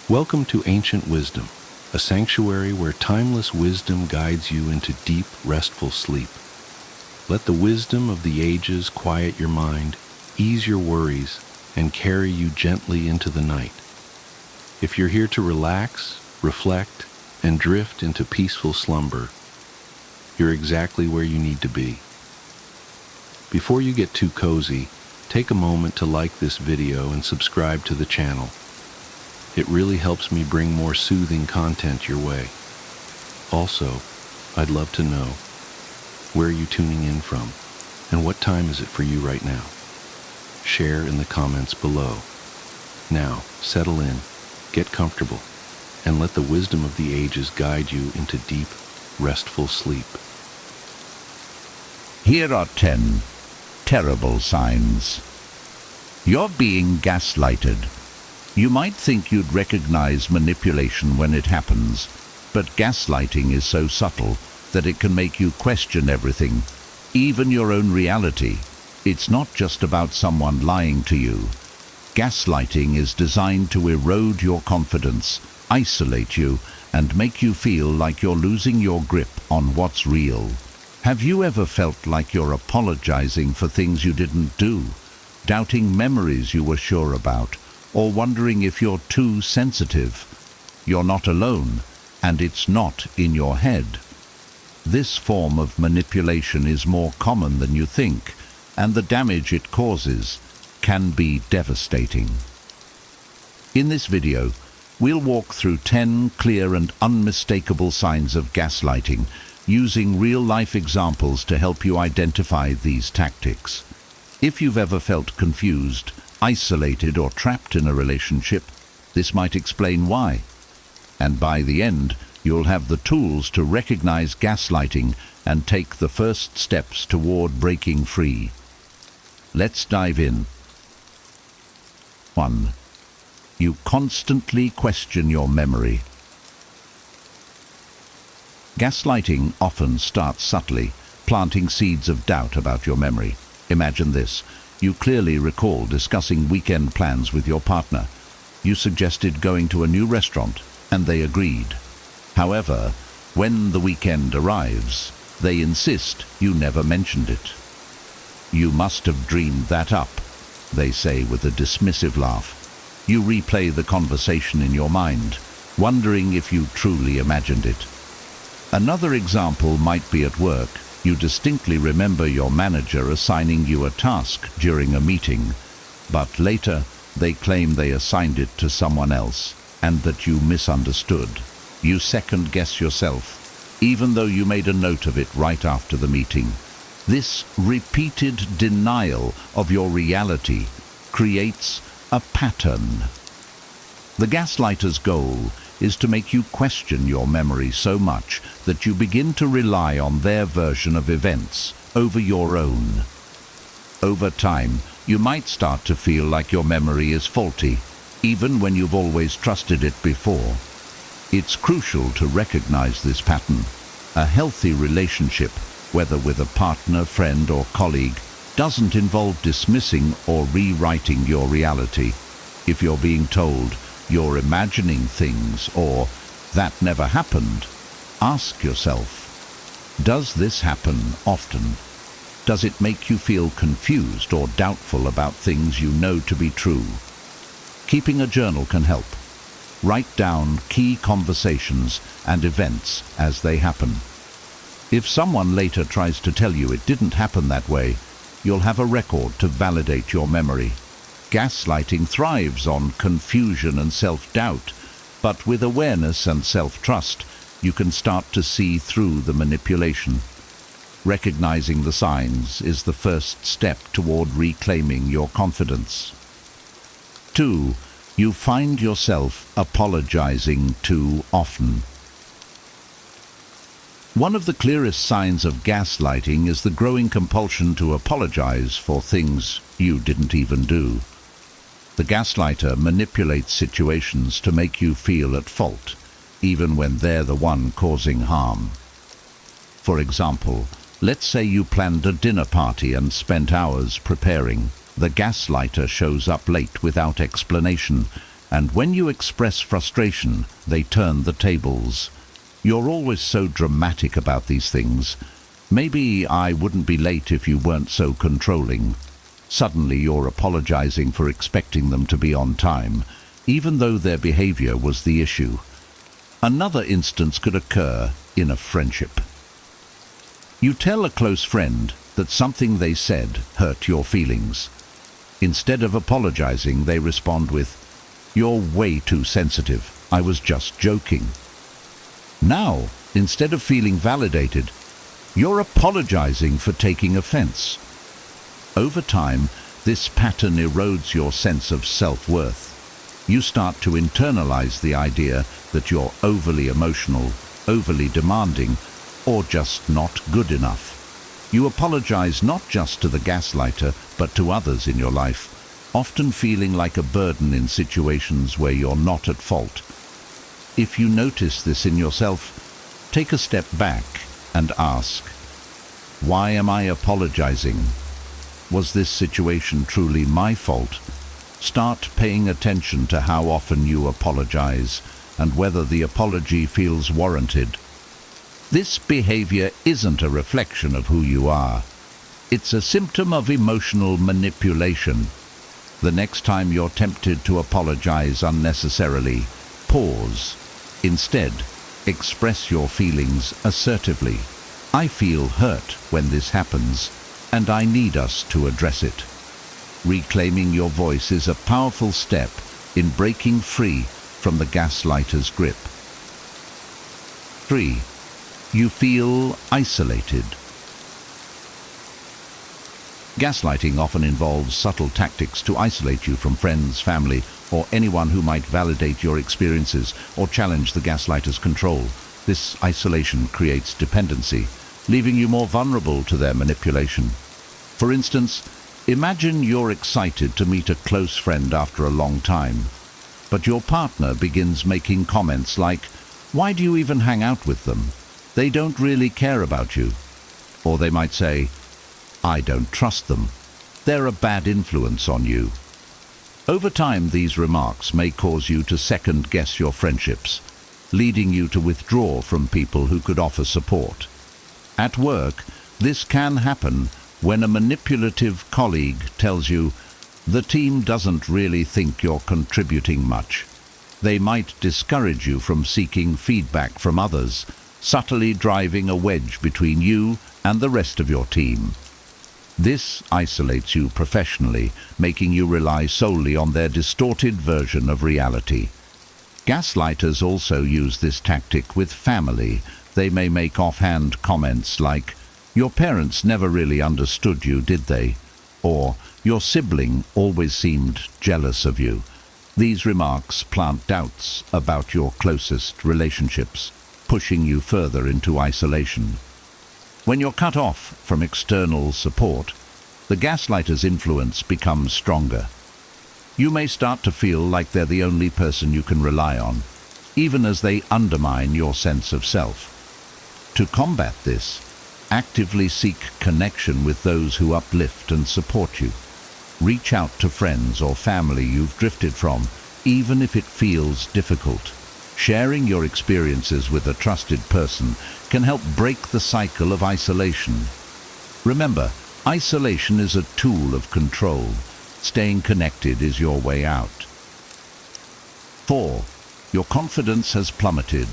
Welcome to Ancient Wisdom, a sanctuary where timeless wisdom guides you into deep, restful sleep. Let the wisdom of the ages quiet your mind, ease your worries, and carry you gently into the night. If you're here to relax, reflect, and drift into peaceful slumber, you're exactly where you need to be. Before you get too cozy, take a moment to like this video and subscribe to the channel. It really helps me bring more soothing content your way. Also, I'd love to know, where are you tuning in from, and what time is it for you right now? Share in the comments below. Now, settle in, get comfortable, and let the wisdom of the ages guide you into deep, restful sleep. Here are 10 terrible signs. You're being gaslighted. You might think you'd recognize manipulation when it happens, but gaslighting is so subtle that it can make you question everything, even your own reality. It's not just about someone lying to you. Gaslighting is designed to erode your confidence, isolate you, and make you feel like you're losing your grip on what's real. Have you ever felt like you're apologizing for things you didn't do, doubting memories you were sure about, or wondering if you're too sensitive? You're not alone, and it's not in your head. This form of manipulation is more common than you think, and the damage it causes can be devastating. In this video, we'll walk through 10 clear and unmistakable signs of gaslighting, using real-life examples to help you identify these tactics. If you've ever felt confused, isolated, or trapped in a relationship, this might explain why. And by the end, you'll have the tools to recognize gaslighting and take the first steps toward breaking free. Let's dive in. 1. You constantly question your memory. Gaslighting often starts subtly, planting seeds of doubt about your memory. Imagine this. You clearly recall discussing weekend plans with your partner. You suggested going to a new restaurant, and they agreed. However, when the weekend arrives, they insist you never mentioned it. You must have dreamed that up, they say with a dismissive laugh. You replay the conversation in your mind, wondering if you truly imagined it. Another example might be at work. You distinctly remember your manager assigning you a task during a meeting, but later they claim they assigned it to someone else and that you misunderstood. You second-guess yourself, even though you made a note of it right after the meeting. This repeated denial of your reality creates a pattern. The gaslighter's goal is to make you question your memory so much that you begin to rely on their version of events over your own. Over time, you might start to feel like your memory is faulty, even when you've always trusted it before. It's crucial to recognize this pattern. A healthy relationship, whether with a partner, friend, or colleague, doesn't involve dismissing or rewriting your reality. If you're being told you're imagining things or that never happened, ask yourself, does this happen often? Does it make you feel confused or doubtful about things you know to be true? Keeping a journal can help. Write down key conversations and events as they happen. If someone later tries to tell you it didn't happen that way, you'll have a record to validate your memory. Gaslighting thrives on confusion and self-doubt, but with awareness and self-trust, you can start to see through the manipulation. Recognizing the signs is the first step toward reclaiming your confidence. 2. You find yourself apologizing too often. One of the clearest signs of gaslighting is the growing compulsion to apologize for things you didn't even do. The gaslighter manipulates situations to make you feel at fault, even when they're the one causing harm. For example, let's say you planned a dinner party and spent hours preparing. The gaslighter shows up late without explanation, And when you express frustration, they turn the tables. You're always so dramatic about these things. Maybe I wouldn't be late if you weren't so controlling. Suddenly you're apologizing for expecting them to be on time, even though their behavior was the issue. Another instance could occur in a friendship. You tell a close friend that something they said hurt your feelings. Instead of apologizing, they respond with, "You're way too sensitive. I was just joking." Now, instead of feeling validated, you're apologizing for taking offense. Over time, this pattern erodes your sense of self-worth. You start to internalize the idea that you're overly emotional, overly demanding, or just not good enough. You apologize not just to the gaslighter, but to others in your life, often feeling like a burden in situations where you're not at fault. If you notice this in yourself, take a step back and ask, why am I apologizing? Was this situation truly my fault? Start paying attention to how often you apologize and whether the apology feels warranted. This behavior isn't a reflection of who you are. It's a symptom of emotional manipulation. The next time you're tempted to apologize unnecessarily, pause. Instead, express your feelings assertively. I feel hurt when this happens, and I need us to address it. Reclaiming your voice is a powerful step in breaking free from the gaslighter's grip. 3. You feel isolated. Gaslighting often involves subtle tactics to isolate you from friends, family, or anyone who might validate your experiences or challenge the gaslighter's control. This isolation creates dependency, leaving you more vulnerable to their manipulation. For instance, imagine you're excited to meet a close friend after a long time, but your partner begins making comments like, "Why do you even hang out with them? They don't really care about you." Or they might say, "I don't trust them. They're a bad influence on you." Over time, these remarks may cause you to second-guess your friendships, leading you to withdraw from people who could offer support. At work, this can happen when a manipulative colleague tells you, "The team doesn't really think you're contributing much." They might discourage you from seeking feedback from others, subtly driving a wedge between you and the rest of your team. This isolates you professionally, making you rely solely on their distorted version of reality. Gaslighters also use this tactic with family. They may make offhand comments like, "Your parents never really understood you, did they?" Or, "Your sibling always seemed jealous of you." These remarks plant doubts about your closest relationships, pushing you further into isolation. When you're cut off from external support, the gaslighter's influence becomes stronger. You may start to feel like they're the only person you can rely on, even as they undermine your sense of self. To combat this, actively seek connection with those who uplift and support you. Reach out to friends or family you've drifted from, even if it feels difficult. Sharing your experiences with a trusted person can help break the cycle of isolation. Remember, isolation is a tool of control. Staying connected is your way out. 4. Your confidence has plummeted.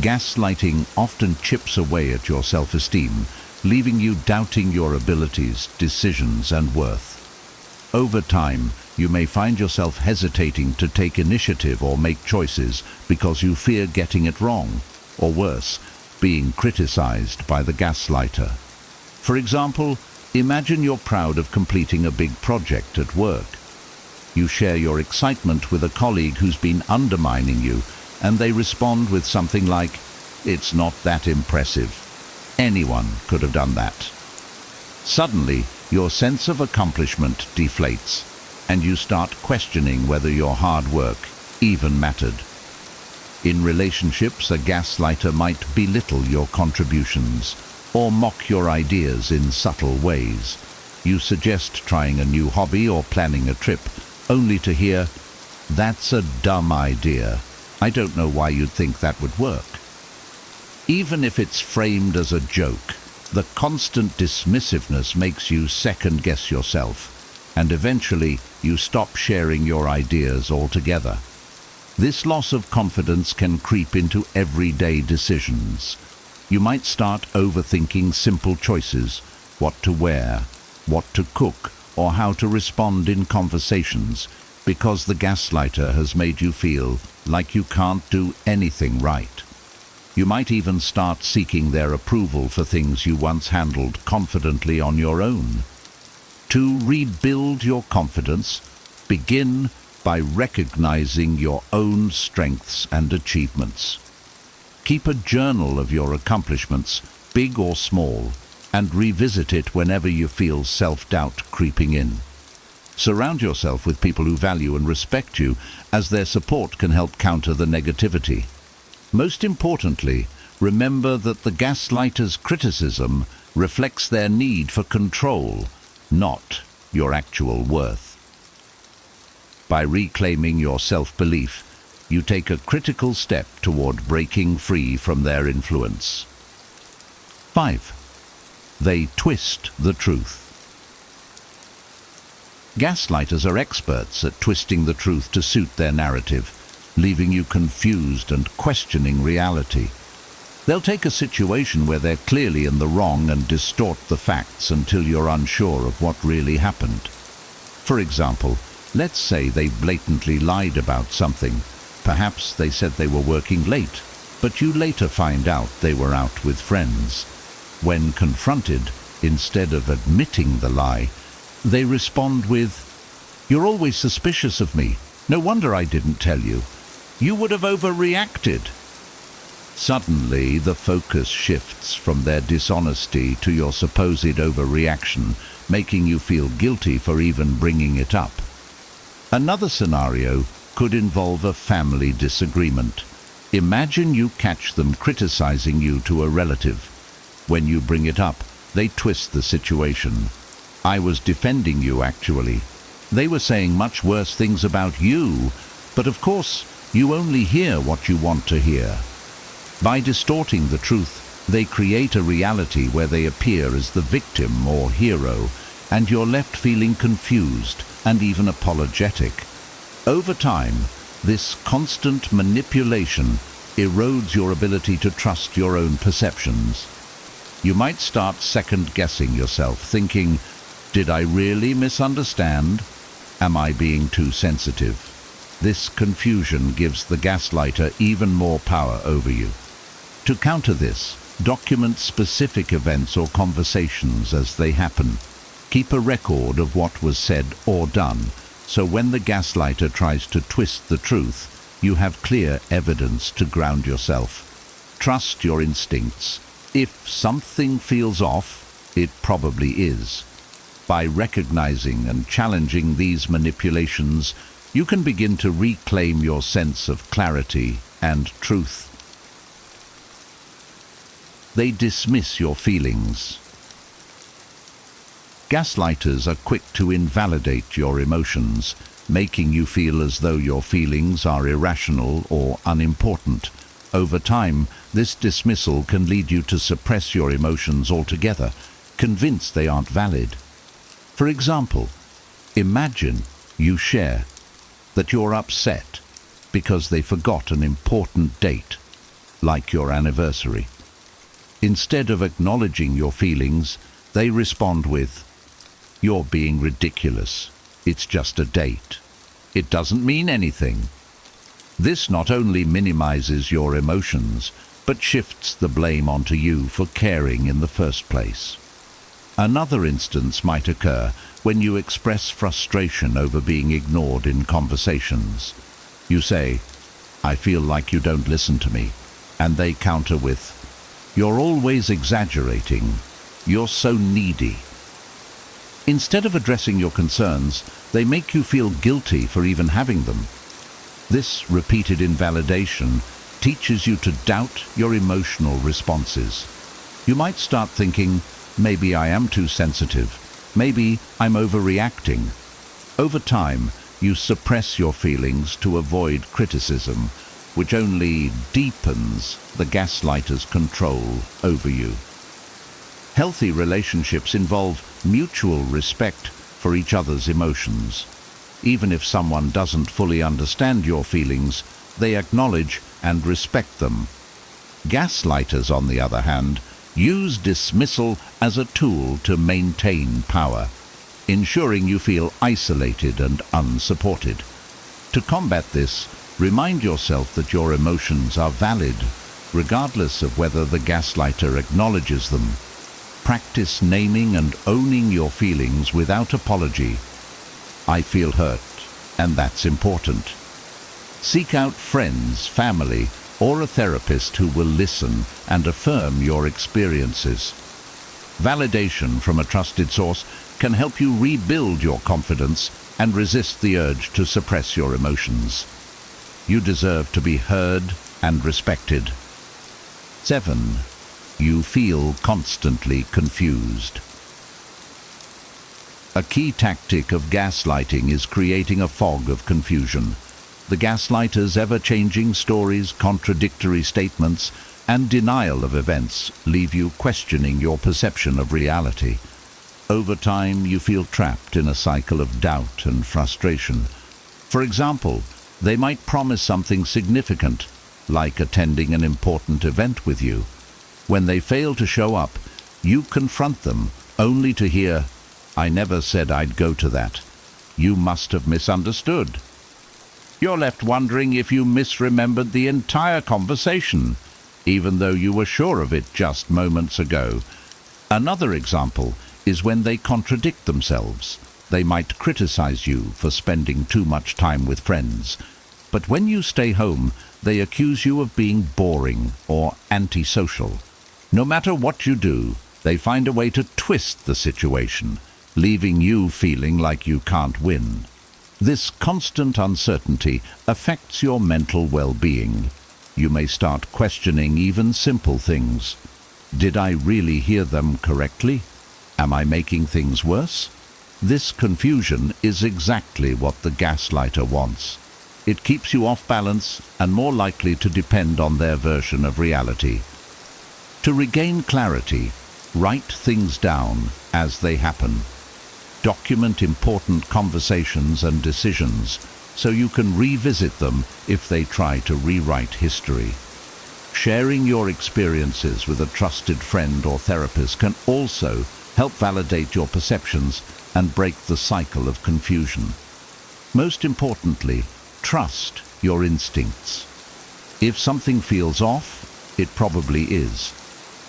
Gaslighting often chips away at your self-esteem, leaving you doubting your abilities, decisions, and worth. Over time, you may find yourself hesitating to take initiative or make choices because you fear getting it wrong, or worse, being criticized by the gaslighter. For example, imagine you're proud of completing a big project at work. You share your excitement with a colleague who's been undermining you, and they respond with something like, "It's not that impressive. Anyone could have done that." Suddenly, your sense of accomplishment deflates, and you start questioning whether your hard work even mattered. In relationships, a gaslighter might belittle your contributions or mock your ideas in subtle ways. You suggest trying a new hobby or planning a trip, only to hear, "That's a dumb idea. I don't know why you'd think that would work." Even if it's framed as a joke, the constant dismissiveness makes you second-guess yourself, and eventually you stop sharing your ideas altogether. This loss of confidence can creep into everyday decisions. You might start overthinking simple choices, what to wear, what to cook, or how to respond in conversations, because the gaslighter has made you feel like you can't do anything right. You might even start seeking their approval for things you once handled confidently on your own. To rebuild your confidence, begin by recognizing your own strengths and achievements. Keep a journal of your accomplishments, big or small, and revisit it whenever you feel self-doubt creeping in. Surround yourself with people who value and respect you, as their support can help counter the negativity. Most importantly, remember that the gaslighter's criticism reflects their need for control, not your actual worth. By reclaiming your self-belief, you take a critical step toward breaking free from their influence. 5. They twist the truth. Gaslighters are experts at twisting the truth to suit their narrative, leaving you confused and questioning reality. They'll take a situation where they're clearly in the wrong and distort the facts until you're unsure of what really happened. For example, let's say they blatantly lied about something. Perhaps they said they were working late, but you later find out they were out with friends. When confronted, instead of admitting the lie, they respond with, "You're always suspicious of me. No wonder I didn't tell you. You would have overreacted." Suddenly, the focus shifts from their dishonesty to your supposed overreaction, making you feel guilty for even bringing it up. Another scenario could involve a family disagreement. Imagine you catch them criticizing you to a relative. When you bring it up, they twist the situation. "I was defending you, actually. They were saying much worse things about you, but of course, you only hear what you want to hear." By distorting the truth, they create a reality where they appear as the victim or hero, and you're left feeling confused and even apologetic. Over time, this constant manipulation erodes your ability to trust your own perceptions. You might start second-guessing yourself, thinking, "Did I really misunderstand? Am I being too sensitive?" This confusion gives the gaslighter even more power over you. To counter this, document specific events or conversations as they happen. Keep a record of what was said or done, so when the gaslighter tries to twist the truth, you have clear evidence to ground yourself. Trust your instincts. If something feels off, it probably is. By recognizing and challenging these manipulations, you can begin to reclaim your sense of clarity and truth. They dismiss your feelings. Gaslighters are quick to invalidate your emotions, making you feel as though your feelings are irrational or unimportant. Over time, this dismissal can lead you to suppress your emotions altogether, convinced they aren't valid. For example, imagine you share that you're upset because they forgot an important date, like your anniversary. Instead of acknowledging your feelings, they respond with, "You're being ridiculous. It's just a date. It doesn't mean anything." This not only minimizes your emotions, but shifts the blame onto you for caring in the first place. Another instance might occur when you express frustration over being ignored in conversations. You say, "I feel like you don't listen to me," and they counter with, "You're always exaggerating. You're so needy." Instead of addressing your concerns, they make you feel guilty for even having them. This repeated invalidation teaches you to doubt your emotional responses. You might start thinking, "Maybe I am too sensitive. Maybe I'm overreacting." Over time, You suppress your feelings to avoid criticism, which only deepens the gaslighter's control over you. Healthy relationships involve mutual respect for each other's emotions. Even if someone doesn't fully understand your feelings, they acknowledge and respect them. Gaslighters, on the other hand, use dismissal as a tool to maintain power, ensuring you feel isolated and unsupported. To combat this, remind yourself that your emotions are valid, regardless of whether the gaslighter acknowledges them. Practice naming and owning your feelings without apology. I feel hurt, and that's important. Seek out friends, family, or a therapist who will listen and affirm your experiences. Validation from a trusted source can help you rebuild your confidence and resist the urge to suppress your emotions. You deserve to be heard and respected. 7. You feel constantly confused. A key tactic of gaslighting is creating a fog of confusion. The gaslighter's ever-changing stories, contradictory statements, and denial of events leave you questioning your perception of reality. Over time, you feel trapped in a cycle of doubt and frustration. For example, they might promise something significant, like attending an important event with you. When they fail to show up, you confront them, only to hear, "I never said I'd go to that. You must have misunderstood." You're left wondering if you misremembered the entire conversation, even though you were sure of it just moments ago. Another example is when they contradict themselves. They might criticize you for spending too much time with friends, but when you stay home, they accuse you of being boring or antisocial. No matter what you do, they find a way to twist the situation, leaving you feeling like you can't win. This constant uncertainty affects your mental well-being. You may start questioning even simple things. Did I really hear them correctly? Am I making things worse? This confusion is exactly what the gaslighter wants. It keeps you off balance and more likely to depend on their version of reality. To regain clarity, write things down as they happen. Document important conversations and decisions so you can revisit them if they try to rewrite history. Sharing your experiences with a trusted friend or therapist can also help validate your perceptions and break the cycle of confusion. Most importantly, trust your instincts. If something feels off, it probably is.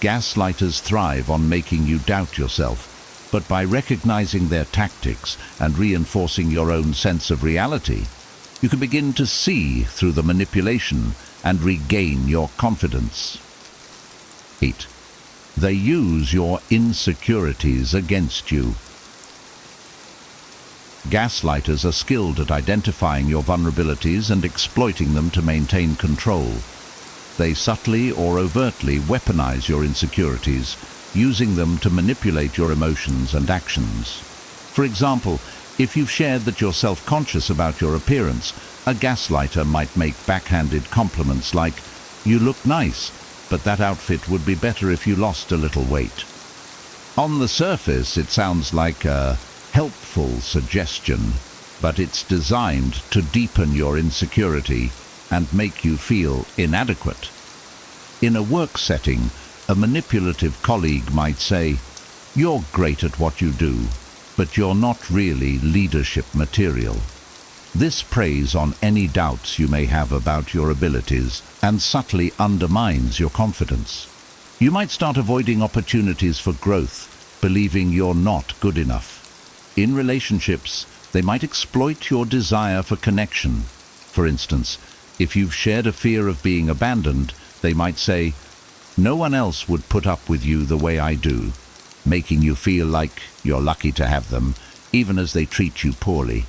Gaslighters thrive on making you doubt yourself, but by recognizing their tactics and reinforcing your own sense of reality, you can begin to see through the manipulation and regain your confidence. 8. They use your insecurities against you. Gaslighters are skilled at identifying your vulnerabilities and exploiting them to maintain control. They subtly or overtly weaponize your insecurities, using them to manipulate your emotions and actions. For example, if you've shared that you're self-conscious about your appearance, a gaslighter might make backhanded compliments like, "You look nice, but that outfit would be better if you lost a little weight." On the surface, it sounds like a helpful suggestion, but it's designed to deepen your insecurity and make you feel inadequate. In a work setting, a manipulative colleague might say, "You're great at what you do, but you're not really leadership material." This preys on any doubts you may have about your abilities and subtly undermines your confidence. You might start avoiding opportunities for growth, believing you're not good enough. In relationships, they might exploit your desire for connection. For instance, if you've shared a fear of being abandoned, they might say, "No one else would put up with you the way I do," making you feel like you're lucky to have them, even as they treat you poorly.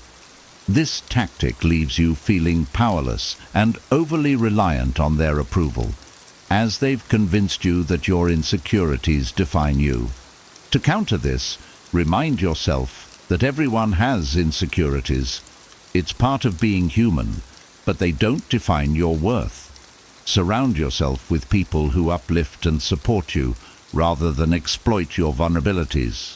This tactic leaves you feeling powerless and overly reliant on their approval, as they've convinced you that your insecurities define you. To counter this, remind yourself that everyone has insecurities. It's part of being human, but they don't define your worth. Surround yourself with people who uplift and support you rather than exploit your vulnerabilities.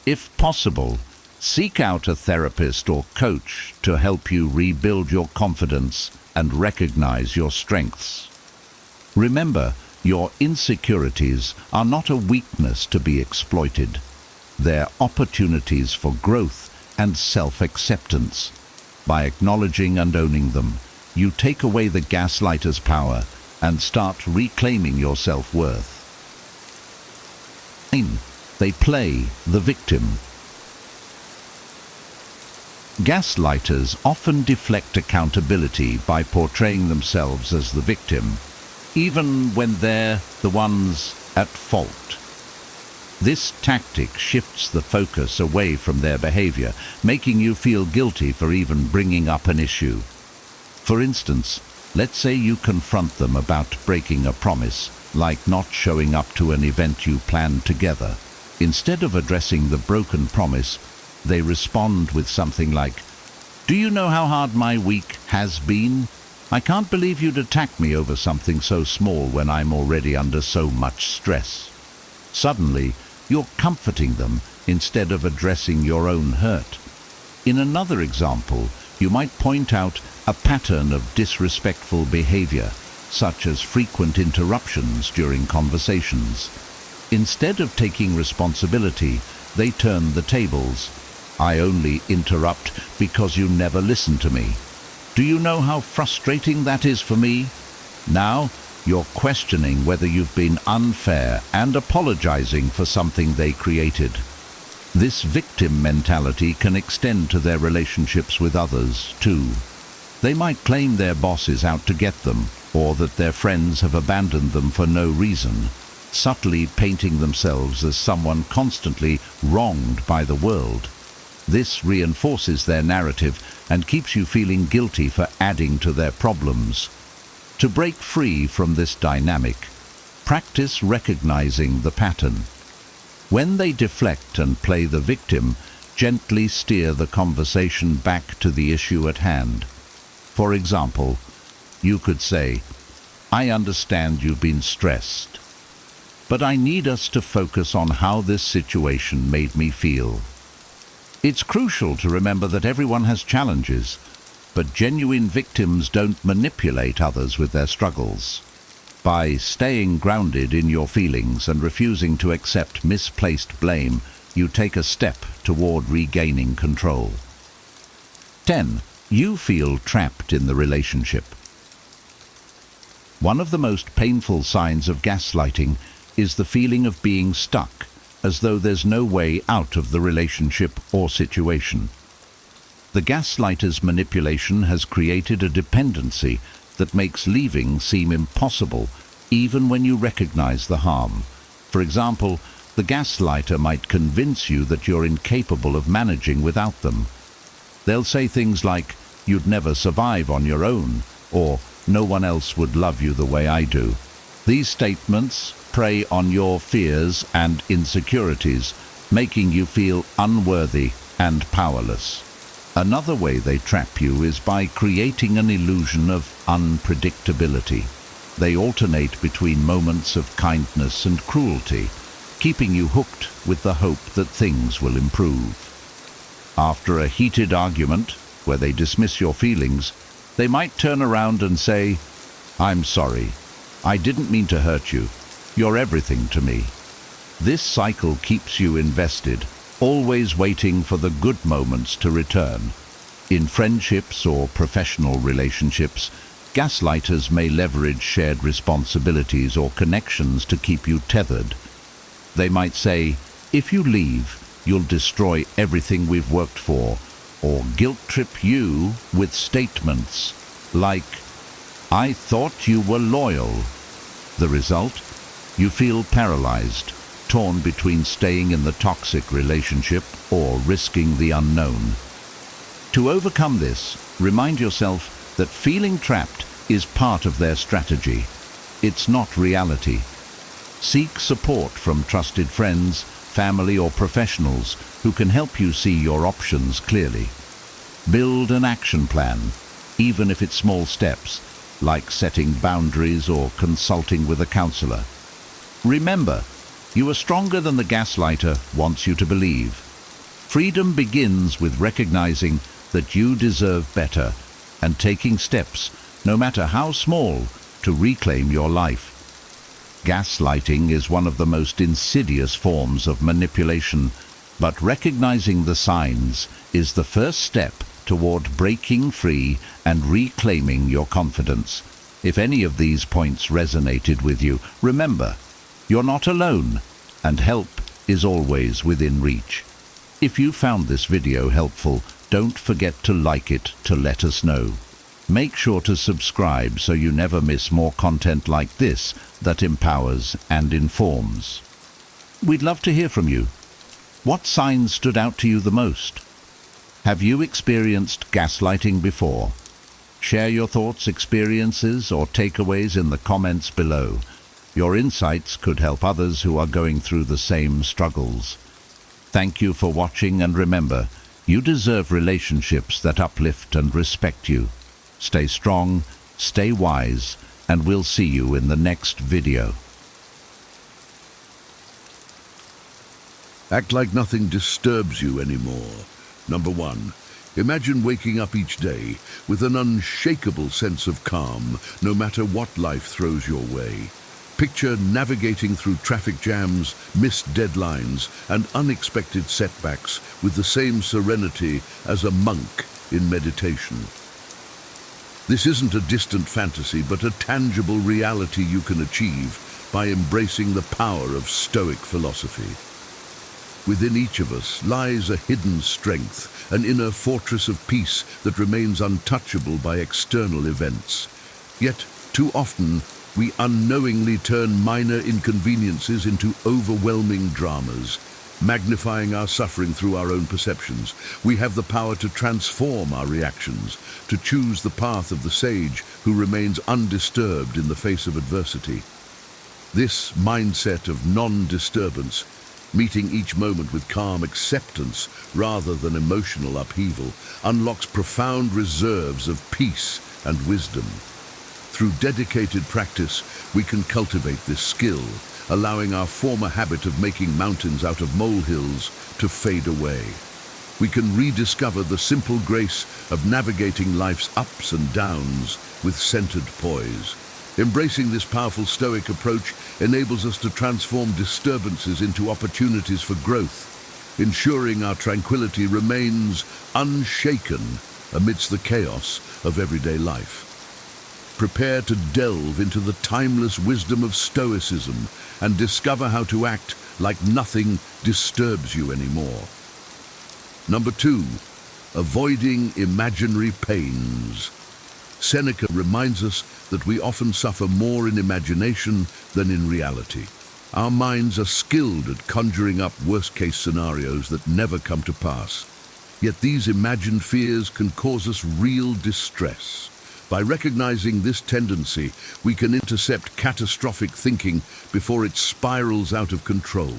If possible, seek out a therapist or coach to help you rebuild your confidence and recognize your strengths. Remember, your insecurities are not a weakness to be exploited. They're opportunities for growth and self-acceptance. By acknowledging and owning them, you take away the gaslighter's power and start reclaiming your self-worth. They play the victim. Gaslighters often deflect accountability by portraying themselves as the victim, even when they're the ones at fault. This tactic shifts the focus away from their behavior, making you feel guilty for even bringing up an issue. For instance, let's say you confront them about breaking a promise, like not showing up to an event you planned together. Instead of addressing the broken promise, they respond with something like, "Do you know how hard my week has been? I can't believe you'd attack me over something so small when I'm already under so much stress." Suddenly, you're comforting them instead of addressing your own hurt. In another example, you might point out a pattern of disrespectful behavior, such as frequent interruptions during conversations. Instead of taking responsibility, they turn the tables. "I only interrupt because you never listen to me. Do you know how frustrating that is for me?" Now, you're questioning whether you've been unfair and apologizing for something they created. This victim mentality can extend to their relationships with others, too. They might claim their boss is out to get them, or that their friends have abandoned them for no reason, subtly painting themselves as someone constantly wronged by the world. This reinforces their narrative and keeps you feeling guilty for adding to their problems. To break free from this dynamic, practice recognizing the pattern. When they deflect and play the victim, gently steer the conversation back to the issue at hand. For example, you could say, "I understand you've been stressed, but I need us to focus on how this situation made me feel." It's crucial to remember that everyone has challenges, but genuine victims don't manipulate others with their struggles. By staying grounded in your feelings and refusing to accept misplaced blame, you take a step toward regaining control. 10. You feel trapped in the relationship. One of the most painful signs of gaslighting is the feeling of being stuck, as though there's no way out of the relationship or situation. The gaslighter's manipulation has created a dependency that makes leaving seem impossible, even when you recognize the harm. For example, the gaslighter might convince you that you're incapable of managing without them. They'll say things like, "You'd never survive on your own," or "No one else would love you the way I do." These statements prey on your fears and insecurities, making you feel unworthy and powerless. Another way they trap you is by creating an illusion of unpredictability. They alternate between moments of kindness and cruelty, keeping you hooked with the hope that things will improve. After a heated argument, where they dismiss your feelings, they might turn around and say, "I'm sorry. I didn't mean to hurt you. You're everything to me." This cycle keeps you invested, always waiting for the good moments to return. In friendships or professional relationships, gaslighters may leverage shared responsibilities or connections to keep you tethered. They might say, "If you leave, you'll destroy everything we've worked for," or guilt-trip you with statements like, "I thought you were loyal." The result? You feel paralyzed, torn between staying in the toxic relationship or risking the unknown. To overcome this, remind yourself that feeling trapped is part of their strategy. It's not reality. Seek support from trusted friends, family, or professionals who can help you see your options clearly. Build an action plan, even if it's small steps, like setting boundaries or consulting with a counselor. Remember, you are stronger than the gaslighter wants you to believe. Freedom begins with recognizing that you deserve better and taking steps, no matter how small, to reclaim your life. Gaslighting is one of the most insidious forms of manipulation, but recognizing the signs is the first step toward breaking free and reclaiming your confidence. If any of these points resonated with you, remember, you're not alone, and help is always within reach. If you found this video helpful, don't forget to like it to let us know. Make sure to subscribe so you never miss more content like this that empowers and informs. We'd love to hear from you. What signs stood out to you the most? Have you experienced gaslighting before? Share your thoughts, experiences, or takeaways in the comments below. Your insights could help others who are going through the same struggles. Thank you for watching, and remember, you deserve relationships that uplift and respect you. Stay strong, stay wise, and we'll see you in the next video. Act like nothing disturbs you anymore. Number 1. Imagine waking up each day with an unshakable sense of calm, no matter what life throws your way. Picture navigating through traffic jams, missed deadlines, and unexpected setbacks with the same serenity as a monk in meditation. This isn't a distant fantasy, but a tangible reality you can achieve by embracing the power of Stoic philosophy. Within each of us lies a hidden strength, an inner fortress of peace that remains untouchable by external events. Yet, too often, we unknowingly turn minor inconveniences into overwhelming dramas, magnifying our suffering through our own perceptions. We have the power to transform our reactions, to choose the path of the sage who remains undisturbed in the face of adversity. This mindset of non-disturbance, meeting each moment with calm acceptance rather than emotional upheaval, unlocks profound reserves of peace and wisdom. Through dedicated practice, we can cultivate this skill, allowing our former habit of making mountains out of molehills to fade away. We can rediscover the simple grace of navigating life's ups and downs with centered poise. Embracing this powerful Stoic approach enables us to transform disturbances into opportunities for growth, ensuring our tranquility remains unshaken amidst the chaos of everyday life. Prepare to delve into the timeless wisdom of Stoicism and discover how to act like nothing disturbs you anymore. Number 2, avoiding imaginary pains. Seneca reminds us that we often suffer more in imagination than in reality. Our minds are skilled at conjuring up worst-case scenarios that never come to pass. Yet these imagined fears can cause us real distress. By recognizing this tendency, we can intercept catastrophic thinking before it spirals out of control.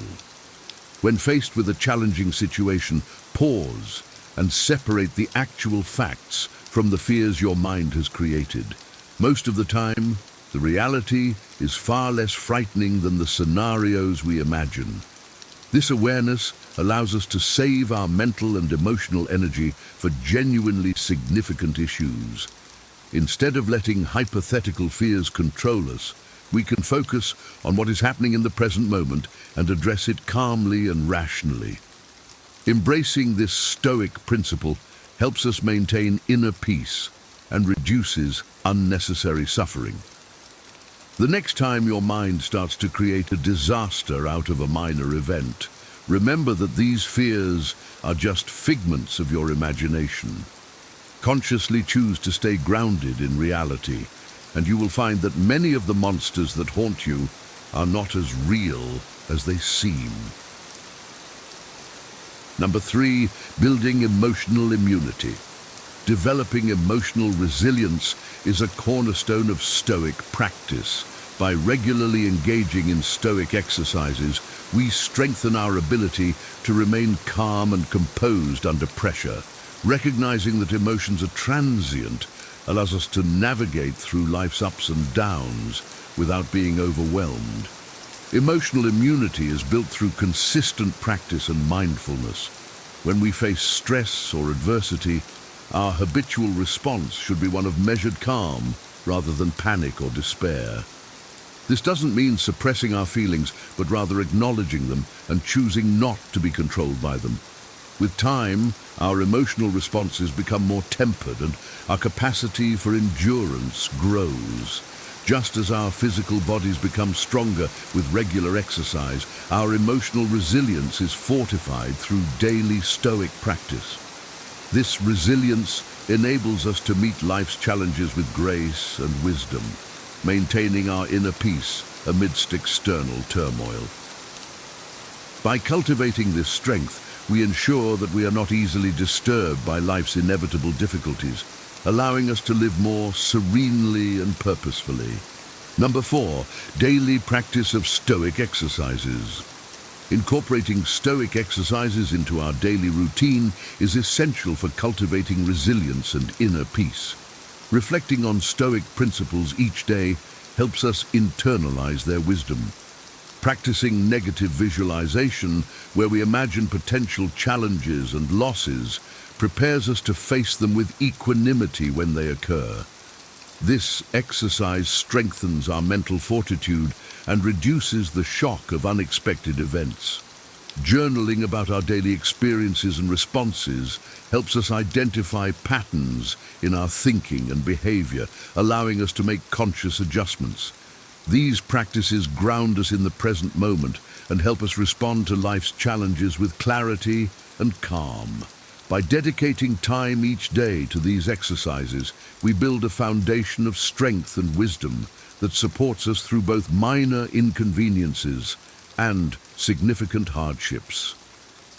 When faced with a challenging situation, pause and separate the actual facts from the fears your mind has created. Most of the time, the reality is far less frightening than the scenarios we imagine. This awareness allows us to save our mental and emotional energy for genuinely significant issues. Instead of letting hypothetical fears control us, we can focus on what is happening in the present moment and address it calmly and rationally. Embracing this Stoic principle helps us maintain inner peace and reduces unnecessary suffering. The next time your mind starts to create a disaster out of a minor event, remember that these fears are just figments of your imagination. Consciously choose to stay grounded in reality, and you will find that many of the monsters that haunt you are not as real as they seem. Number 3, building emotional immunity. Developing emotional resilience is a cornerstone of Stoic practice. By regularly engaging in Stoic exercises, we strengthen our ability to remain calm and composed under pressure, Recognizing that emotions are transient allows us to navigate through life's ups and downs without being overwhelmed. Emotional immunity is built through consistent practice and mindfulness. When we face stress or adversity, our habitual response should be one of measured calm rather than panic or despair. This doesn't mean suppressing our feelings, but rather acknowledging them and choosing not to be controlled by them. With time, our emotional responses become more tempered and our capacity for endurance grows. Just as our physical bodies become stronger with regular exercise, our emotional resilience is fortified through daily Stoic practice. This resilience enables us to meet life's challenges with grace and wisdom, maintaining our inner peace amidst external turmoil. By cultivating this strength, we ensure that we are not easily disturbed by life's inevitable difficulties, allowing us to live more serenely and purposefully. Number 4, daily practice of Stoic exercises. Incorporating Stoic exercises into our daily routine is essential for cultivating resilience and inner peace. Reflecting on Stoic principles each day helps us internalize their wisdom. Practicing negative visualization, where we imagine potential challenges and losses, prepares us to face them with equanimity when they occur. This exercise strengthens our mental fortitude and reduces the shock of unexpected events. Journaling about our daily experiences and responses helps us identify patterns in our thinking and behavior, allowing us to make conscious adjustments. These practices ground us in the present moment and help us respond to life's challenges with clarity and calm. By dedicating time each day to these exercises, we build a foundation of strength and wisdom that supports us through both minor inconveniences and significant hardships.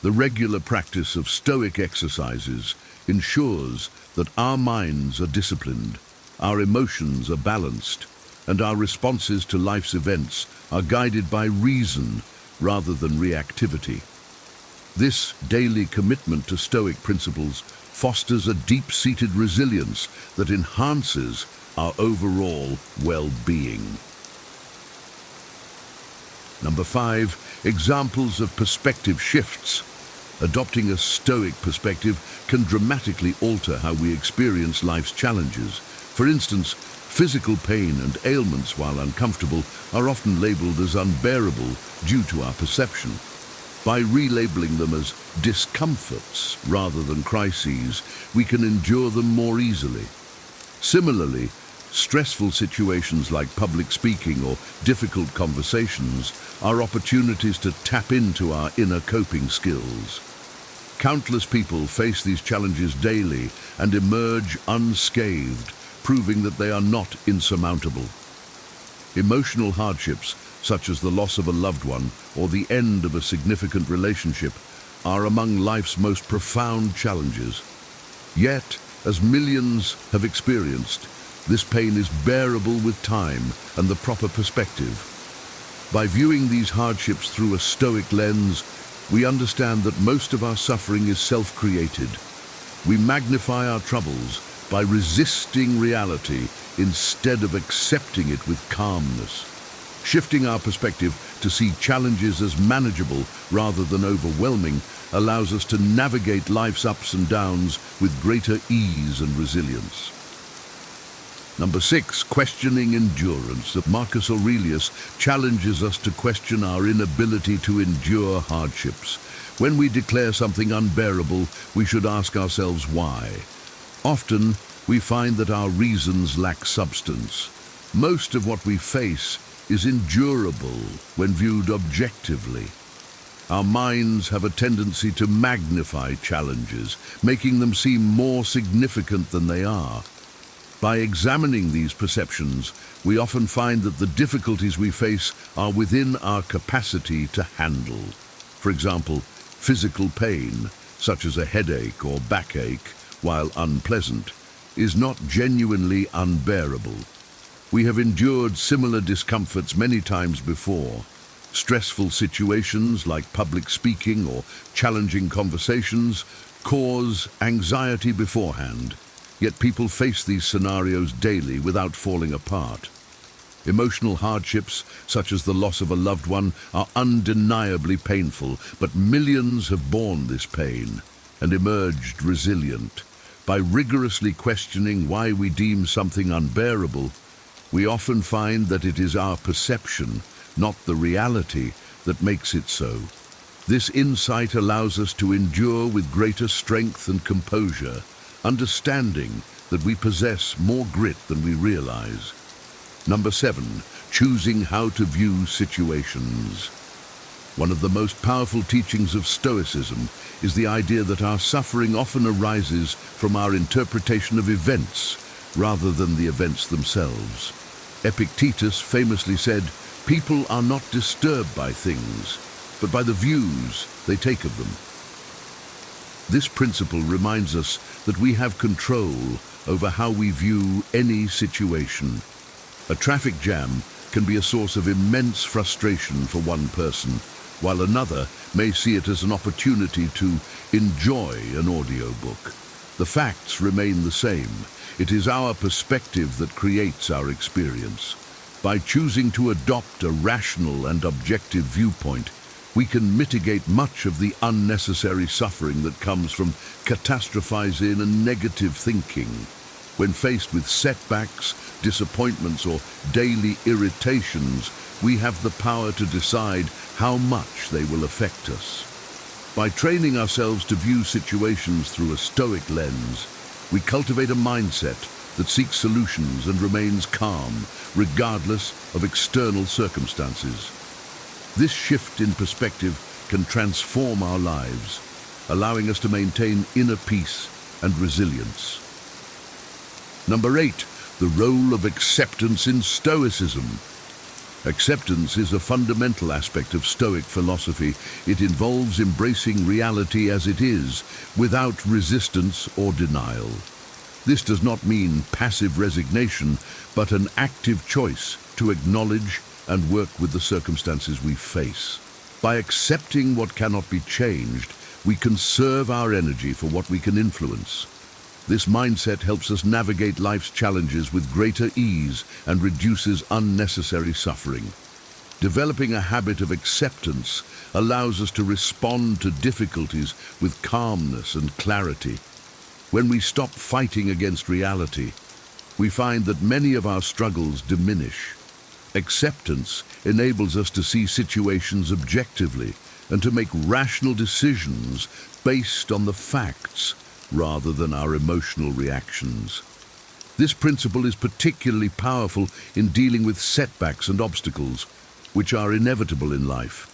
The regular practice of Stoic exercises ensures that our minds are disciplined, our emotions are balanced, and our responses to life's events are guided by reason rather than reactivity. This daily commitment to Stoic principles fosters a deep-seated resilience that enhances our overall well-being. Number 5, examples of perspective shifts. Adopting a Stoic perspective can dramatically alter how we experience life's challenges. For instance, physical pain and ailments, while uncomfortable, are often labeled as unbearable due to our perception. By relabeling them as discomforts rather than crises, we can endure them more easily. Similarly, stressful situations like public speaking or difficult conversations are opportunities to tap into our inner coping skills. Countless people face these challenges daily and emerge unscathed, proving that they are not insurmountable. Emotional hardships, such as the loss of a loved one or the end of a significant relationship, are among life's most profound challenges. Yet, as millions have experienced, this pain is bearable with time and the proper perspective. By viewing these hardships through a Stoic lens, we understand that most of our suffering is self-created. We magnify our troubles by resisting reality instead of accepting it with calmness. Shifting our perspective to see challenges as manageable rather than overwhelming allows us to navigate life's ups and downs with greater ease and resilience. Number 6, questioning endurance. Marcus Aurelius challenges us to question our inability to endure hardships. When we declare something unbearable, we should ask ourselves why. Often, we find that our reasons lack substance. Most of what we face is endurable when viewed objectively. Our minds have a tendency to magnify challenges, making them seem more significant than they are. By examining these perceptions, we often find that the difficulties we face are within our capacity to handle. For example, physical pain, such as a headache or backache, while unpleasant, is not genuinely unbearable. We have endured similar discomforts many times before. Stressful situations like public speaking or challenging conversations cause anxiety beforehand, yet people face these scenarios daily without falling apart. Emotional hardships, such as the loss of a loved one, are undeniably painful, but millions have borne this pain and emerged resilient. By rigorously questioning why we deem something unbearable, we often find that it is our perception, not the reality, that makes it so. This insight allows us to endure with greater strength and composure, understanding that we possess more grit than we realize. Number 7, choosing how to view situations. One of the most powerful teachings of Stoicism is the idea that our suffering often arises from our interpretation of events rather than the events themselves. Epictetus famously said, "People are not disturbed by things, but by the views they take of them." This principle reminds us that we have control over how we view any situation. A traffic jam can be a source of immense frustration for one person, while another may see it as an opportunity to enjoy an audiobook. The facts remain the same. It is our perspective that creates our experience. By choosing to adopt a rational and objective viewpoint, we can mitigate much of the unnecessary suffering that comes from catastrophizing and negative thinking. When faced with setbacks, disappointments, or daily irritations, we have the power to decide how much they will affect us. By training ourselves to view situations through a Stoic lens, we cultivate a mindset that seeks solutions and remains calm, regardless of external circumstances. This shift in perspective can transform our lives, allowing us to maintain inner peace and resilience. Number 8, the role of acceptance in Stoicism. Acceptance is a fundamental aspect of Stoic philosophy. It involves embracing reality as it is, without resistance or denial. This does not mean passive resignation, but an active choice to acknowledge and work with the circumstances we face. By accepting what cannot be changed, we conserve our energy for what we can influence. This mindset helps us navigate life's challenges with greater ease and reduces unnecessary suffering. Developing a habit of acceptance allows us to respond to difficulties with calmness and clarity. When we stop fighting against reality, we find that many of our struggles diminish. Acceptance enables us to see situations objectively and to make rational decisions based on the facts rather than our emotional reactions. This principle is particularly powerful in dealing with setbacks and obstacles, which are inevitable in life.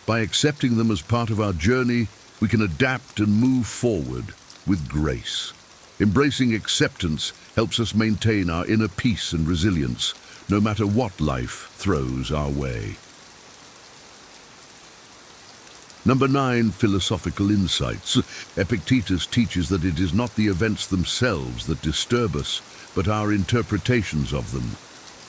By accepting them as part of our journey, we can adapt and move forward with grace. Embracing acceptance helps us maintain our inner peace and resilience, no matter what life throws our way. Number 9, philosophical insights. Epictetus teaches that it is not the events themselves that disturb us, but our interpretations of them.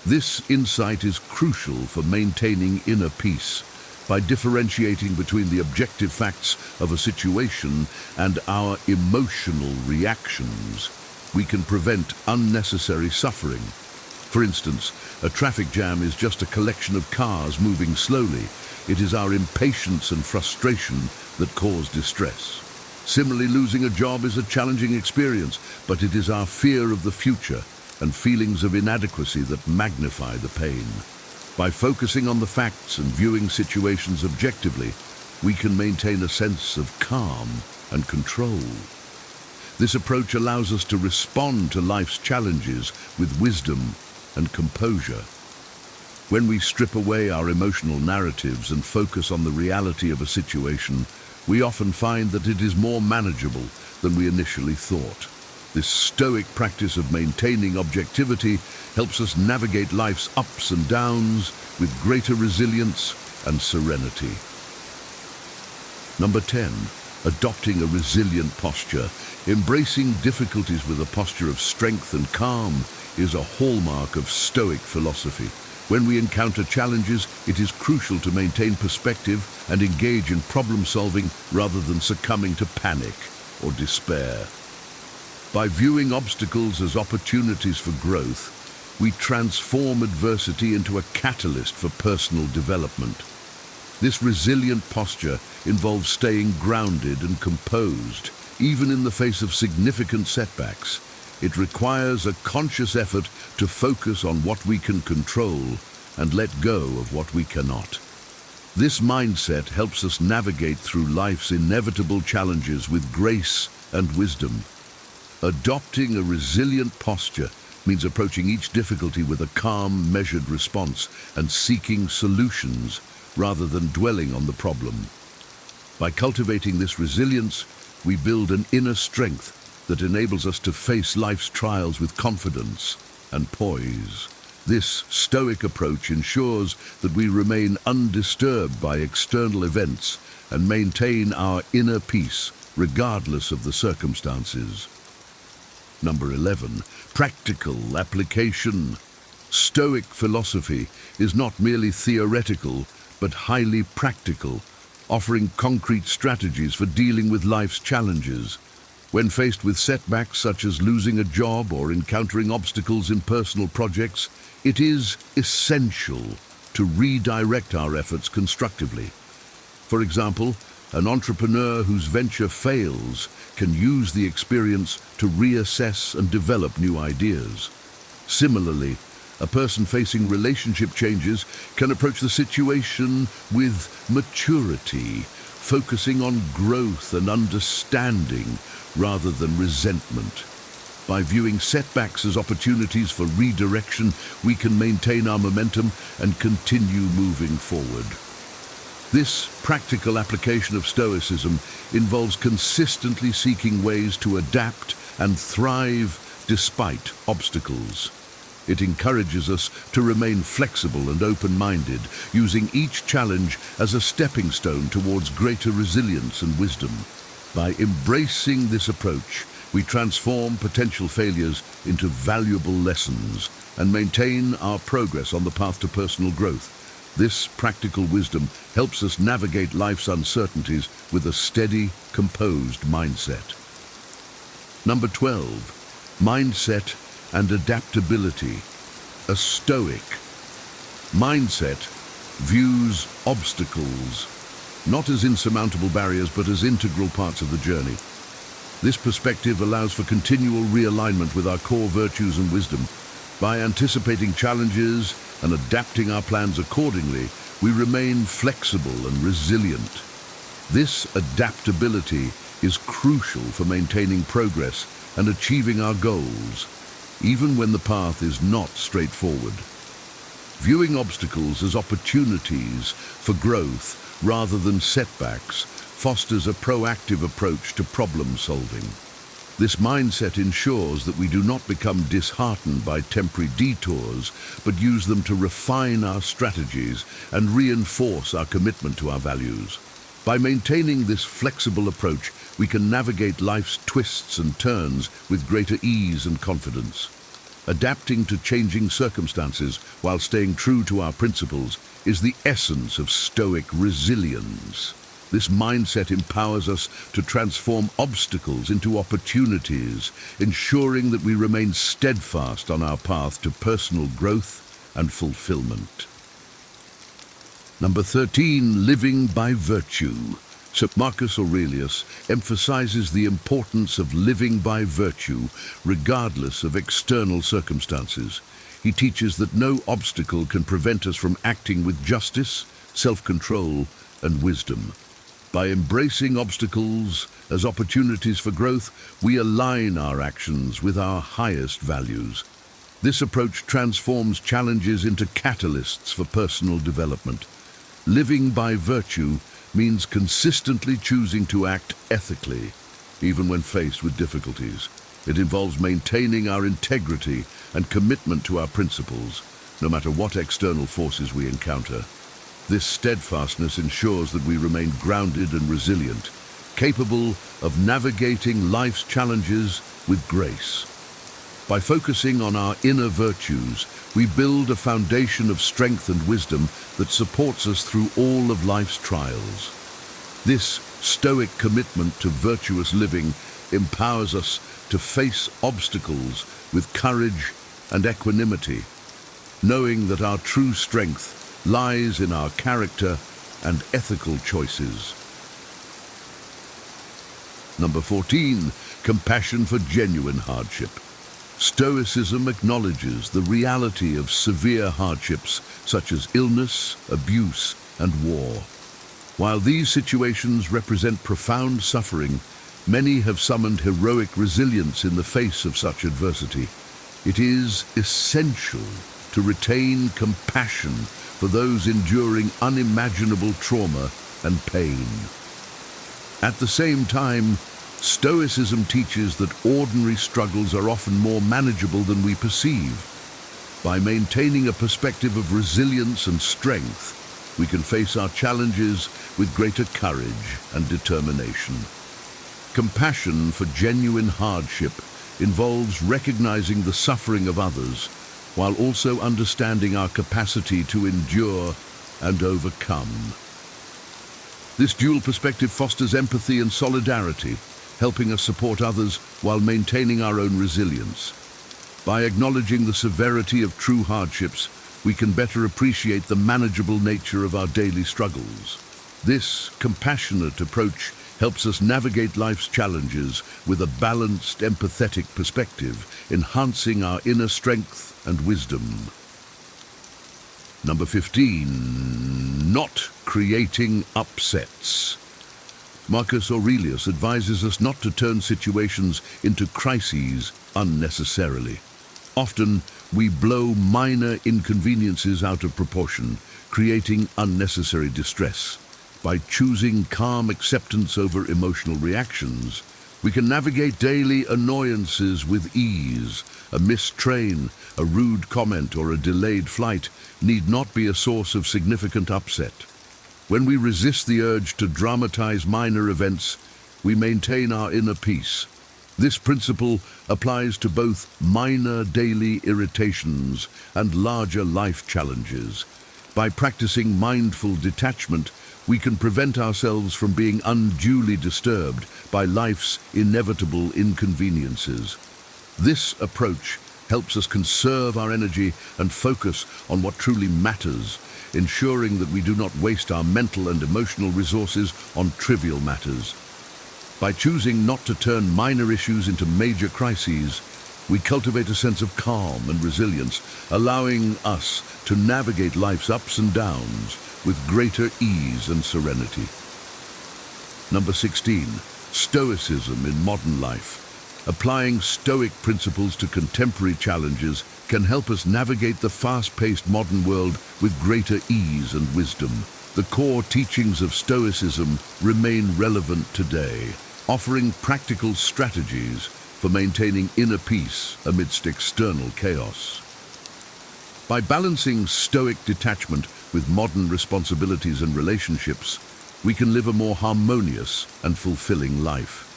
This insight is crucial for maintaining inner peace. By differentiating between the objective facts of a situation and our emotional reactions, we can prevent unnecessary suffering. For instance, a traffic jam is just a collection of cars moving slowly. It is our impatience and frustration that cause distress. Similarly, losing a job is a challenging experience, but it is our fear of the future and feelings of inadequacy that magnify the pain. By focusing on the facts and viewing situations objectively, we can maintain a sense of calm and control. This approach allows us to respond to life's challenges with wisdom and composure. When we strip away our emotional narratives and focus on the reality of a situation, we often find that it is more manageable than we initially thought. This Stoic practice of maintaining objectivity helps us navigate life's ups and downs with greater resilience and serenity. Number 10, adopting a resilient posture. Embracing difficulties with a posture of strength and calm is a hallmark of Stoic philosophy. When we encounter challenges, it is crucial to maintain perspective and engage in problem solving rather than succumbing to panic or despair. By viewing obstacles as opportunities for growth, we transform adversity into a catalyst for personal development. This resilient posture involves staying grounded and composed, even in the face of significant setbacks. It requires a conscious effort to focus on what we can control and let go of what we cannot. This mindset helps us navigate through life's inevitable challenges with grace and wisdom. Adopting a resilient posture means approaching each difficulty with a calm, measured response and seeking solutions rather than dwelling on the problem. By cultivating this resilience, we build an inner strength that enables us to face life's trials with confidence and poise. This Stoic approach ensures that we remain undisturbed by external events and maintain our inner peace regardless of the circumstances. Number 11, practical application. Stoic philosophy is not merely theoretical, but highly practical, offering concrete strategies for dealing with life's challenges. When faced with setbacks such as losing a job or encountering obstacles in personal projects, it is essential to redirect our efforts constructively. For example, an entrepreneur whose venture fails can use the experience to reassess and develop new ideas. Similarly, a person facing relationship changes can approach the situation with maturity, focusing on growth and understanding rather than resentment. By viewing setbacks as opportunities for redirection, we can maintain our momentum and continue moving forward. This practical application of Stoicism involves consistently seeking ways to adapt and thrive despite obstacles. It encourages us to remain flexible and open-minded, using each challenge as a stepping stone towards greater resilience and wisdom. By embracing this approach, we transform potential failures into valuable lessons and maintain our progress on the path to personal growth. This practical wisdom helps us navigate life's uncertainties with a steady, composed mindset. Number 12, mindset and adaptability. A Stoic mindset views obstacles not as insurmountable barriers but as integral parts of the journey. This perspective allows for continual realignment with our core virtues and wisdom. By anticipating challenges and adapting our plans accordingly, we remain flexible and resilient. This adaptability is crucial for maintaining progress and achieving our goals, even when the path is not straightforward. Viewing obstacles as opportunities for growth rather than setbacks fosters a proactive approach to problem solving. This mindset ensures that we do not become disheartened by temporary detours, but use them to refine our strategies and reinforce our commitment to our values. By maintaining this flexible approach, we can navigate life's twists and turns with greater ease and confidence. Adapting to changing circumstances while staying true to our principles is the essence of Stoic resilience. This mindset empowers us to transform obstacles into opportunities, ensuring that we remain steadfast on our path to personal growth and fulfillment. Number 13, living by virtue. Sir Marcus Aurelius emphasizes the importance of living by virtue regardless of external circumstances. He teaches that no obstacle can prevent us from acting with justice, self-control, and wisdom. By embracing obstacles as opportunities for growth, we align our actions with our highest values. This approach transforms challenges into catalysts for personal development. Living by virtue means consistently choosing to act ethically, even when faced with difficulties. It involves maintaining our integrity and commitment to our principles, no matter what external forces we encounter. This steadfastness ensures that we remain grounded and resilient, capable of navigating life's challenges with grace. By focusing on our inner virtues, we build a foundation of strength and wisdom that supports us through all of life's trials. This Stoic commitment to virtuous living empowers us to face obstacles with courage and equanimity, knowing that our true strength lies in our character and ethical choices. Number 14, compassion for genuine hardship. Stoicism acknowledges the reality of severe hardships such as illness, abuse, and war. While these situations represent profound suffering, many have summoned heroic resilience in the face of such adversity. It is essential to retain compassion for those enduring unimaginable trauma and pain. At the same time, Stoicism teaches that ordinary struggles are often more manageable than we perceive. By maintaining a perspective of resilience and strength, we can face our challenges with greater courage and determination. Compassion for genuine hardship involves recognizing the suffering of others while also understanding our capacity to endure and overcome. This dual perspective fosters empathy and solidarity, helping us support others while maintaining our own resilience. By acknowledging the severity of true hardships, we can better appreciate the manageable nature of our daily struggles. This compassionate approach helps us navigate life's challenges with a balanced, empathetic perspective, enhancing our inner strength and wisdom. Number 15, not creating upsets. Marcus Aurelius advises us not to turn situations into crises unnecessarily. Often, we blow minor inconveniences out of proportion, creating unnecessary distress. By choosing calm acceptance over emotional reactions, we can navigate daily annoyances with ease. A missed train, a rude comment, or a delayed flight need not be a source of significant upset. When we resist the urge to dramatize minor events, we maintain our inner peace. This principle applies to both minor daily irritations and larger life challenges. By practicing mindful detachment, we can prevent ourselves from being unduly disturbed by life's inevitable inconveniences. This approach helps us conserve our energy and focus on what truly matters, ensuring that we do not waste our mental and emotional resources on trivial matters. By choosing not to turn minor issues into major crises, we cultivate a sense of calm and resilience, allowing us to navigate life's ups and downs with greater ease and serenity. Number 16, Stoicism in modern life. Applying Stoic principles to contemporary challenges can help us navigate the fast-paced modern world with greater ease and wisdom. The core teachings of Stoicism remain relevant today, offering practical strategies for maintaining inner peace amidst external chaos. By balancing Stoic detachment with modern responsibilities and relationships, we can live a more harmonious and fulfilling life.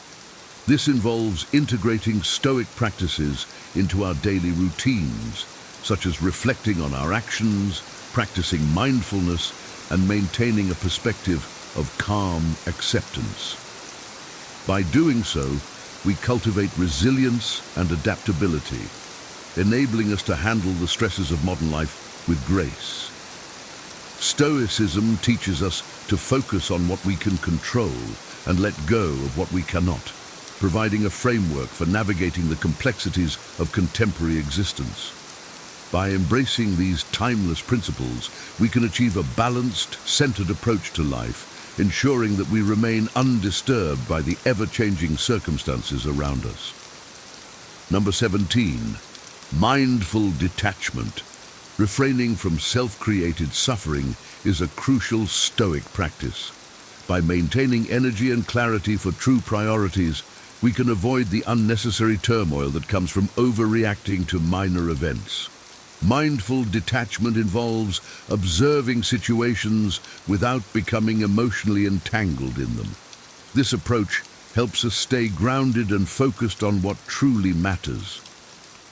This involves integrating Stoic practices into our daily routines, such as reflecting on our actions, practicing mindfulness, and maintaining a perspective of calm acceptance. By doing so, we cultivate resilience and adaptability, enabling us to handle the stresses of modern life with grace. Stoicism teaches us to focus on what we can control and let go of what we cannot, providing a framework for navigating the complexities of contemporary existence. By embracing these timeless principles, we can achieve a balanced, centered approach to life, ensuring that we remain undisturbed by the ever-changing circumstances around us. Number 17, mindful detachment. Refraining from self-created suffering is a crucial Stoic practice. By maintaining energy and clarity for true priorities, we can avoid the unnecessary turmoil that comes from overreacting to minor events. Mindful detachment involves observing situations without becoming emotionally entangled in them. This approach helps us stay grounded and focused on what truly matters.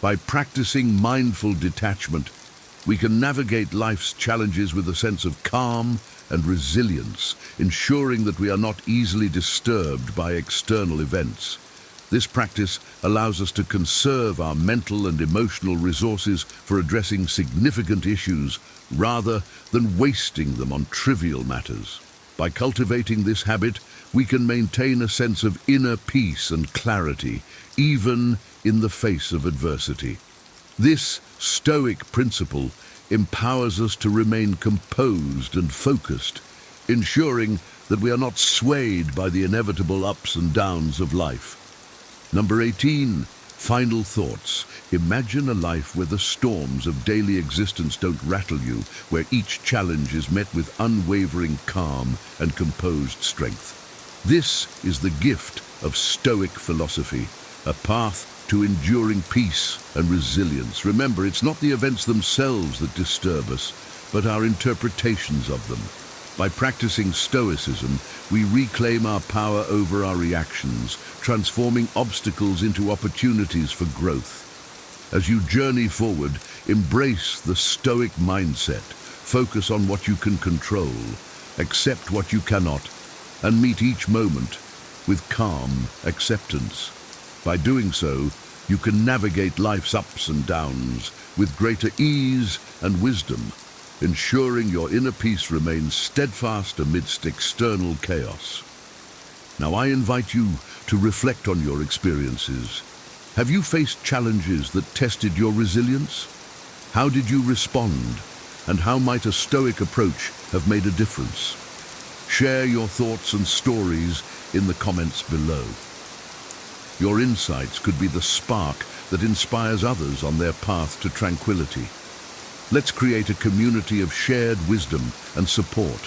By practicing mindful detachment, we can navigate life's challenges with a sense of calm and resilience, ensuring that we are not easily disturbed by external events. This practice allows us to conserve our mental and emotional resources for addressing significant issues rather than wasting them on trivial matters. By cultivating this habit, we can maintain a sense of inner peace and clarity, even in the face of adversity. This Stoic principle empowers us to remain composed and focused, ensuring that we are not swayed by the inevitable ups and downs of life. Number 18, final thoughts. Imagine a life where the storms of daily existence don't rattle you, where each challenge is met with unwavering calm and composed strength. This is the gift of Stoic philosophy, a path to enduring peace and resilience. Remember, it's not the events themselves that disturb us, but our interpretations of them. By practicing Stoicism, we reclaim our power over our reactions, transforming obstacles into opportunities for growth. As you journey forward, embrace the Stoic mindset. Focus on what you can control, accept what you cannot, and meet each moment with calm acceptance. By doing so, you can navigate life's ups and downs with greater ease and wisdom, ensuring your inner peace remains steadfast amidst external chaos. Now I invite you to reflect on your experiences. Have you faced challenges that tested your resilience? How did you respond? And how might a Stoic approach have made a difference? Share your thoughts and stories in the comments below. Your insights could be the spark that inspires others on their path to tranquility. Let's create a community of shared wisdom and support,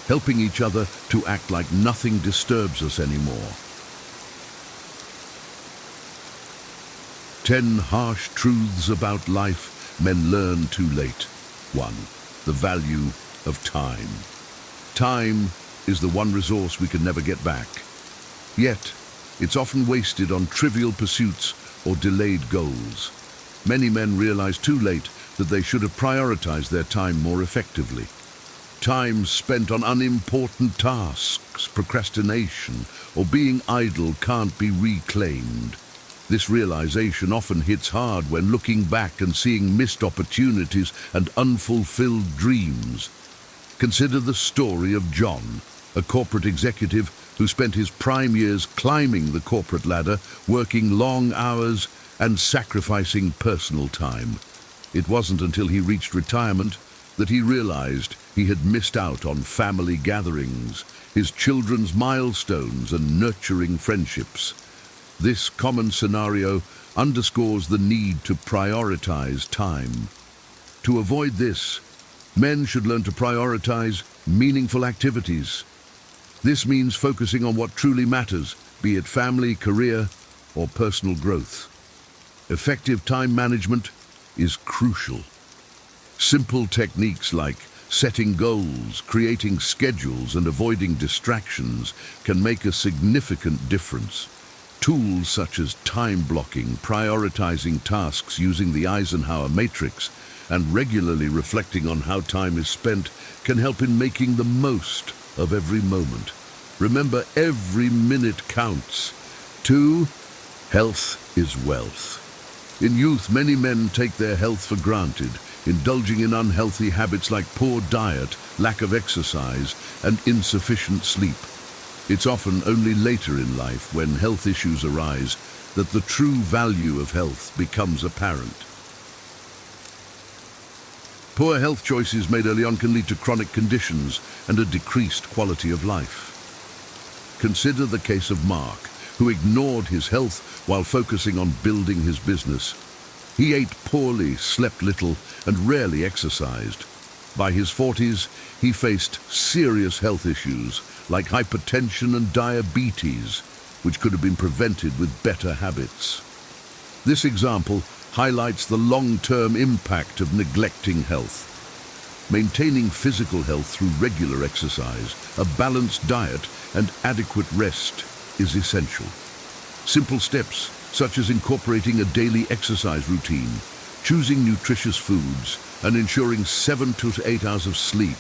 helping each other to act like nothing disturbs us anymore. 10 harsh truths about life men learn too late. 1. The value of time. Time is the one resource we can never get back. Yet, it's often wasted on trivial pursuits or delayed goals. Many men realize too late that they should have prioritized their time more effectively. Time spent on unimportant tasks, procrastination, or being idle can't be reclaimed. This realization often hits hard when looking back and seeing missed opportunities and unfulfilled dreams. Consider the story of John, a corporate executive who spent his prime years climbing the corporate ladder, working long hours and sacrificing personal time. It wasn't until he reached retirement that he realized he had missed out on family gatherings, his children's milestones, and nurturing friendships. This common scenario underscores the need to prioritize time. To avoid this, men should learn to prioritize meaningful activities. This means focusing on what truly matters, be it family, career, or personal growth. Effective time management is crucial. Simple techniques like setting goals, creating schedules, and avoiding distractions can make a significant difference. Tools such as time blocking, prioritizing tasks using the Eisenhower matrix, and regularly reflecting on how time is spent can help in making the most of every moment. Remember, every minute counts. 2. Health is wealth. In youth, many men take their health for granted, indulging in unhealthy habits like poor diet, lack of exercise, and insufficient sleep. It's often only later in life, when health issues arise, that the true value of health becomes apparent. Poor health choices made early on can lead to chronic conditions and a decreased quality of life. Consider the case of Mark, who ignored his health while focusing on building his business. He ate poorly, slept little, and rarely exercised. By his 40s, he faced serious health issues like hypertension and diabetes, which could have been prevented with better habits. This example highlights the long-term impact of neglecting health. Maintaining physical health through regular exercise, a balanced diet, and adequate rest is essential. Simple steps, such as incorporating a daily exercise routine, choosing nutritious foods, and ensuring 7 to 8 hours of sleep,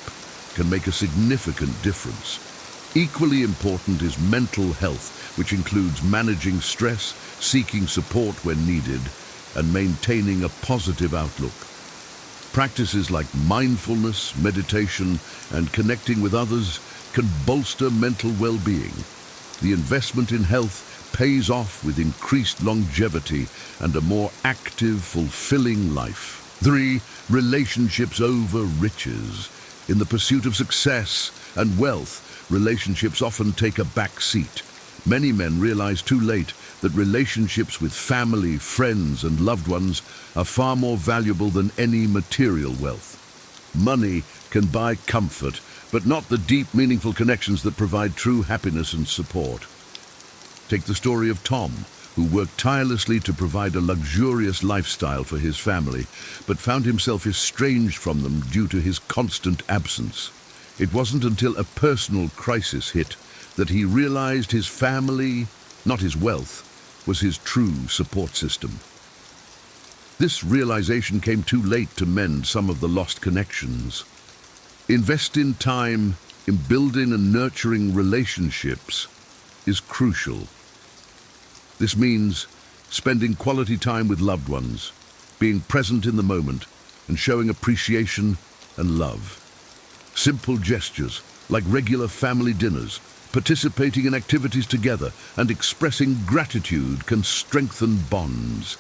can make a significant difference. Equally important is mental health, which includes managing stress, seeking support when needed, and maintaining a positive outlook. Practices like mindfulness, meditation, and connecting with others can bolster mental well-being. The investment in health pays off with increased longevity and a more active, fulfilling life. 3. Relationships over riches. In the pursuit of success and wealth, relationships often take a back seat. Many men realize too late that relationships with family, friends, and loved ones are far more valuable than any material wealth. Money can buy comfort, but not the deep, meaningful connections that provide true happiness and support. Take the story of Tom, who worked tirelessly to provide a luxurious lifestyle for his family, but found himself estranged from them due to his constant absence. It wasn't until a personal crisis hit that he realized his family, not his wealth, was his true support system. This realization came too late to mend some of the lost connections. Invest in time in building and nurturing relationships is crucial. This means spending quality time with loved ones, being present in the moment, and showing appreciation and love. Simple gestures, like regular family dinners, participating in activities together, and expressing gratitude can strengthen bonds.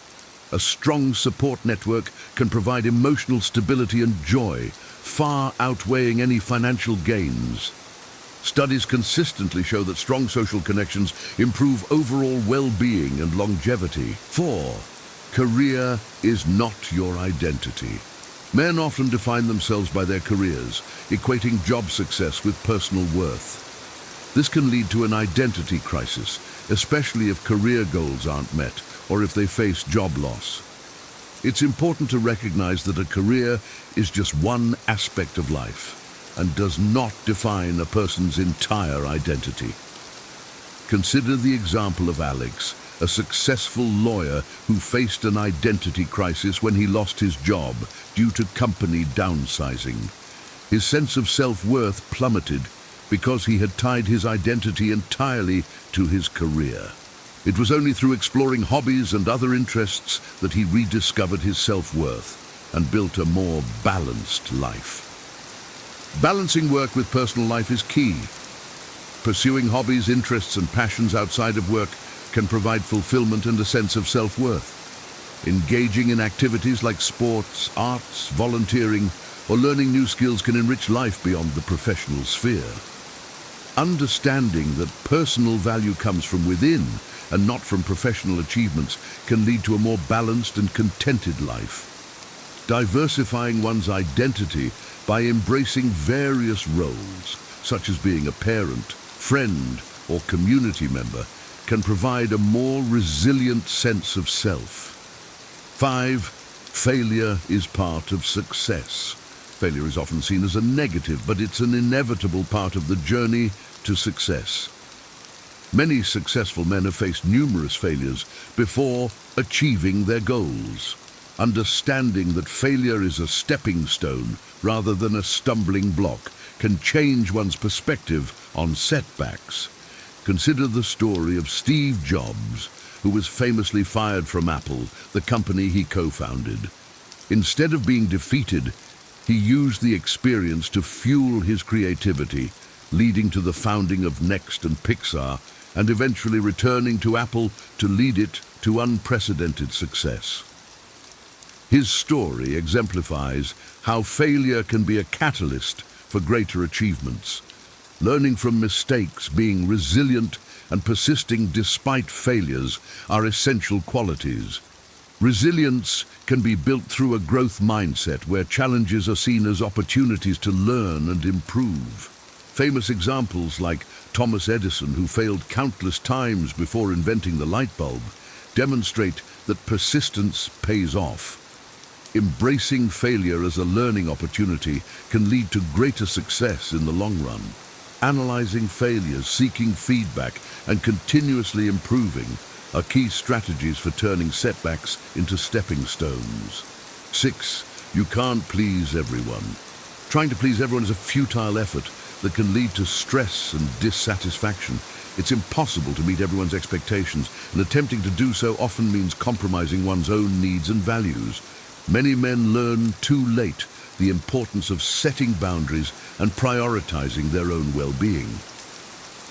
A strong support network can provide emotional stability and joy, far outweighing any financial gains. Studies consistently show that strong social connections improve overall well-being and longevity. 4. Career is not your identity. Men often define themselves by their careers, equating job success with personal worth. This can lead to an identity crisis, especially if career goals aren't met or if they face job loss. It's important to recognize that a career is just one aspect of life and does not define a person's entire identity. Consider the example of Alex, a successful lawyer who faced an identity crisis when he lost his job due to company downsizing. His sense of self-worth plummeted because he had tied his identity entirely to his career. It was only through exploring hobbies and other interests that he rediscovered his self-worth and built a more balanced life. Balancing work with personal life is key. Pursuing hobbies, interests, and passions outside of work can provide fulfillment and a sense of self-worth. Engaging in activities like sports, arts, volunteering, or learning new skills can enrich life beyond the professional sphere. Understanding that personal value comes from within and not from professional achievements can lead to a more balanced and contented life. Diversifying one's identity by embracing various roles, such as being a parent, friend, or community member, can provide a more resilient sense of self. 5. Failure is part of success. Failure is often seen as a negative, but it's an inevitable part of the journey to success. Many successful men have faced numerous failures before achieving their goals. Understanding that failure is a stepping stone rather than a stumbling block can change one's perspective on setbacks. Consider the story of Steve Jobs, who was famously fired from Apple, the company he co-founded. Instead of being defeated, he used the experience to fuel his creativity, leading to the founding of Next and Pixar, and eventually returning to Apple to lead it to unprecedented success. His story exemplifies how failure can be a catalyst for greater achievements. Learning from mistakes, being resilient, and persisting despite failures are essential qualities. Resilience can be built through a growth mindset where challenges are seen as opportunities to learn and improve. Famous examples like Thomas Edison, who failed countless times before inventing the light bulb, demonstrate that persistence pays off. Embracing failure as a learning opportunity can lead to greater success in the long run. Analyzing failures, seeking feedback, and continuously improving are key strategies for turning setbacks into stepping stones. 6. You can't please everyone. Trying to please everyone is a futile effort that can lead to stress and dissatisfaction. It's impossible to meet everyone's expectations, and attempting to do so often means compromising one's own needs and values. Many men learn too late the importance of setting boundaries and prioritizing their own well-being.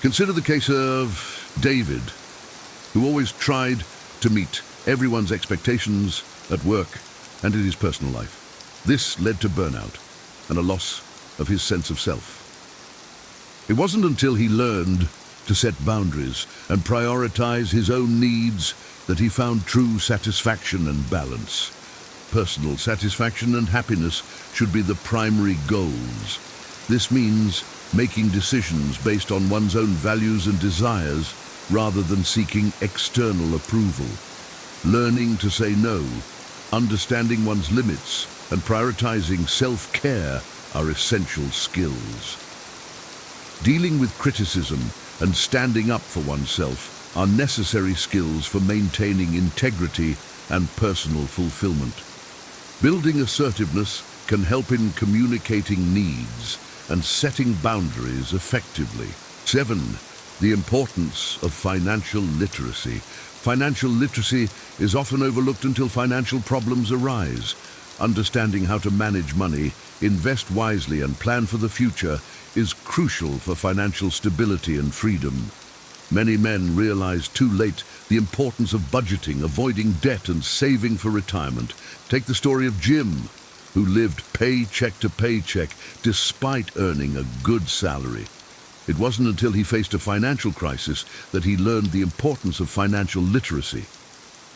Consider the case of David, who always tried to meet everyone's expectations at work and in his personal life. This led to burnout and a loss of his sense of self. It wasn't until he learned to set boundaries and prioritize his own needs that he found true satisfaction and balance. Personal satisfaction and happiness should be the primary goals. This means making decisions based on one's own values and desires rather than seeking external approval. Learning to say no, understanding one's limits, and prioritizing self-care are essential skills. Dealing with criticism and standing up for oneself are necessary skills for maintaining integrity and personal fulfillment. Building assertiveness can help in communicating needs and setting boundaries effectively. 7. The importance of financial literacy. Financial literacy is often overlooked until financial problems arise. Understanding how to manage money, invest wisely, and plan for the future is crucial for financial stability and freedom. Many men realize too late the importance of budgeting, avoiding debt, and saving for retirement. Take the story of Jim, who lived paycheck to paycheck despite earning a good salary. It wasn't until he faced a financial crisis that he learned the importance of financial literacy.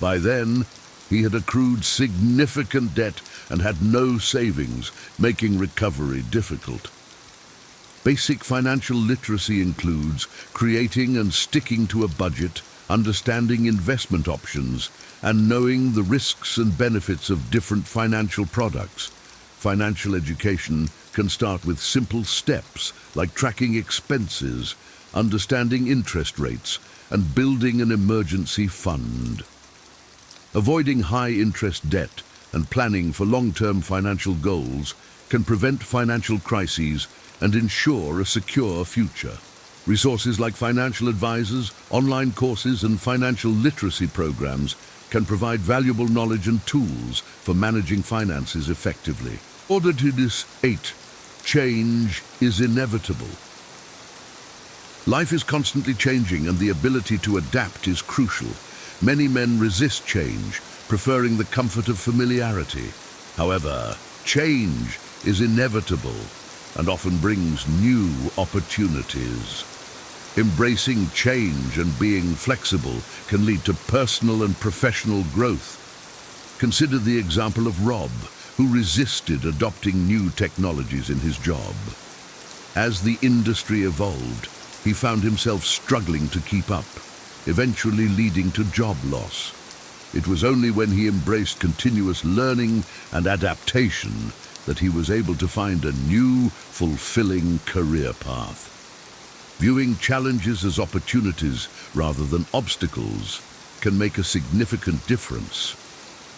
By then, he had accrued significant debt and had no savings, making recovery difficult. Basic financial literacy includes creating and sticking to a budget, understanding investment options, and knowing the risks and benefits of different financial products. Financial education can start with simple steps like tracking expenses, understanding interest rates, and building an emergency fund. Avoiding high-interest debt and planning for long-term financial goals can prevent financial crises and ensure a secure future. Resources like financial advisors, online courses, and financial literacy programs can provide valuable knowledge and tools for managing finances effectively. Order to this 8. Change is inevitable. Life is constantly changing, and the ability to adapt is crucial. Many men resist change, preferring the comfort of familiarity. However, change is inevitable and often brings new opportunities. Embracing change and being flexible can lead to personal and professional growth. Consider the example of Rob, who resisted adopting new technologies in his job. As the industry evolved, he found himself struggling to keep up, eventually leading to job loss. It was only when he embraced continuous learning and adaptation that he was able to find a new, fulfilling career path. Viewing challenges as opportunities rather than obstacles can make a significant difference.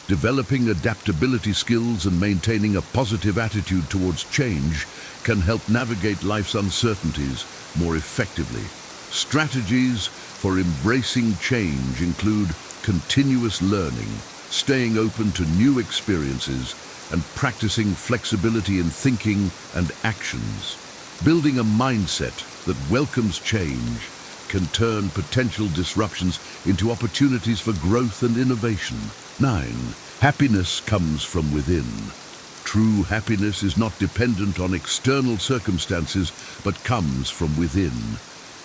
Developing adaptability skills and maintaining a positive attitude towards change can help navigate life's uncertainties more effectively. Strategies for embracing change include continuous learning, staying open to new experiences, and practicing flexibility in thinking and actions. Building a mindset that welcomes change can turn potential disruptions into opportunities for growth and innovation. 9. Happiness comes from within. True happiness is not dependent on external circumstances, but comes from within.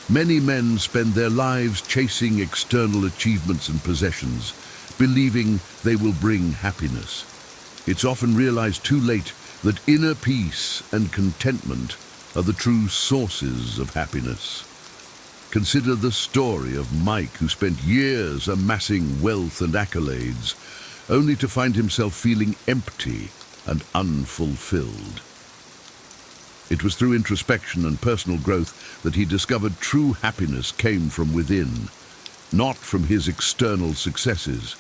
Many men spend their lives chasing external achievements and possessions, believing they will bring happiness. It's often realized too late that inner peace and contentment are the true sources of happiness. Consider the story of Mike, who spent years amassing wealth and accolades, only to find himself feeling empty and unfulfilled. It was through introspection and personal growth that he discovered true happiness came from within, not from his external successes.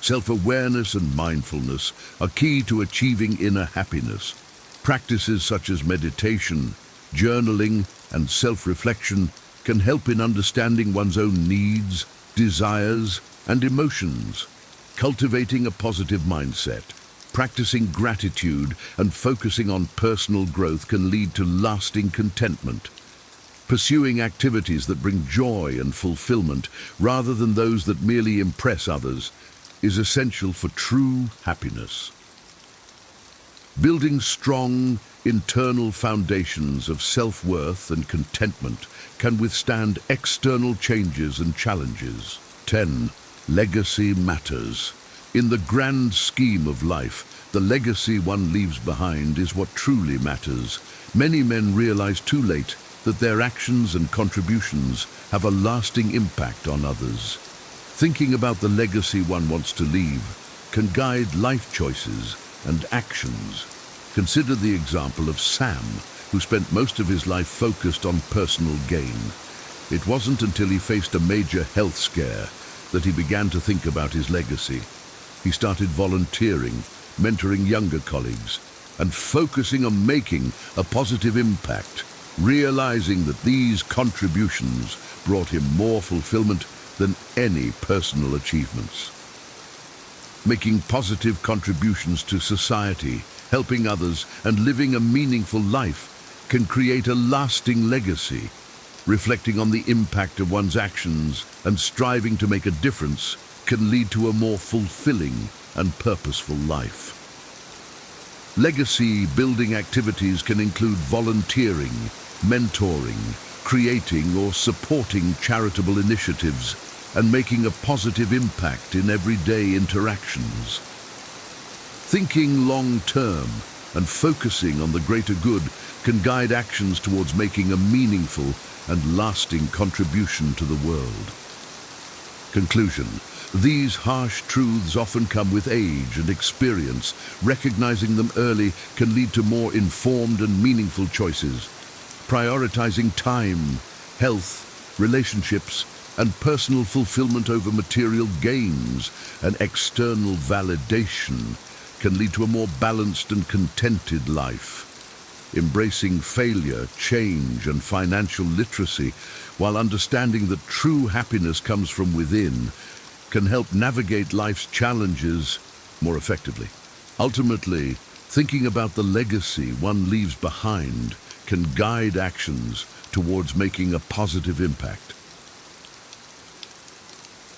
Self-awareness and mindfulness are key to achieving inner happiness. Practices such as meditation, mindfulness, and deep breathing can help cultivate a mindset of gratitude and appreciation. Consider the example of Job, who faced severe health challenges yet remained steadfast in his belief in God's plan. Journaling and self-reflection can help in understanding one's own needs, desires, and emotions. Cultivating a positive mindset, practicing gratitude, and focusing on personal growth can lead to lasting contentment. Pursuing activities that bring joy and fulfillment rather than those that merely impress others is essential for true happiness. Building strong, internal foundations of self-worth and contentment can withstand external changes and challenges. 10. Legacy matters. In the grand scheme of life, the legacy one leaves behind is what truly matters. Many men realize too late that their actions and contributions have a lasting impact on others. Thinking about the legacy one wants to leave can guide life choices and actions. Consider the example of Sam, who spent most of his life focused on personal gain. It wasn't until he faced a major health scare that he began to think about his legacy. He started volunteering, mentoring younger colleagues, and focusing on making a positive impact, realizing that these contributions brought him more fulfillment than any personal achievements. Making positive contributions to society, helping others, and living a meaningful life can create a lasting legacy. Reflecting on the impact of one's actions and striving to make a difference can lead to a more fulfilling and purposeful life. Legacy building activities can include volunteering, mentoring, creating or supporting charitable initiatives, and making a positive impact in everyday interactions. Thinking long-term and focusing on the greater good can guide actions towards making a meaningful and lasting contribution to the world. Conclusion. These harsh truths often come with age and experience. Recognizing them early can lead to more informed and meaningful choices. Prioritizing time, health, relationships, and personal fulfillment over material gains and external validation can lead to a more balanced and contented life. Embracing failure, change, and financial literacy, while understanding that true happiness comes from within, can help navigate life's challenges more effectively. Ultimately, thinking about the legacy one leaves behind can guide actions towards making a positive impact.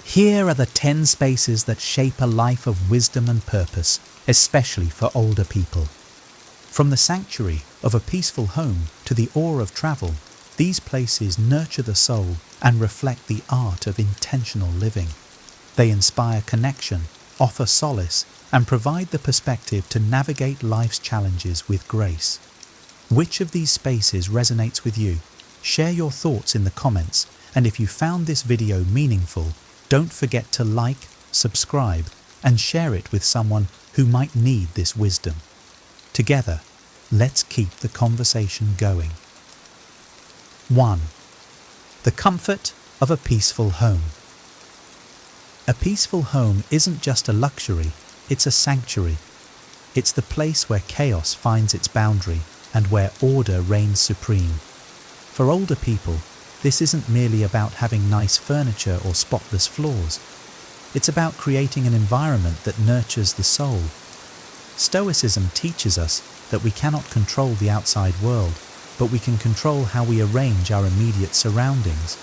Here are the 10 spaces that shape a life of wisdom and purpose, especially for older people. From the sanctuary of a peaceful home to the awe of travel, these places nurture the soul and reflect the art of intentional living. They inspire connection, offer solace, and provide the perspective to navigate life's challenges with grace. Which of these spaces resonates with you? Share your thoughts in the comments, and if you found this video meaningful, don't forget to like, subscribe, and share it with someone who might need this wisdom. Together, let's keep the conversation going. 1. The comfort of a peaceful home. A peaceful home isn't just a luxury, it's a sanctuary. It's the place where chaos finds its boundary and where order reigns supreme. For older people, this isn't merely about having nice furniture or spotless floors. It's about creating an environment that nurtures the soul. Stoicism teaches us that we cannot control the outside world, but we can control how we arrange our immediate surroundings.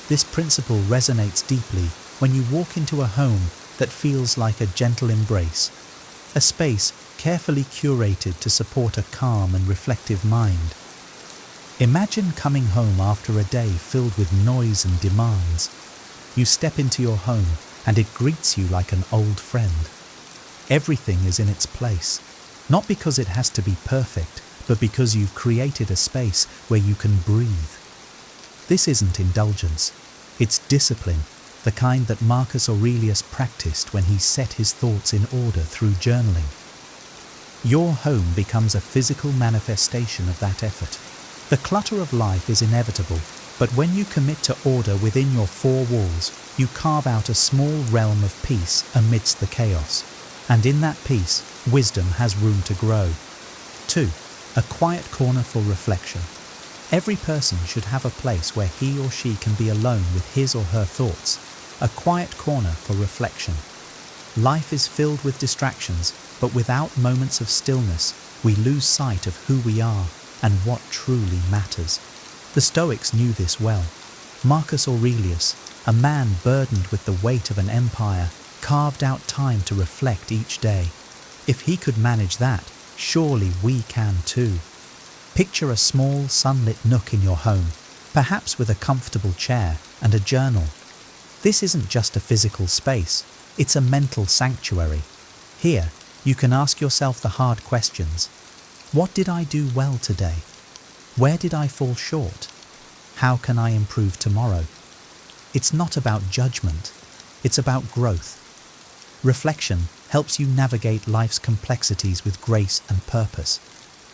This principle resonates deeply when you walk into a home that feels like a gentle embrace, a space carefully curated to support a calm and reflective mind. Imagine coming home after a day filled with noise and demands. You step into your home and it greets you like an old friend. Everything is in its place, not because it has to be perfect, but because you've created a space where you can breathe. This isn't indulgence, it's discipline, the kind that Marcus Aurelius practiced when he set his thoughts in order through journaling. Your home becomes a physical manifestation of that effort. The clutter of life is inevitable, but when you commit to order within your four walls, you carve out a small realm of peace amidst the chaos. And in that peace, wisdom has room to grow. 2. A quiet corner for reflection. Every person should have a place where he or she can be alone with his or her thoughts, a quiet corner for reflection. Life is filled with distractions, but without moments of stillness, we lose sight of who we are and what truly matters. The Stoics knew this well. Marcus Aurelius, a man burdened with the weight of an empire, carved out time to reflect each day. If he could manage that, surely we can too. Picture a small, sunlit nook in your home, perhaps with a comfortable chair and a journal. This isn't just a physical space, it's a mental sanctuary. Here, you can ask yourself the hard questions. What did I do well today? Where did I fall short? How can I improve tomorrow? It's not about judgment, it's about growth. Reflection helps you navigate life's complexities with grace and purpose.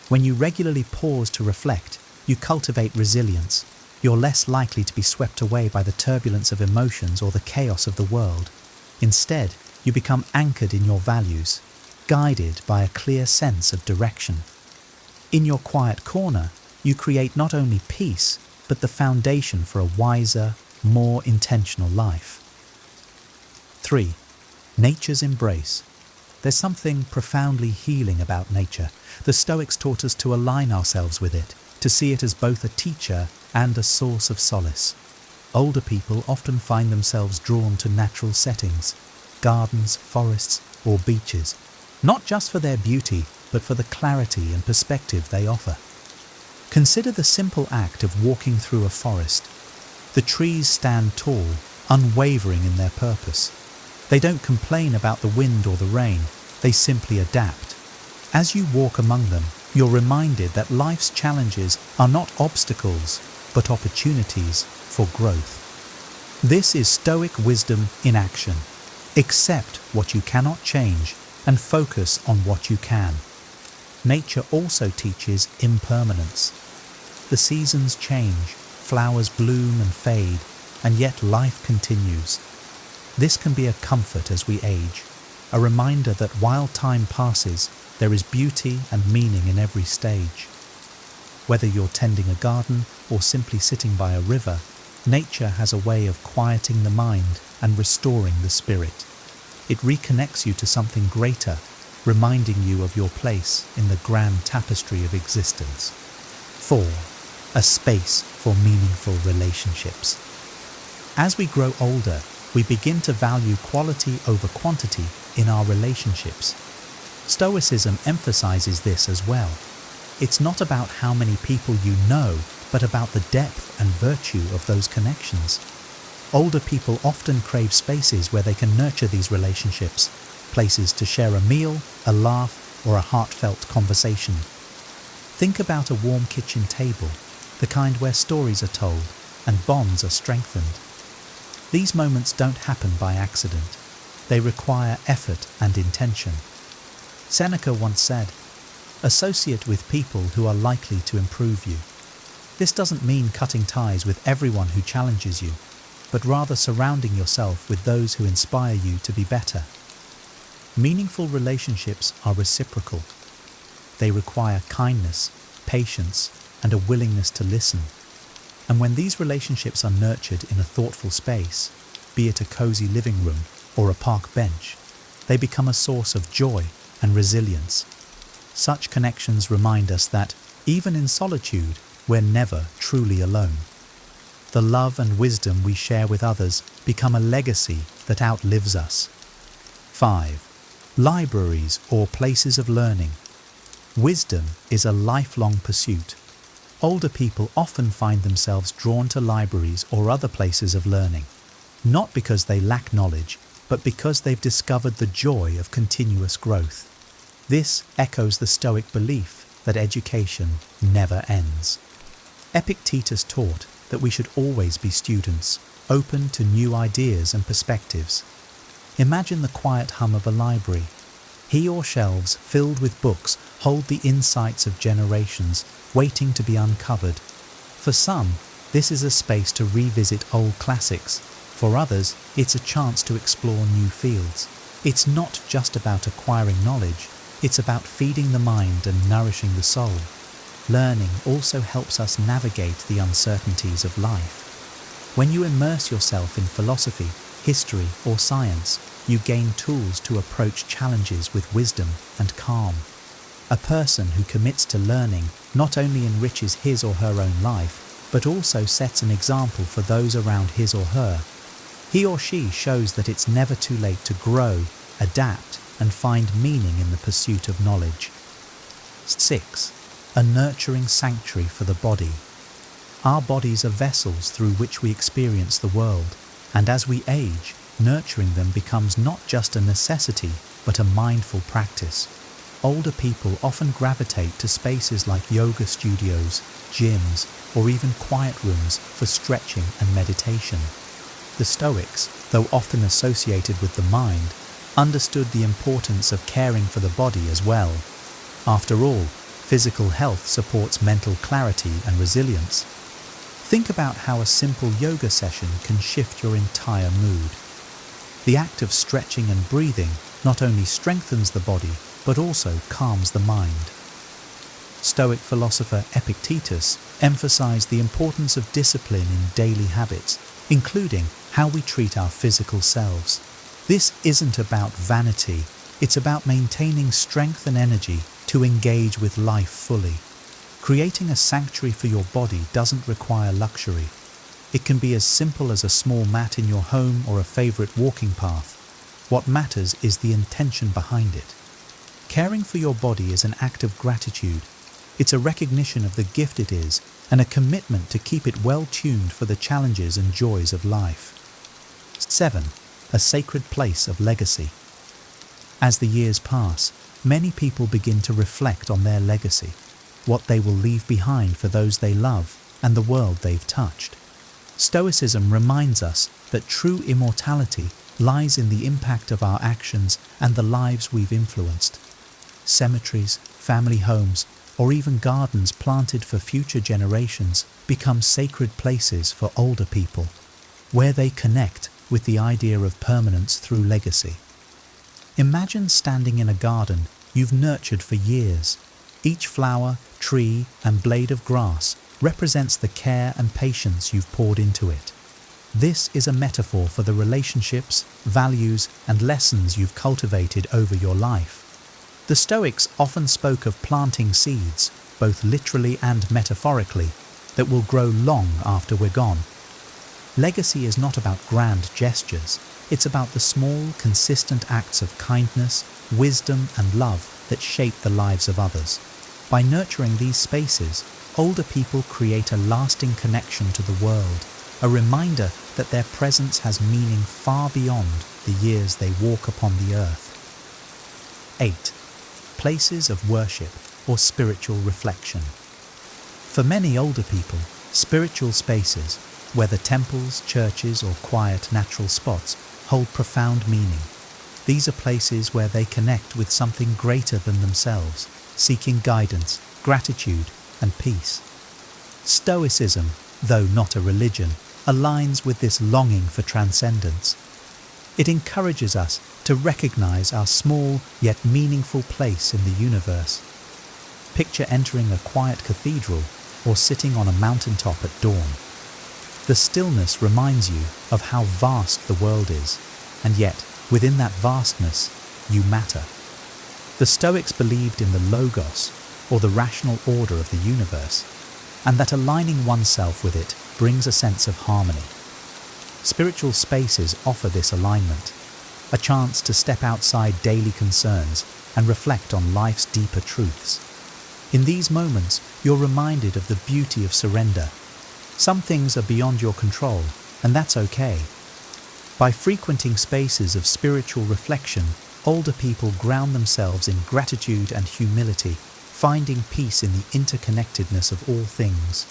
When you regularly pause to reflect, you cultivate resilience. You're less likely to be swept away by the turbulence of emotions or the chaos of the world. Instead, you become anchored in your values, guided by a clear sense of direction. In your quiet corner, you create not only peace, but the foundation for a wiser, more intentional life. 3. Nature's embrace. There's something profoundly healing about nature. The Stoics taught us to align ourselves with it, to see it as both a teacher and a source of solace. Older people often find themselves drawn to natural settings, gardens, forests, or beaches, not just for their beauty, but for the clarity and perspective they offer. Consider the simple act of walking through a forest. The trees stand tall, unwavering in their purpose. They don't complain about the wind or the rain, they simply adapt. As you walk among them, you're reminded that life's challenges are not obstacles, but opportunities for growth. This is Stoic wisdom in action. Accept what you cannot change and focus on what you can. Nature also teaches impermanence. The seasons change, flowers bloom and fade, and yet life continues. This can be a comfort as we age, a reminder that while time passes, there is beauty and meaning in every stage. Whether you're tending a garden or simply sitting by a river, nature has a way of quieting the mind and restoring the spirit. It reconnects you to something greater, reminding you of your place in the grand tapestry of existence. 4. A space for meaningful relationships. As we grow older, we begin to value quality over quantity in our relationships. Stoicism emphasizes this as well. It's not about how many people you know, but about the depth and virtue of those connections. Older people often crave spaces where they can nurture these relationships, places to share a meal, a laugh, or a heartfelt conversation. Think about a warm kitchen table, the kind where stories are told and bonds are strengthened. These moments don't happen by accident. They require effort and intention. Seneca once said, "Associate with people who are likely to improve you." This doesn't mean cutting ties with everyone who challenges you, but rather surrounding yourself with those who inspire you to be better. Meaningful relationships are reciprocal. They require kindness, patience, and a willingness to listen. And when these relationships are nurtured in a thoughtful space, be it a cozy living room or a park bench, they become a source of joy and resilience. Such connections remind us that, even in solitude, we're never truly alone. The love and wisdom we share with others become a legacy that outlives us. 5. Libraries or places of learning. Wisdom is a lifelong pursuit. Older people often find themselves drawn to libraries or other places of learning, not because they lack knowledge, but because they've discovered the joy of continuous growth. This echoes the Stoic belief that education never ends. Epictetus taught that we should always be students, open to new ideas and perspectives. Imagine the quiet hum of a library. He or shelves filled with books hold the insights of generations, waiting to be uncovered. For some, this is a space to revisit old classics. For others, it's a chance to explore new fields. It's not just about acquiring knowledge, it's about feeding the mind and nourishing the soul. learning also helps us navigate the uncertainties of life. When you immerse yourself in philosophy, history, or science, you gain tools to approach challenges with wisdom and calm. A person who commits to learning not only enriches his or her own life, but also sets an example for those around his or her. He or she shows that it's never too late to grow, adapt, and find meaning in the pursuit of knowledge. 6. A nurturing sanctuary for the body. Our bodies are vessels through which we experience the world, and as we age, nurturing them becomes not just a necessity, but a mindful practice. Older people often gravitate to spaces like yoga studios, gyms, or even quiet rooms for stretching and meditation. The Stoics, though often associated with the mind, understood the importance of caring for the body as well. After all, physical health supports mental clarity and resilience. Think about how a simple yoga session can shift your entire mood. The act of stretching and breathing not only strengthens the body, but also calms the mind. Stoic philosopher Epictetus emphasized the importance of discipline in daily habits, including how we treat our physical selves. This isn't about vanity, it's about maintaining strength and energy to engage with life fully. Creating a sanctuary for your body doesn't require luxury. It can be as simple as a small mat in your home or a favorite walking path. What matters is the intention behind it. Caring for your body is an act of gratitude. It's a recognition of the gift it is and a commitment to keep it well tuned for the challenges and joys of life. 7. A sacred place of legacy. As the years pass, many people begin to reflect on their legacy, what they will leave behind for those they love and the world they've touched. Stoicism reminds us that true immortality lies in the impact of our actions and the lives we've influenced. Cemeteries, family homes, or even gardens planted for future generations become sacred places for older people, where they connect with the idea of permanence through legacy. Imagine standing in a garden you've nurtured for years. Each flower, tree, and blade of grass represents the care and patience you've poured into it. This is a metaphor for the relationships, values, and lessons you've cultivated over your life. The Stoics often spoke of planting seeds, both literally and metaphorically, that will grow long after we're gone. Legacy is not about grand gestures. It's about the small, consistent acts of kindness, wisdom, and love that shape the lives of others. By nurturing these spaces, older people create a lasting connection to the world, a reminder that their presence has meaning far beyond the years they walk upon the earth. 8. Places of worship or spiritual reflection. For many older people, spiritual spaces, whether temples, churches, or quiet natural spots, hold profound meaning. These are places where they connect with something greater than themselves, seeking guidance, gratitude, and peace. Stoicism, though not a religion, aligns with this longing for transcendence. It encourages us to recognize our small yet meaningful place in the universe. Picture entering a quiet cathedral or sitting on a mountaintop at dawn. The stillness reminds you of how vast the world is, and yet, within that vastness, you matter. The Stoics believed in the logos, or the rational order of the universe, and that aligning oneself with it brings a sense of harmony. Spiritual spaces offer this alignment, a chance to step outside daily concerns and reflect on life's deeper truths. In these moments, you're reminded of the beauty of surrender. Some things are beyond your control, and that's okay. By frequenting spaces of spiritual reflection, older people ground themselves in gratitude and humility, finding peace in the interconnectedness of all things.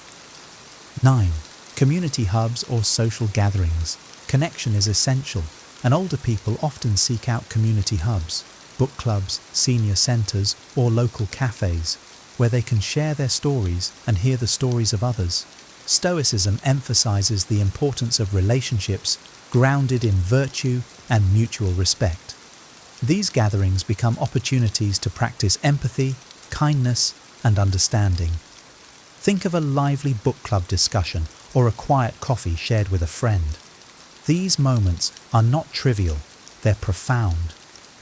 9. Community hubs or social gatherings. Connection is essential, and older people often seek out community hubs, book clubs, senior centres, or local cafes, where they can share their stories and hear the stories of others. Stoicism emphasizes the importance of relationships grounded in virtue and mutual respect. These gatherings become opportunities to practice empathy, kindness, and understanding. Think of a lively book club discussion or a quiet coffee shared with a friend. These moments are not trivial, they're profound.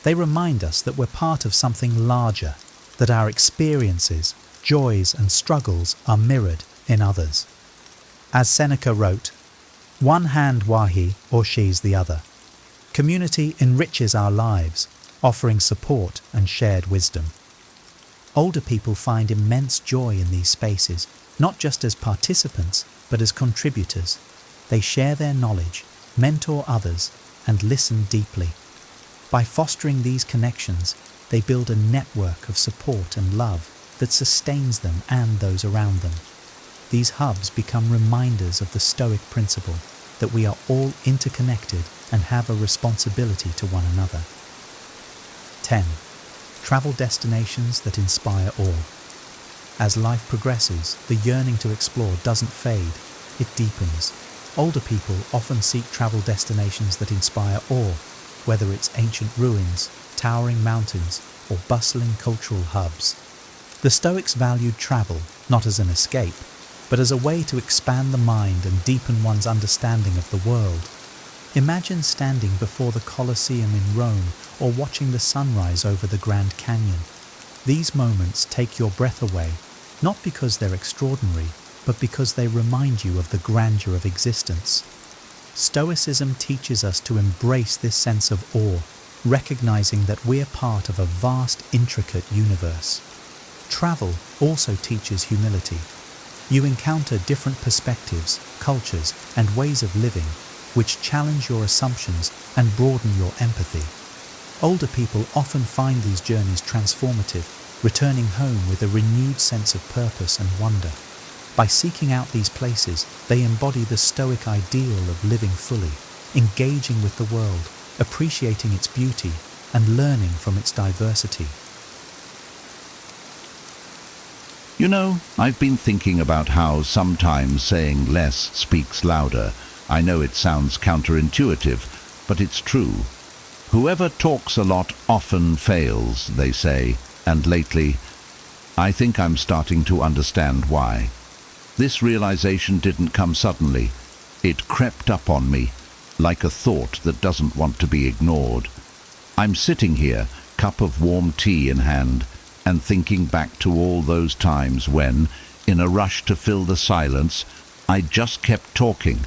They remind us that we're part of something larger, that our experiences, joys and struggles are mirrored in others. As Seneca wrote, "One hand while he or she's the other." Community enriches our lives, offering support and shared wisdom. Older people find immense joy in these spaces, not just as participants, but as contributors. They share their knowledge, mentor others, and listen deeply. By fostering these connections, they build a network of support and love that sustains them and those around them. These hubs become reminders of the Stoic principle that we are all interconnected and have a responsibility to one another. 10. Travel destinations that inspire awe. As life progresses, the yearning to explore doesn't fade, it deepens. Older people often seek travel destinations that inspire awe, whether it's ancient ruins, towering mountains, or bustling cultural hubs. The Stoics valued travel not as an escape, but as a way to expand the mind and deepen one's understanding of the world. Imagine standing before the Colosseum in Rome or watching the sunrise over the Grand Canyon. These moments take your breath away, not because they're extraordinary, but because they remind you of the grandeur of existence. Stoicism teaches us to embrace this sense of awe, recognizing that we're part of a vast, intricate universe. Travel also teaches humility. You encounter different perspectives, cultures, and ways of living, which challenge your assumptions and broaden your empathy. Older people often find these journeys transformative, returning home with a renewed sense of purpose and wonder. By seeking out these places, they embody the Stoic ideal of living fully, engaging with the world, appreciating its beauty, and learning from its diversity. You know, I've been thinking about how sometimes saying less speaks louder. I know it sounds counterintuitive, but it's true. Whoever talks a lot often fails, they say, and lately, I think I'm starting to understand why. This realization didn't come suddenly. It crept up on me, like a thought that doesn't want to be ignored. I'm sitting here, cup of warm tea in hand, and thinking back to all those times when, in a rush to fill the silence, I just kept talking.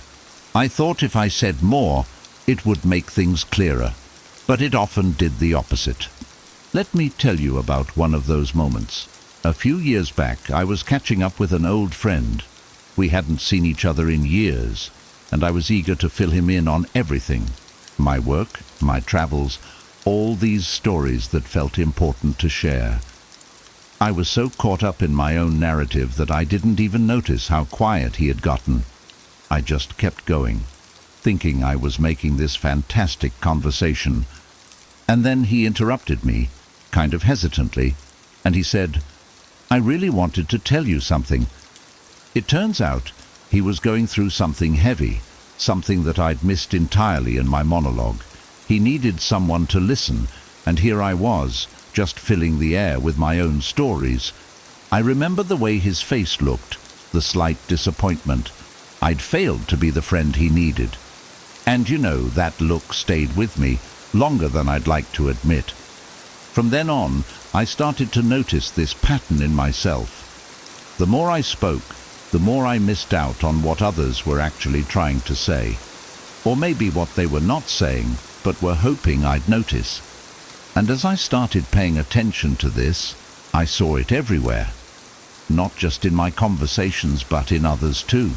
I thought if I said more, it would make things clearer, but it often did the opposite. Let me tell you about one of those moments. A few years back, I was catching up with an old friend. We hadn't seen each other in years, and I was eager to fill him in on everything. My work, my travels, all these stories that felt important to share. I was so caught up in my own narrative that I didn't even notice how quiet he had gotten. I just kept going, thinking I was making this fantastic conversation. And then he interrupted me, kind of hesitantly, and he said, "I really wanted to tell you something." It turns out he was going through something heavy, something that I'd missed entirely in my monologue. He needed someone to listen, and here I was, just filling the air with my own stories. I remember the way his face looked, the slight disappointment. I'd failed to be the friend he needed. And you know, that look stayed with me, longer than I'd like to admit. From then on, I started to notice this pattern in myself. The more I spoke, the more I missed out on what others were actually trying to say. Or maybe what they were not saying, but were hoping I'd notice. And as I started paying attention to this, I saw it everywhere. Not just in my conversations, but in others too.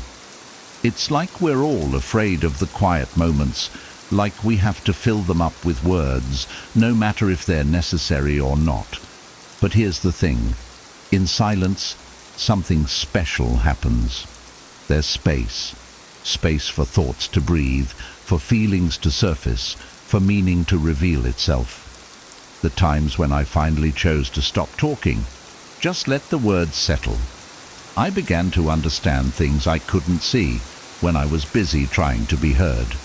It's like we're all afraid of the quiet moments, like we have to fill them up with words, no matter if they're necessary or not. But here's the thing. In silence, something special happens. There's space. Space for thoughts to breathe, for feelings to surface, for meaning to reveal itself. The times when I finally chose to stop talking, just let the words settle. I began to understand things I couldn't see when I was busy trying to be heard.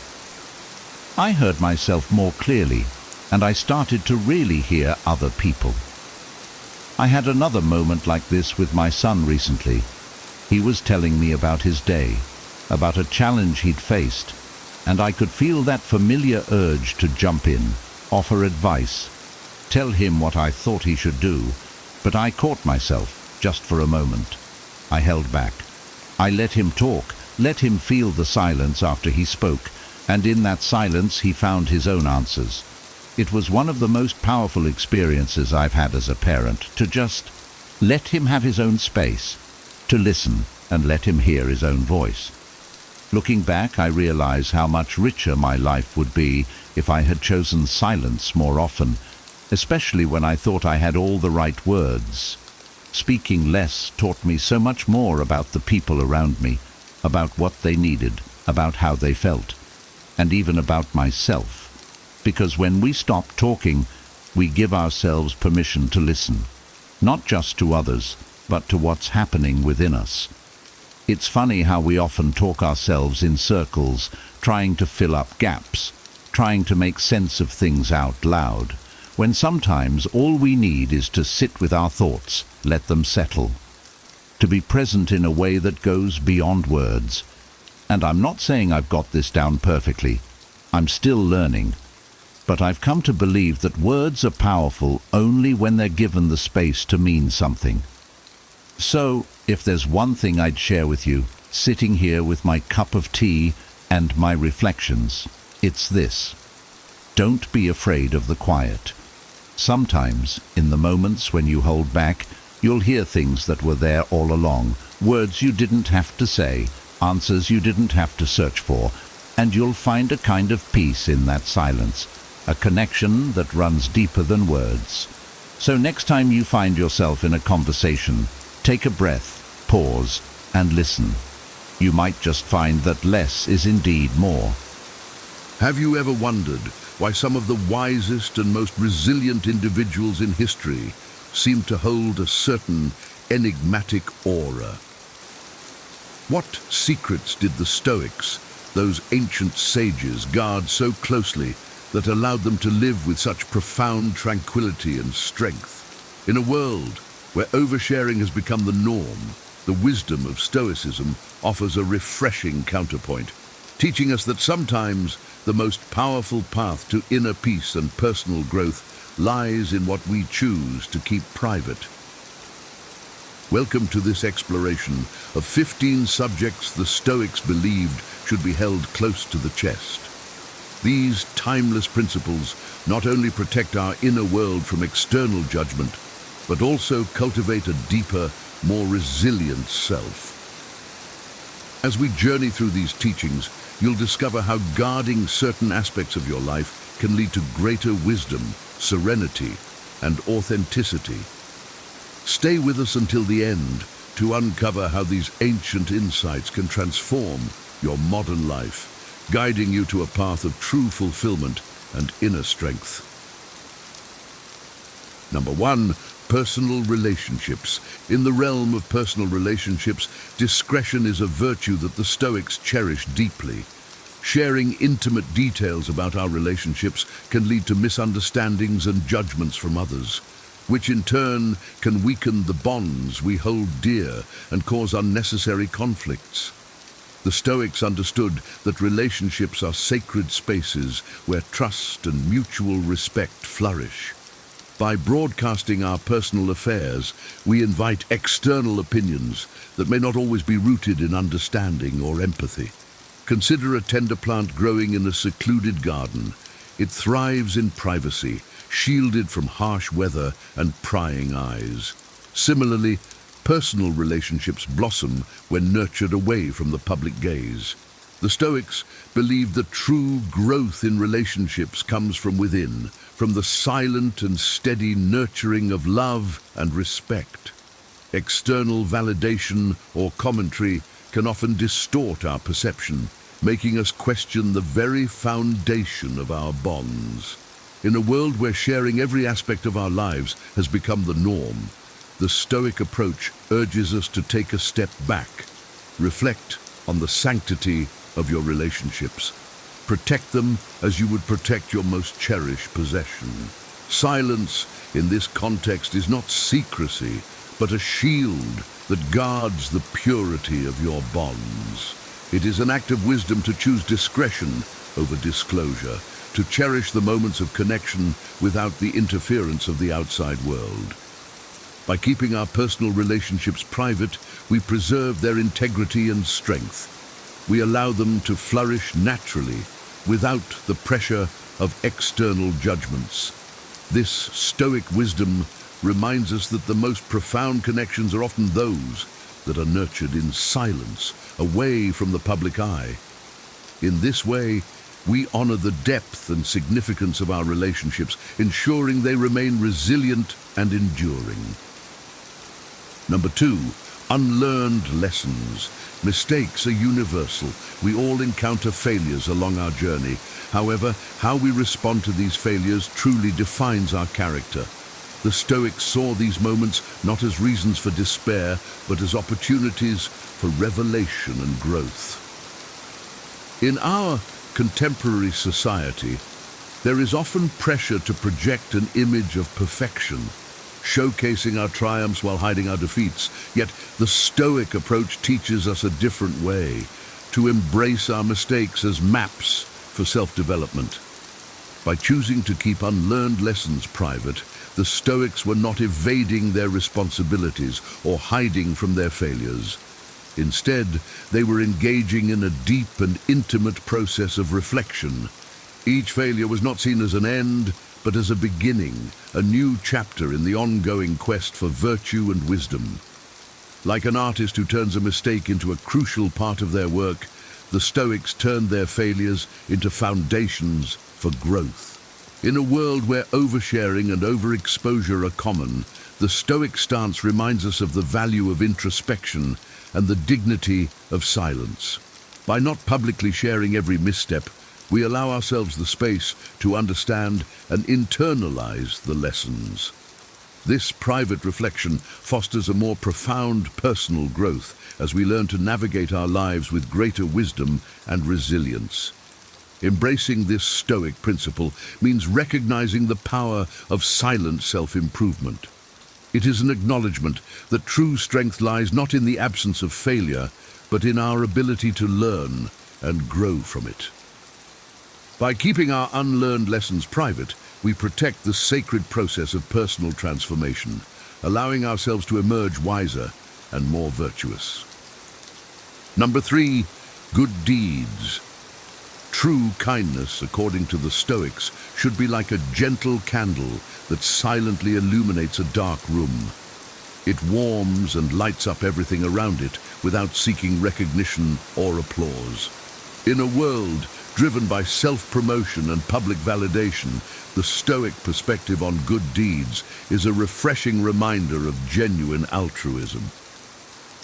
I heard myself more clearly, and I started to really hear other people. I had another moment like this with my son recently. He was telling me about his day, about a challenge he'd faced, and I could feel that familiar urge to jump in, offer advice, tell him what I thought he should do, but I caught myself just for a moment. I held back. I let him talk, let him feel the silence after he spoke, and in that silence he found his own answers. It was one of the most powerful experiences I've had as a parent, to just let him have his own space, to listen and let him hear his own voice. Looking back, I realize how much richer my life would be if I had chosen silence more often, especially when I thought I had all the right words. Speaking less taught me so much more about the people around me, about what they needed, about how they felt, and even about myself. Because when we stop talking, we give ourselves permission to listen, not just to others, but to what's happening within us. It's funny how we often talk ourselves in circles, trying to fill up gaps, trying to make sense of things out loud, when sometimes all we need is to sit with our thoughts, let them settle, to be present in a way that goes beyond words. And I'm not saying I've got this down perfectly. I'm still learning. But I've come to believe that words are powerful only when they're given the space to mean something. So, if there's one thing I'd share with you, sitting here with my cup of tea and my reflections, it's this. Don't be afraid of the quiet. Sometimes, in the moments when you hold back, you'll hear things that were there all along, words you didn't have to say, answers you didn't have to search for, and you'll find a kind of peace in that silence, a connection that runs deeper than words. So next time you find yourself in a conversation, take a breath, pause, and listen. You might just find that less is indeed more. Have you ever wondered why some of the wisest and most resilient individuals in history seem to hold a certain enigmatic aura? What secrets did the Stoics, those ancient sages, guard so closely that allowed them to live with such profound tranquility and strength? In a world where oversharing has become the norm, the wisdom of Stoicism offers a refreshing counterpoint, teaching us that sometimes the most powerful path to inner peace and personal growth lies in what we choose to keep private. Welcome to this exploration of 15 subjects the Stoics believed should be held close to the chest. These timeless principles not only protect our inner world from external judgment, but also cultivate a deeper, more resilient self. As we journey through these teachings, you'll discover how guarding certain aspects of your life can lead to greater wisdom, serenity, and authenticity. Stay with us until the end to uncover how these ancient insights can transform your modern life, guiding you to a path of true fulfillment and inner strength. Number 1, personal relationships. In the realm of personal relationships, discretion is a virtue that the Stoics cherish deeply. Sharing intimate details about our relationships can lead to misunderstandings and judgments from others, which in turn can weaken the bonds we hold dear and cause unnecessary conflicts. The Stoics understood that relationships are sacred spaces where trust and mutual respect flourish. By broadcasting our personal affairs, we invite external opinions that may not always be rooted in understanding or empathy. Consider a tender plant growing in a secluded garden. It thrives in privacy, shielded from harsh weather and prying eyes. Similarly, personal relationships blossom when nurtured away from the public gaze. The Stoics believed that true growth in relationships comes from within, from the silent and steady nurturing of love and respect. External validation or commentary can often distort our perception, making us question the very foundation of our bonds. In a world where sharing every aspect of our lives has become the norm, the Stoic approach urges us to take a step back, reflect on the sanctity of your relationships. Protect them as you would protect your most cherished possession. Silence in this context is not secrecy, but a shield that guards the purity of your bonds. It is an act of wisdom to choose discretion over disclosure, to cherish the moments of connection without the interference of the outside world. By keeping our personal relationships private, we preserve their integrity and strength. We allow them to flourish naturally, without the pressure of external judgments. This Stoic wisdom reminds us that the most profound connections are often those that are nurtured in silence, away from the public eye. In this way, we honor the depth and significance of our relationships, ensuring they remain resilient and enduring. Number 2, unlearned lessons. Mistakes are universal. We all encounter failures along our journey. However, how we respond to these failures truly defines our character. The Stoics saw these moments not as reasons for despair, but as opportunities for revelation and growth. In our contemporary society, there is often pressure to project an image of perfection, showcasing our triumphs while hiding our defeats. Yet the Stoic approach teaches us a different way, to embrace our mistakes as maps for self-development. By choosing to keep unlearned lessons private, the Stoics were not evading their responsibilities or hiding from their failures. Instead, they were engaging in a deep and intimate process of reflection. Each failure was not seen as an end, but as a beginning, a new chapter in the ongoing quest for virtue and wisdom. Like an artist who turns a mistake into a crucial part of their work, the Stoics turned their failures into foundations for growth. In a world where oversharing and overexposure are common, the Stoic stance reminds us of the value of introspection and the dignity of silence. By not publicly sharing every misstep, we allow ourselves the space to understand and internalize the lessons. This private reflection fosters a more profound personal growth as we learn to navigate our lives with greater wisdom and resilience. Embracing this Stoic principle means recognizing the power of silent self-improvement. It is an acknowledgement that true strength lies not in the absence of failure, but in our ability to learn and grow from it. By keeping our unlearned lessons private, we protect the sacred process of personal transformation, allowing ourselves to emerge wiser and more virtuous. Number 3, good deeds. True kindness, according to the Stoics, should be like a gentle candle that silently illuminates a dark room. It warms and lights up everything around it without seeking recognition or applause. In a world driven by self-promotion and public validation, the Stoic perspective on good deeds is a refreshing reminder of genuine altruism.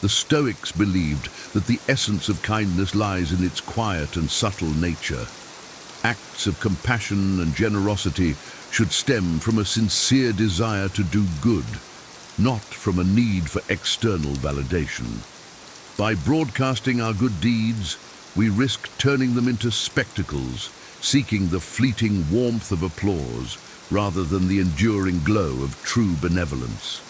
The Stoics believed that the essence of kindness lies in its quiet and subtle nature. Acts of compassion and generosity should stem from a sincere desire to do good, not from a need for external validation. By broadcasting our good deeds, we risk turning them into spectacles, seeking the fleeting warmth of applause rather than the enduring glow of true benevolence.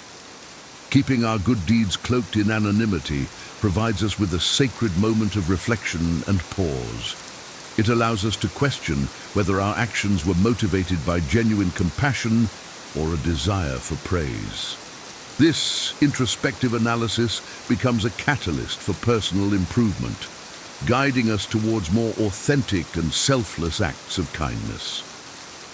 Keeping our good deeds cloaked in anonymity provides us with a sacred moment of reflection and pause. It allows us to question whether our actions were motivated by genuine compassion or a desire for praise. This introspective analysis becomes a catalyst for personal improvement, guiding us towards more authentic and selfless acts of kindness.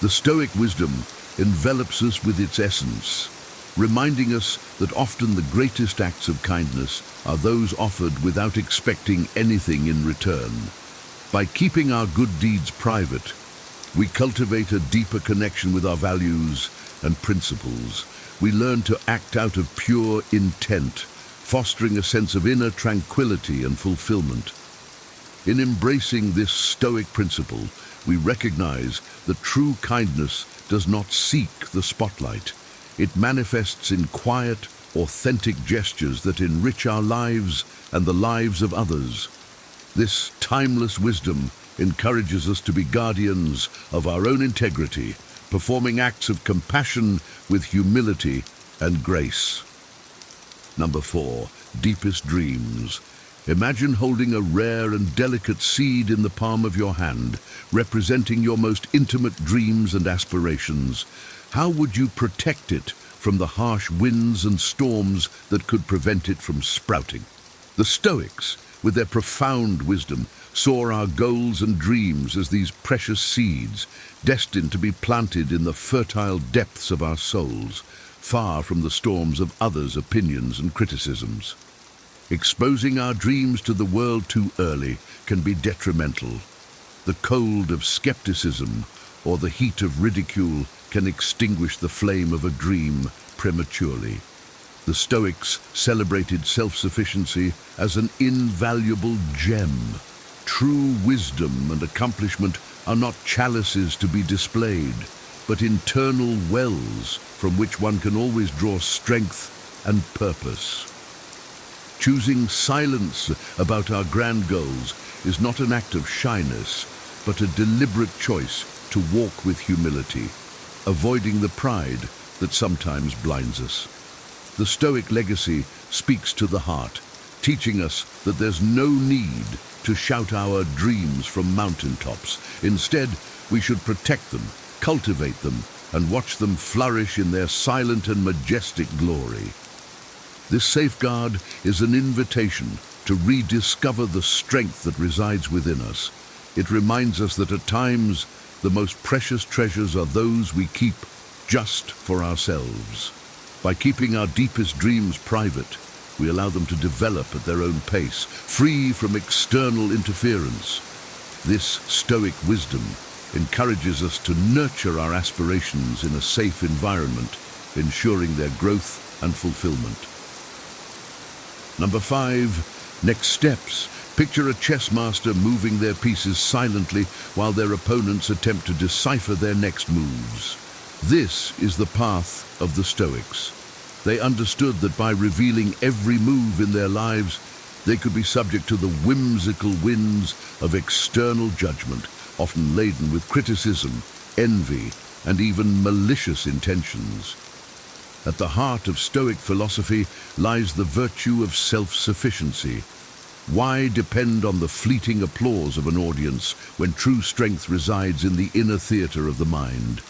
The Stoic wisdom envelops us with its essence, reminding us that often the greatest acts of kindness are those offered without expecting anything in return. By keeping our good deeds private, we cultivate a deeper connection with our values and principles. We learn to act out of pure intent, fostering a sense of inner tranquility and fulfillment. In embracing this Stoic principle, we recognize that true kindness does not seek the spotlight. It manifests in quiet, authentic gestures that enrich our lives and the lives of others. This timeless wisdom encourages us to be guardians of our own integrity, performing acts of compassion with humility and grace. Number 4, deepest dreams. Imagine holding a rare and delicate seed in the palm of your hand, representing your most intimate dreams and aspirations. How would you protect it from the harsh winds and storms that could prevent it from sprouting? The Stoics, with their profound wisdom, saw our goals and dreams as these precious seeds, destined to be planted in the fertile depths of our souls, far from the storms of others' opinions and criticisms. Exposing our dreams to the world too early can be detrimental. The cold of skepticism or the heat of ridicule can extinguish the flame of a dream prematurely. The Stoics celebrated self-sufficiency as an invaluable gem. True wisdom and accomplishment are not chalices to be displayed, but internal wells from which one can always draw strength and purpose. Choosing silence about our grand goals is not an act of shyness, but a deliberate choice to walk with humility, avoiding the pride that sometimes blinds us. The Stoic legacy speaks to the heart, teaching us that there's no need to shout our dreams from mountaintops. Instead, we should protect them, cultivate them, and watch them flourish in their silent and majestic glory. This safeguard is an invitation to rediscover the strength that resides within us. It reminds us that at times, the most precious treasures are those we keep just for ourselves. By keeping our deepest dreams private, we allow them to develop at their own pace, free from external interference. This Stoic wisdom encourages us to nurture our aspirations in a safe environment, ensuring their growth and fulfillment. Number 5, next steps. Picture a chess master moving their pieces silently while their opponents attempt to decipher their next moves. This is the path of the Stoics. They understood that by revealing every move in their lives, they could be subject to the whimsical winds of external judgment, often laden with criticism, envy, and even malicious intentions. At the heart of Stoic philosophy lies the virtue of self-sufficiency. Why depend on the fleeting applause of an audience when true strength resides in the inner theater of the mind?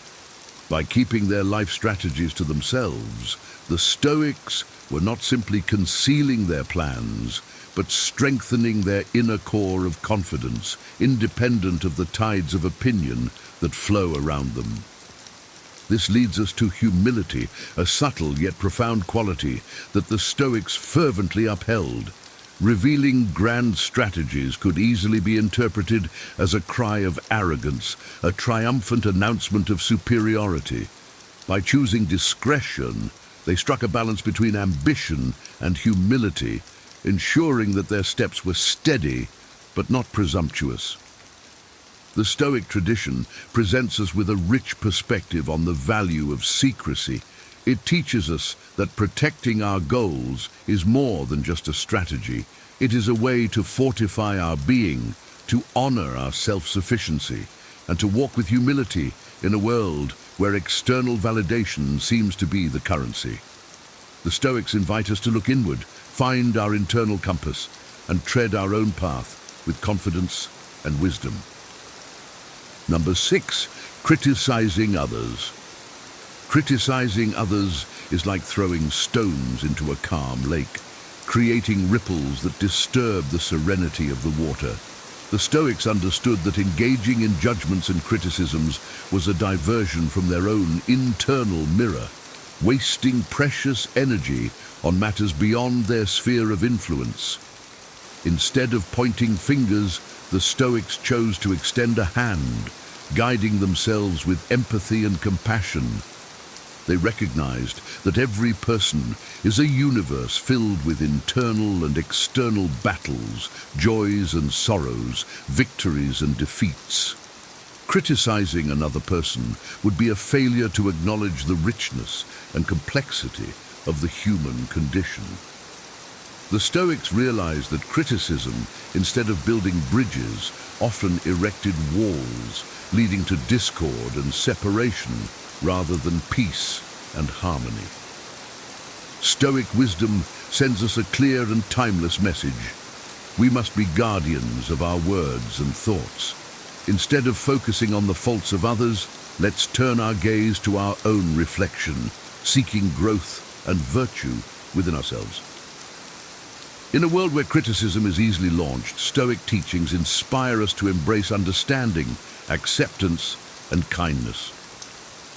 By keeping their life strategies to themselves, the Stoics were not simply concealing their plans, but strengthening their inner core of confidence, independent of the tides of opinion that flow around them. This leads us to humility, a subtle yet profound quality that the Stoics fervently upheld. Revealing grand strategies could easily be interpreted as a cry of arrogance, a triumphant announcement of superiority. By choosing discretion, they struck a balance between ambition and humility, ensuring that their steps were steady but not presumptuous. The Stoic tradition presents us with a rich perspective on the value of secrecy. It teaches us that protecting our goals is more than just a strategy. It is a way to fortify our being, to honor our self-sufficiency, and to walk with humility in a world where external validation seems to be the currency. The Stoics invite us to look inward, find our internal compass, and tread our own path with confidence and wisdom. Number 6, criticizing others. Criticizing others is like throwing stones into a calm lake, creating ripples that disturb the serenity of the water. The Stoics understood that engaging in judgments and criticisms was a diversion from their own internal mirror, wasting precious energy on matters beyond their sphere of influence. Instead of pointing fingers, the Stoics chose to extend a hand, guiding themselves with empathy and compassion. They recognized that every person is a universe filled with internal and external battles, joys and sorrows, victories and defeats. Criticizing another person would be a failure to acknowledge the richness and complexity of the human condition. The Stoics realized that criticism, instead of building bridges, often erected walls, leading to discord and separation rather than peace and harmony. Stoic wisdom sends us a clear and timeless message. We must be guardians of our words and thoughts. Instead of focusing on the faults of others, let's turn our gaze to our own reflection, seeking growth and virtue within ourselves. In a world where criticism is easily launched, Stoic teachings inspire us to embrace understanding, acceptance, and kindness.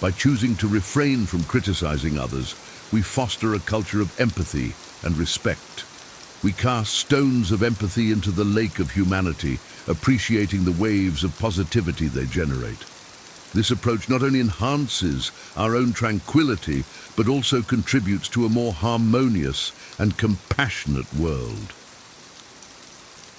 By choosing to refrain from criticizing others, we foster a culture of empathy and respect. We cast stones of empathy into the lake of humanity, appreciating the waves of positivity they generate. This approach not only enhances our own tranquility, but also contributes to a more harmonious and compassionate world.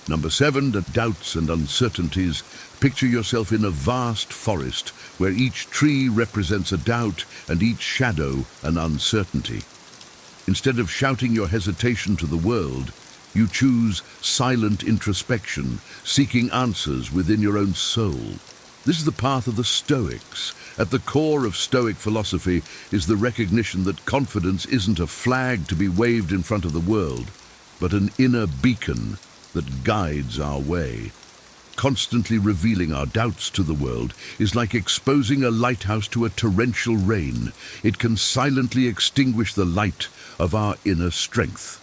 Number 7, the doubts and uncertainties. Picture yourself in a vast forest where each tree represents a doubt and each shadow an uncertainty. Instead of shouting your hesitation to the world, you choose silent introspection, seeking answers within your own soul. This is the path of the Stoics. At the core of Stoic philosophy is the recognition that confidence isn't a flag to be waved in front of the world, but an inner beacon that guides our way. Constantly revealing our doubts to the world is like exposing a lighthouse to a torrential rain. It can silently extinguish the light of our inner strength.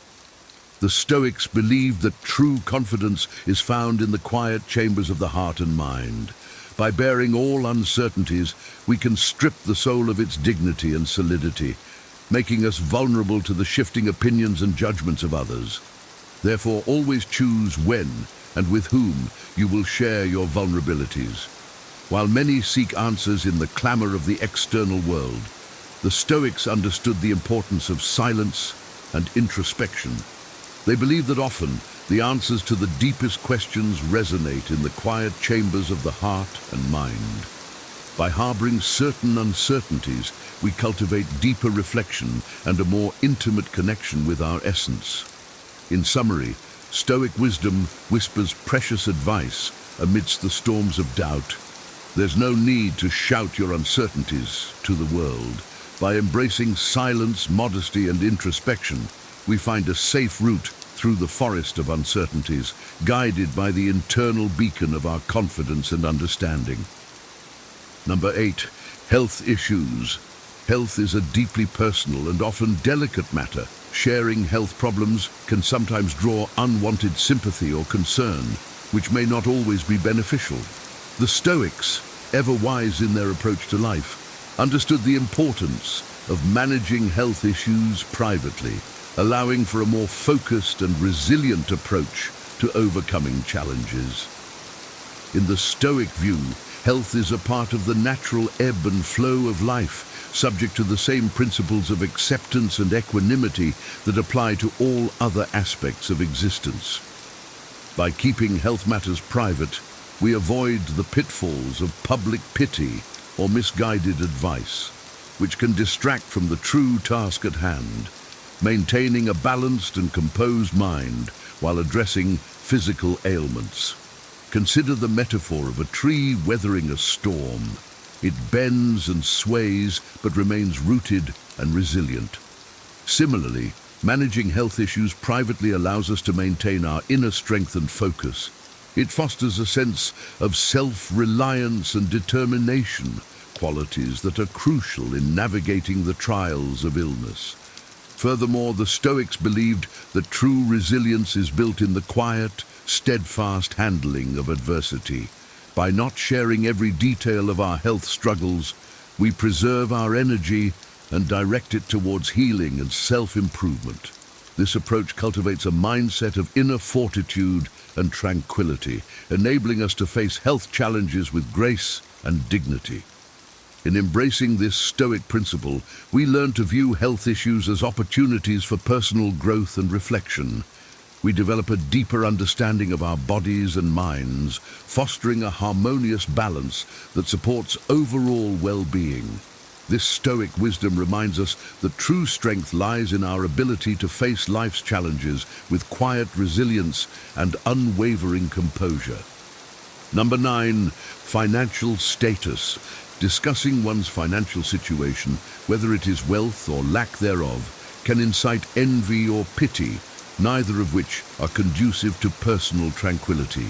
The Stoics believed that true confidence is found in the quiet chambers of the heart and mind. By bearing all uncertainties, we can strip the soul of its dignity and solidity, making us vulnerable to the shifting opinions and judgments of others. Therefore, always choose when and with whom you will share your vulnerabilities. While many seek answers in the clamor of the external world, the Stoics understood the importance of silence and introspection. They believed that often the answers to the deepest questions resonate in the quiet chambers of the heart and mind. By harboring certain uncertainties, we cultivate deeper reflection and a more intimate connection with our essence. In summary, Stoic wisdom whispers precious advice amidst the storms of doubt. There's no need to shout your uncertainties to the world. By embracing silence, modesty, and introspection, we find a safe route through the forest of uncertainties, guided by the internal beacon of our confidence and understanding. Number 8, health issues. Health is a deeply personal and often delicate matter. Sharing health problems can sometimes draw unwanted sympathy or concern, which may not always be beneficial. The Stoics, ever wise in their approach to life, understood the importance of managing health issues privately, allowing for a more focused and resilient approach to overcoming challenges. In the Stoic view, health is a part of the natural ebb and flow of life, subject to the same principles of acceptance and equanimity that apply to all other aspects of existence. By keeping health matters private, we avoid the pitfalls of public pity or misguided advice, which can distract from the true task at hand, maintaining a balanced and composed mind while addressing physical ailments. Consider the metaphor of a tree weathering a storm. It bends and sways, but remains rooted and resilient. Similarly, managing health issues privately allows us to maintain our inner strength and focus. It fosters a sense of self-reliance and determination, qualities that are crucial in navigating the trials of illness. Furthermore, the Stoics believed that true resilience is built in the quiet, steadfast handling of adversity. By not sharing every detail of our health struggles, we preserve our energy and direct it towards healing and self-improvement. This approach cultivates a mindset of inner fortitude and tranquility, enabling us to face health challenges with grace and dignity. In embracing this Stoic principle, we learn to view health issues as opportunities for personal growth and reflection. We develop a deeper understanding of our bodies and minds, fostering a harmonious balance that supports overall well-being. This Stoic wisdom reminds us that true strength lies in our ability to face life's challenges with quiet resilience and unwavering composure. Number 9, financial status. Discussing one's financial situation, whether it is wealth or lack thereof, can incite envy or pity, neither of which are conducive to personal tranquility.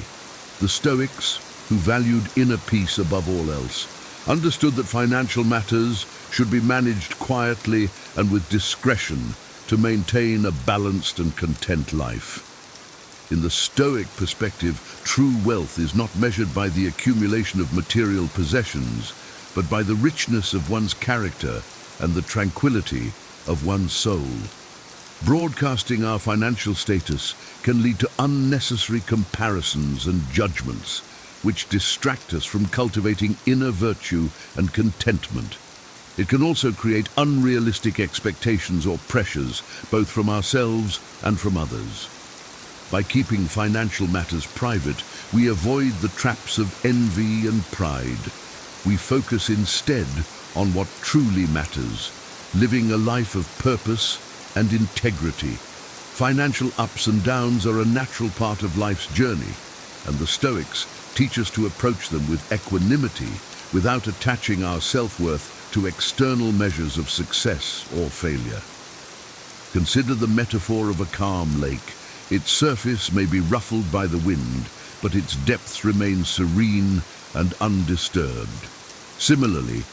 The Stoics, who valued inner peace above all else, understood that financial matters should be managed quietly and with discretion to maintain a balanced and content life. In the Stoic perspective, true wealth is not measured by the accumulation of material possessions, but by the richness of one's character and the tranquility of one's soul. Broadcasting our financial status can lead to unnecessary comparisons and judgments, which distract us from cultivating inner virtue and contentment. It can also create unrealistic expectations or pressures, both from ourselves and from others. By keeping financial matters private, we avoid the traps of envy and pride. We focus instead on what truly matters, living a life of purpose and integrity. Financial ups and downs are a natural part of life's journey, and the Stoics teach us to approach them with equanimity without attaching our self-worth to external measures of success or failure. Consider the metaphor of a calm lake. Its surface may be ruffled by the wind, but its depths remain serene and undisturbed. Similarly,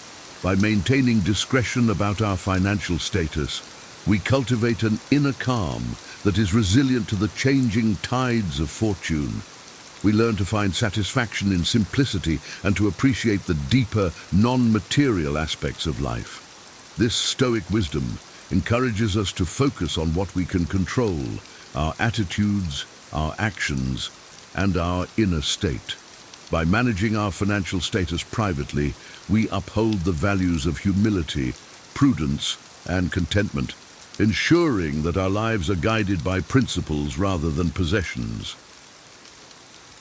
by maintaining discretion about our financial status, we cultivate an inner calm that is resilient to the changing tides of fortune. We learn to find satisfaction in simplicity and to appreciate the deeper, non-material aspects of life. This Stoic wisdom encourages us to focus on what we can control: our attitudes, our actions, and our inner state. By managing our financial status privately, we uphold the values of humility, prudence, and contentment, ensuring that our lives are guided by principles rather than possessions.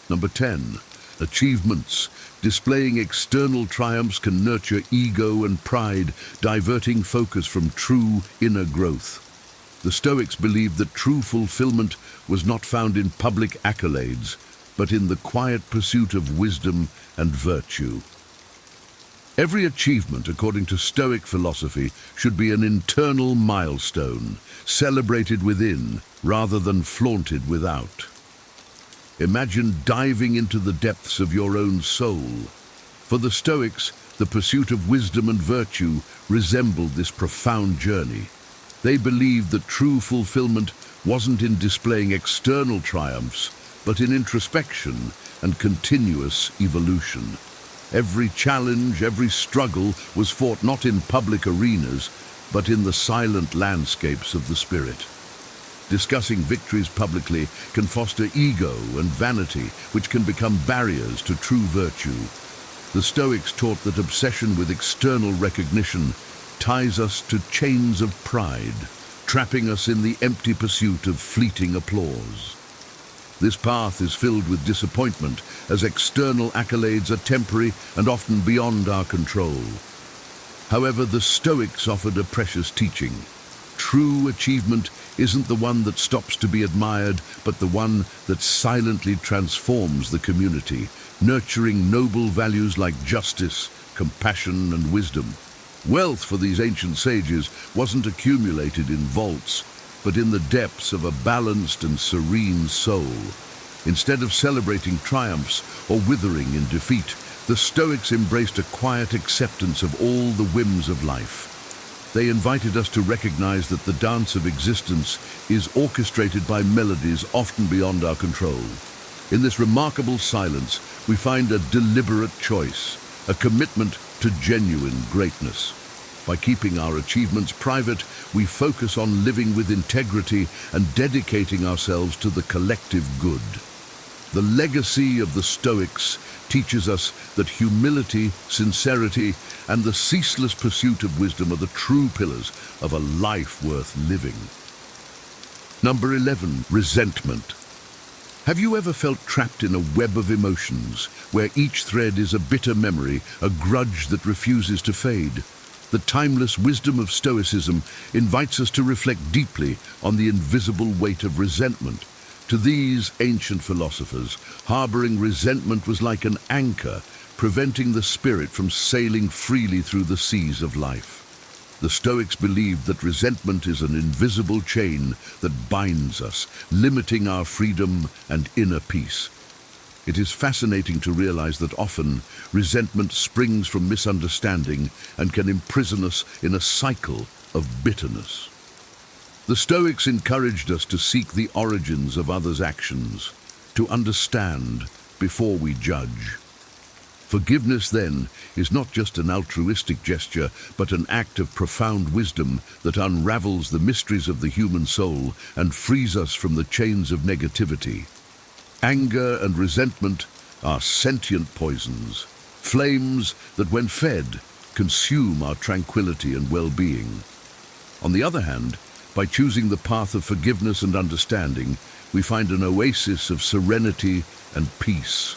Number 10. Achievements. Displaying external triumphs can nurture ego and pride, diverting focus from true inner growth. The Stoics believed that true fulfillment was not found in public accolades, but in the quiet pursuit of wisdom and virtue. Every achievement, according to Stoic philosophy, should be an internal milestone, celebrated within rather than flaunted without. Imagine diving into the depths of your own soul. For the Stoics, the pursuit of wisdom and virtue resembled this profound journey. They believed that true fulfillment wasn't in displaying external triumphs, but in introspection and continuous evolution. Every challenge, every struggle was fought not in public arenas, but in the silent landscapes of the spirit. Discussing victories publicly can foster ego and vanity, which can become barriers to true virtue. The Stoics taught that obsession with external recognition ties us to chains of pride, trapping us in the empty pursuit of fleeting applause. This path is filled with disappointment, as external accolades are temporary and often beyond our control. However, the Stoics offered a precious teaching. True achievement isn't the one that stops to be admired, but the one that silently transforms the community, nurturing noble values like justice, compassion, and wisdom. Wealth for these ancient sages wasn't accumulated in vaults, but in the depths of a balanced and serene soul. Instead of celebrating triumphs or withering in defeat, the Stoics embraced a quiet acceptance of all the whims of life. They invited us to recognize that the dance of existence is orchestrated by melodies often beyond our control. In this remarkable silence, we find a deliberate choice, a commitment to genuine greatness. By keeping our achievements private, we focus on living with integrity and dedicating ourselves to the collective good. The legacy of the Stoics teaches us that humility, sincerity, and the ceaseless pursuit of wisdom are the true pillars of a life worth living. Number 11, resentment. Have you ever felt trapped in a web of emotions, where each thread is a bitter memory, a grudge that refuses to fade? The timeless wisdom of Stoicism invites us to reflect deeply on the invisible weight of resentment. To these ancient philosophers, harboring resentment was like an anchor, preventing the spirit from sailing freely through the seas of life. The Stoics believed that resentment is an invisible chain that binds us, limiting our freedom and inner peace. It is fascinating to realize that often resentment springs from misunderstanding and can imprison us in a cycle of bitterness. The Stoics encouraged us to seek the origins of others' actions, to understand before we judge. Forgiveness, then, is not just an altruistic gesture, but an act of profound wisdom that unravels the mysteries of the human soul and frees us from the chains of negativity. Anger and resentment are sentient poisons, flames that, when fed, consume our tranquility and well-being. On the other hand, by choosing the path of forgiveness and understanding, we find an oasis of serenity and peace.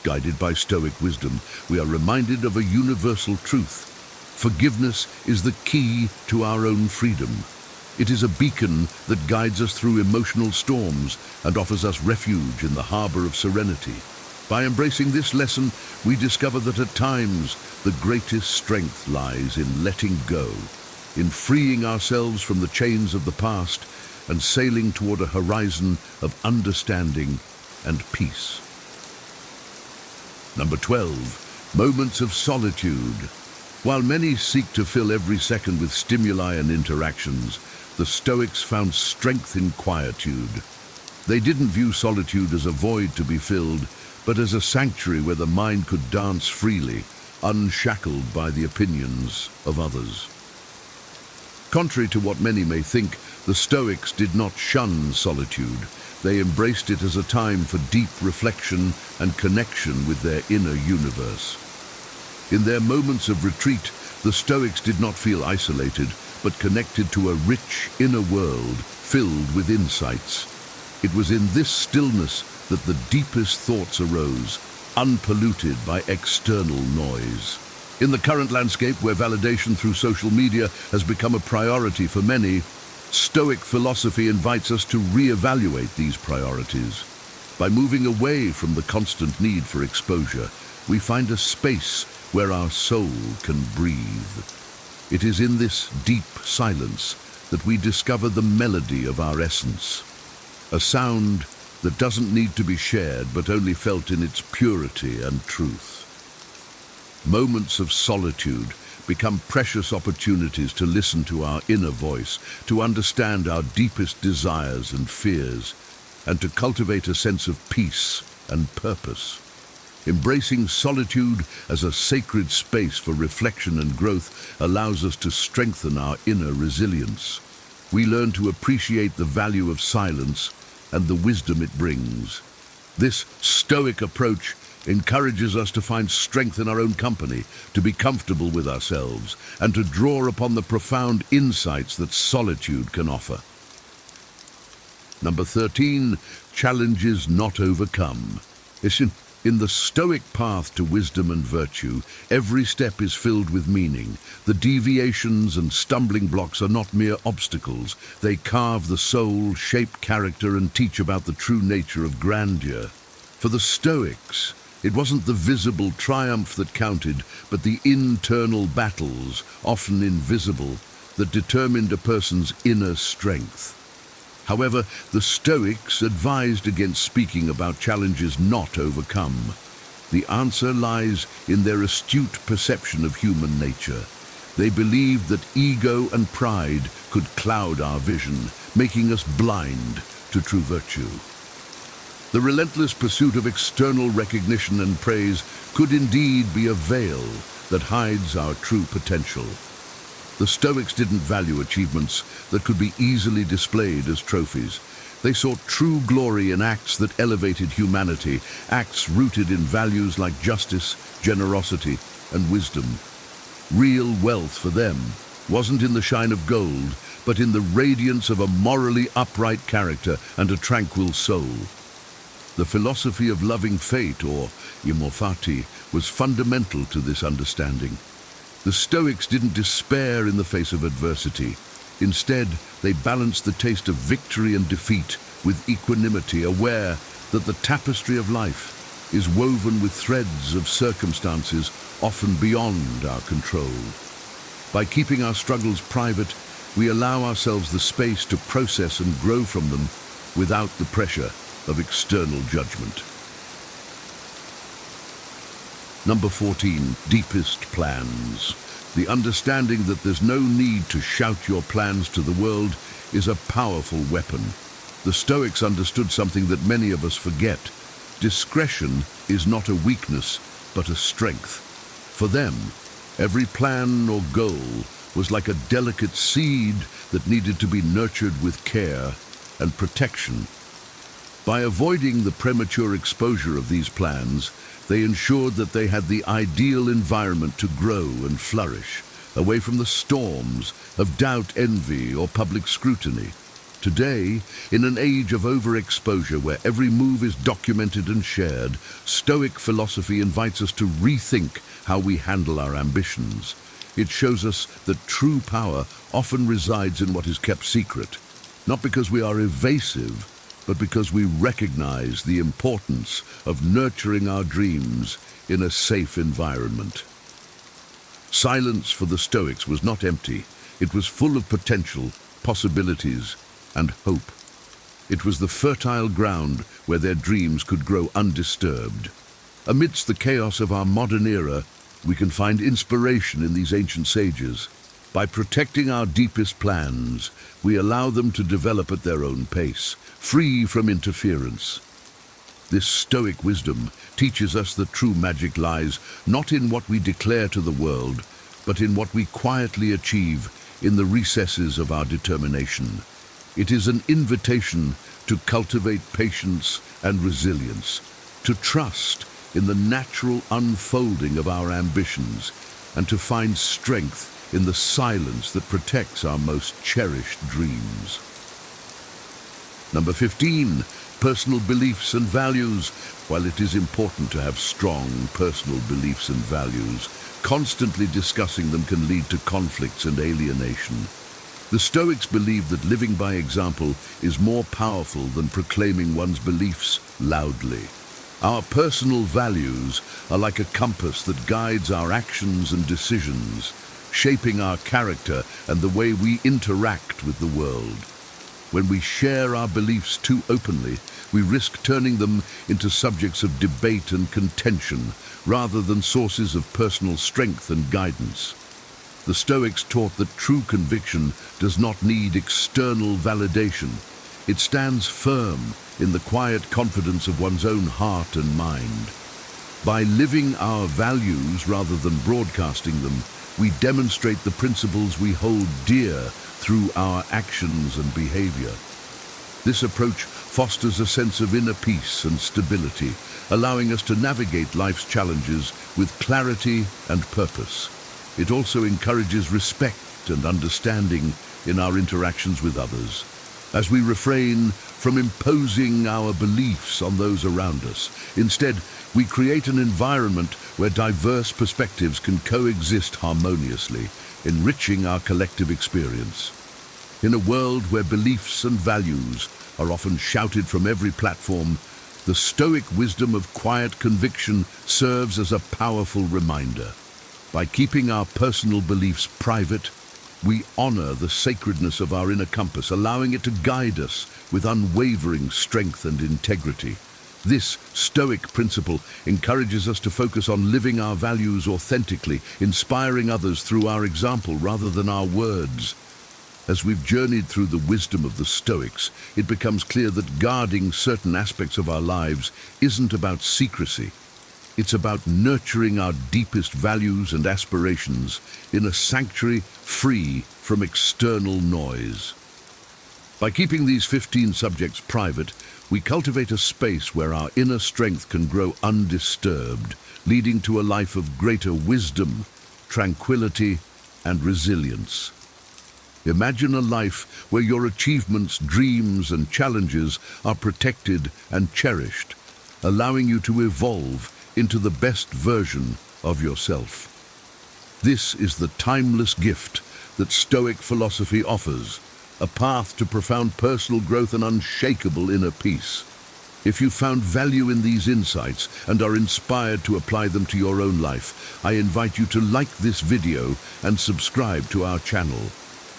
Guided by Stoic wisdom, we are reminded of a universal truth. Forgiveness is the key to our own freedom. It is a beacon that guides us through emotional storms and offers us refuge in the harbor of serenity. By embracing this lesson, we discover that at times the greatest strength lies in letting go, in freeing ourselves from the chains of the past and sailing toward a horizon of understanding and peace. Number 12, moments of solitude. While many seek to fill every second with stimuli and interactions, the Stoics found strength in quietude. They didn't view solitude as a void to be filled, but as a sanctuary where the mind could dance freely, unshackled by the opinions of others. Contrary to what many may think, the Stoics did not shun solitude. They embraced it as a time for deep reflection and connection with their inner universe. In their moments of retreat, the Stoics did not feel isolated, but connected to a rich inner world filled with insights. It was in this stillness that the deepest thoughts arose, unpolluted by external noise. In the current landscape where validation through social media has become a priority for many, Stoic philosophy invites us to reevaluate these priorities. By moving away from the constant need for exposure, we find a space where our soul can breathe. It is in this deep silence that we discover the melody of our essence, a sound that doesn't need to be shared but only felt in its purity and truth. Moments of solitude become precious opportunities to listen to our inner voice, to understand our deepest desires and fears, and to cultivate a sense of peace and purpose. Embracing solitude as a sacred space for reflection and growth allows us to strengthen our inner resilience. We learn to appreciate the value of silence and the wisdom it brings. This Stoic approach encourages us to find strength in our own company, to be comfortable with ourselves, and to draw upon the profound insights that solitude can offer. Number 13, challenges not overcome. In the Stoic path to wisdom and virtue, every step is filled with meaning. The deviations and stumbling blocks are not mere obstacles. They carve the soul, shape character, and teach about the true nature of grandeur. For the Stoics, it wasn't the visible triumph that counted, but the internal battles, often invisible, that determined a person's inner strength. However, the Stoics advised against speaking about challenges not overcome. The answer lies in their astute perception of human nature. They believed that ego and pride could cloud our vision, making us blind to true virtue. The relentless pursuit of external recognition and praise could indeed be a veil that hides our true potential. The Stoics didn't value achievements that could be easily displayed as trophies. They sought true glory in acts that elevated humanity, acts rooted in values like justice, generosity, and wisdom. Real wealth for them wasn't in the shine of gold, but in the radiance of a morally upright character and a tranquil soul. The philosophy of loving fate, or immortality, was fundamental to this understanding. The Stoics didn't despair in the face of adversity. Instead, they balanced the taste of victory and defeat with equanimity, aware that the tapestry of life is woven with threads of circumstances often beyond our control. By keeping our struggles private, we allow ourselves the space to process and grow from them without the pressure of external judgment. Number 14, deepest plans. The understanding that there's no need to shout your plans to the world is a powerful weapon. The Stoics understood something that many of us forget. Discretion is not a weakness, but a strength. For them, every plan or goal was like a delicate seed that needed to be nurtured with care and protection. By avoiding the premature exposure of these plans, they ensured that they had the ideal environment to grow and flourish, away from the storms of doubt, envy, or public scrutiny. Today, in an age of overexposure where every move is documented and shared, Stoic philosophy invites us to rethink how we handle our ambitions. It shows us that true power often resides in what is kept secret, not because we are evasive, but because we recognize the importance of nurturing our dreams in a safe environment. Silence for the Stoics was not empty. It was full of potential, possibilities, and hope. It was the fertile ground where their dreams could grow undisturbed. Amidst the chaos of our modern era, we can find inspiration in these ancient sages. By protecting our deepest plans, we allow them to develop at their own pace, free from interference. This Stoic wisdom teaches us that true magic lies not in what we declare to the world, but in what we quietly achieve in the recesses of our determination. It is an invitation to cultivate patience and resilience, to trust in the natural unfolding of our ambitions, and to find strength in the silence that protects our most cherished dreams. Number 15, personal beliefs and values. While it is important to have strong personal beliefs and values, constantly discussing them can lead to conflicts and alienation. The Stoics believed that living by example is more powerful than proclaiming one's beliefs loudly. Our personal values are like a compass that guides our actions and decisions, shaping our character and the way we interact with the world. When we share our beliefs too openly, we risk turning them into subjects of debate and contention rather than sources of personal strength and guidance. The Stoics taught that true conviction does not need external validation. It stands firm in the quiet confidence of one's own heart and mind. By living our values rather than broadcasting them, we demonstrate the principles we hold dear through our actions and behavior. This approach fosters a sense of inner peace and stability, allowing us to navigate life's challenges with clarity and purpose. It also encourages respect and understanding in our interactions with others, as we refrain from imposing our beliefs on those around us. Instead, we create an environment where diverse perspectives can coexist harmoniously, enriching our collective experience. In a world where beliefs and values are often shouted from every platform, the Stoic wisdom of quiet conviction serves as a powerful reminder. By keeping our personal beliefs private, we honor the sacredness of our inner compass, allowing it to guide us with unwavering strength and integrity. This Stoic principle encourages us to focus on living our values authentically, inspiring others through our example rather than our words. As we've journeyed through the wisdom of the Stoics, it becomes clear that guarding certain aspects of our lives isn't about secrecy. It's about nurturing our deepest values and aspirations in a sanctuary free from external noise. By keeping these 15 subjects private, we cultivate a space where our inner strength can grow undisturbed, leading to a life of greater wisdom, tranquility, and resilience. Imagine a life where your achievements, dreams, and challenges are protected and cherished, allowing you to evolve into the best version of yourself. This is the timeless gift that Stoic philosophy offers, a path to profound personal growth and unshakable inner peace. If you found value in these insights and are inspired to apply them to your own life, I invite you to like this video and subscribe to our channel.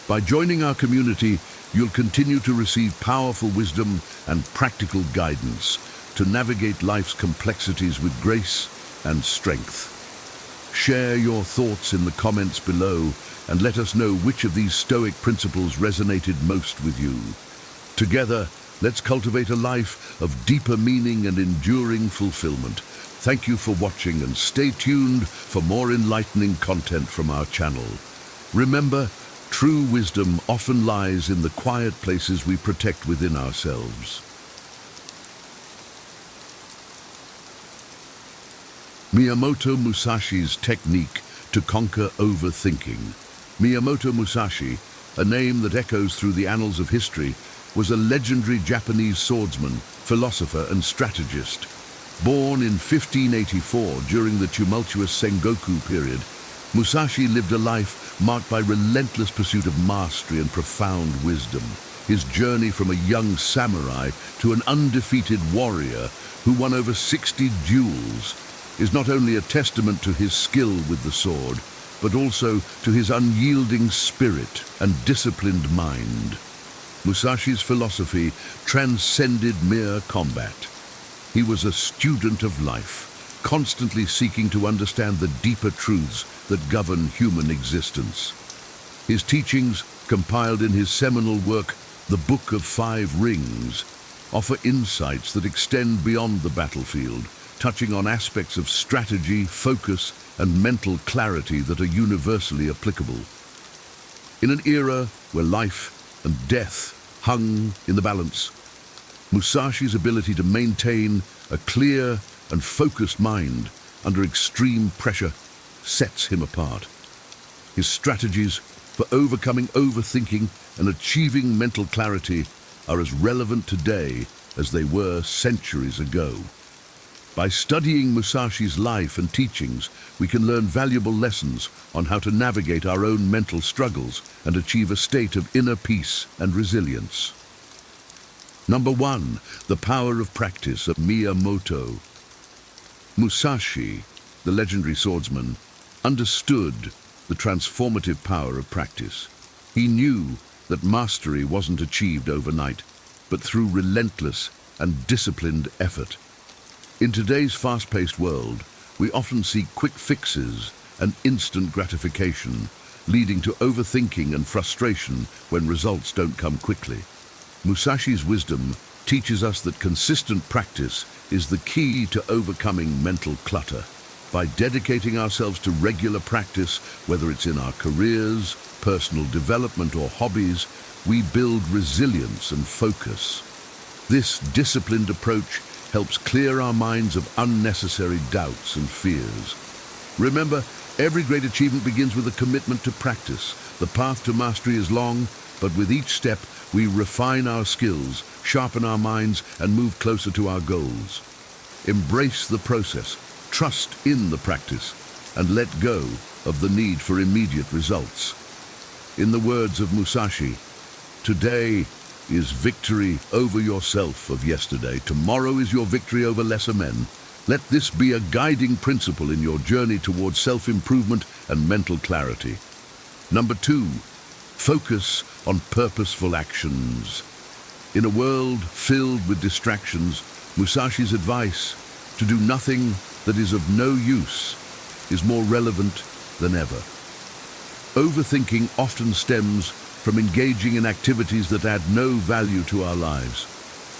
By joining our community, you'll continue to receive powerful wisdom and practical guidance to navigate life's complexities with grace and strength. Share your thoughts in the comments below and let us know which of these Stoic principles resonated most with you. Together, let's cultivate a life of deeper meaning and enduring fulfillment. Thank you for watching and stay tuned for more enlightening content from our channel. Remember, true wisdom often lies in the quiet places we protect within ourselves. Miyamoto Musashi's technique to conquer overthinking. Miyamoto Musashi, a name that echoes through the annals of history, was a legendary Japanese swordsman, philosopher, and strategist. Born in 1584 during the tumultuous Sengoku period, Musashi lived a life marked by relentless pursuit of mastery and profound wisdom. His journey from a young samurai to an undefeated warrior who won over 60 duels is not only a testament to his skill with the sword, but also to his unyielding spirit and disciplined mind. Musashi's philosophy transcended mere combat. He was a student of life, constantly seeking to understand the deeper truths that govern human existence. His teachings, compiled in his seminal work, The Book of Five Rings, offer insights that extend beyond the battlefield, touching on aspects of strategy, focus, and mental clarity that are universally applicable. In an era where life and death hung in the balance, Musashi's ability to maintain a clear and focused mind under extreme pressure sets him apart. His strategies for overcoming overthinking and achieving mental clarity are as relevant today as they were centuries ago. By studying Musashi's life and teachings, we can learn valuable lessons on how to navigate our own mental struggles and achieve a state of inner peace and resilience. Number 1, the power of practice of Miyamoto. Musashi, the legendary swordsman, understood the transformative power of practice. He knew that mastery wasn't achieved overnight, but through relentless and disciplined effort. In today's fast-paced world, we often seek quick fixes and instant gratification, leading to overthinking and frustration when results don't come quickly. Musashi's wisdom teaches us that consistent practice is the key to overcoming mental clutter. By dedicating ourselves to regular practice, whether it's in our careers, personal development, or hobbies, we build resilience and focus. This disciplined approach helps clear our minds of unnecessary doubts and fears. Remember, every great achievement begins with a commitment to practice. The path to mastery is long, but with each step, we refine our skills, sharpen our minds, and move closer to our goals. Embrace the process, trust in the practice, and let go of the need for immediate results. In the words of Musashi, today is victory over yourself of yesterday. Tomorrow is your victory over lesser men. Let this be a guiding principle in your journey towards self-improvement and mental clarity. Number 2, focus on purposeful actions. In a world filled with distractions, Musashi's advice to do nothing that is of no use is more relevant than ever. Overthinking often stems from engaging in activities that add no value to our lives.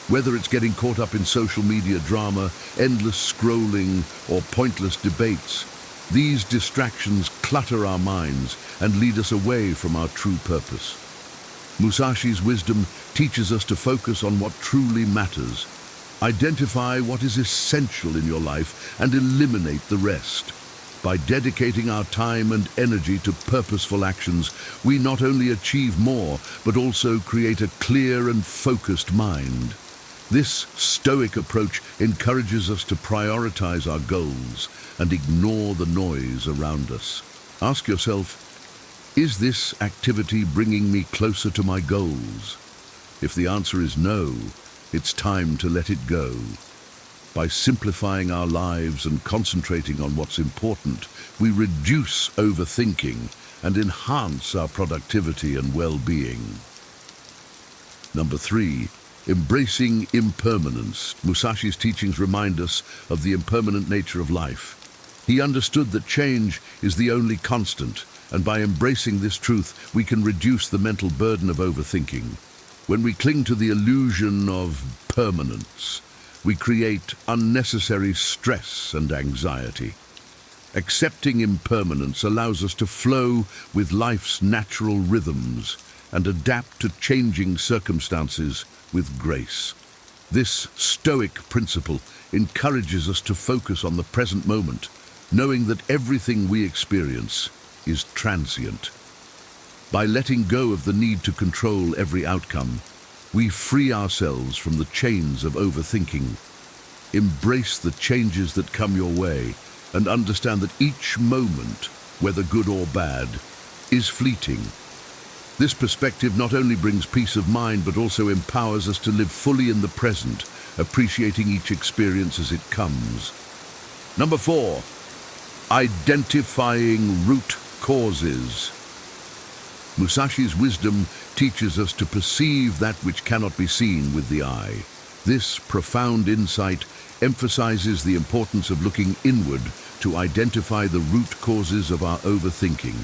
Whether it's getting caught up in social media drama, endless scrolling, or pointless debates, these distractions clutter our minds and lead us away from our true purpose. Musashi's wisdom teaches us to focus on what truly matters. Identify what is essential in your life and eliminate the rest. By dedicating our time and energy to purposeful actions, we not only achieve more, but also create a clear and focused mind. This Stoic approach encourages us to prioritize our goals and ignore the noise around us. Ask yourself, is this activity bringing me closer to my goals? If the answer is no, It's time to let it go. By simplifying our lives and concentrating on what's important, we reduce overthinking and enhance our productivity and well-being. Number 3, embracing impermanence. Musashi's teachings remind us of the impermanent nature of life. He understood that change is the only constant, and by embracing this truth, we can reduce the mental burden of overthinking. When we cling to the illusion of permanence, we create unnecessary stress and anxiety. Accepting impermanence allows us to flow with life's natural rhythms and adapt to changing circumstances with grace. This Stoic principle encourages us to focus on the present moment, knowing that everything we experience is transient. By letting go of the need to control every outcome, we free ourselves from the chains of overthinking. Embrace the changes that come your way and understand that each moment, whether good or bad, is fleeting. This perspective not only brings peace of mind but also empowers us to live fully in the present, appreciating each experience as it comes. Number 4, identifying root causes. Musashi's wisdom teaches us to perceive that which cannot be seen with the eye. This profound insight emphasizes the importance of looking inward to identify the root causes of our overthinking.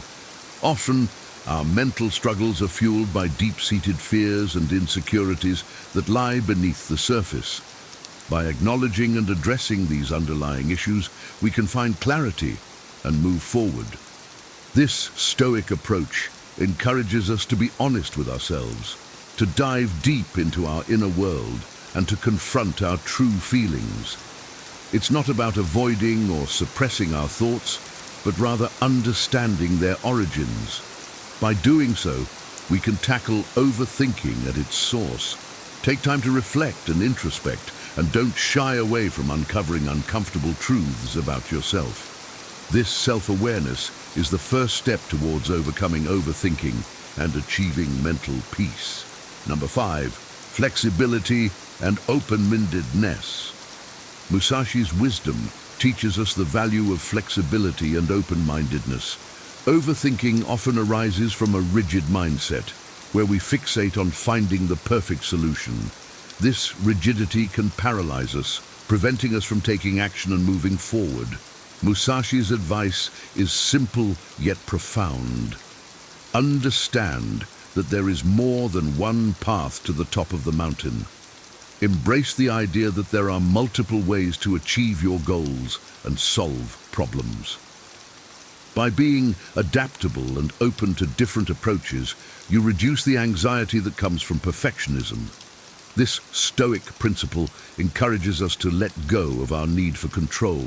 Often, our mental struggles are fueled by deep-seated fears and insecurities that lie beneath the surface. By acknowledging and addressing these underlying issues, we can find clarity and move forward. This Stoic approach encourages us to be honest with ourselves, to dive deep into our inner world, and to confront our true feelings. It's not about avoiding or suppressing our thoughts, but rather understanding their origins. By doing so, we can tackle overthinking at its source. Take time to reflect and introspect, and don't shy away from uncovering uncomfortable truths about yourself. This self-awareness is the first step towards overcoming overthinking and achieving mental peace. Number 5, flexibility and open-mindedness. Musashi's wisdom teaches us the value of flexibility and open-mindedness. Overthinking often arises from a rigid mindset, where we fixate on finding the perfect solution. This rigidity can paralyze us, preventing us from taking action and moving forward. Musashi's advice is simple yet profound. Understand that there is more than one path to the top of the mountain. Embrace the idea that there are multiple ways to achieve your goals and solve problems. By being adaptable and open to different approaches, you reduce the anxiety that comes from perfectionism. This Stoic principle encourages us to let go of our need for control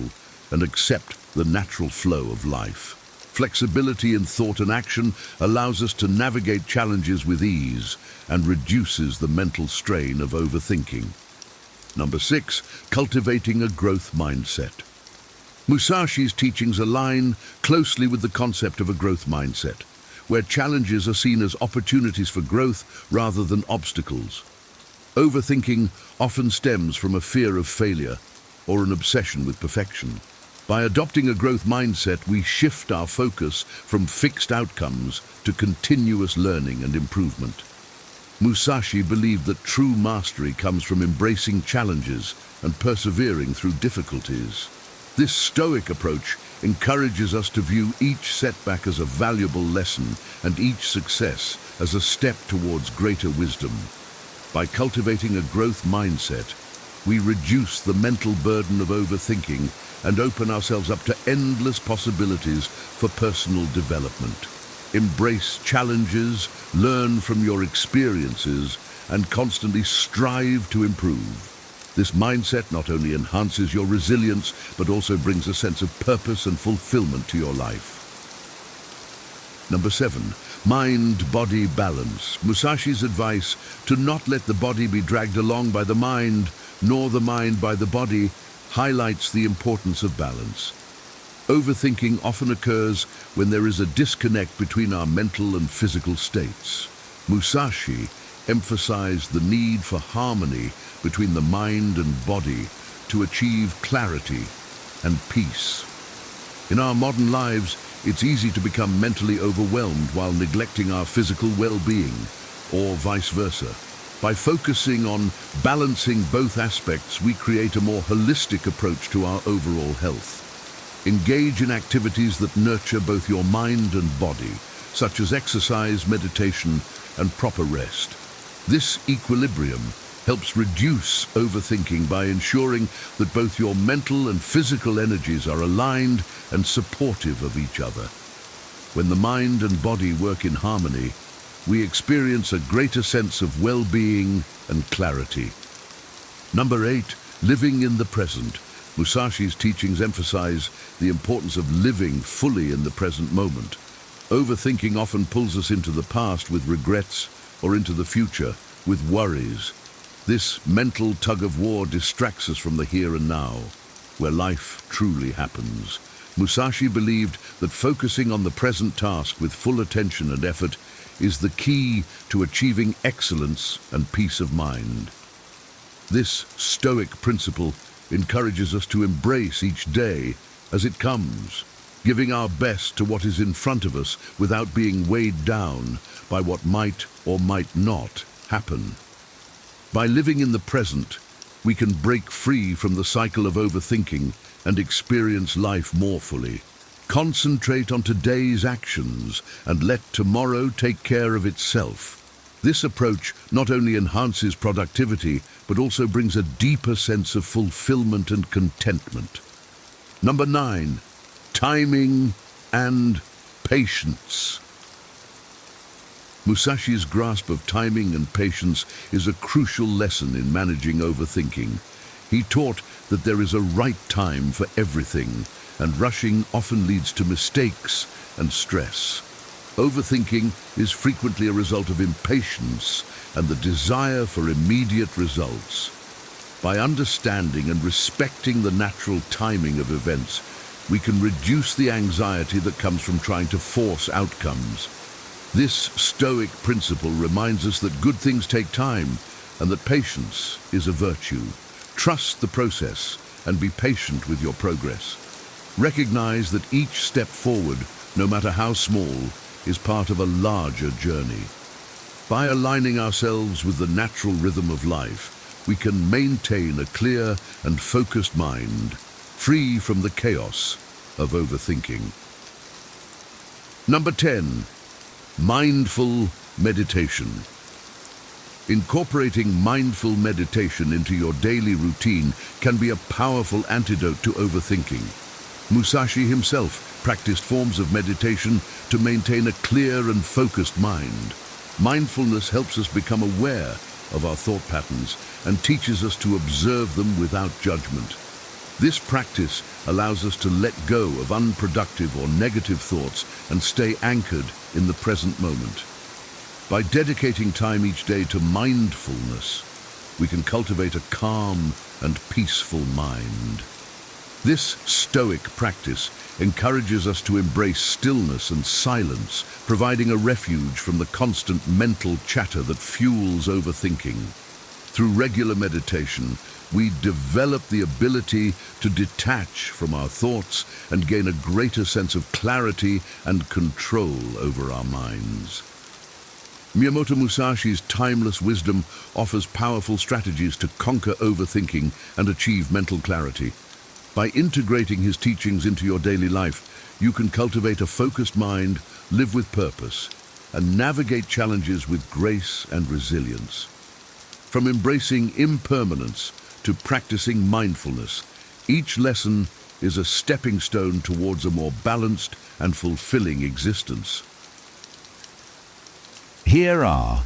and accept the natural flow of life. Flexibility in thought and action allows us to navigate challenges with ease and reduces the mental strain of overthinking. Number 6, cultivating a growth mindset. Musashi's teachings align closely with the concept of a growth mindset, where challenges are seen as opportunities for growth rather than obstacles. Overthinking often stems from a fear of failure or an obsession with perfection. By adopting a growth mindset, we shift our focus from fixed outcomes to continuous learning and improvement. Musashi believed that true mastery comes from embracing challenges and persevering through difficulties. This Stoic approach encourages us to view each setback as a valuable lesson and each success as a step towards greater wisdom. By cultivating a growth mindset, we reduce the mental burden of overthinking and open ourselves up to endless possibilities for personal development. Embrace challenges, learn from your experiences, and constantly strive to improve. This mindset not only enhances your resilience, but also brings a sense of purpose and fulfillment to your life. Number 7, mind-body balance. Musashi's advice to not let the body be dragged along by the mind, nor the mind by the body, highlights the importance of balance. Overthinking often occurs when there is a disconnect between our mental and physical states. Musashi emphasize the need for harmony between the mind and body to achieve clarity and peace. In our modern lives, it's easy to become mentally overwhelmed while neglecting our physical well-being, or vice versa. By focusing on balancing both aspects, we create a more holistic approach to our overall health. Engage in activities that nurture both your mind and body, such as exercise, meditation, and proper rest. This equilibrium helps reduce overthinking by ensuring that both your mental and physical energies are aligned and supportive of each other. When the mind and body work in harmony, we experience a greater sense of well-being and clarity. Number 8, living in the present. Musashi's teachings emphasize the importance of living fully in the present moment. Overthinking often pulls us into the past with regrets or into the future with worries. This mental tug-of-war distracts us from the here and now, where life truly happens. Musashi believed that focusing on the present task with full attention and effort is the key to achieving excellence and peace of mind. This Stoic principle encourages us to embrace each day as it comes, giving our best to what is in front of us without being weighed down by what might or might not happen. By living in the present, we can break free from the cycle of overthinking and experience life more fully. Concentrate on today's actions and let tomorrow take care of itself. This approach not only enhances productivity, but also brings a deeper sense of fulfillment and contentment. Number 9, timing and patience. Musashi's grasp of timing and patience is a crucial lesson in managing overthinking. He taught that there is a right time for everything, and rushing often leads to mistakes and stress. Overthinking is frequently a result of impatience and the desire for immediate results. By understanding and respecting the natural timing of events, we can reduce the anxiety that comes from trying to force outcomes. This Stoic principle reminds us that good things take time and that patience is a virtue. Trust the process and be patient with your progress. Recognize that each step forward, no matter how small, is part of a larger journey. By aligning ourselves with the natural rhythm of life, we can maintain a clear and focused mind, free from the chaos of overthinking. Number 10, mindful meditation. Incorporating mindful meditation into your daily routine can be a powerful antidote to overthinking. Musashi himself practiced forms of meditation to maintain a clear and focused mind. Mindfulness helps us become aware of our thought patterns and teaches us to observe them without judgment. This practice allows us to let go of unproductive or negative thoughts and stay anchored in the present moment. By dedicating time each day to mindfulness, we can cultivate a calm and peaceful mind. This Stoic practice encourages us to embrace stillness and silence, providing a refuge from the constant mental chatter that fuels overthinking. Through regular meditation, we develop the ability to detach from our thoughts and gain a greater sense of clarity and control over our minds. Miyamoto Musashi's timeless wisdom offers powerful strategies to conquer overthinking and achieve mental clarity. By integrating his teachings into your daily life, you can cultivate a focused mind, live with purpose, and navigate challenges with grace and resilience. From embracing impermanence to practicing mindfulness, each lesson is a stepping stone towards a more balanced and fulfilling existence. Here are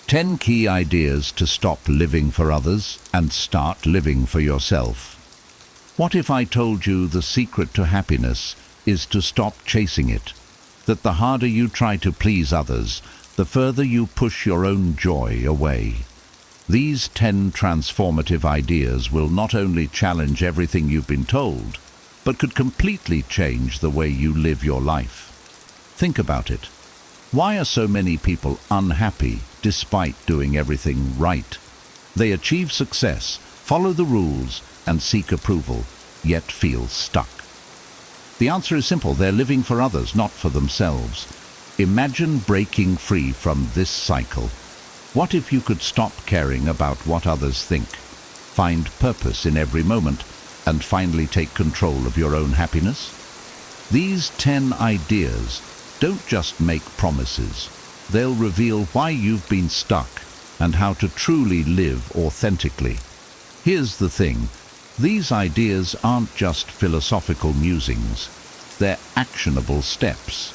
10 key ideas to stop living for others and start living for yourself. What if I told you the secret to happiness is to stop chasing it? That the harder you try to please others, the further you push your own joy away. These 10 transformative ideas will not only challenge everything you've been told, but could completely change the way you live your life. Think about it. Why are so many people unhappy despite doing everything right. They achieve success, follow the rules, and seek approval, yet feel stuck. The answer is simple. They're living for others, not for themselves. Imagine breaking free from this cycle. What if you could stop caring about what others think, find purpose in every moment, and finally take control of your own happiness? These 10 ideas don't just make promises. They'll reveal why you've been stuck and how to truly live authentically. Here's the thing. These ideas aren't just philosophical musings. They're actionable steps.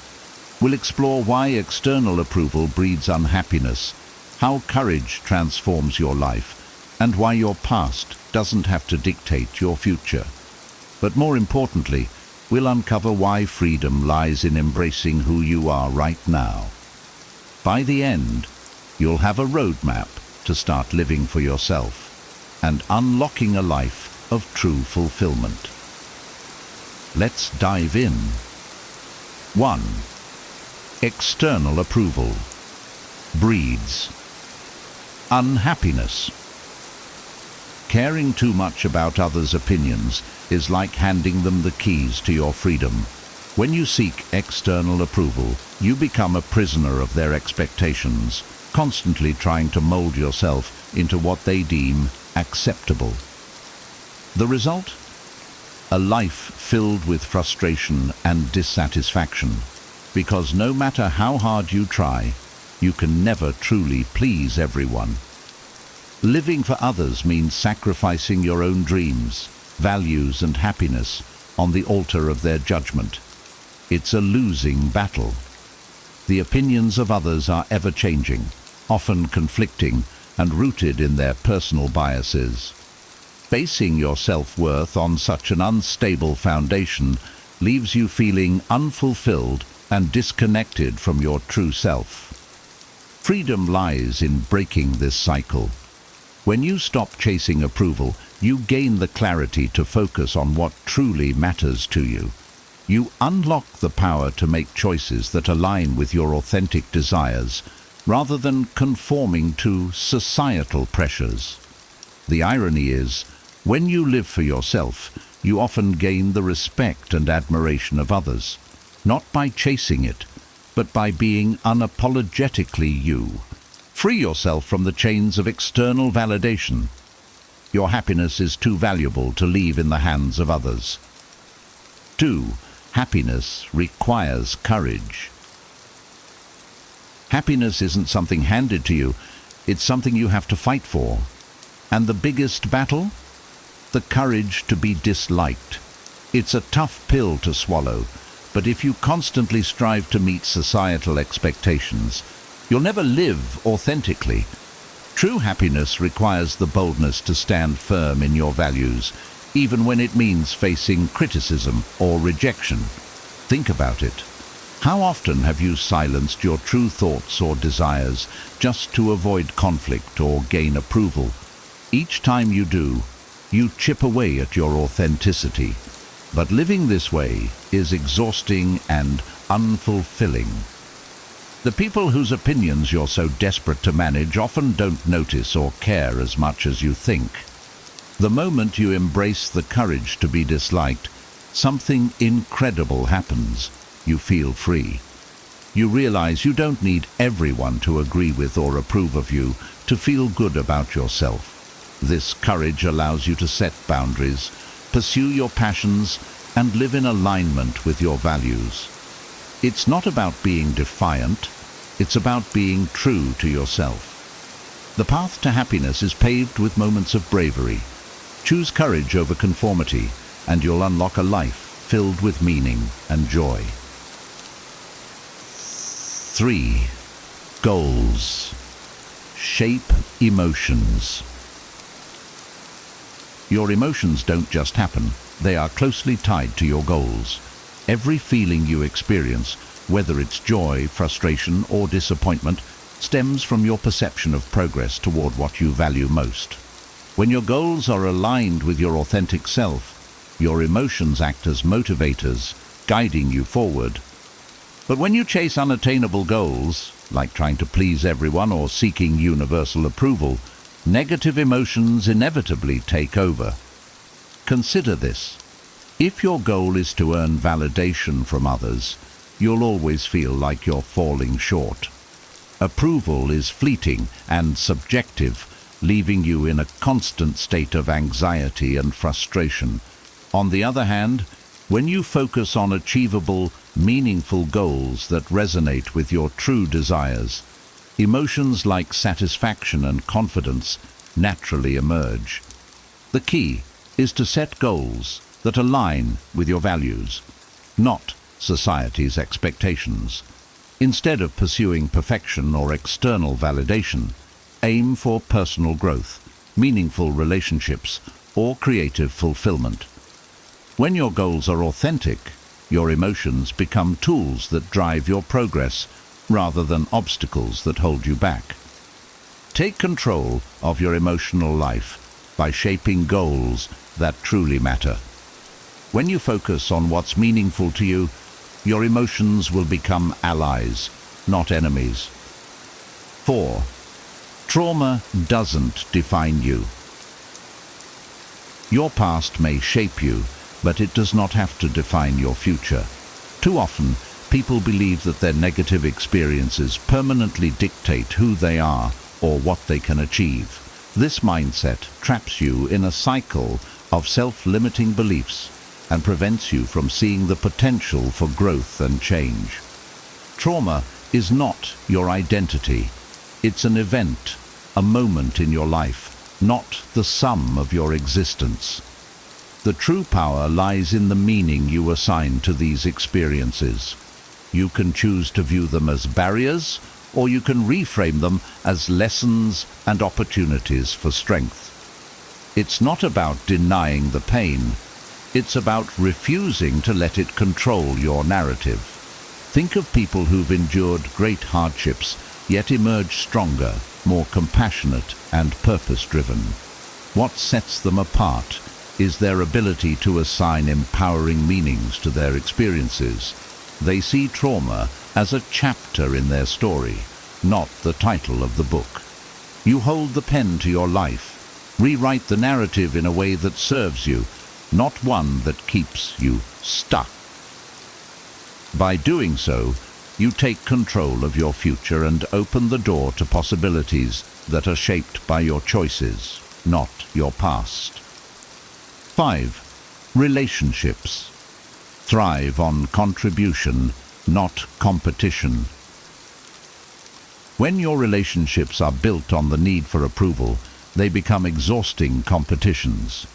We'll explore why external approval breeds unhappiness, how courage transforms your life, and why your past doesn't have to dictate your future. But more importantly, we'll uncover why freedom lies in embracing who you are right now. By the end, you'll have a roadmap to start living for yourself and unlocking a life of true fulfillment. Let's dive in. 1. External approval breeds unhappiness. Caring too much about others' opinions is like handing them the keys to your freedom. When you seek external approval, you become a prisoner of their expectations, constantly trying to mold yourself into what they deem acceptable. The result? A life filled with frustration and dissatisfaction, because no matter how hard you try, you can never truly please everyone. Living for others means sacrificing your own dreams, values, and happiness on the altar of their judgment. It's a losing battle. The opinions of others are ever-changing, often conflicting, and rooted in their personal biases. Basing your self-worth on such an unstable foundation leaves you feeling unfulfilled and disconnected from your true self. Freedom lies in breaking this cycle. When you stop chasing approval, you gain the clarity to focus on what truly matters to you. You unlock the power to make choices that align with your authentic desires, rather than conforming to societal pressures. The irony is, when you live for yourself, you often gain the respect and admiration of others, not by chasing it, but by being unapologetically you. Free yourself from the chains of external validation. Your happiness is too valuable to leave in the hands of others. 2. Happiness requires courage. Happiness isn't something handed to you, it's something you have to fight for. And the biggest battle? The courage to be disliked. It's a tough pill to swallow, but if you constantly strive to meet societal expectations, you'll never live authentically. True happiness requires the boldness to stand firm in your values, even when it means facing criticism or rejection. Think about it. How often have you silenced your true thoughts or desires just to avoid conflict or gain approval? Each time you do, you chip away at your authenticity. But living this way is exhausting and unfulfilling. The people whose opinions you're so desperate to manage often don't notice or care as much as you think. The moment you embrace the courage to be disliked, something incredible happens. You feel free. You realize you don't need everyone to agree with or approve of you to feel good about yourself. This courage allows you to set boundaries, pursue your passions, and live in alignment with your values. It's not about being defiant, it's about being true to yourself. The path to happiness is paved with moments of bravery. Choose courage over conformity, and you'll unlock a life filled with meaning and joy. 3. Goals. Shape emotions. Your emotions don't just happen, they are closely tied to your goals. Every feeling you experience, whether it's joy, frustration, or disappointment, stems from your perception of progress toward what you value most. When your goals are aligned with your authentic self, your emotions act as motivators, guiding you forward. But when you chase unattainable goals, like trying to please everyone or seeking universal approval, negative emotions inevitably take over. Consider this. If your goal is to earn validation from others, you'll always feel like you're falling short. Approval is fleeting and subjective, leaving you in a constant state of anxiety and frustration. On the other hand, when you focus on achievable, meaningful goals that resonate with your true desires, emotions like satisfaction and confidence naturally emerge. The key is to set goals that align with your values, not society's expectations. Instead of pursuing perfection or external validation, aim for personal growth, meaningful relationships, or creative fulfillment. When your goals are authentic, your emotions become tools that drive your progress rather than obstacles that hold you back. Take control of your emotional life by shaping goals that truly matter. When you focus on what's meaningful to you, your emotions will become allies, not enemies. 4. Trauma doesn't define you. Your past may shape you, but it does not have to define your future. Too often, people believe that their negative experiences permanently dictate who they are or what they can achieve. This mindset traps you in a cycle of self-limiting beliefs and prevents you from seeing the potential for growth and change. Trauma is not your identity. It's an event, a moment in your life, not the sum of your existence. The true power lies in the meaning you assign to these experiences. You can choose to view them as barriers, or you can reframe them as lessons and opportunities for strength. It's not about denying the pain. It's about refusing to let it control your narrative. Think of people who've endured great hardships, yet emerged stronger, more compassionate and purpose-driven. What sets them apart is their ability to assign empowering meanings to their experiences. They see trauma as a chapter in their story, not the title of the book. You hold the pen to your life. Rewrite the narrative in a way that serves you, not one that keeps you stuck. By doing so, you take control of your future and open the door to possibilities that are shaped by your choices, not your past. 5. Relationships. Thrive on contribution, not competition. When your relationships are built on the need for approval, they become exhausting competitions.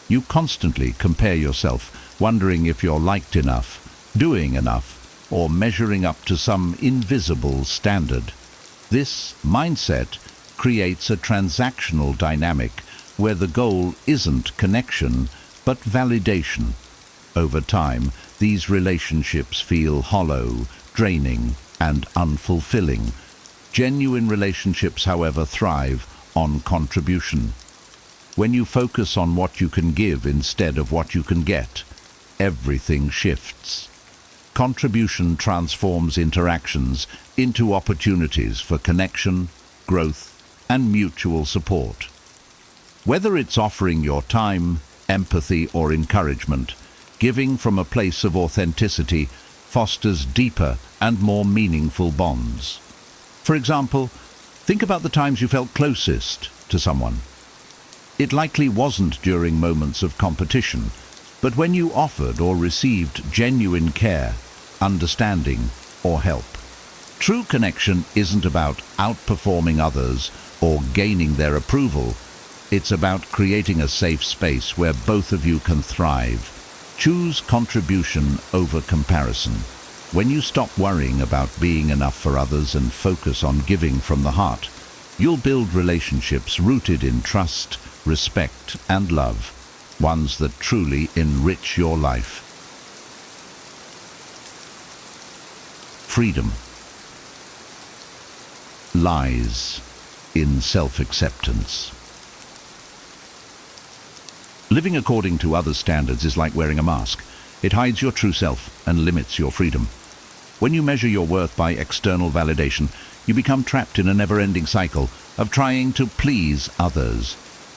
You constantly compare yourself, wondering if you're liked enough, doing enough, or measuring up to some invisible standard. This mindset creates a transactional dynamic where the goal isn't connection, but validation. Over time, these relationships feel hollow, draining, and unfulfilling. Genuine relationships, however, thrive on contribution. When you focus on what you can give instead of what you can get, everything shifts. Contribution transforms interactions into opportunities for connection, growth, and mutual support. Whether it's offering your time, empathy, or encouragement, giving from a place of authenticity fosters deeper and more meaningful bonds. For example, think about the times you felt closest to someone. It likely wasn't during moments of competition, but when you offered or received genuine care, understanding, or help. True connection isn't about outperforming others or gaining their approval. It's about creating a safe space where both of you can thrive. Choose contribution over comparison. When you stop worrying about being enough for others and focus on giving from the heart, you'll build relationships rooted in trust, respect, and love, ones that truly enrich your life. Freedom lies in self-acceptance. Living according to others' standards is like wearing a mask. It hides your true self and limits your freedom. When you measure your worth by external validation, You become trapped in a never-ending cycle of trying to please others,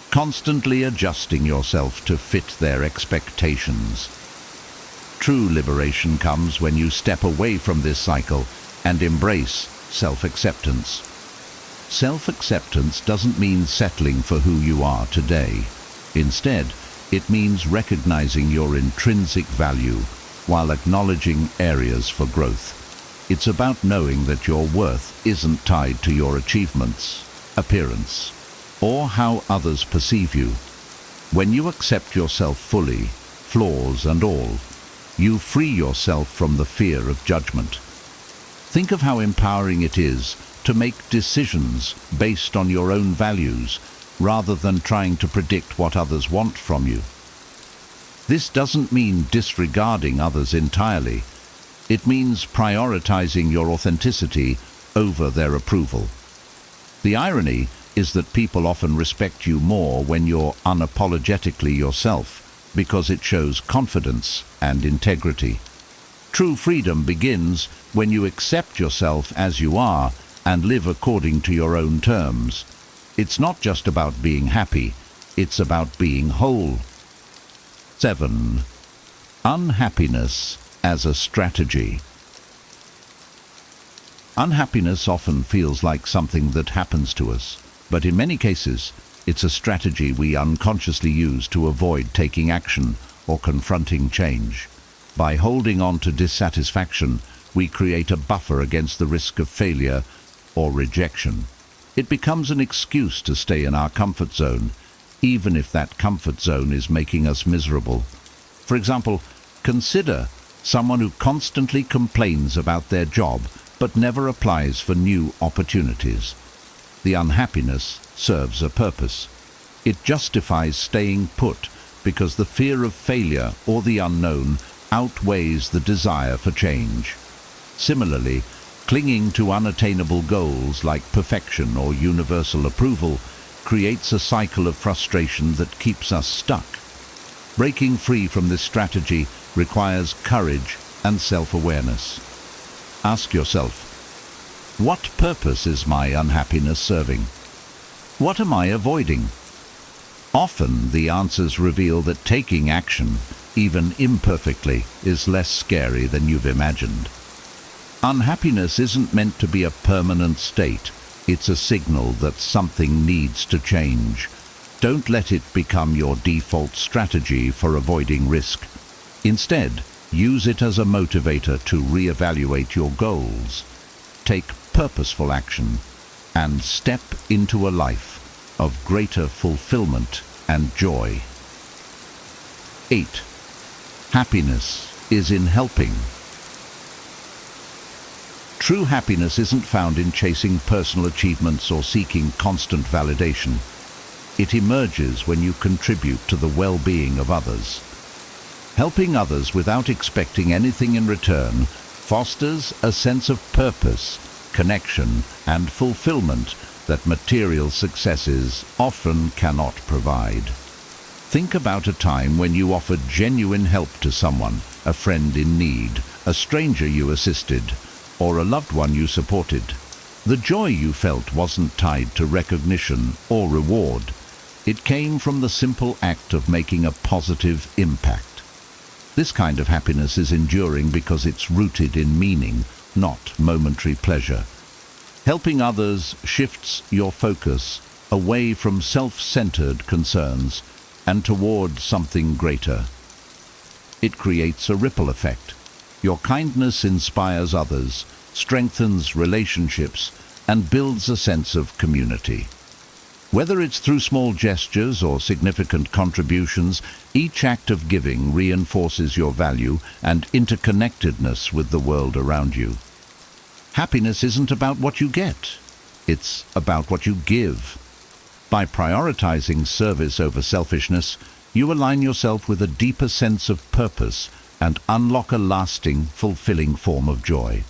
constantly adjusting yourself to fit their expectations. True liberation comes when you step away from this cycle and embrace self-acceptance. Self-acceptance doesn't mean settling for who you are today. Instead, it means recognizing your intrinsic value while acknowledging areas for growth. It's about knowing that your worth isn't tied to your achievements, appearance, or how others perceive you. When you accept yourself fully, flaws and all, you free yourself from the fear of judgment. Think of how empowering it is to make decisions based on your own values rather than trying to predict what others want from you. This doesn't mean disregarding others entirely. It means prioritizing your authenticity over their approval. The irony is that people often respect you more when you're unapologetically yourself, because it shows confidence and integrity. True freedom begins when you accept yourself as you are and live according to your own terms. It's not just about being happy, it's about being whole. 7. Unhappiness as a strategy. Unhappiness often feels like something that happens to us, but in many cases, it's a strategy we unconsciously use to avoid taking action or confronting change. By holding on to dissatisfaction, we create a buffer against the risk of failure or rejection. It becomes an excuse to stay in our comfort zone, even if that comfort zone is making us miserable. For example, consider someone who constantly complains about their job but never applies for new opportunities. The unhappiness serves a purpose. It justifies staying put because the fear of failure or the unknown outweighs the desire for change. Similarly, clinging to unattainable goals like perfection or universal approval creates a cycle of frustration that keeps us stuck. Breaking free from this strategy requires courage and self-awareness. Ask yourself, what purpose is my unhappiness serving? What am I avoiding? Often the answers reveal that taking action, even imperfectly, is less scary than you've imagined. Unhappiness isn't meant to be a permanent state. It's a signal that something needs to change. Don't let it become your default strategy for avoiding risk. Instead, use it as a motivator to reevaluate your goals, take purposeful action, and step into a life of greater fulfillment and joy. 8. Happiness is in helping. True happiness isn't found in chasing personal achievements or seeking constant validation. It emerges when you contribute to the well-being of others. Helping others without expecting anything in return fosters a sense of purpose, connection, and fulfillment that material successes often cannot provide. Think about a time when you offered genuine help to someone, a friend in need, a stranger you assisted, or a loved one you supported. The joy you felt wasn't tied to recognition or reward. It came from the simple act of making a positive impact. This kind of happiness is enduring because it's rooted in meaning, not momentary pleasure. Helping others shifts your focus away from self-centered concerns and toward something greater. It creates a ripple effect. Your kindness inspires others, strengthens relationships, and builds a sense of community. Whether it's through small gestures or significant contributions, each act of giving reinforces your value and interconnectedness with the world around you. Happiness isn't about what you get, it's about what you give. By prioritizing service over selfishness, you align yourself with a deeper sense of purpose and unlock a lasting, fulfilling form of joy.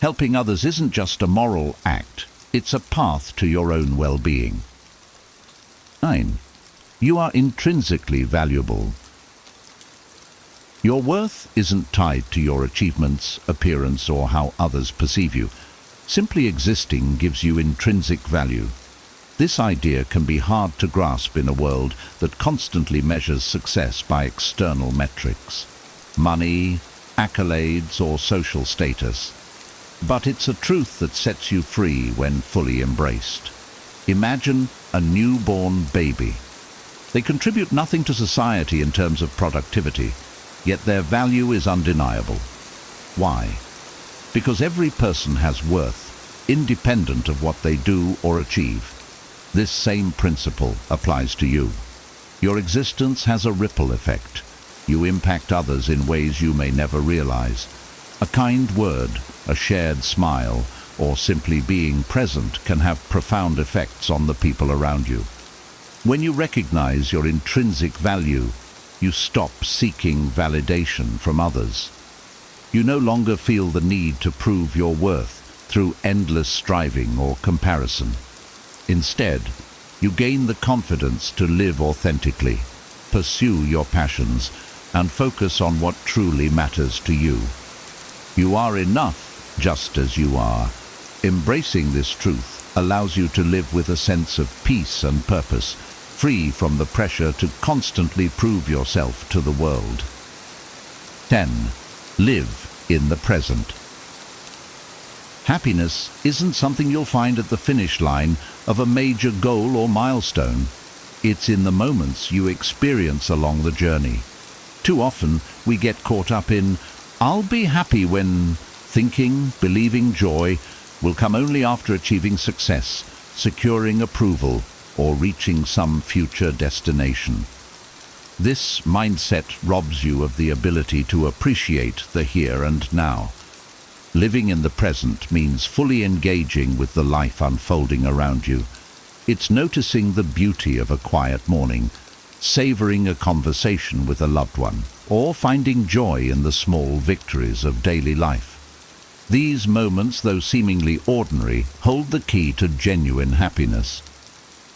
Helping others isn't just a moral act, it's a path to your own well-being. 9. You are intrinsically valuable. Your worth isn't tied to your achievements, appearance, or how others perceive you. Simply existing gives you intrinsic value. This idea can be hard to grasp in a world that constantly measures success by external metrics, money, accolades, or social status. But it's a truth that sets you free when fully embraced. Imagine a newborn baby. They contribute nothing to society in terms of productivity, yet their value is undeniable. Why? Because every person has worth, independent of what they do or achieve. This same principle applies to you. Your existence has a ripple effect. You impact others in ways you may never realize. A kind word, a shared smile, or simply being present can have profound effects on the people around you. When you recognize your intrinsic value, you stop seeking validation from others. You no longer feel the need to prove your worth through endless striving or comparison. Instead, you gain the confidence to live authentically, pursue your passions, and focus on what truly matters to you. You are enough just as you are. Embracing this truth allows you to live with a sense of peace and purpose, free from the pressure to constantly prove yourself to the world. 10. Live in the present. Happiness isn't something you'll find at the finish line of a major goal or milestone. It's in the moments you experience along the journey. Too often, we get caught up in, "I'll be happy when," thinking, believing joy will come only after achieving success, securing approval, or reaching some future destination. This mindset robs you of the ability to appreciate the here and now. Living in the present means fully engaging with the life unfolding around you. It's noticing the beauty of a quiet morning, savoring a conversation with a loved one, or finding joy in the small victories of daily life. These moments, though seemingly ordinary, hold the key to genuine happiness.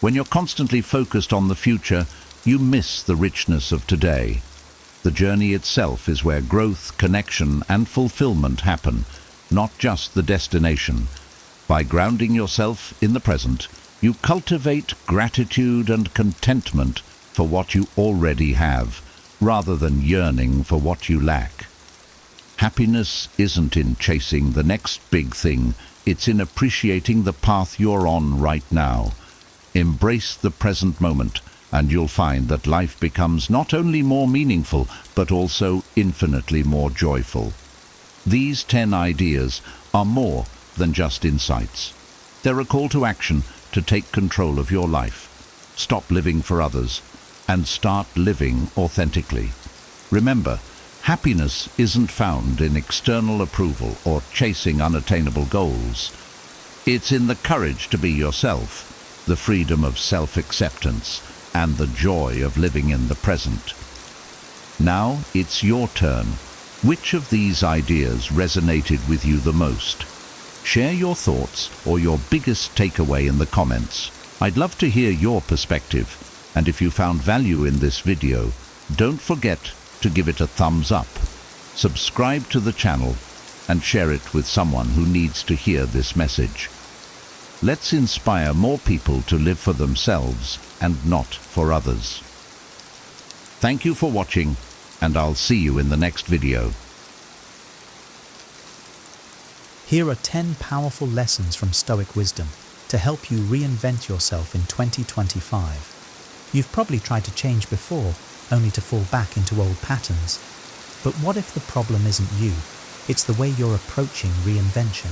When you're constantly focused on the future, you miss the richness of today. The journey itself is where growth, connection, and fulfillment happen, not just the destination. By grounding yourself in the present, you cultivate gratitude and contentment for what you already have, rather than yearning for what you lack. Happiness isn't in chasing the next big thing, it's in appreciating the path you're on right now. Embrace the present moment, and you'll find that life becomes not only more meaningful, but also infinitely more joyful. These 10 ideas are more than just insights. They're a call to action to take control of your life, stop living for others, and start living authentically. Remember, happiness isn't found in external approval or chasing unattainable goals. It's in the courage to be yourself, the freedom of self-acceptance, and the joy of living in the present. Now it's your turn. Which of these ideas resonated with you the most? Share your thoughts or your biggest takeaway in the comments. I'd love to hear your perspective. And if you found value in this video, don't forget to give it a thumbs up. Subscribe to the channel and share it with someone who needs to hear this message. Let's inspire more people to live for themselves and not for others. Thank you for watching, and I'll see you in the next video. Here are 10 powerful lessons from Stoic wisdom to help you reinvent yourself in 2025. You've probably tried to change before, only to fall back into old patterns. But what if the problem isn't you? It's the way you're approaching reinvention.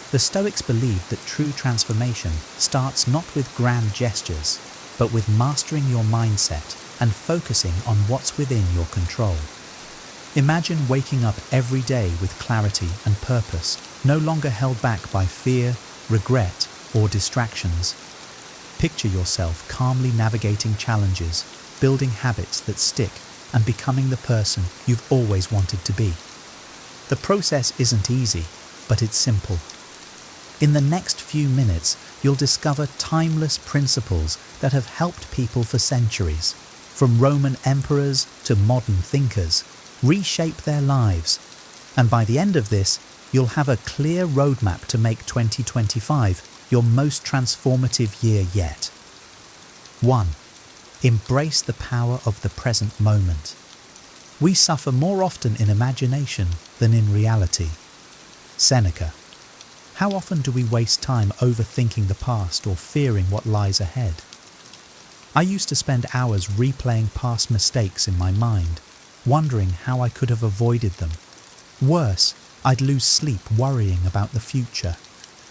The Stoics believed that true transformation starts not with grand gestures, but with mastering your mindset and focusing on what's within your control. Imagine waking up every day with clarity and purpose, no longer held back by fear, regret, or distractions. Picture yourself calmly navigating challenges, building habits that stick, and becoming the person you've always wanted to be. The process isn't easy, but it's simple. In the next few minutes, you'll discover timeless principles that have helped people for centuries, from Roman emperors to modern thinkers, reshape their lives. And by the end of this, you'll have a clear roadmap to make 2025 your most transformative year yet. 1. Embrace the power of the present moment. We suffer more often in imagination than in reality. Seneca. How often do we waste time overthinking the past or fearing what lies ahead? I used to spend hours replaying past mistakes in my mind, wondering how I could have avoided them. Worse, I'd lose sleep worrying about the future,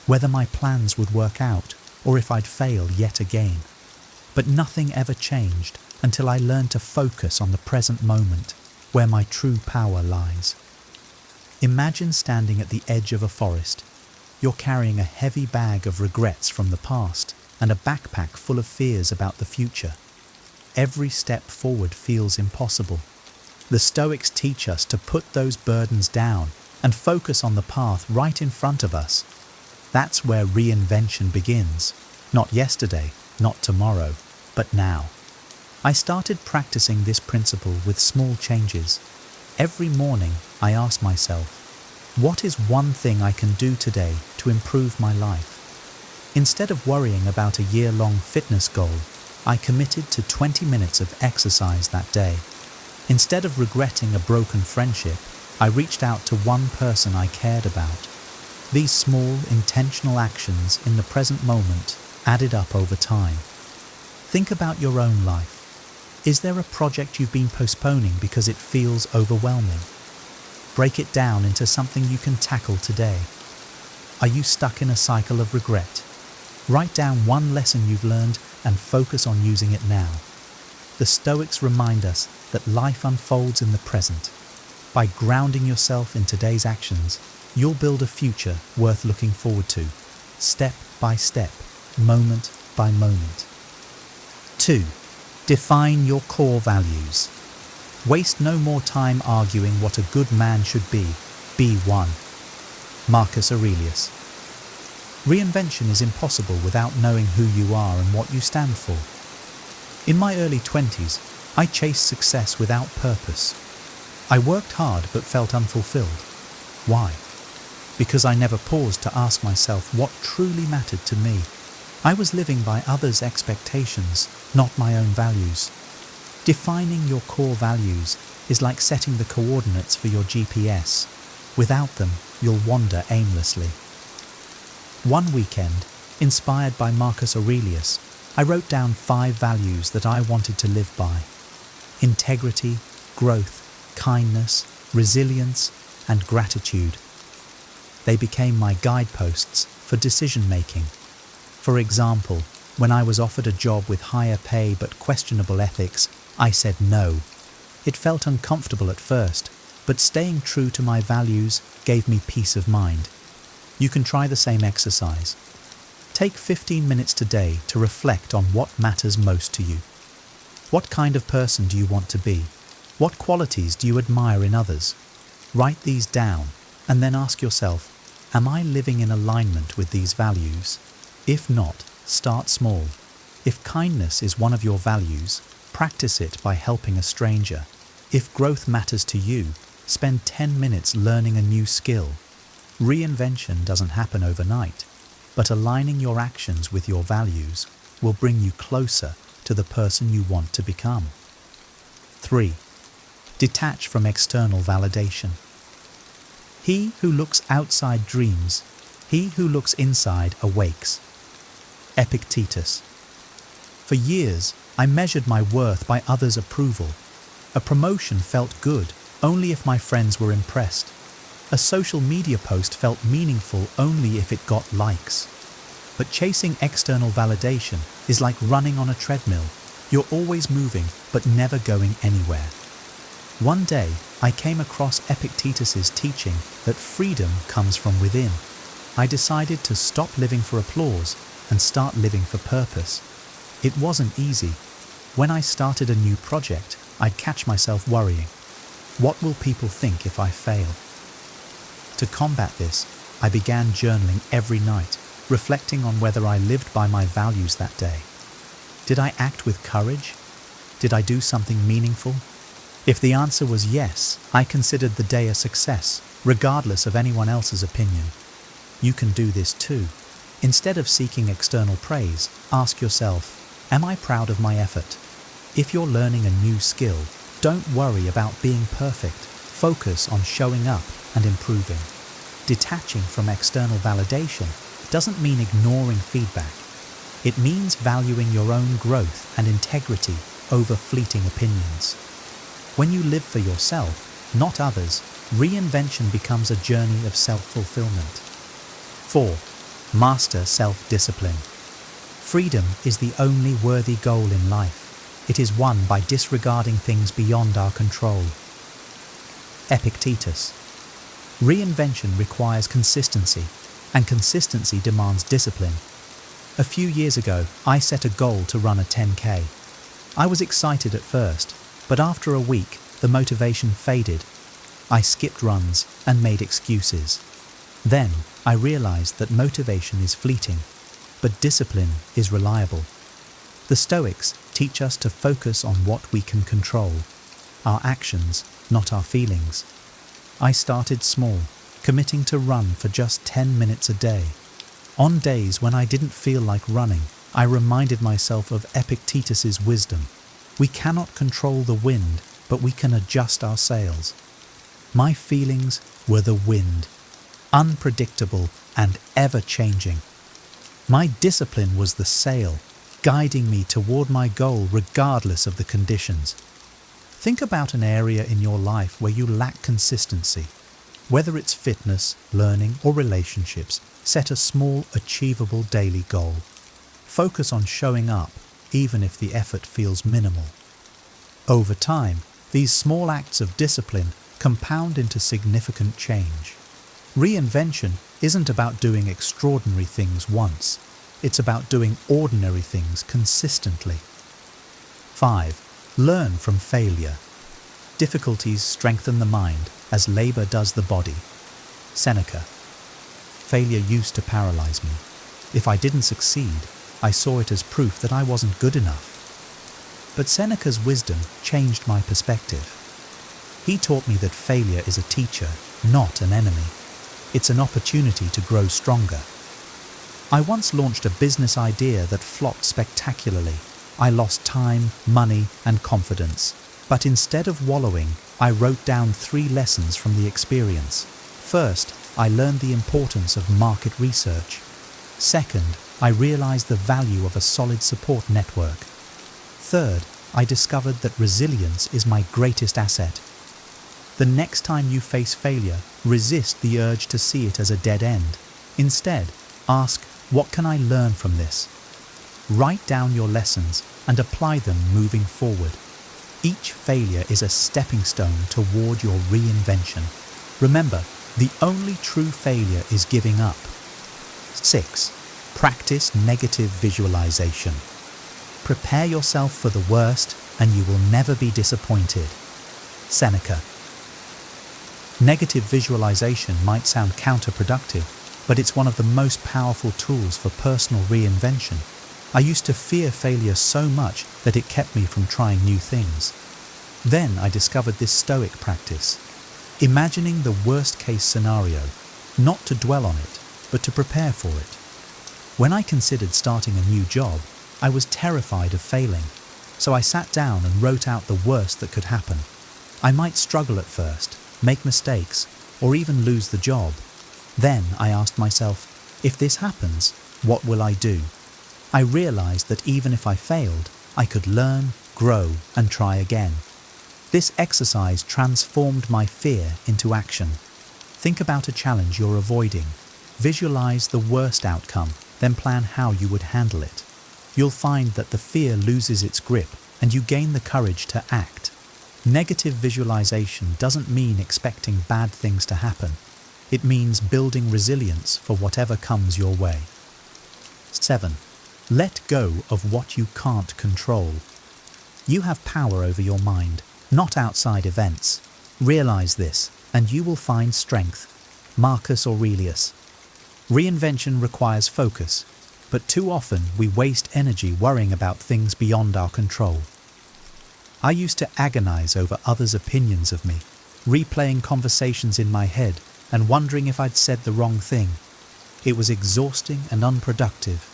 whether my plans would work out or if I'd fail yet again. But nothing ever changed until I learned to focus on the present moment, where my true power lies. Imagine standing at the edge of a forest. You're carrying a heavy bag of regrets from the past and a backpack full of fears about the future. Every step forward feels impossible. The Stoics teach us to put those burdens down and focus on the path right in front of us. That's where reinvention begins. Not yesterday, not tomorrow, but now. I started practicing this principle with small changes. Every morning, I ask myself, what is one thing I can do today to improve my life? Instead of worrying about a year-long fitness goal, I committed to 20 minutes of exercise that day. Instead of regretting a broken friendship, I reached out to one person I cared about. These small, intentional actions in the present moment added up over time. Think about your own life. Is there a project you've been postponing because it feels overwhelming? Break it down into something you can tackle today. Are you stuck in a cycle of regret? Write down one lesson you've learned and focus on using it now. The Stoics remind us that life unfolds in the present. By grounding yourself in today's actions, you'll build a future worth looking forward to, step by step, moment by moment. 2. Define your core values. Waste no more time arguing what a good man should be. Be one. Marcus Aurelius. Reinvention is impossible without knowing who you are and what you stand for. In my early 20s, I chased success without purpose. I worked hard but felt unfulfilled. Why? Because I never paused to ask myself what truly mattered to me. I was living by others' expectations, not my own values. Defining your core values is like setting the coordinates for your GPS. Without them, you'll wander aimlessly. One weekend, inspired by Marcus Aurelius, I wrote down 5 values that I wanted to live by. Integrity, growth, kindness, resilience, and gratitude. They became my guideposts for decision-making. For example, when I was offered a job with higher pay but questionable ethics, I said no. It felt uncomfortable at first, but staying true to my values gave me peace of mind. You can try the same exercise. Take 15 minutes today to reflect on what matters most to you. What kind of person do you want to be? What qualities do you admire in others? Write these down and then ask yourself, am I living in alignment with these values? If not, start small. If kindness is one of your values, practice it by helping a stranger. If growth matters to you, spend 10 minutes learning a new skill. Reinvention doesn't happen overnight, but aligning your actions with your values will bring you closer to the person you want to become. 3. Detach from external validation. He who looks outside dreams, he who looks inside awakes. Epictetus. For years, I measured my worth by others' approval. A promotion felt good only if my friends were impressed. A social media post felt meaningful only if it got likes. But chasing external validation is like running on a treadmill. You're always moving, but never going anywhere. One day, I came across Epictetus's teaching that freedom comes from within. I decided to stop living for applause and start living for purpose. It wasn't easy. When I started a new project, I'd catch myself worrying. What will people think if I fail? To combat this, I began journaling every night, reflecting on whether I lived by my values that day. Did I act with courage? Did I do something meaningful? If the answer was yes, I considered the day a success, regardless of anyone else's opinion. You can do this too. Instead of seeking external praise, ask yourself, am I proud of my effort? If you're learning a new skill, don't worry about being perfect. Focus on showing up and improving. Detaching from external validation doesn't mean ignoring feedback. It means valuing your own growth and integrity over fleeting opinions. When you live for yourself, not others, reinvention becomes a journey of self-fulfillment. 4. Master self-discipline. Freedom is the only worthy goal in life. It is won by disregarding things beyond our control. Epictetus. Reinvention requires consistency, and consistency demands discipline. A few years ago, I set a goal to run a 10K. I was excited at first, but after a week, the motivation faded. I skipped runs and made excuses. Then, I realized that motivation is fleeting, but discipline is reliable. The Stoics teach us to focus on what we can control, our actions, not our feelings. I started small, committing to run for just 10 minutes a day. On days when I didn't feel like running, I reminded myself of Epictetus's wisdom. We cannot control the wind, but we can adjust our sails. My feelings were the wind, unpredictable and ever-changing. My discipline was the sail, guiding me toward my goal regardless of the conditions. Think about an area in your life where you lack consistency. Whether it's fitness, learning, or relationships, set a small, achievable daily goal. Focus on showing up, even if the effort feels minimal. Over time, these small acts of discipline compound into significant change. Reinvention isn't about doing extraordinary things once. It's about doing ordinary things consistently. 5. Learn from failure. Difficulties strengthen the mind as labor does the body. Seneca. Failure used to paralyze me. If I didn't succeed, I saw it as proof that I wasn't good enough. But Seneca's wisdom changed my perspective. He taught me that failure is a teacher, not an enemy. It's an opportunity to grow stronger. I once launched a business idea that flopped spectacularly. I lost time, money, and confidence. But instead of wallowing, I wrote down 3 lessons from the experience. First, I learned the importance of market research. Second, I realized the value of a solid support network. Third, I discovered that resilience is my greatest asset. The next time you face failure, resist the urge to see it as a dead end. Instead, ask, what can I learn from this? Write down your lessons and apply them moving forward. Each failure is a stepping stone toward your reinvention. Remember, the only true failure is giving up. 6. Practice negative visualization. Prepare yourself for the worst and you will never be disappointed. Seneca. Negative visualization might sound counterproductive, but it's one of the most powerful tools for personal reinvention. I used to fear failure so much that it kept me from trying new things. Then I discovered this Stoic practice, imagining the worst-case scenario, not to dwell on it, but to prepare for it. When I considered starting a new job, I was terrified of failing, so I sat down and wrote out the worst that could happen. I might struggle at first, make mistakes, or even lose the job. Then I asked myself, if this happens, what will I do? I realized that even if I failed, I could learn, grow, and try again. This exercise transformed my fear into action. Think about a challenge you're avoiding. Visualize the worst outcome, then plan how you would handle it. You'll find that the fear loses its grip and you gain the courage to act. Negative visualization doesn't mean expecting bad things to happen. It means building resilience for whatever comes your way. 7. Let go of what you can't control. You have power over your mind, not outside events. Realize this, and you will find strength. Marcus Aurelius. Reinvention requires focus, but too often we waste energy worrying about things beyond our control. I used to agonize over others' opinions of me, replaying conversations in my head and wondering if I'd said the wrong thing. It was exhausting and unproductive.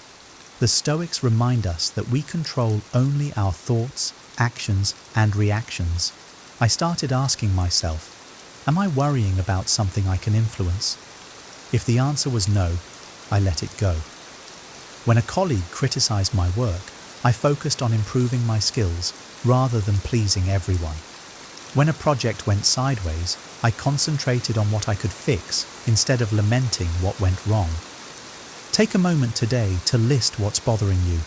The Stoics remind us that we control only our thoughts, actions, and reactions. I started asking myself, am I worrying about something I can influence? If the answer was no, I let it go. When a colleague criticized my work, I focused on improving my skills rather than pleasing everyone. When a project went sideways, I concentrated on what I could fix instead of lamenting what went wrong. Take a moment today to list what's bothering you.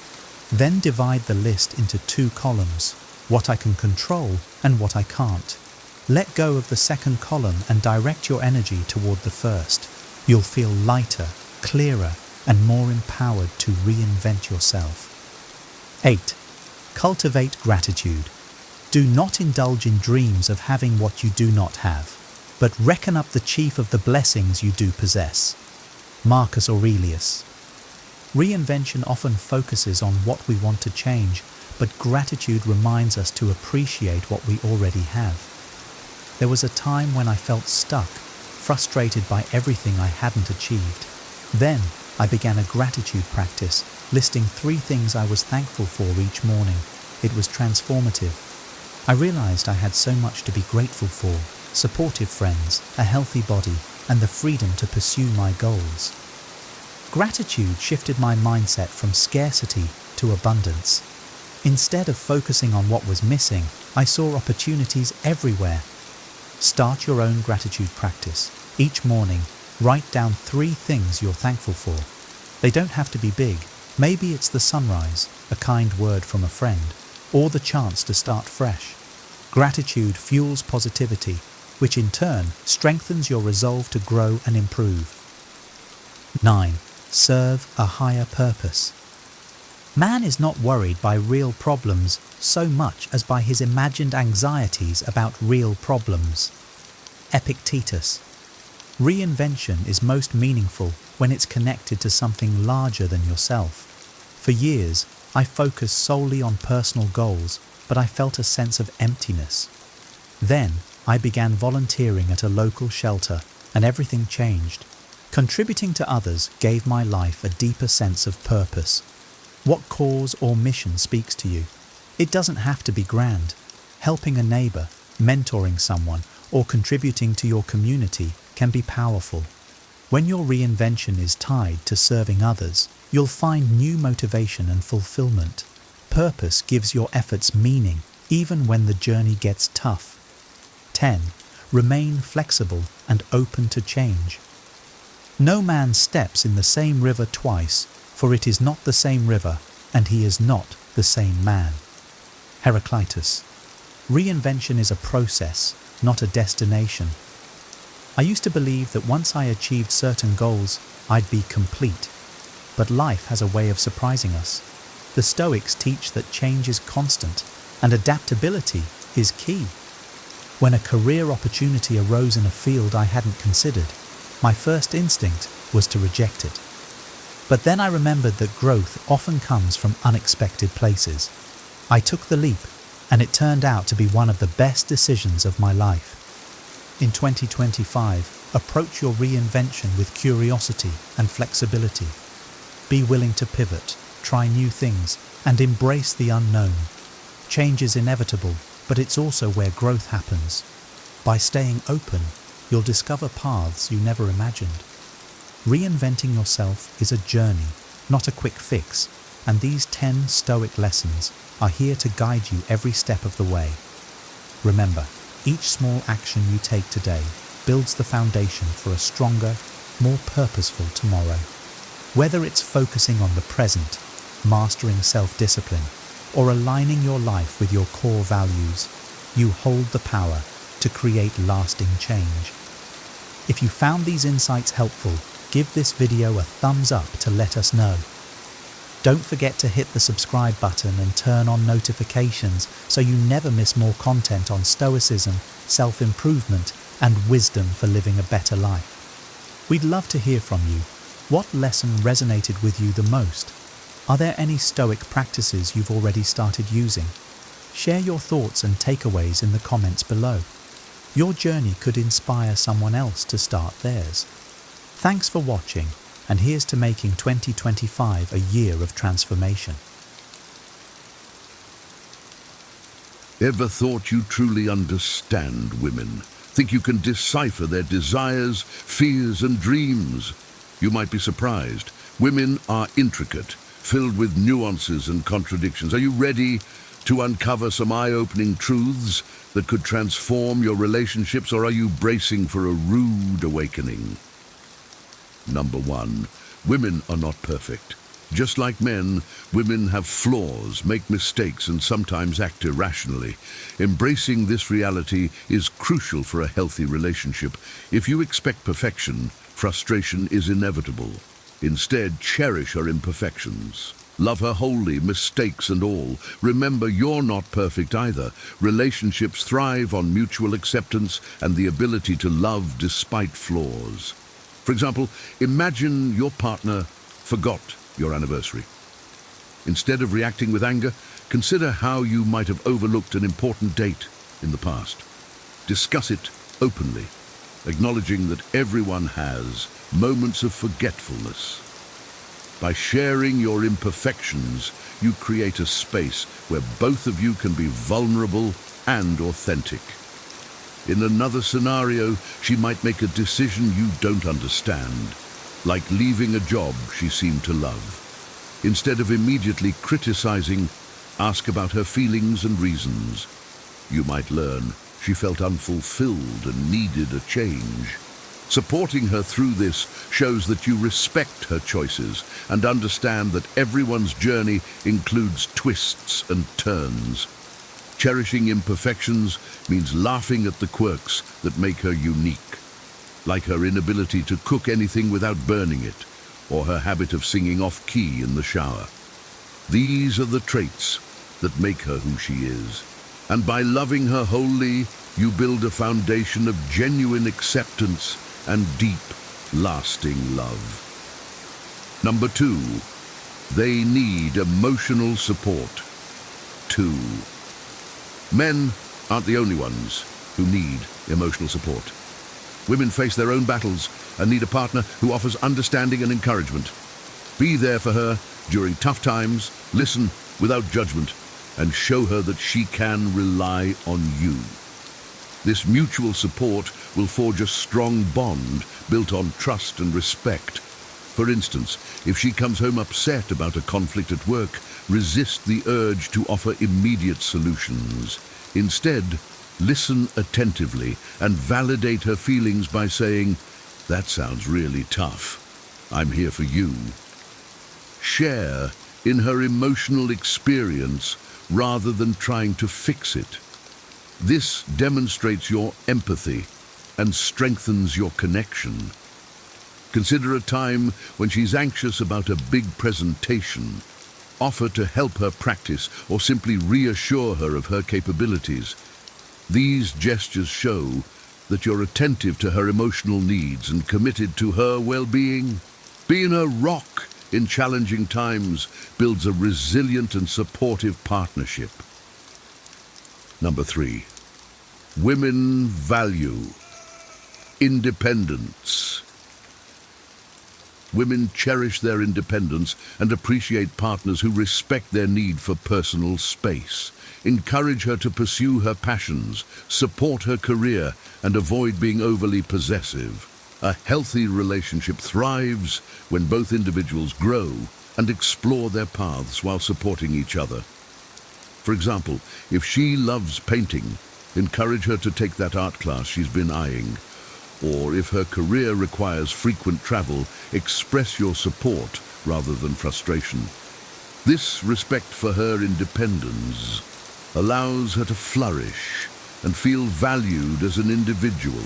Then divide the list into 2 columns, what I can control and what I can't. Let go of the second column and direct your energy toward the first. You'll feel lighter, clearer, and more empowered to reinvent yourself. 8. Cultivate gratitude. Do not indulge in dreams of having what you do not have, but reckon up the chief of the blessings you do possess. Marcus Aurelius. Reinvention often focuses on what we want to change, but gratitude reminds us to appreciate what we already have. There was a time when I felt stuck, frustrated by everything I hadn't achieved. Then I began a gratitude practice, listing 3 things I was thankful for each morning. It was transformative. I realized I had so much to be grateful for: supportive friends, a healthy body, and the freedom to pursue my goals. Gratitude shifted my mindset from scarcity to abundance. Instead of focusing on what was missing, I saw opportunities everywhere. Start your own gratitude practice. Each morning, write down 3 things you're thankful for. They don't have to be big. Maybe it's the sunrise, a kind word from a friend, or the chance to start fresh. Gratitude fuels positivity, which in turn strengthens your resolve to grow and improve. 9. Serve a higher purpose. Man is not worried by real problems so much as by his imagined anxieties about real problems. Epictetus. Reinvention is most meaningful when it's connected to something larger than yourself. For years, I focused solely on personal goals, but I felt a sense of emptiness. Then, I began volunteering at a local shelter, and everything changed. Contributing to others gave my life a deeper sense of purpose. What cause or mission speaks to you? It doesn't have to be grand. Helping a neighbor, mentoring someone, or contributing to your community can be powerful. When your reinvention is tied to serving others, you'll find new motivation and fulfillment. Purpose gives your efforts meaning, even when the journey gets tough. 10. Remain flexible and open to change. No man steps in the same river twice, for it is not the same river, and he is not the same man. Heraclitus. Reinvention is a process, not a destination. I used to believe that once I achieved certain goals, I'd be complete. But life has a way of surprising us. The Stoics teach that change is constant, and adaptability is key. When a career opportunity arose in a field I hadn't considered, my first instinct was to reject it. But then I remembered that growth often comes from unexpected places. I took the leap, and it turned out to be one of the best decisions of my life. In 2025, approach your reinvention with curiosity and flexibility. Be willing to pivot, try new things, and embrace the unknown. Change is inevitable, but it's also where growth happens. By staying open, you'll discover paths you never imagined. Reinventing yourself is a journey, not a quick fix, and these 10 Stoic lessons are here to guide you every step of the way. Remember, each small action you take today builds the foundation for a stronger, more purposeful tomorrow. Whether it's focusing on the present, mastering self-discipline, or aligning your life with your core values, you hold the power to create lasting change. If you found these insights helpful, give this video a thumbs up to let us know. Don't forget to hit the subscribe button and turn on notifications so you never miss more content on Stoicism, self-improvement, and wisdom for living a better life. We'd love to hear from you. What lesson resonated with you the most? Are there any Stoic practices you've already started using? Share your thoughts and takeaways in the comments below. Your journey could inspire someone else to start theirs. Thanks for watching, and here's to making 2025 a year of transformation. Ever thought you truly understand women? Think you can decipher their desires, fears, and dreams? You might be surprised. Women are intricate, filled with nuances and contradictions. Are you ready to uncover some eye-opening truths that could transform your relationships, or are you bracing for a rude awakening? Number 1, women are not perfect. Just like men, women have flaws, make mistakes, and sometimes act irrationally. Embracing this reality is crucial for a healthy relationship. If you expect perfection, frustration is inevitable. Instead, cherish her imperfections. Love her wholly, mistakes and all. Remember, you're not perfect either. Relationships thrive on mutual acceptance and the ability to love despite flaws. For example, imagine your partner forgot your anniversary. Instead of reacting with anger, consider how you might have overlooked an important date in the past. Discuss it openly, acknowledging that everyone has moments of forgetfulness. By sharing your imperfections, you create a space where both of you can be vulnerable and authentic. In another scenario, she might make a decision you don't understand, like leaving a job she seemed to love. Instead of immediately criticizing, ask about her feelings and reasons. You might learn she felt unfulfilled and needed a change. Supporting her through this shows that you respect her choices and understand that everyone's journey includes twists and turns. Cherishing imperfections means laughing at the quirks that make her unique, like her inability to cook anything without burning it, or her habit of singing off-key in the shower. These are the traits that make her who she is, and by loving her wholly, you build a foundation of genuine acceptance and deep, lasting love. Number 2, they need emotional support. 2. Men aren't the only ones who need emotional support. Women face their own battles and need a partner who offers understanding and encouragement. Be there for her during tough times, listen without judgment, and show her that she can rely on you. This mutual support will forge a strong bond built on trust and respect. For instance, if she comes home upset about a conflict at work, resist the urge to offer immediate solutions. Instead, listen attentively and validate her feelings by saying, "That sounds really tough. I'm here for you." Share in her emotional experience rather than trying to fix it. This demonstrates your empathy and strengthens your connection. Consider a time when she's anxious about a big presentation. Offer to help her practice or simply reassure her of her capabilities. These gestures show that you're attentive to her emotional needs and committed to her well-being. Being a rock in challenging times builds a resilient and supportive partnership. Number 3, women value independence. Women cherish their independence and appreciate partners who respect their need for personal space. Encourage her to pursue her passions, support her career, and avoid being overly possessive. A healthy relationship thrives when both individuals grow and explore their paths while supporting each other. For example, if she loves painting, encourage her to take that art class she's been eyeing. Or if her career requires frequent travel, express your support rather than frustration. This respect for her independence allows her to flourish and feel valued as an individual,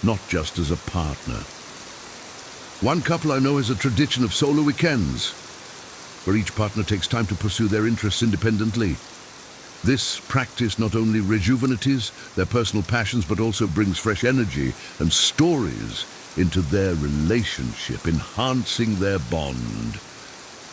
not just as a partner. One couple I know has a tradition of solo weekends, where each partner takes time to pursue their interests independently. This practice not only rejuvenates their personal passions, but also brings fresh energy and stories into their relationship, enhancing their bond.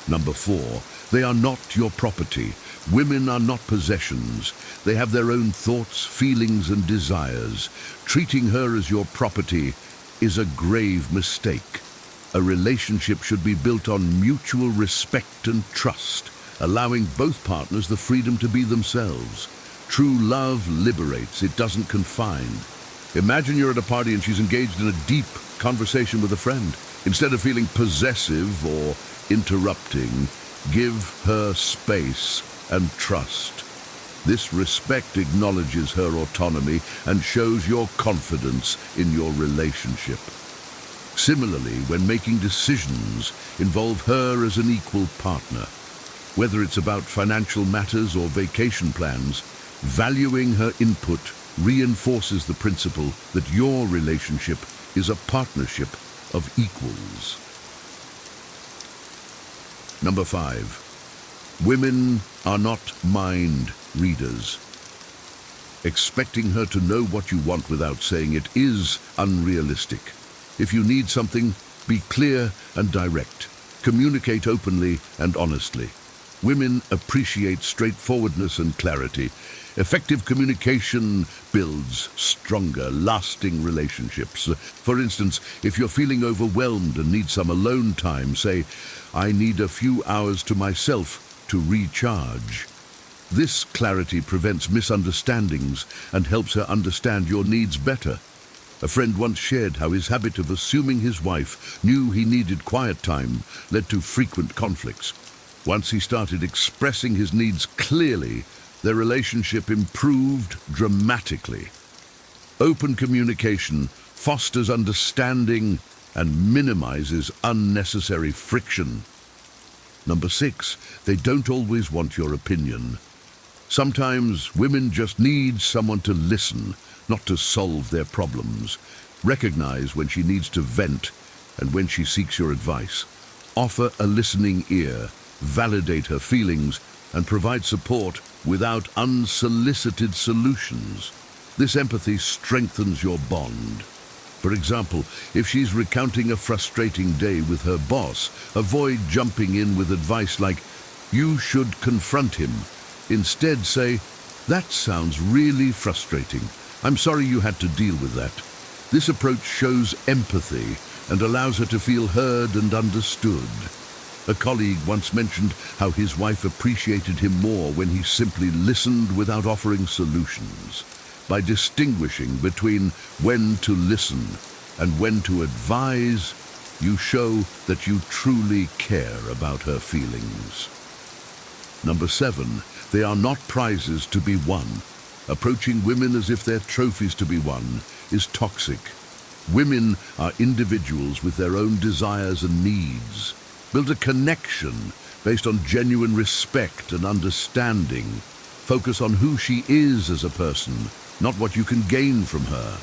Number 4, they are not your property. Women are not possessions. They have their own thoughts, feelings, and desires. Treating her as your property is a grave mistake. A relationship should be built on mutual respect and trust, allowing both partners the freedom to be themselves. True love liberates, it doesn't confine. Imagine you're at a party and she's engaged in a deep conversation with a friend. Instead of feeling possessive or interrupting, give her space and trust. This respect acknowledges her autonomy and shows your confidence in your relationship. Similarly, when making decisions, involve her as an equal partner. Whether it's about financial matters or vacation plans, valuing her input reinforces the principle that your relationship is a partnership of equals. Number 5. Women are not mind readers. Expecting her to know what you want without saying it is unrealistic. If you need something, be clear and direct. Communicate openly and honestly. Women appreciate straightforwardness and clarity. Effective communication builds stronger, lasting relationships. For instance, if you're feeling overwhelmed and need some alone time, say, "I need a few hours to myself to recharge." This clarity prevents misunderstandings and helps her understand your needs better. A friend once shared how his habit of assuming his wife knew he needed quiet time led to frequent conflicts. Once he started expressing his needs clearly, their relationship improved dramatically. Open communication fosters understanding and minimizes unnecessary friction. Number 6, they don't always want your opinion. Sometimes women just need someone to listen, not to solve their problems. Recognize when she needs to vent and when she seeks your advice. Offer a listening ear, validate her feelings, and provide support without unsolicited solutions. This empathy strengthens your bond. For example, if she's recounting a frustrating day with her boss, avoid jumping in with advice like, "You should confront him." Instead say, "That sounds really frustrating. I'm sorry you had to deal with that." This approach shows empathy and allows her to feel heard and understood. A colleague once mentioned how his wife appreciated him more when he simply listened without offering solutions. By distinguishing between when to listen and when to advise, you show that you truly care about her feelings. Number 7, they are not prizes to be won. Approaching women as if they're trophies to be won is toxic. Women are individuals with their own desires and needs. Build a connection based on genuine respect and understanding. Focus on who she is as a person, not what you can gain from her.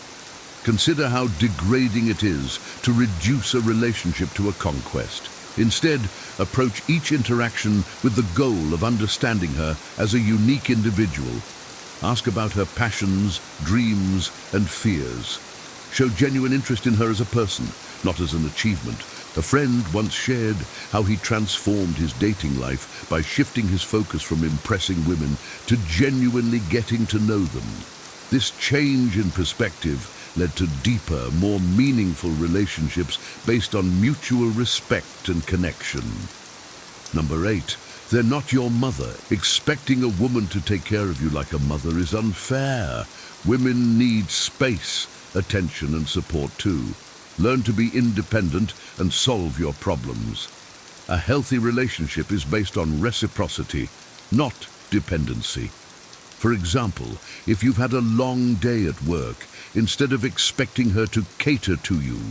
Consider how degrading it is to reduce a relationship to a conquest. Instead, approach each interaction with the goal of understanding her as a unique individual. Ask about her passions, dreams, and fears. Show genuine interest in her as a person, not as an achievement. A friend once shared how he transformed his dating life by shifting his focus from impressing women to genuinely getting to know them. This change in perspective led to deeper, more meaningful relationships based on mutual respect and connection. Number 8, they're not your mother. Expecting a woman to take care of you like a mother is unfair. Women need space, attention, and support too. Learn to be independent and solve your problems. A healthy relationship is based on reciprocity, not dependency. For example, if you've had a long day at work, instead of expecting her to cater to you,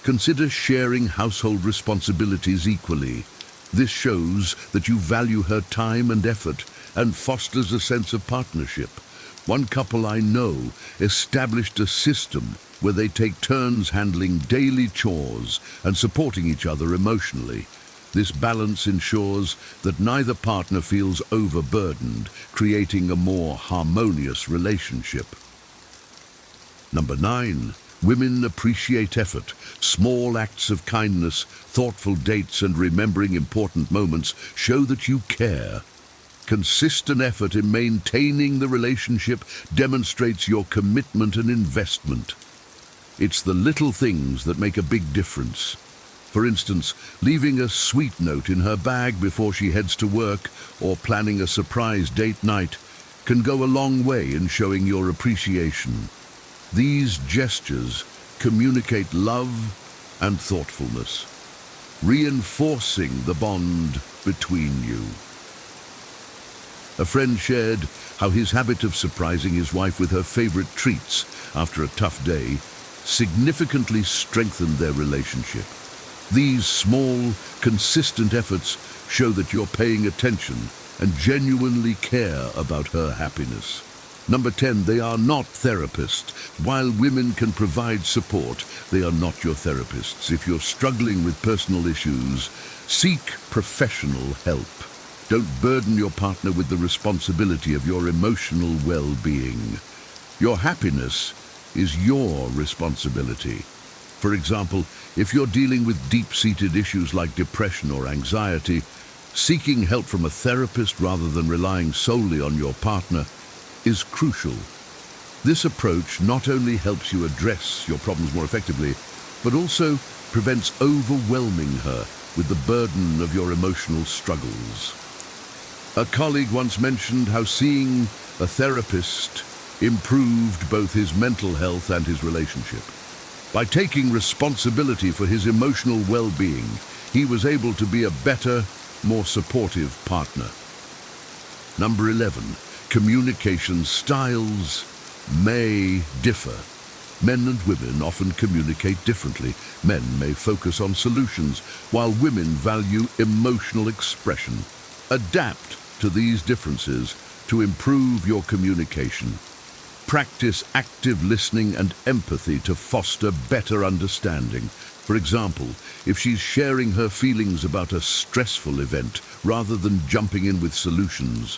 consider sharing household responsibilities equally. This shows that you value her time and effort and fosters a sense of partnership. One couple I know established a system where they take turns handling daily chores and supporting each other emotionally. This balance ensures that neither partner feels overburdened, creating a more harmonious relationship. Number 9, women appreciate effort. Small acts of kindness, thoughtful dates, and remembering important moments show that you care. Consistent effort in maintaining the relationship demonstrates your commitment and investment. It's the little things that make a big difference. For instance, leaving a sweet note in her bag before she heads to work or planning a surprise date night can go a long way in showing your appreciation. These gestures communicate love and thoughtfulness, reinforcing the bond between you. A friend shared how his habit of surprising his wife with her favorite treats after a tough day significantly strengthened their relationship. These small, consistent efforts show that you're paying attention and genuinely care about her happiness. Number 10, they are not therapists. While women can provide support, they are not your therapists. If you're struggling with personal issues, seek professional help. Don't burden your partner with the responsibility of your emotional well-being. Your happiness is your responsibility. For example, if you're dealing with deep-seated issues like depression or anxiety, seeking help from a therapist rather than relying solely on your partner is crucial. This approach not only helps you address your problems more effectively, but also prevents overwhelming her with the burden of your emotional struggles. A colleague once mentioned how seeing a therapist improved both his mental health and his relationship. By taking responsibility for his emotional well-being, he was able to be a better, more supportive partner. Number 11, communication styles may differ. Men and women often communicate differently. Men may focus on solutions, while women value emotional expression. Adapt to these differences to improve your communication. Practice active listening and empathy to foster better understanding. For example, if she's sharing her feelings about a stressful event rather than jumping in with solutions,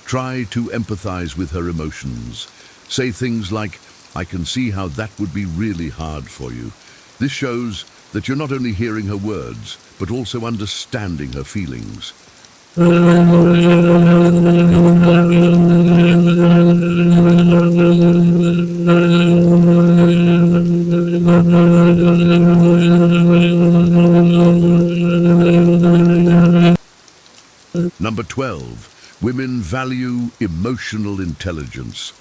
try to empathize with her emotions. Say things like, "I can see how that would be really hard for you." This shows that you're not only hearing her words, but also understanding her feelings. Number 12, women value emotional intelligence.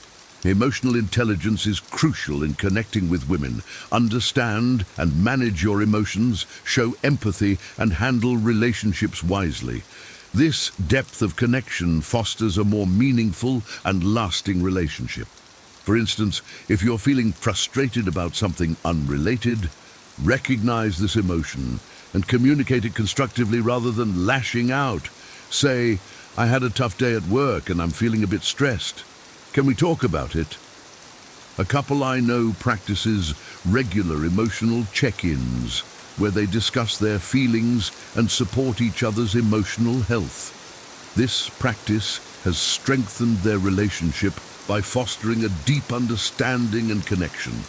Emotional intelligence is crucial in connecting with women. Understand and manage your emotions, show empathy, and handle relationships wisely. This depth of connection fosters a more meaningful and lasting relationship. For instance, if you're feeling frustrated about something unrelated, recognize this emotion and communicate it constructively rather than lashing out. Say, "I had a tough day at work and I'm feeling a bit stressed. Can we talk about it?" A couple I know practices regular emotional check-ins where they discuss their feelings and support each other's emotional health. This practice has strengthened their relationship by fostering a deep understanding and connection.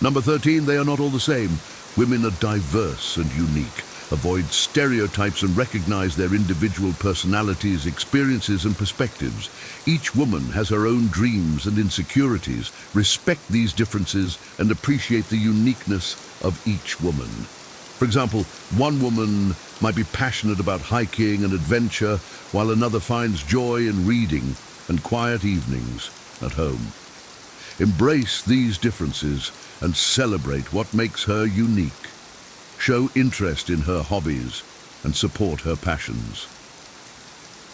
Number 13, they are not all the same. Women are diverse and unique. Avoid stereotypes and recognize their individual personalities, experiences, and perspectives. Each woman has her own dreams and insecurities. Respect these differences and appreciate the uniqueness of each woman. For example, one woman might be passionate about hiking and adventure, while another finds joy in reading and quiet evenings at home. Embrace these differences and celebrate what makes her unique. Show interest in her hobbies and support her passions.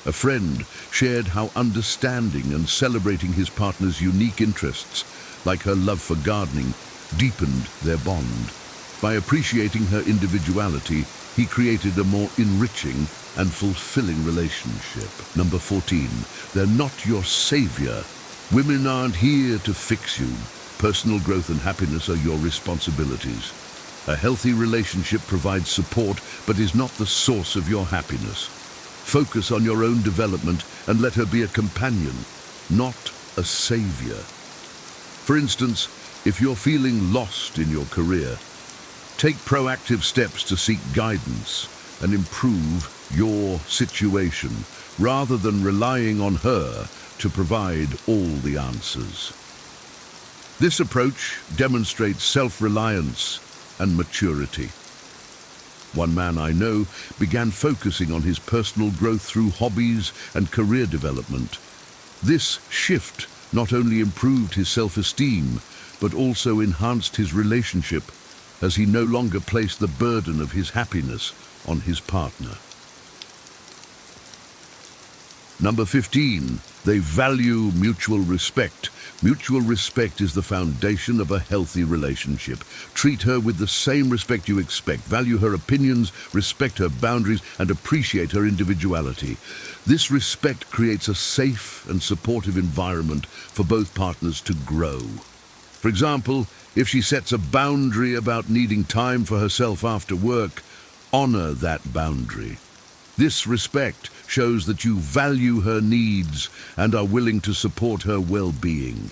A friend shared how understanding and celebrating his partner's unique interests, like her love for gardening, deepened their bond. By appreciating her individuality, he created a more enriching and fulfilling relationship. Number 14, they're not your savior. Women aren't here to fix you. Personal growth and happiness are your responsibilities. A healthy relationship provides support, but is not the source of your happiness. Focus on your own development and let her be a companion, not a savior. For instance, if you're feeling lost in your career, take proactive steps to seek guidance and improve your situation rather than relying on her to provide all the answers. This approach demonstrates self-reliance and maturity. One man I know began focusing on his personal growth through hobbies and career development. This shift not only improved his self-esteem, but also enhanced his relationship, as he no longer placed the burden of his happiness on his partner. Number 15, they value mutual respect. Mutual respect is the foundation of a healthy relationship. Treat her with the same respect you expect. Value her opinions, respect her boundaries, and appreciate her individuality. This respect creates a safe and supportive environment for both partners to grow. For example, if she sets a boundary about needing time for herself after work, honor that boundary. This respect shows that you value her needs and are willing to support her well-being.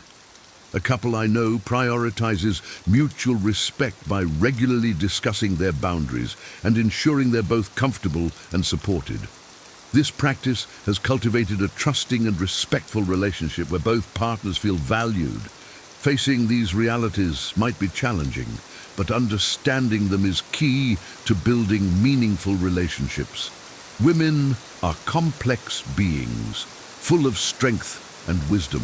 A couple I know prioritizes mutual respect by regularly discussing their boundaries and ensuring they're both comfortable and supported. This practice has cultivated a trusting and respectful relationship where both partners feel valued. Facing these realities might be challenging, but understanding them is key to building meaningful relationships. Women are complex beings, full of strength and wisdom.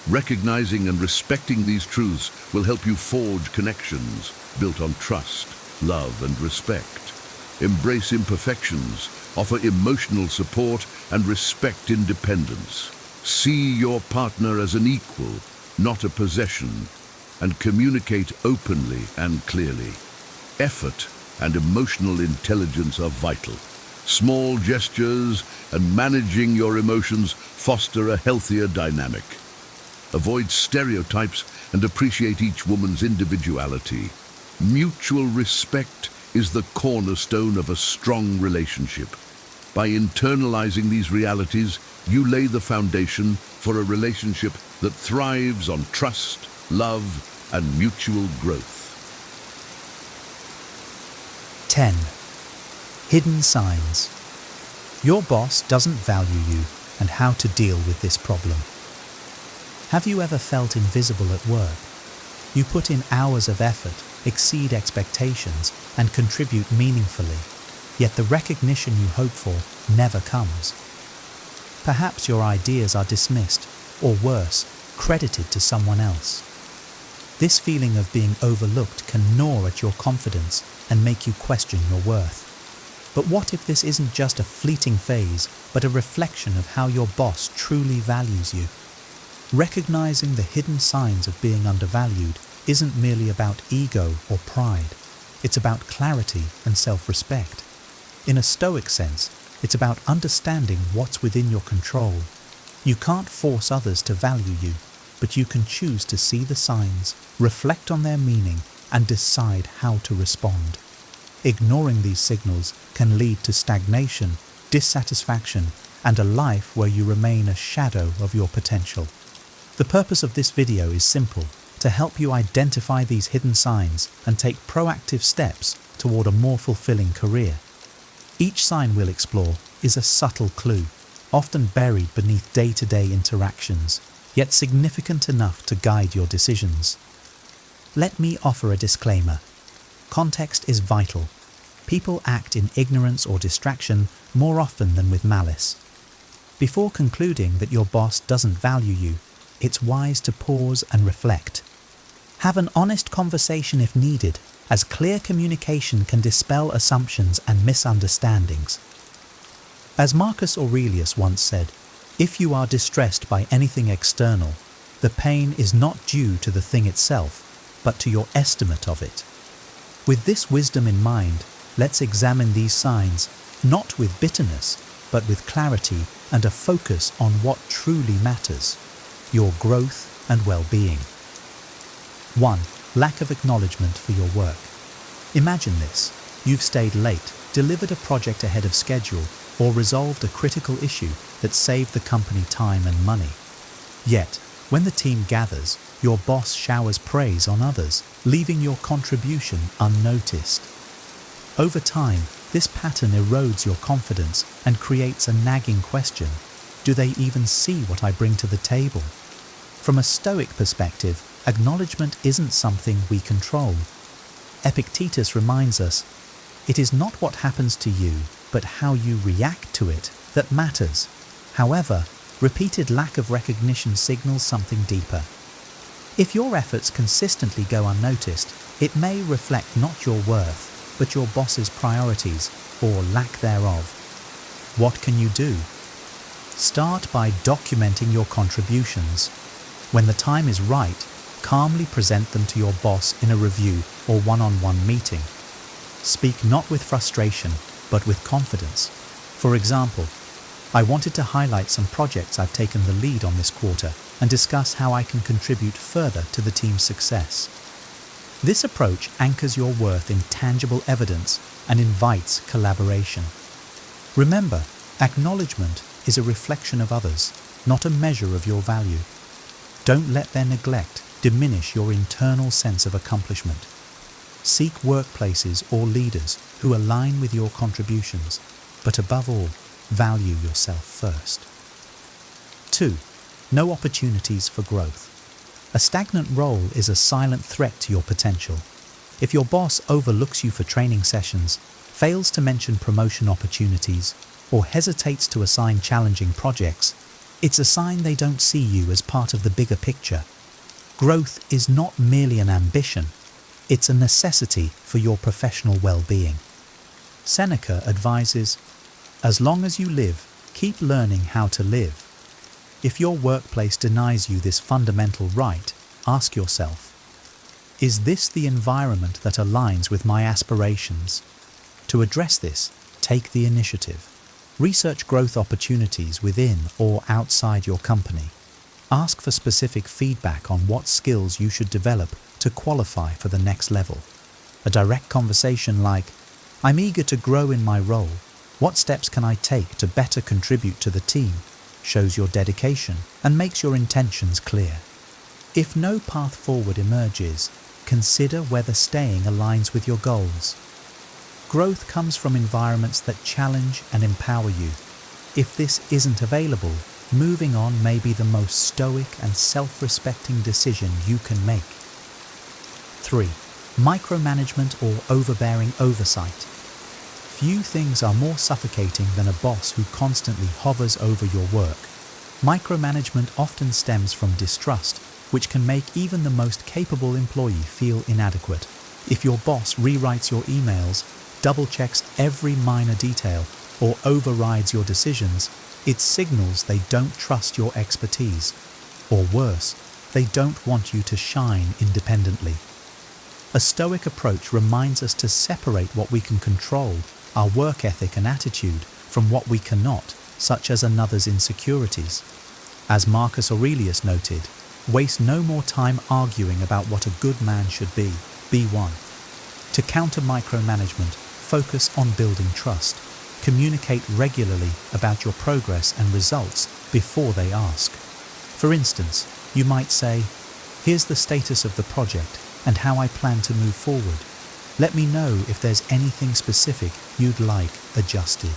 Recognizing and respecting these truths will help you forge connections built on trust, love, and respect. Embrace imperfections, offer emotional support, and respect independence. See your partner as an equal, not a possession, and communicate openly and clearly. Effort and emotional intelligence are vital. Small gestures and managing your emotions foster a healthier dynamic. Avoid stereotypes and appreciate each woman's individuality. Mutual respect is the cornerstone of a strong relationship. By internalizing these realities, you lay the foundation for a relationship that thrives on trust, love, and mutual growth. 10. Hidden signs. Your boss doesn't value you, and how to deal with this problem. Have you ever felt invisible at work? You put in hours of effort, exceed expectations, and contribute meaningfully, yet the recognition you hope for never comes. Perhaps your ideas are dismissed, or worse, credited to someone else. This feeling of being overlooked can gnaw at your confidence and make you question your worth. But what if this isn't just a fleeting phase, but a reflection of how your boss truly values you? Recognizing the hidden signs of being undervalued isn't merely about ego or pride. It's about clarity and self-respect. In a Stoic sense, it's about understanding what's within your control. You can't force others to value you, but you can choose to see the signs, reflect on their meaning, and decide how to respond. Ignoring these signals can lead to stagnation, dissatisfaction, and a life where you remain a shadow of your potential. The purpose of this video is simple: to help you identify these hidden signs and take proactive steps toward a more fulfilling career. Each sign we'll explore is a subtle clue, often buried beneath day-to-day interactions, yet significant enough to guide your decisions. Let me offer a disclaimer. Context is vital. People act in ignorance or distraction more often than with malice. Before concluding that your boss doesn't value you, it's wise to pause and reflect. Have an honest conversation if needed, as clear communication can dispel assumptions and misunderstandings. As Marcus Aurelius once said, if you are distressed by anything external, the pain is not due to the thing itself, but to your estimate of it. With this wisdom in mind, let's examine these signs, not with bitterness, but with clarity and a focus on what truly matters: your growth and well-being. 1. Lack of acknowledgement for your work. Imagine this: you've stayed late, delivered a project ahead of schedule, or resolved a critical issue that saved the company time and money. Yet, when the team gathers, your boss showers praise on others, leaving your contribution unnoticed. Over time, This pattern erodes your confidence and creates a nagging question: do they even see what I bring to the table? From a Stoic perspective, acknowledgement isn't something we control. Epictetus reminds us, it is not what happens to you, but how you react to it that matters. However, repeated lack of recognition signals something deeper. If your efforts consistently go unnoticed, it may reflect not your worth, but your boss's priorities, or lack thereof. What can you do? Start by documenting your contributions. When the time is right, calmly present them to your boss in a review or one-on-one meeting. Speak not with frustration, but with confidence. For example, I wanted to highlight some projects I've taken the lead on this quarter and discuss how I can contribute further to the team's success. This approach anchors your worth in tangible evidence and invites collaboration. Remember, acknowledgement is a reflection of others, not a measure of your value. Don't let their neglect diminish your internal sense of accomplishment. Seek workplaces or leaders who align with your contributions, but above all, value yourself first. 2. No opportunities for growth. A stagnant role is a silent threat to your potential. If your boss overlooks you for training sessions, fails to mention promotion opportunities, or hesitates to assign challenging projects, it's a sign they don't see you as part of the bigger picture. Growth is not merely an ambition, it's a necessity for your professional well-being. Seneca advises, as long as you live, keep learning how to live. If your workplace denies you this fundamental right, ask yourself, is this the environment that aligns with my aspirations? To address this, take the initiative. Research growth opportunities within or outside your company. Ask for specific feedback on what skills you should develop to qualify for the next level. A direct conversation like, I'm eager to grow in my role. What steps can I take to better contribute to the team? Shows your dedication and makes your intentions clear. If no path forward emerges, consider whether staying aligns with your goals. Growth comes from environments that challenge and empower you. If this isn't available, moving on may be the most stoic and self-respecting decision you can make. 3. Micromanagement or overbearing oversight. Few things are more suffocating than a boss who constantly hovers over your work. Micromanagement often stems from distrust, which can make even the most capable employee feel inadequate. If your boss rewrites your emails, double-checks every minor detail, or overrides your decisions, it signals they don't trust your expertise. Or worse, they don't want you to shine independently. A Stoic approach reminds us to separate what we can control, our work ethic and attitude, from what we cannot, such as another's insecurities. As Marcus Aurelius noted, waste no more time arguing about what a good man should be. Be one. To counter micromanagement, focus on building trust. Communicate regularly about your progress and results before they ask. For instance, you might say, here's the status of the project and how I plan to move forward. Let me know if there's anything specific you'd like adjusted.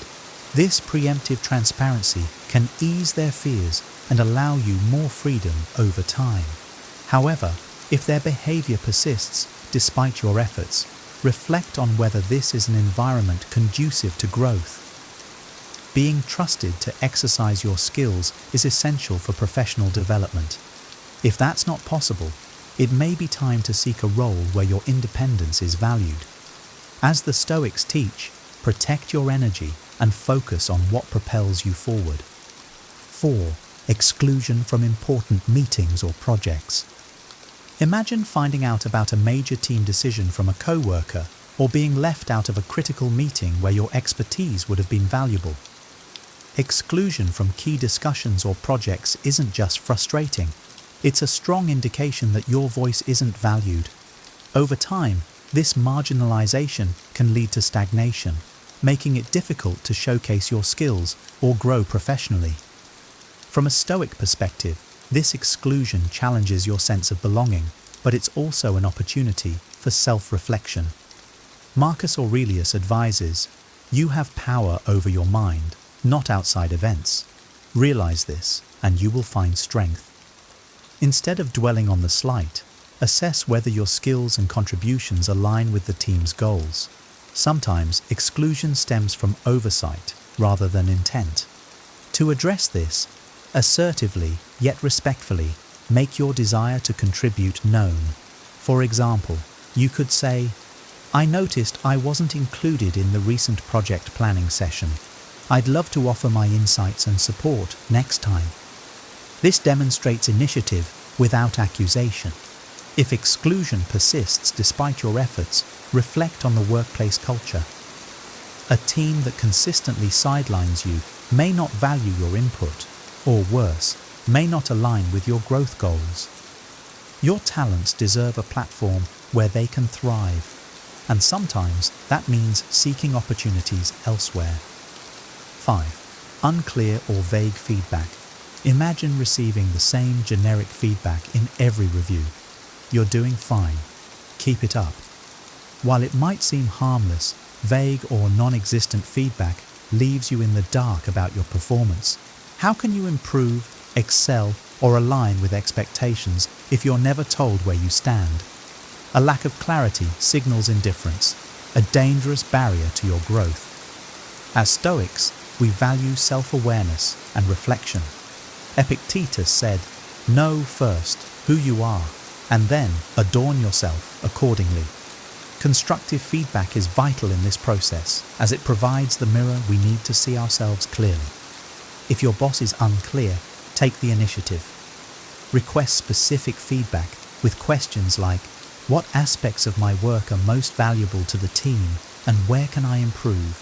This preemptive transparency can ease their fears and allow you more freedom over time. However, if their behavior persists despite your efforts, reflect on whether this is an environment conducive to growth. Being trusted to exercise your skills is essential for professional development. If that's not possible, it may be time to seek a role where your independence is valued. As the Stoics teach, protect your energy and focus on what propels you forward. 4. Exclusion from important meetings or projects. Imagine finding out about a major team decision from a co-worker or being left out of a critical meeting where your expertise would have been valuable. Exclusion from key discussions or projects isn't just frustrating, it's a strong indication that your voice isn't valued. Over time, this marginalization can lead to stagnation, making it difficult to showcase your skills or grow professionally. From a Stoic perspective, this exclusion challenges your sense of belonging, but it's also an opportunity for self-reflection. Marcus Aurelius advises, You have power over your mind, not outside events. Realize this, and you will find strength. Instead of dwelling on the slight, assess whether your skills and contributions align with the team's goals. Sometimes exclusion stems from oversight rather than intent. To address this, assertively yet respectfully, make your desire to contribute known. For example, you could say, "I noticed I wasn't included in the recent project planning session. I'd love to offer my insights and support next time." This demonstrates initiative without accusation. If exclusion persists despite your efforts, reflect on the workplace culture. A team that consistently sidelines you may not value your input, or worse, may not align with your growth goals. Your talents deserve a platform where they can thrive, and sometimes that means seeking opportunities elsewhere. 5. Unclear or vague feedback. Imagine receiving the same generic feedback in every review. "You're doing fine. Keep it up." While it might seem harmless, vague or non-existent feedback leaves you in the dark about your performance. How can you improve, excel, or align with expectations if you're never told where you stand? A lack of clarity signals indifference, a dangerous barrier to your growth. As Stoics, we value self-awareness and reflection. Epictetus said, "Know first who you are, and then adorn yourself accordingly." Constructive feedback is vital in this process, as it provides the mirror we need to see ourselves clearly. If your boss is unclear, take the initiative. Request specific feedback with questions like, "What aspects of my work are most valuable to the team, and where can I improve?"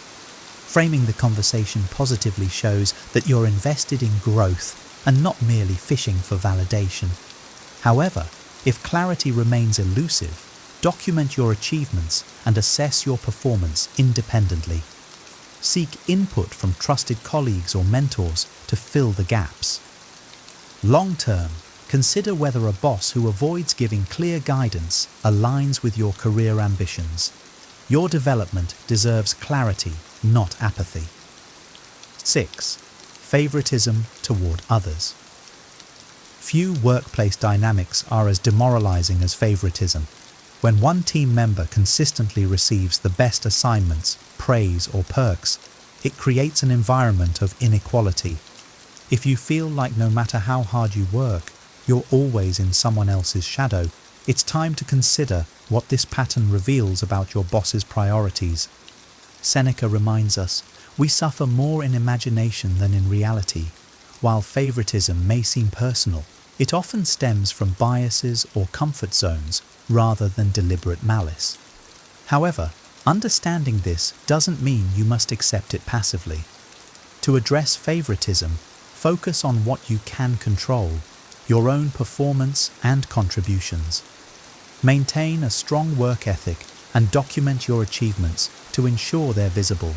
Framing the conversation positively shows that you're invested in growth and not merely fishing for validation. However, if clarity remains elusive, document your achievements and assess your performance independently. Seek input from trusted colleagues or mentors to fill the gaps. Long term, consider whether a boss who avoids giving clear guidance aligns with your career ambitions. Your development deserves clarity, not apathy. 6. Favoritism toward others. Few workplace dynamics are as demoralizing as favoritism. When one team member consistently receives the best assignments, praise, or perks, it creates an environment of inequality. If you feel like no matter how hard you work, you're always in someone else's shadow, it's time to consider what this pattern reveals about your boss's priorities. Seneca reminds us, we suffer more in imagination than in reality. While favoritism may seem personal, it often stems from biases or comfort zones rather than deliberate malice. However, understanding this doesn't mean you must accept it passively. To address favoritism, focus on what you can control, your own performance and contributions. Maintain a strong work ethic and document your achievements to ensure they're visible.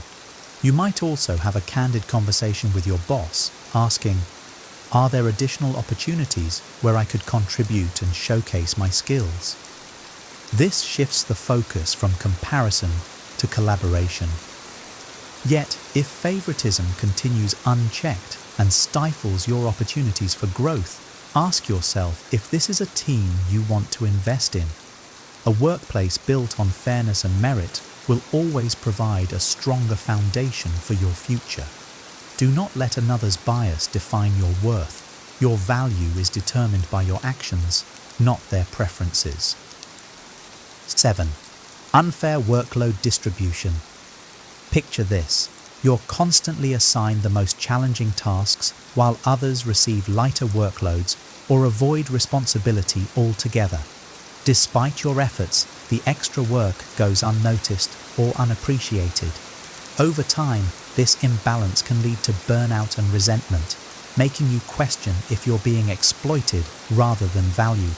You might also have a candid conversation with your boss, asking, "Are there additional opportunities where I could contribute and showcase my skills?" This shifts the focus from comparison to collaboration. Yet, if favoritism continues unchecked and stifles your opportunities for growth, ask yourself if this is a team you want to invest in. A workplace built on fairness and merit will always provide a stronger foundation for your future. Do not let another's bias define your worth. Your value is determined by your actions, not their preferences. 7. Unfair workload distribution. Picture this. You're constantly assigned the most challenging tasks while others receive lighter workloads or avoid responsibility altogether. Despite your efforts, the extra work goes unnoticed or unappreciated. Over time, this imbalance can lead to burnout and resentment, making you question if you're being exploited rather than valued.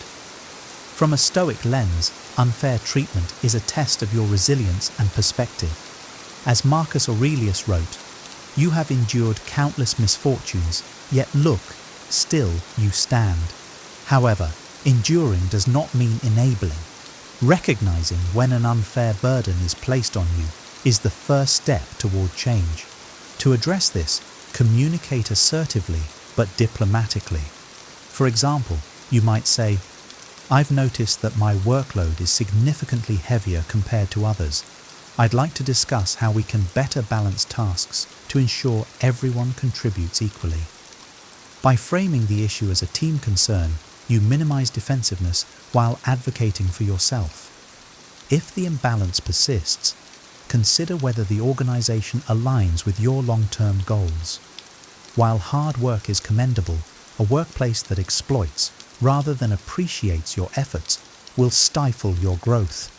From a Stoic lens, unfair treatment is a test of your resilience and perspective. As Marcus Aurelius wrote, "You have endured countless misfortunes, yet look, still you stand." However, enduring does not mean enabling. Recognizing when an unfair burden is placed on you is the first step toward change. To address this, communicate assertively but diplomatically. For example, you might say, "I've noticed that my workload is significantly heavier compared to others. I'd like to discuss how we can better balance tasks to ensure everyone contributes equally." By framing the issue as a team concern, you minimize defensiveness while advocating for yourself. If the imbalance persists, consider whether the organization aligns with your long-term goals. While hard work is commendable, a workplace that exploits rather than appreciates your efforts will stifle your growth.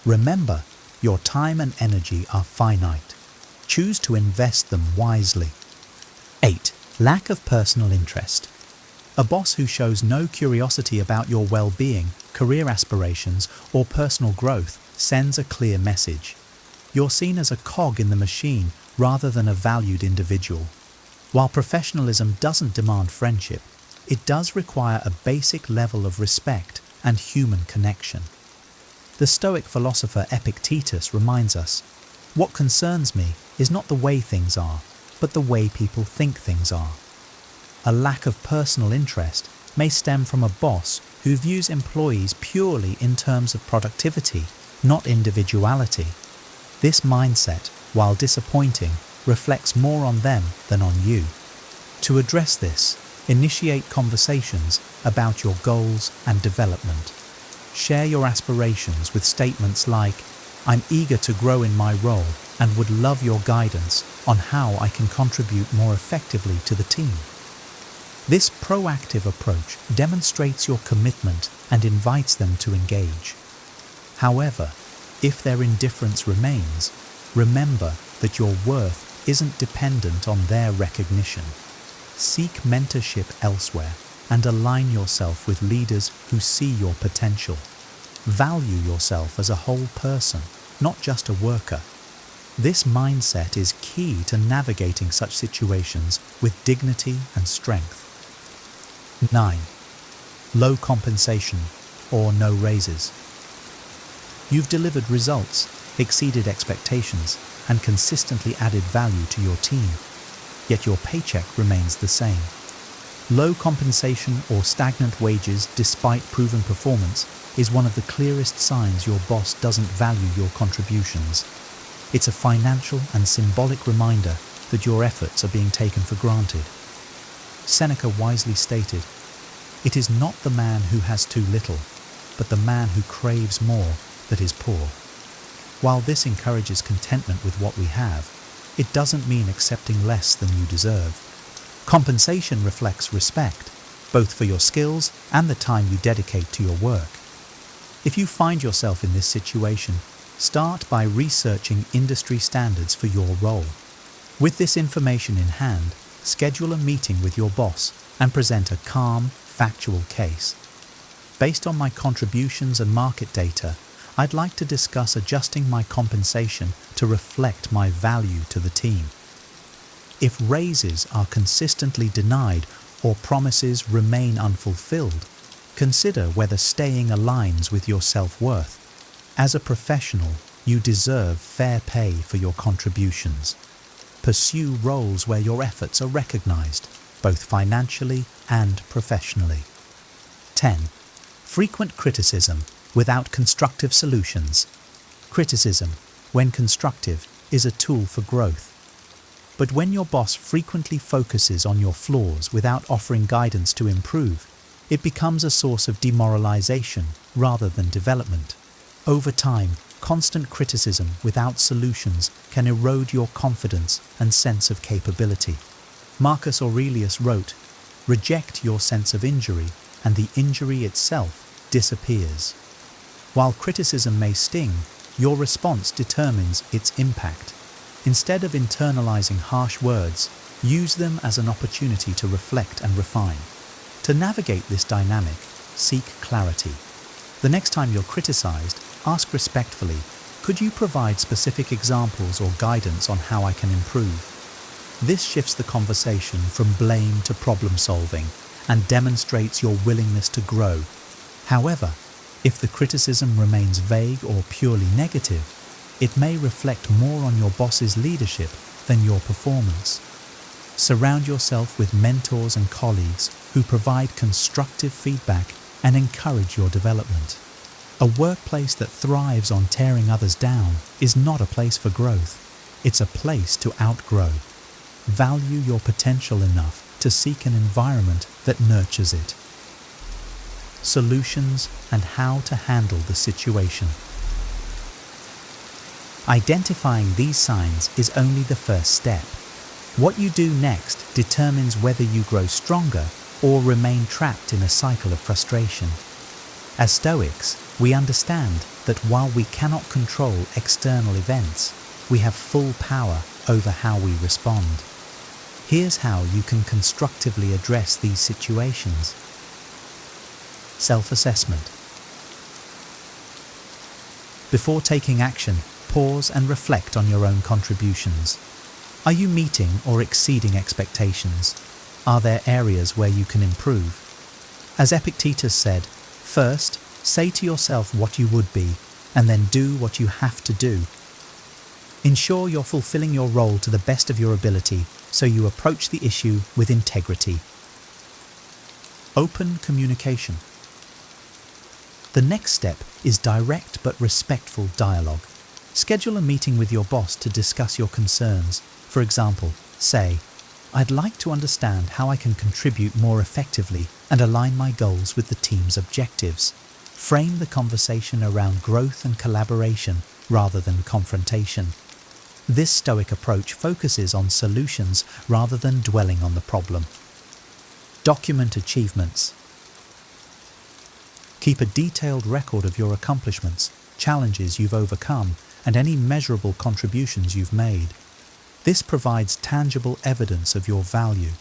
Remember, your time and energy are finite. Choose to invest them wisely. 8. Lack of personal interest. A boss who shows no curiosity about your well-being, career aspirations, or personal growth sends a clear message. You're seen as a cog in the machine rather than a valued individual. While professionalism doesn't demand friendship, it does require a basic level of respect and human connection. The Stoic philosopher Epictetus reminds us, "What concerns me is not the way things are, but the way people think things are." A lack of personal interest may stem from a boss who views employees purely in terms of productivity, not individuality. This mindset, while disappointing, reflects more on them than on you. To address this, initiate conversations about your goals and development. Share your aspirations with statements like, "I'm eager to grow in my role and would love your guidance on how I can contribute more effectively to the team." This proactive approach demonstrates your commitment and invites them to engage. However, if their indifference remains, remember that your worth isn't dependent on their recognition. Seek mentorship elsewhere and align yourself with leaders who see your potential. Value yourself as a whole person, not just a worker. This mindset is key to navigating such situations with dignity and strength. 9. Low compensation or no raises. You've delivered results, exceeded expectations, and consistently added value to your team, yet your paycheck remains the same. Low compensation or stagnant wages despite proven performance is one of the clearest signs your boss doesn't value your contributions. It's a financial and symbolic reminder that your efforts are being taken for granted. Seneca wisely stated, "It is not the man who has too little, but the man who craves more that is poor." While this encourages contentment with what we have, it doesn't mean accepting less than you deserve. Compensation reflects respect, both for your skills and the time you dedicate to your work. If you find yourself in this situation, start by researching industry standards for your role. With this information in hand, schedule a meeting with your boss and present a calm, factual case. Based on my contributions and market data, I'd like to discuss adjusting my compensation to reflect my value to the team. If raises are consistently denied or promises remain unfulfilled, consider whether staying aligns with your self-worth. As a professional, you deserve fair pay for your contributions. Pursue roles where your efforts are recognized, both financially and professionally. 10. Frequent criticism without constructive solutions. Criticism, when constructive, is a tool for growth. But when your boss frequently focuses on your flaws without offering guidance to improve, it becomes a source of demoralization rather than development. Over time, constant criticism without solutions can erode your confidence and sense of capability. Marcus Aurelius wrote, "Reject your sense of injury, and the injury itself disappears." While criticism may sting, your response determines its impact. Instead of internalizing harsh words, use them as an opportunity to reflect and refine. To navigate this dynamic, seek clarity. The next time you're criticized, ask respectfully, "Could you provide specific examples or guidance on how I can improve?" This shifts the conversation from blame to problem solving and demonstrates your willingness to grow. However, if the criticism remains vague or purely negative, it may reflect more on your boss's leadership than your performance. Surround yourself with mentors and colleagues who provide constructive feedback and encourage your development. A workplace that thrives on tearing others down is not a place for growth. It's a place to outgrow. Value your potential enough to seek an environment that nurtures it. Solutions and how to handle the situation. Identifying these signs is only the first step. What you do next determines whether you grow stronger or remain trapped in a cycle of frustration. As Stoics, we understand that while we cannot control external events, we have full power over how we respond. Here's how you can constructively address these situations. Self-assessment. Before taking action, pause and reflect on your own contributions. Are you meeting or exceeding expectations? Are there areas where you can improve? As Epictetus said, first, say to yourself what you would be, and then do what you have to do. Ensure you're fulfilling your role to the best of your ability, so you approach the issue with integrity. Open communication. The next step is direct but respectful dialogue. Schedule a meeting with your boss to discuss your concerns. For example, say, "I'd like to understand how I can contribute more effectively and align my goals with the team's objectives." Frame the conversation around growth and collaboration rather than confrontation. This Stoic approach focuses on solutions rather than dwelling on the problem. Document achievements. Keep a detailed record of your accomplishments, challenges you've overcome, and any measurable contributions you've made. This provides tangible evidence of your value.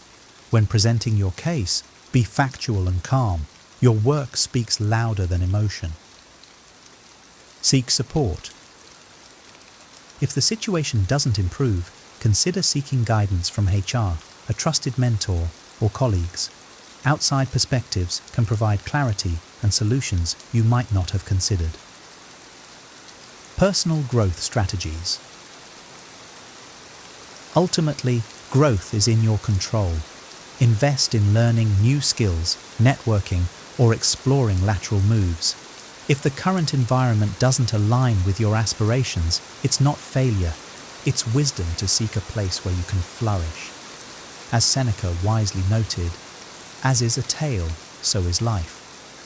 When presenting your case, be factual and calm. Your work speaks louder than emotion. Seek support. If the situation doesn't improve, consider seeking guidance from HR, a trusted mentor, or colleagues. Outside perspectives can provide clarity and solutions you might not have considered. Personal growth strategies. Ultimately, growth is in your control. Invest in learning new skills, networking, or exploring lateral moves. If the current environment doesn't align with your aspirations, it's not failure. It's wisdom to seek a place where you can flourish. As Seneca wisely noted, "As is a tale, so is life.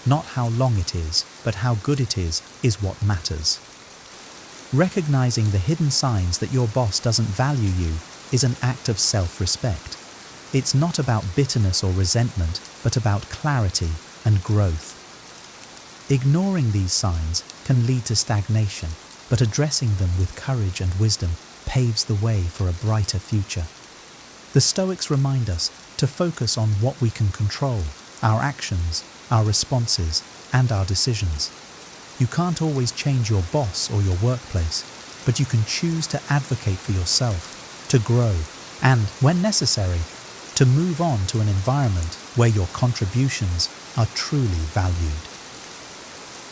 Not how long it is, but how good it is what matters." Recognizing the hidden signs that your boss doesn't value you is an act of self-respect. It's not about bitterness or resentment, but about clarity and growth. Ignoring these signs can lead to stagnation, but addressing them with courage and wisdom paves the way for a brighter future. The Stoics remind us to focus on what we can control, our actions, our responses, and our decisions. You can't always change your boss or your workplace, but you can choose to advocate for yourself, to grow, and, when necessary, to move on to an environment where your contributions are truly valued.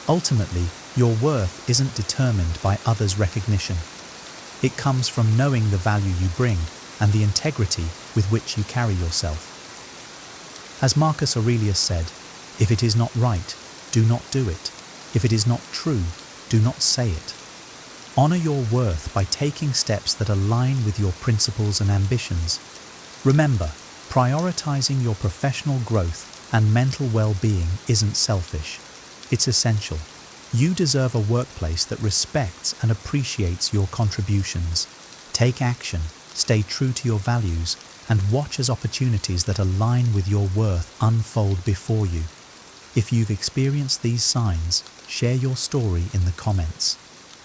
Ultimately, your worth isn't determined by others' recognition. It comes from knowing the value you bring and the integrity with which you carry yourself. As Marcus Aurelius said, "If it is not right, do not do it. If it is not true, do not say it." Honor your worth by taking steps that align with your principles and ambitions. Remember, prioritizing your professional growth and mental well-being isn't selfish. It's essential. You deserve a workplace that respects and appreciates your contributions. Take action, stay true to your values, and watch as opportunities that align with your worth unfold before you. If you've experienced these signs, share your story in the comments.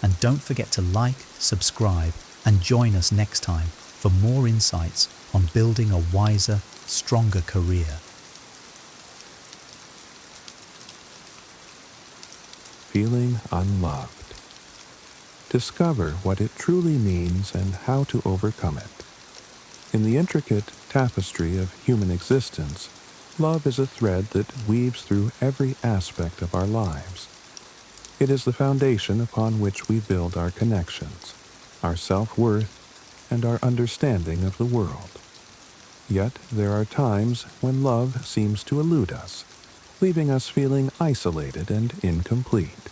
And don't forget to like, subscribe, and join us next time for more insights on building a wiser, stronger career. Feeling unloved. Discover what it truly means and how to overcome it. In the intricate tapestry of human existence, love is a thread that weaves through every aspect of our lives. It is the foundation upon which we build our connections, our self-worth, and our understanding of the world. Yet there are times when love seems to elude us, leaving us feeling isolated and incomplete.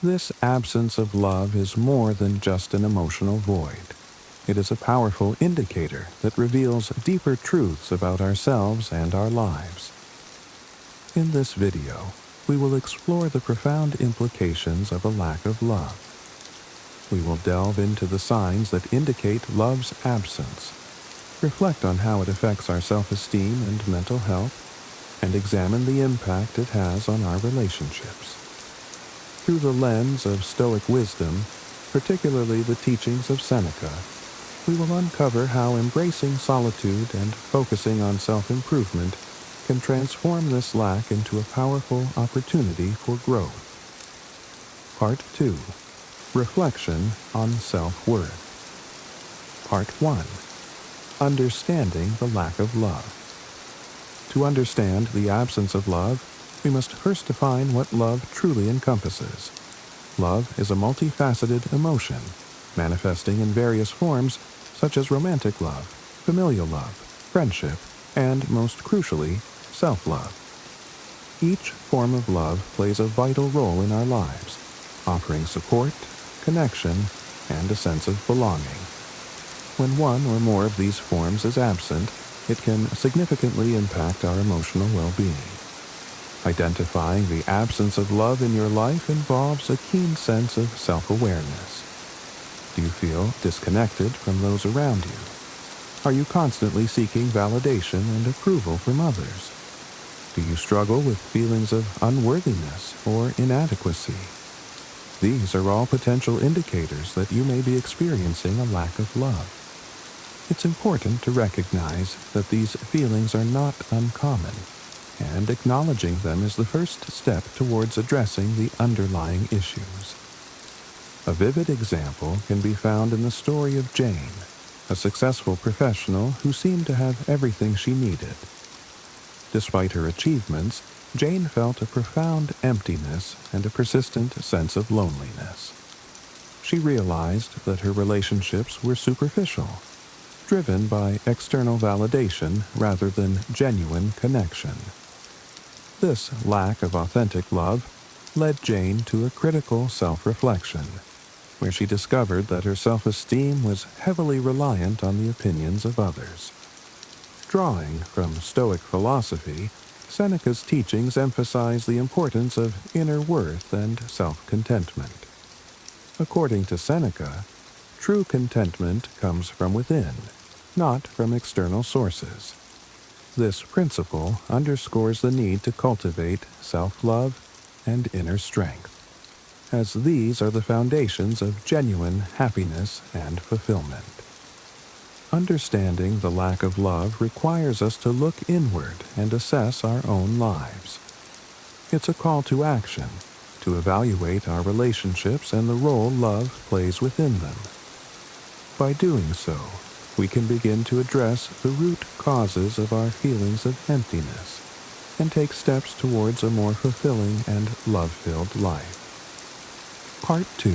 This absence of love is more than just an emotional void. It is a powerful indicator that reveals deeper truths about ourselves and our lives. In this video, we will explore the profound implications of a lack of love. We will delve into the signs that indicate love's absence, reflect on how it affects our self-esteem and mental health, and examine the impact it has on our relationships. Through the lens of Stoic wisdom, particularly the teachings of Seneca, we will uncover how embracing solitude and focusing on self-improvement can transform this lack into a powerful opportunity for growth. Part 2. Reflection on self-worth. Part 1. Understanding the lack of love. To understand the absence of love, we must first define what love truly encompasses. Love is a multifaceted emotion, manifesting in various forms such as romantic love, familial love, friendship, and, most crucially, self-love. Each form of love plays a vital role in our lives, offering support, connection, and a sense of belonging. When one or more of these forms is absent, it can significantly impact our emotional well-being. Identifying the absence of love in your life involves a keen sense of self-awareness. Do you feel disconnected from those around you? Are you constantly seeking validation and approval from others? Do you struggle with feelings of unworthiness or inadequacy? These are all potential indicators that you may be experiencing a lack of love. It's important to recognize that these feelings are not uncommon, and acknowledging them is the first step towards addressing the underlying issues. A vivid example can be found in the story of Jane, a successful professional who seemed to have everything she needed. Despite her achievements, Jane felt a profound emptiness and a persistent sense of loneliness. She realized that her relationships were superficial, driven by external validation rather than genuine connection. This lack of authentic love led Jane to a critical self-reflection, where she discovered that her self-esteem was heavily reliant on the opinions of others. Drawing from Stoic philosophy, Seneca's teachings emphasize the importance of inner worth and self-contentment. According to Seneca, true contentment comes from within, not from external sources. This principle underscores the need to cultivate self-love and inner strength, as these are the foundations of genuine happiness and fulfillment. Understanding the lack of love requires us to look inward and assess our own lives. It's a call to action, to evaluate our relationships and the role love plays within them. By doing so, we can begin to address the root causes of our feelings of emptiness and take steps towards a more fulfilling and love-filled life. Part 2.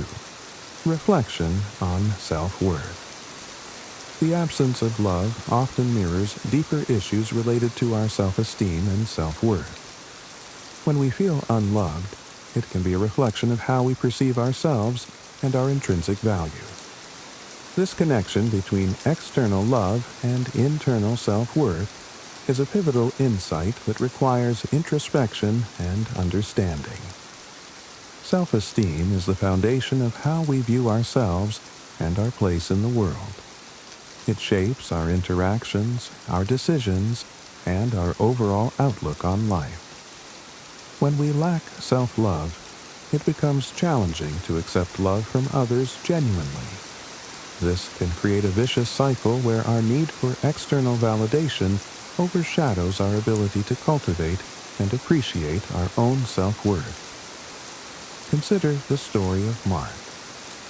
Reflection on self-worth. The absence of love often mirrors deeper issues related to our self-esteem and self-worth. When we feel unloved, it can be a reflection of how we perceive ourselves and our intrinsic value. This connection between external love and internal self-worth is a pivotal insight that requires introspection and understanding. Self-esteem is the foundation of how we view ourselves and our place in the world. It shapes our interactions, our decisions, and our overall outlook on life. When we lack self-love, it becomes challenging to accept love from others genuinely. This can create a vicious cycle where our need for external validation overshadows our ability to cultivate and appreciate our own self-worth. Consider the story of Mark,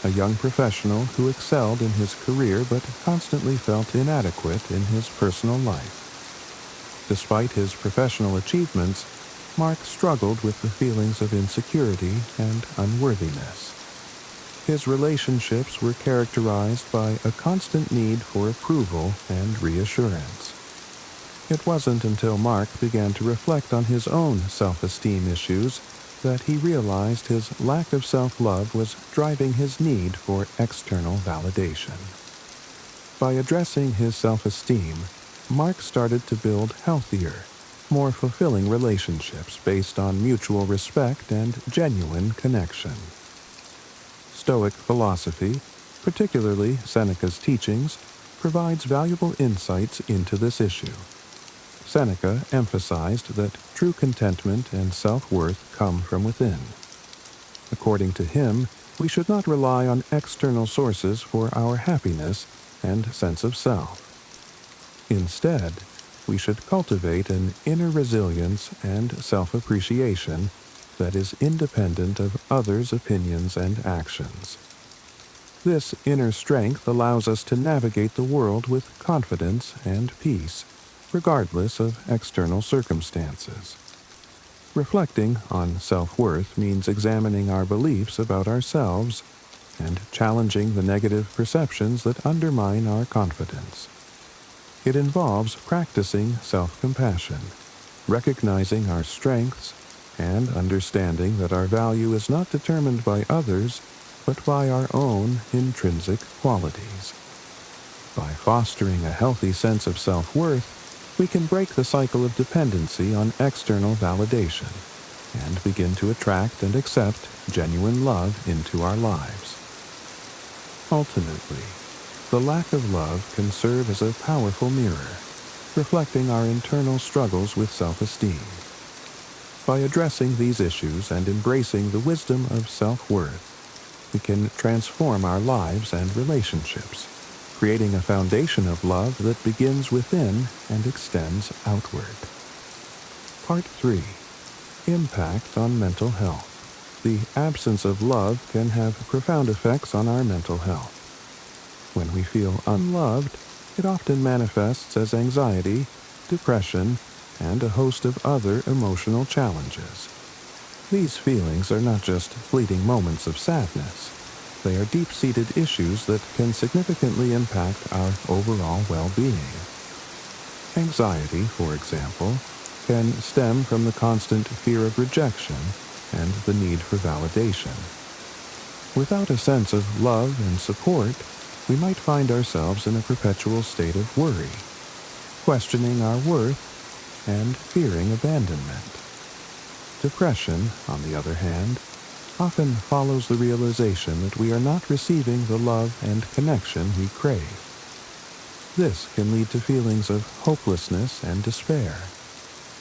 a young professional who excelled in his career but constantly felt inadequate in his personal life. Despite his professional achievements, Mark struggled with the feelings of insecurity and unworthiness. His relationships were characterized by a constant need for approval and reassurance. It wasn't until Mark began to reflect on his own self-esteem issues that he realized his lack of self-love was driving his need for external validation. By addressing his self-esteem, Mark started to build healthier, more fulfilling relationships based on mutual respect and genuine connection. Stoic philosophy, particularly Seneca's teachings, provides valuable insights into this issue. Seneca emphasized that true contentment and self-worth come from within. According to him, we should not rely on external sources for our happiness and sense of self. Instead, we should cultivate an inner resilience and self-appreciation that is independent of others' opinions and actions. This inner strength allows us to navigate the world with confidence and peace, regardless of external circumstances. Reflecting on self-worth means examining our beliefs about ourselves and challenging the negative perceptions that undermine our confidence. It involves practicing self-compassion, recognizing our strengths, and understanding that our value is not determined by others, but by our own intrinsic qualities. By fostering a healthy sense of self-worth, we can break the cycle of dependency on external validation and begin to attract and accept genuine love into our lives. Ultimately, the lack of love can serve as a powerful mirror, reflecting our internal struggles with self-esteem. By addressing these issues and embracing the wisdom of self-worth, we can transform our lives and relationships, creating a foundation of love that begins within and extends outward. Part 3. Impact on mental health. The absence of love can have profound effects on our mental health. When we feel unloved, it often manifests as anxiety, depression, and a host of other emotional challenges. These feelings are not just fleeting moments of sadness. They are deep-seated issues that can significantly impact our overall well-being. Anxiety, for example, can stem from the constant fear of rejection and the need for validation. Without a sense of love and support, we might find ourselves in a perpetual state of worry, questioning our worth and fearing abandonment. Depression, on the other hand, often follows the realization that we are not receiving the love and connection we crave. This can lead to feelings of hopelessness and despair,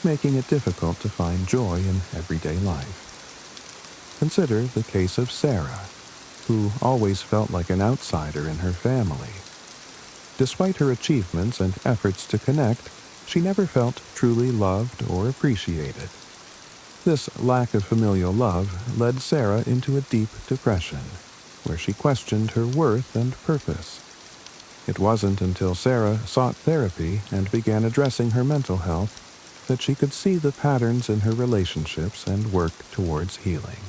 making it difficult to find joy in everyday life. Consider the case of Sarah, who always felt like an outsider in her family. Despite her achievements and efforts to connect, she never felt truly loved or appreciated. This lack of familial love led Sarah into a deep depression, where she questioned her worth and purpose. It wasn't until Sarah sought therapy and began addressing her mental health that she could see the patterns in her relationships and work towards healing.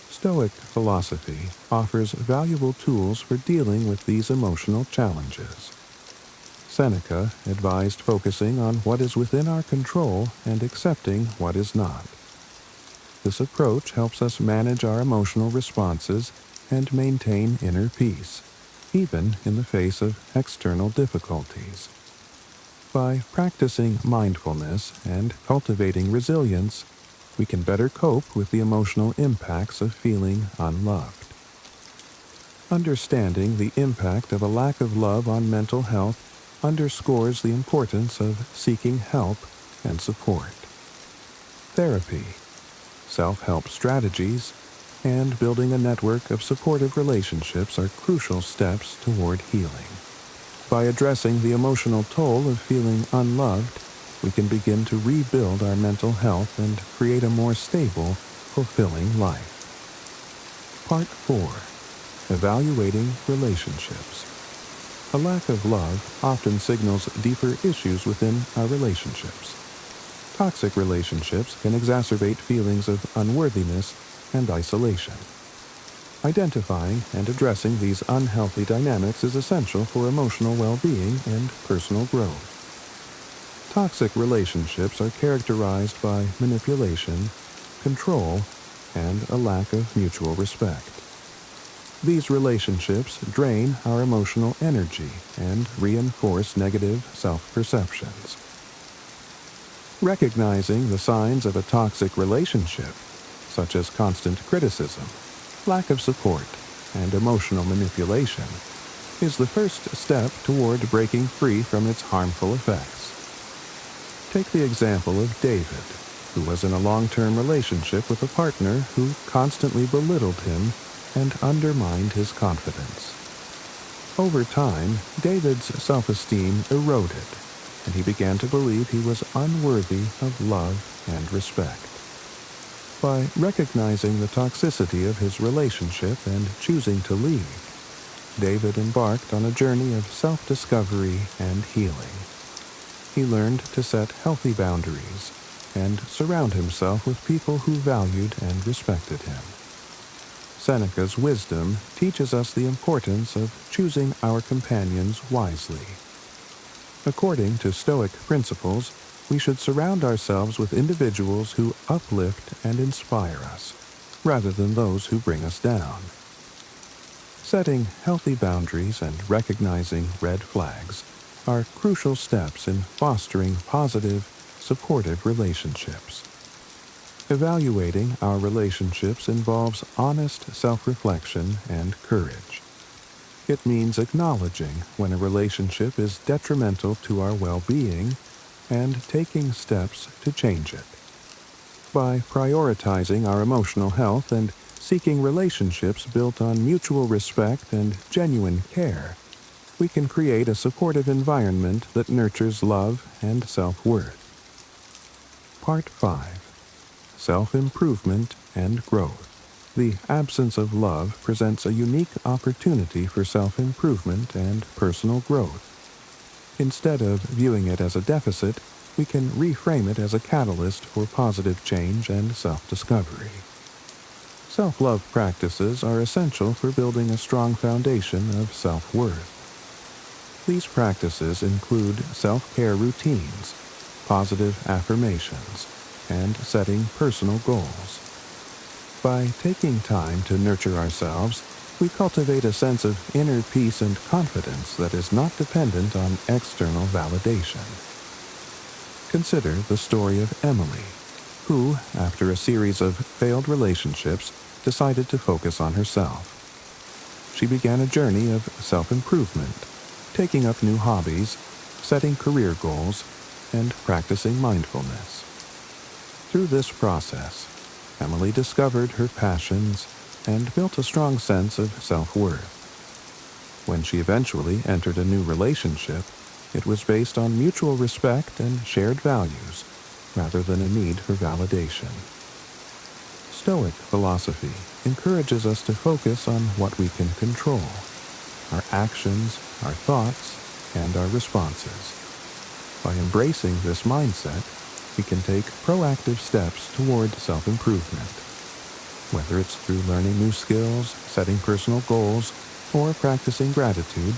Stoic philosophy offers valuable tools for dealing with these emotional challenges. Seneca advised focusing on what is within our control and accepting what is not. This approach helps us manage our emotional responses and maintain inner peace, even in the face of external difficulties. By practicing mindfulness and cultivating resilience, we can better cope with the emotional impacts of feeling unloved. Understanding the impact of a lack of love on mental health underscores the importance of seeking help and support. Therapy, self-help strategies, and building a network of supportive relationships are crucial steps toward healing. By addressing the emotional toll of feeling unloved, we can begin to rebuild our mental health and create a more stable, fulfilling life. Part 4. Evaluating relationships. A lack of love often signals deeper issues within our relationships. Toxic relationships can exacerbate feelings of unworthiness and isolation. Identifying and addressing these unhealthy dynamics is essential for emotional well-being and personal growth. Toxic relationships are characterized by manipulation, control, and a lack of mutual respect. These relationships drain our emotional energy and reinforce negative self-perceptions. Recognizing the signs of a toxic relationship, such as constant criticism, lack of support, and emotional manipulation, is the first step toward breaking free from its harmful effects. Take the example of David, who was in a long-term relationship with a partner who constantly belittled him and undermined his confidence. Over time, David's self-esteem eroded, and he began to believe he was unworthy of love and respect. By recognizing the toxicity of his relationship and choosing to leave, David embarked on a journey of self-discovery and healing. He learned to set healthy boundaries and surround himself with people who valued and respected him. Seneca's wisdom teaches us the importance of choosing our companions wisely. According to Stoic principles, we should surround ourselves with individuals who uplift and inspire us, rather than those who bring us down. Setting healthy boundaries and recognizing red flags are crucial steps in fostering positive, supportive relationships. Evaluating our relationships involves honest self-reflection and courage. It means acknowledging when a relationship is detrimental to our well-being and taking steps to change it. By prioritizing our emotional health and seeking relationships built on mutual respect and genuine care, we can create a supportive environment that nurtures love and self-worth. Part 5. Self-improvement and growth. The absence of love presents a unique opportunity for self-improvement and personal growth. Instead of viewing it as a deficit, we can reframe it as a catalyst for positive change and self-discovery. Self-love practices are essential for building a strong foundation of self-worth. These practices include self-care routines, positive affirmations, and setting personal goals. By taking time to nurture ourselves, we cultivate a sense of inner peace and confidence that is not dependent on external validation. Consider the story of Emily, who, after a series of failed relationships, decided to focus on herself. She began a journey of self-improvement, taking up new hobbies, setting career goals, and practicing mindfulness. Through this process, Emily discovered her passions and built a strong sense of self-worth. When she eventually entered a new relationship, it was based on mutual respect and shared values, rather than a need for validation. Stoic philosophy encourages us to focus on what we can control: our actions, our thoughts, and our responses. By embracing this mindset, we can take proactive steps toward self-improvement. Whether it's through learning new skills, setting personal goals, or practicing gratitude,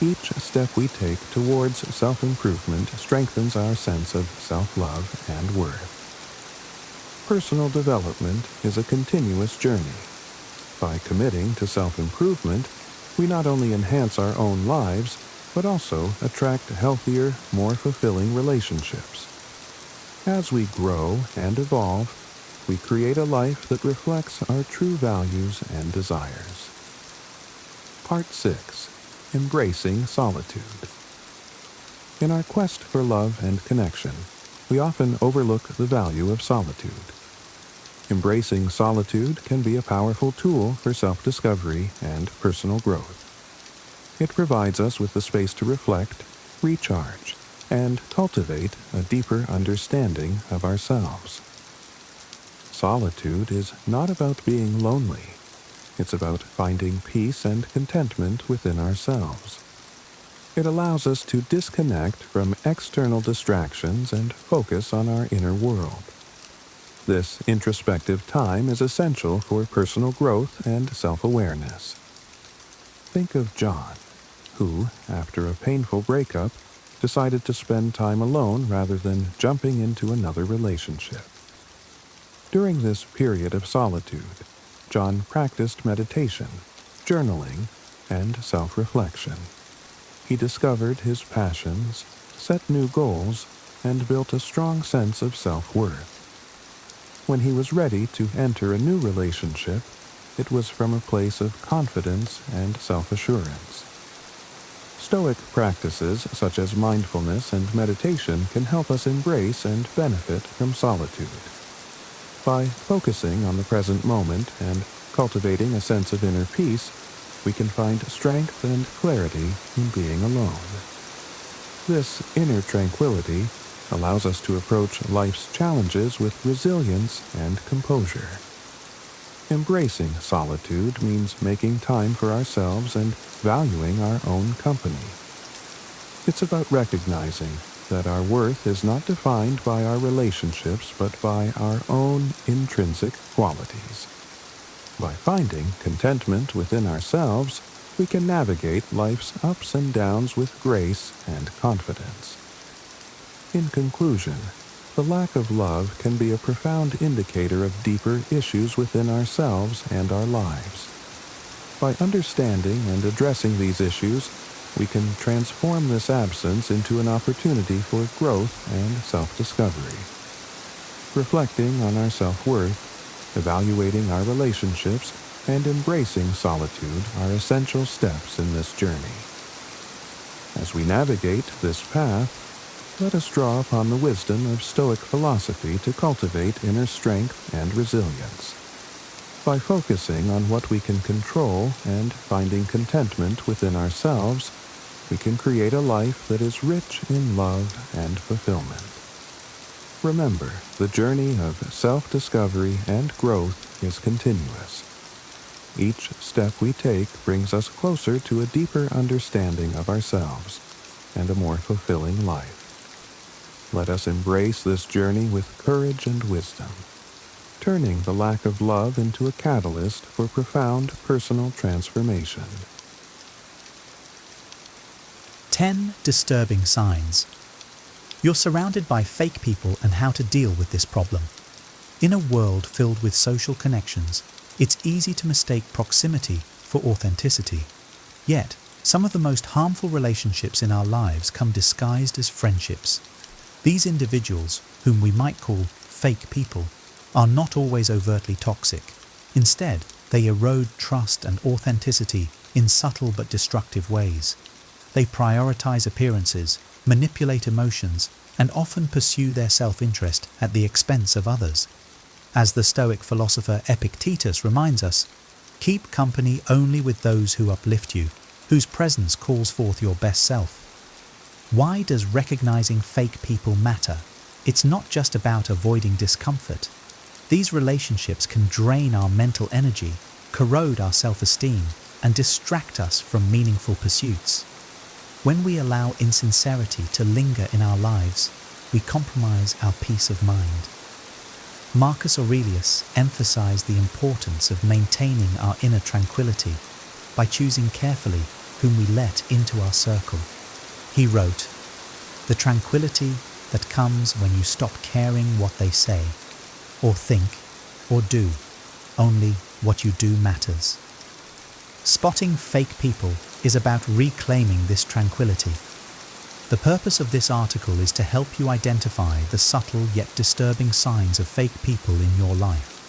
each step we take towards self-improvement strengthens our sense of self-love and worth. Personal development is a continuous journey. By committing to self-improvement, we not only enhance our own lives, but also attract healthier, more fulfilling relationships. As we grow and evolve, we create a life that reflects our true values and desires. Part 6. Embracing solitude. In our quest for love and connection, we often overlook the value of solitude. Embracing solitude can be a powerful tool for self-discovery and personal growth. It provides us with the space to reflect, recharge, and cultivate a deeper understanding of ourselves. Solitude is not about being lonely. It's about finding peace and contentment within ourselves. It allows us to disconnect from external distractions and focus on our inner world. This introspective time is essential for personal growth and self-awareness. Think of John, who, after a painful breakup, decided to spend time alone rather than jumping into another relationship. During this period of solitude, John practiced meditation, journaling, and self-reflection. He discovered his passions, set new goals, and built a strong sense of self-worth. When he was ready to enter a new relationship, it was from a place of confidence and self-assurance. Stoic practices such as mindfulness and meditation can help us embrace and benefit from solitude. By focusing on the present moment and cultivating a sense of inner peace, we can find strength and clarity in being alone. This inner tranquility allows us to approach life's challenges with resilience and composure. Embracing solitude means making time for ourselves and valuing our own company. It's about recognizing that our worth is not defined by our relationships but by our own intrinsic qualities. By finding contentment within ourselves, we can navigate life's ups and downs with grace and confidence. In conclusion, the lack of love can be a profound indicator of deeper issues within ourselves and our lives. By understanding and addressing these issues, we can transform this absence into an opportunity for growth and self-discovery. Reflecting on our self-worth, evaluating our relationships, and embracing solitude are essential steps in this journey. As we navigate this path, let us draw upon the wisdom of Stoic philosophy to cultivate inner strength and resilience. By focusing on what we can control and finding contentment within ourselves, we can create a life that is rich in love and fulfillment. Remember, the journey of self-discovery and growth is continuous. Each step we take brings us closer to a deeper understanding of ourselves and a more fulfilling life. Let us embrace this journey with courage and wisdom, turning the lack of love into a catalyst for profound personal transformation. 10 disturbing signs. You're surrounded by fake people and how to deal with this problem. In a world filled with social connections, it's easy to mistake proximity for authenticity. Yet, some of the most harmful relationships in our lives come disguised as friendships. These individuals, whom we might call fake people, are not always overtly toxic. Instead, they erode trust and authenticity in subtle but destructive ways. They prioritize appearances, manipulate emotions, and often pursue their self-interest at the expense of others. As the Stoic philosopher Epictetus reminds us, keep company only with those who uplift you, whose presence calls forth your best self. Why does recognizing fake people matter? It's not just about avoiding discomfort. These relationships can drain our mental energy, corrode our self-esteem, and distract us from meaningful pursuits. When we allow insincerity to linger in our lives, we compromise our peace of mind. Marcus Aurelius emphasized the importance of maintaining our inner tranquility by choosing carefully whom we let into our circle. He wrote, "The tranquility that comes when you stop caring what they say, or think, or do, only what you do matters." Spotting fake people is about reclaiming this tranquility. The purpose of this article is to help you identify the subtle yet disturbing signs of fake people in your life.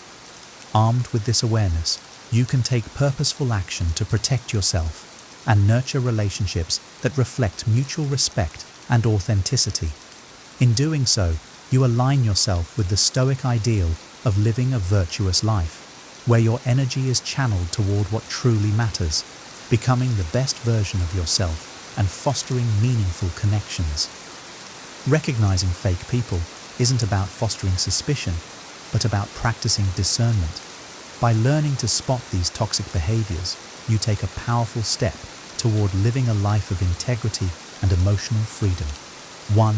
Armed with this awareness, you can take purposeful action to protect yourself and nurture relationships that reflect mutual respect and authenticity. In doing so, you align yourself with the Stoic ideal of living a virtuous life, where your energy is channeled toward what truly matters, becoming the best version of yourself and fostering meaningful connections. Recognizing fake people isn't about fostering suspicion, but about practicing discernment. By learning to spot these toxic behaviors, you take a powerful step toward living a life of integrity and emotional freedom. 1.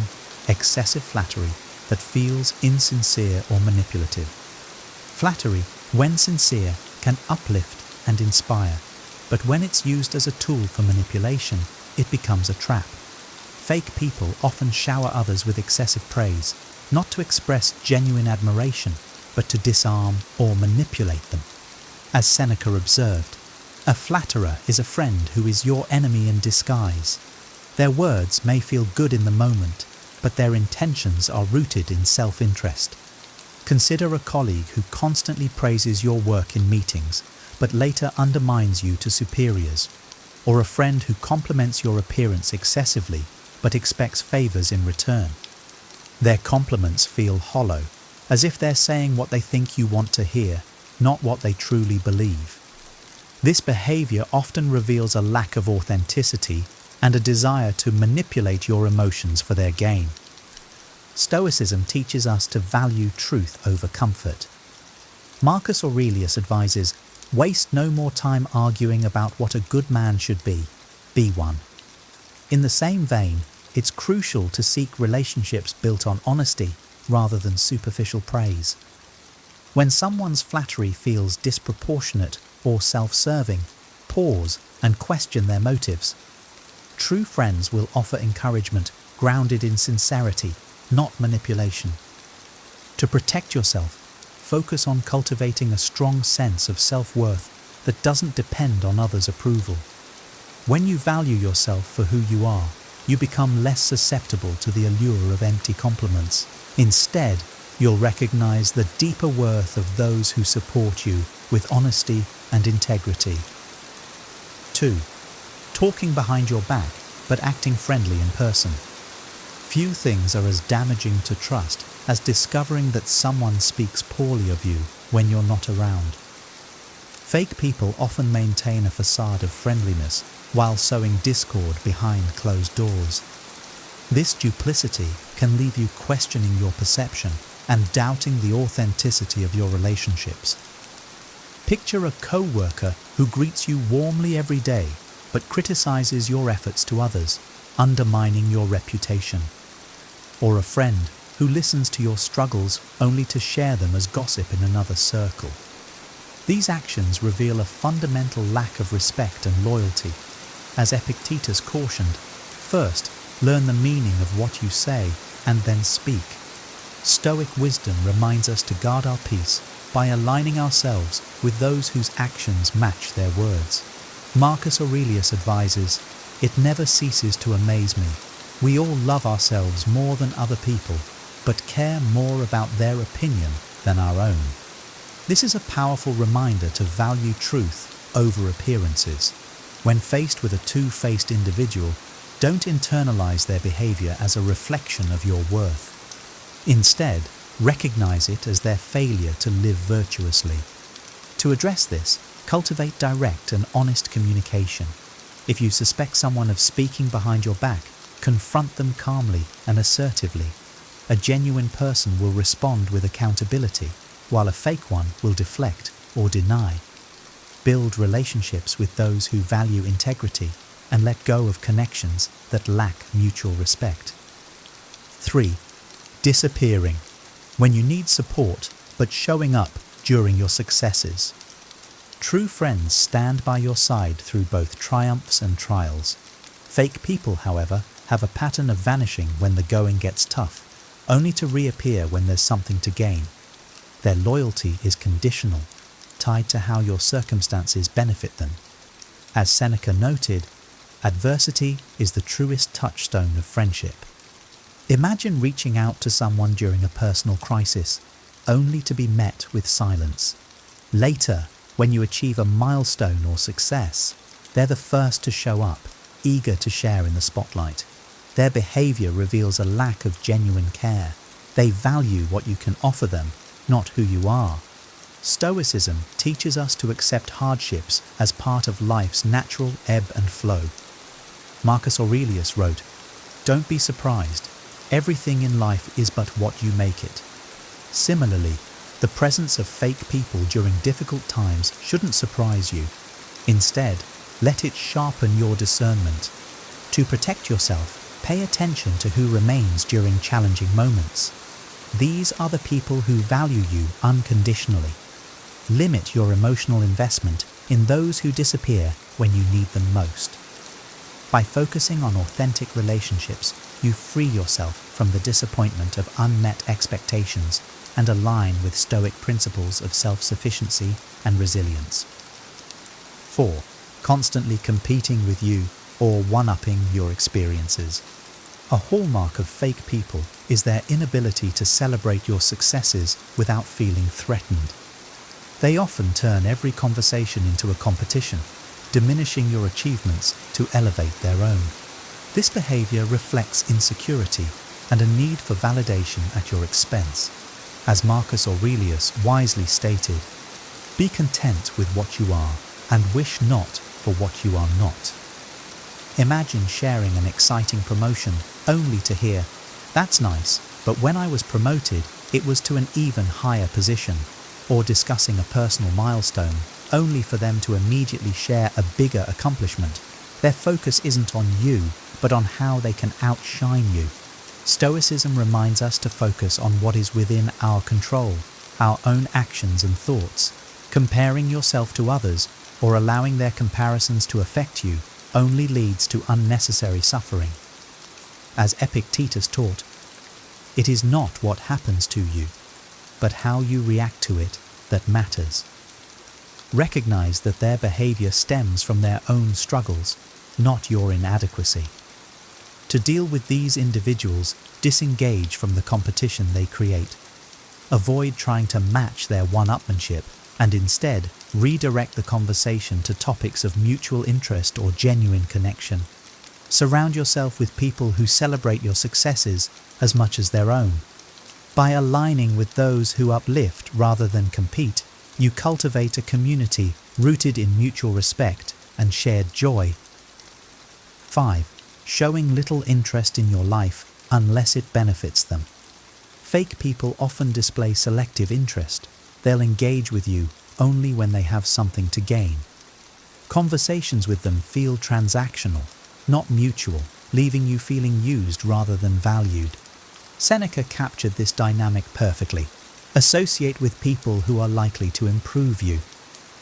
Excessive flattery that feels insincere or manipulative. Flattery, when sincere, can uplift and inspire, but when it's used as a tool for manipulation, it becomes a trap. Fake people often shower others with excessive praise, not to express genuine admiration, but to disarm or manipulate them. As Seneca observed, a flatterer is a friend who is your enemy in disguise. Their words may feel good in the moment, but their intentions are rooted in self-interest. Consider a colleague who constantly praises your work in meetings, but later undermines you to superiors, or a friend who compliments your appearance excessively, but expects favors in return. Their compliments feel hollow, as if they're saying what they think you want to hear, not what they truly believe. This behavior often reveals a lack of authenticity and a desire to manipulate your emotions for their gain. Stoicism teaches us to value truth over comfort. Marcus Aurelius advises, waste no more time arguing about what a good man should be one. In the same vein, it's crucial to seek relationships built on honesty rather than superficial praise. When someone's flattery feels disproportionate or self-serving, pause and question their motives. True friends will offer encouragement grounded in sincerity, not manipulation. To protect yourself, focus on cultivating a strong sense of self-worth that doesn't depend on others' approval. When you value yourself for who you are, you become less susceptible to the allure of empty compliments. Instead, you'll recognize the deeper worth of those who support you with honesty and integrity. 2. Talking behind your back, but acting friendly in person. Few things are as damaging to trust as discovering that someone speaks poorly of you when you're not around. Fake people often maintain a facade of friendliness while sowing discord behind closed doors. This duplicity can leave you questioning your perception and doubting the authenticity of your relationships. Picture a co-worker who greets you warmly every day but criticizes your efforts to others, undermining your reputation. Or a friend who listens to your struggles only to share them as gossip in another circle. These actions reveal a fundamental lack of respect and loyalty. As Epictetus cautioned, first, learn the meaning of what you say and then speak. Stoic wisdom reminds us to guard our peace by aligning ourselves with those whose actions match their words. Marcus Aurelius advises, "It never ceases to amaze me. We all love ourselves more than other people, but care more about their opinion than our own." This is a powerful reminder to value truth over appearances. When faced with a two-faced individual, don't internalize their behavior as a reflection of your worth. Instead, recognize it as their failure to live virtuously. To address this, cultivate direct and honest communication. If you suspect someone of speaking behind your back, confront them calmly and assertively. A genuine person will respond with accountability, while a fake one will deflect or deny. Build relationships with those who value integrity and let go of connections that lack mutual respect. 3. Disappearing. When you need support, but showing up during your successes. True friends stand by your side through both triumphs and trials. Fake people, however, have a pattern of vanishing when the going gets tough, only to reappear when there's something to gain. Their loyalty is conditional, tied to how your circumstances benefit them. As Seneca noted, adversity is the truest touchstone of friendship. Imagine reaching out to someone during a personal crisis, only to be met with silence. Later, when you achieve a milestone or success, they're the first to show up, eager to share in the spotlight. Their behavior reveals a lack of genuine care. They value what you can offer them, not who you are. Stoicism teaches us to accept hardships as part of life's natural ebb and flow. Marcus Aurelius wrote, "Don't be surprised. Everything in life is but what you make it." Similarly, the presence of fake people during difficult times shouldn't surprise you. Instead, Let it sharpen your discernment. To protect yourself, pay attention to who remains during challenging moments. These are the people who value you unconditionally. Limit your emotional investment in those who disappear when you need them most. By focusing on authentic relationships, you free yourself from the disappointment of unmet expectations and align with Stoic principles of self-sufficiency and resilience. 4. Constantly competing with you or one-upping your experiences. A hallmark of fake people is their inability to celebrate your successes without feeling threatened. They often turn every conversation into a competition, diminishing your achievements to elevate their own. This behavior reflects insecurity and a need for validation at your expense. As Marcus Aurelius wisely stated, "Be content with what you are and wish not for what you are not." Imagine sharing an exciting promotion only to hear, "That's nice, but when I was promoted, it was to an even higher position," or discussing a personal milestone only for them to immediately share a bigger accomplishment. Their focus isn't on you, but on how they can outshine you. Stoicism reminds us to focus on what is within our control, our own actions and thoughts. Comparing yourself to others or allowing their comparisons to affect you only leads to unnecessary suffering. As Epictetus taught, it is not what happens to you, but how you react to it that matters. Recognize that their behavior stems from their own struggles, not your inadequacy. To deal with these individuals, disengage from the competition they create. Avoid trying to match their one-upmanship and instead redirect the conversation to topics of mutual interest or genuine connection. Surround yourself with people who celebrate your successes as much as their own. By aligning with those who uplift rather than compete, you cultivate a community rooted in mutual respect and shared joy. 5. Showing little interest in your life unless it benefits them. Fake people often display selective interest. They'll engage with you only when they have something to gain. Conversations with them feel transactional, not mutual, leaving you feeling used rather than valued. Seneca captured this dynamic perfectly. Associate with people who are likely to improve you.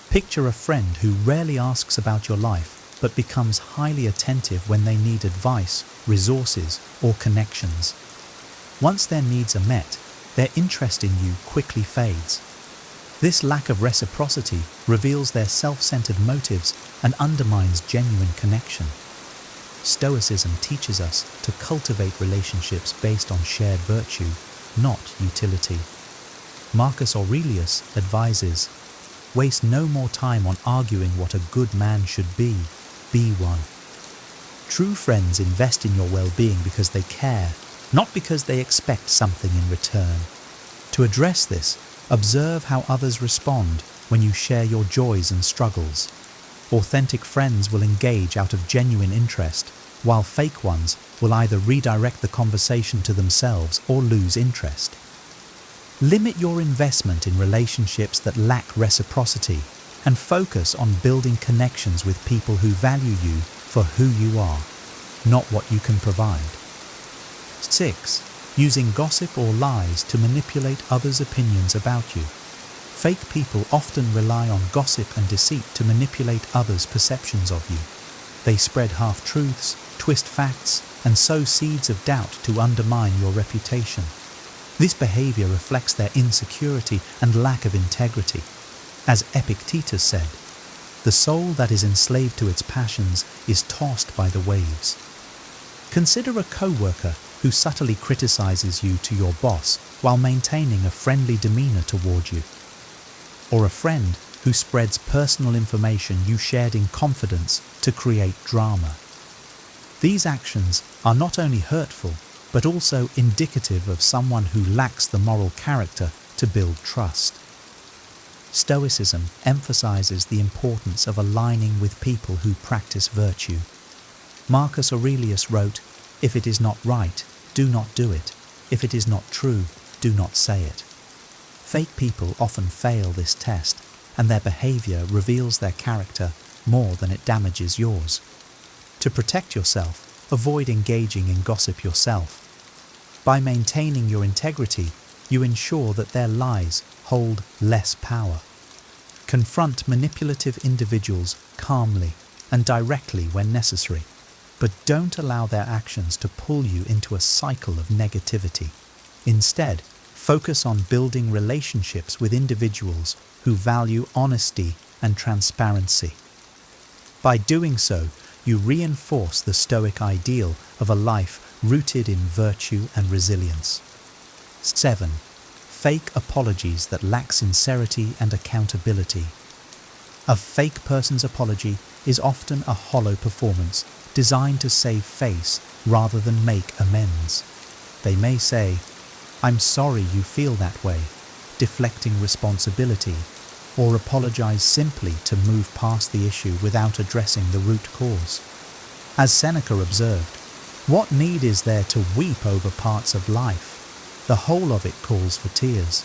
Picture a friend who rarely asks about your life but becomes highly attentive when they need advice, resources, or connections. Once their needs are met, their interest in you quickly fades. This lack of reciprocity reveals their self-centered motives and undermines genuine connection. Stoicism teaches us to cultivate relationships based on shared virtue, not utility. Marcus Aurelius advises, "Waste no more time on arguing what a good man should be one." True friends invest in your well-being because they care, not because they expect something in return. To address this, observe how others respond when you share your joys and struggles. Authentic friends will engage out of genuine interest, while fake ones will either redirect the conversation to themselves or lose interest. Limit your investment in relationships that lack reciprocity and focus on building connections with people who value you for who you are, not what you can provide. 6. Using gossip or lies to manipulate others' opinions about you. Fake people often rely on gossip and deceit to manipulate others' perceptions of you. They spread half-truths, twist facts, and sow seeds of doubt to undermine your reputation. This behavior reflects their insecurity and lack of integrity. As Epictetus said, "The soul that is enslaved to its passions is tossed by the waves." Consider a co-worker who subtly criticizes you to your boss while maintaining a friendly demeanor toward you, or a friend who spreads personal information you shared in confidence to create drama. These actions are not only hurtful, but also indicative of someone who lacks the moral character to build trust. Stoicism emphasizes the importance of aligning with people who practice virtue. Marcus Aurelius wrote, "If it is not right, do not do it. If it is not true, do not say it." Fake people often fail this test, and their behavior reveals their character more than it damages yours. To protect yourself, avoid engaging in gossip yourself. By maintaining your integrity, you ensure that their lies hold less power. Confront manipulative individuals calmly and directly when necessary, but don't allow their actions to pull you into a cycle of negativity. Instead, focus on building relationships with individuals who value honesty and transparency. By doing so, you reinforce the Stoic ideal of a life rooted in virtue and resilience. 7. Fake apologies that lack sincerity and accountability. A fake person's apology is often a hollow performance designed to save face rather than make amends. They may say, "I'm sorry you feel that way," deflecting responsibility, or apologize simply to move past the issue without addressing the root cause. As Seneca observed, "What need is there to weep over parts of life? The whole of it calls for tears."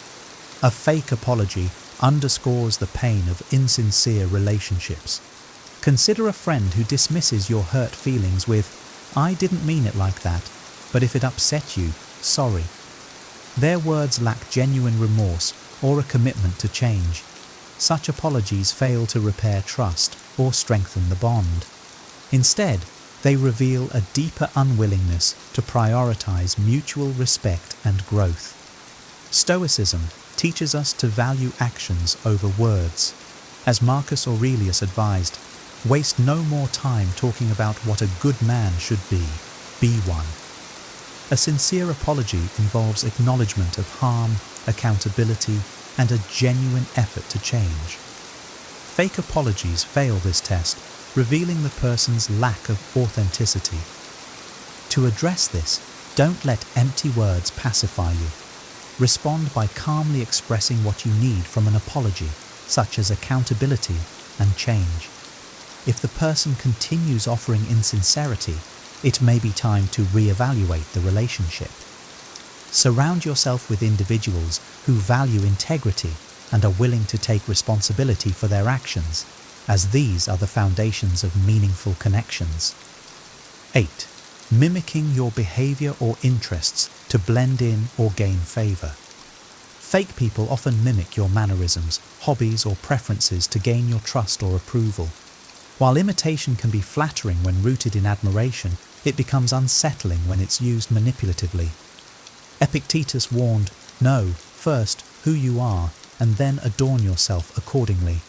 A fake apology underscores the pain of insincere relationships. Consider a friend who dismisses your hurt feelings with, "I didn't mean it like that, but if it upset you, sorry." Their words lack genuine remorse or a commitment to change. Such apologies fail to repair trust or strengthen the bond. Instead, they reveal a deeper unwillingness to prioritize mutual respect and growth. Stoicism teaches us to value actions over words. As Marcus Aurelius advised, waste no more time talking about what a good man should be one. A sincere apology involves acknowledgement of harm, accountability, and a genuine effort to change. Fake apologies fail this test, revealing the person's lack of authenticity. To address this, don't let empty words pacify you. Respond by calmly expressing what you need from an apology, such as accountability and change. If the person continues offering insincerity, it may be time to reevaluate the relationship. Surround yourself with individuals who value integrity and are willing to take responsibility for their actions, as these are the foundations of meaningful connections. 8. Mimicking your behavior or interests to blend in or gain favor. Fake people often mimic your mannerisms, hobbies, or preferences to gain your trust or approval. While imitation can be flattering when rooted in admiration, it becomes unsettling when it's used manipulatively. Epictetus warned, "Know, first, who you are, and then adorn yourself accordingly."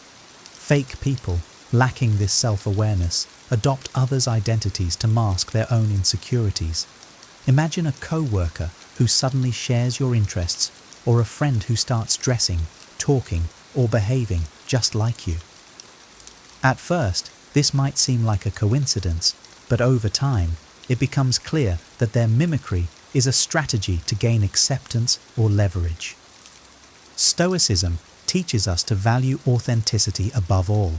Fake people, lacking this self-awareness, adopt others' identities to mask their own insecurities. Imagine a co-worker who suddenly shares your interests, or a friend who starts dressing, talking, or behaving just like you. At first, this might seem like a coincidence, but over time, it becomes clear that their mimicry is a strategy to gain acceptance or leverage. Stoicism teaches us to value authenticity above all.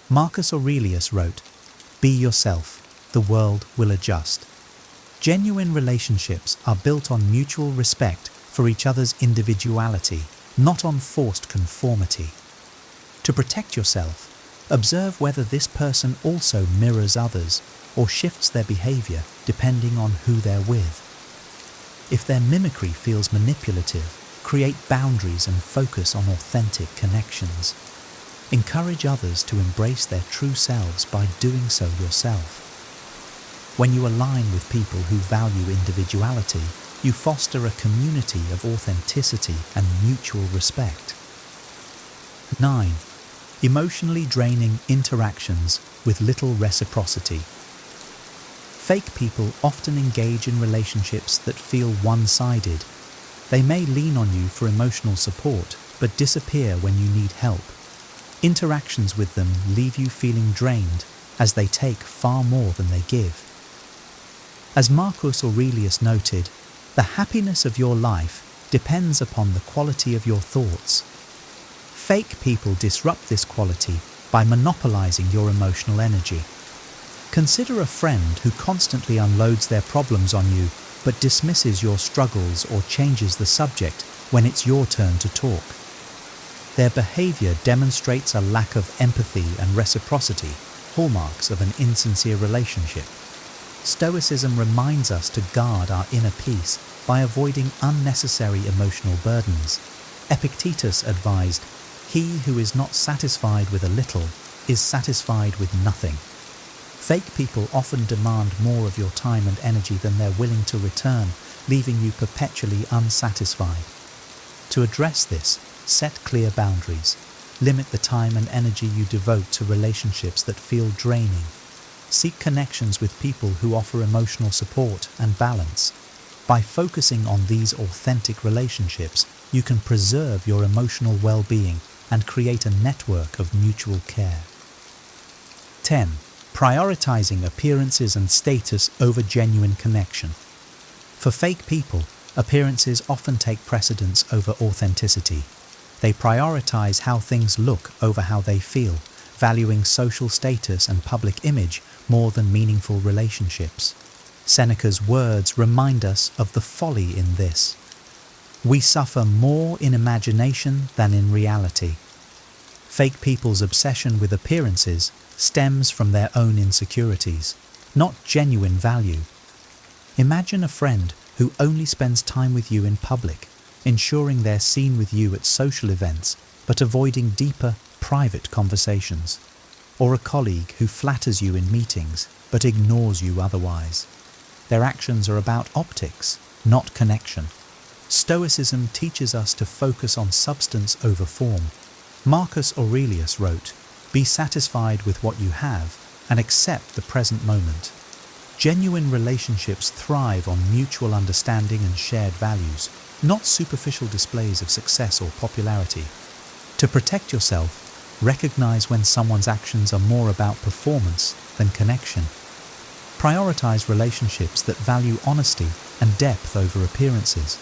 Marcus Aurelius wrote, "Be yourself, the world will adjust." Genuine relationships are built on mutual respect for each other's individuality, not on forced conformity. To protect yourself, observe whether this person also mirrors others or shifts their behavior depending on who they're with. If their mimicry feels manipulative, create boundaries and focus on authentic connections. Encourage others to embrace their true selves by doing so yourself. When you align with people who value individuality, you foster a community of authenticity and mutual respect. 9. Emotionally draining interactions with little reciprocity. Fake people often engage in relationships that feel one-sided. They may lean on you for emotional support, but disappear when you need help. Interactions with them leave you feeling drained, as they take far more than they give. As Marcus Aurelius noted, the happiness of your life depends upon the quality of your thoughts. Fake people disrupt this quality by monopolizing your emotional energy. Consider a friend who constantly unloads their problems on you but dismisses your struggles or changes the subject when it's your turn to talk. Their behavior demonstrates a lack of empathy and reciprocity, hallmarks of an insincere relationship. Stoicism reminds us to guard our inner peace by avoiding unnecessary emotional burdens. Epictetus advised, "He who is not satisfied with a little is satisfied with nothing." Fake people often demand more of your time and energy than they're willing to return, leaving you perpetually unsatisfied. To address this, set clear boundaries. Limit the time and energy you devote to relationships that feel draining. Seek connections with people who offer emotional support and balance. By focusing on these authentic relationships, you can preserve your emotional well-being and create a network of mutual care. 10. Prioritizing appearances and status over genuine connection. For fake people, appearances often take precedence over authenticity. They prioritize how things look over how they feel, valuing social status and public image more than meaningful relationships. Seneca's words remind us of the folly in this. We suffer more in imagination than in reality. Fake people's obsession with appearances stems from their own insecurities, not genuine value. Imagine a friend who only spends time with you in public, ensuring they're seen with you at social events, but avoiding deeper, private conversations. Or a colleague who flatters you in meetings, but ignores you otherwise. Their actions are about optics, not connection. Stoicism teaches us to focus on substance over form. Marcus Aurelius wrote, "Be satisfied with what you have and accept the present moment." Genuine relationships thrive on mutual understanding and shared values, not superficial displays of success or popularity. To protect yourself, recognize when someone's actions are more about performance than connection. Prioritize relationships that value honesty and depth over appearances.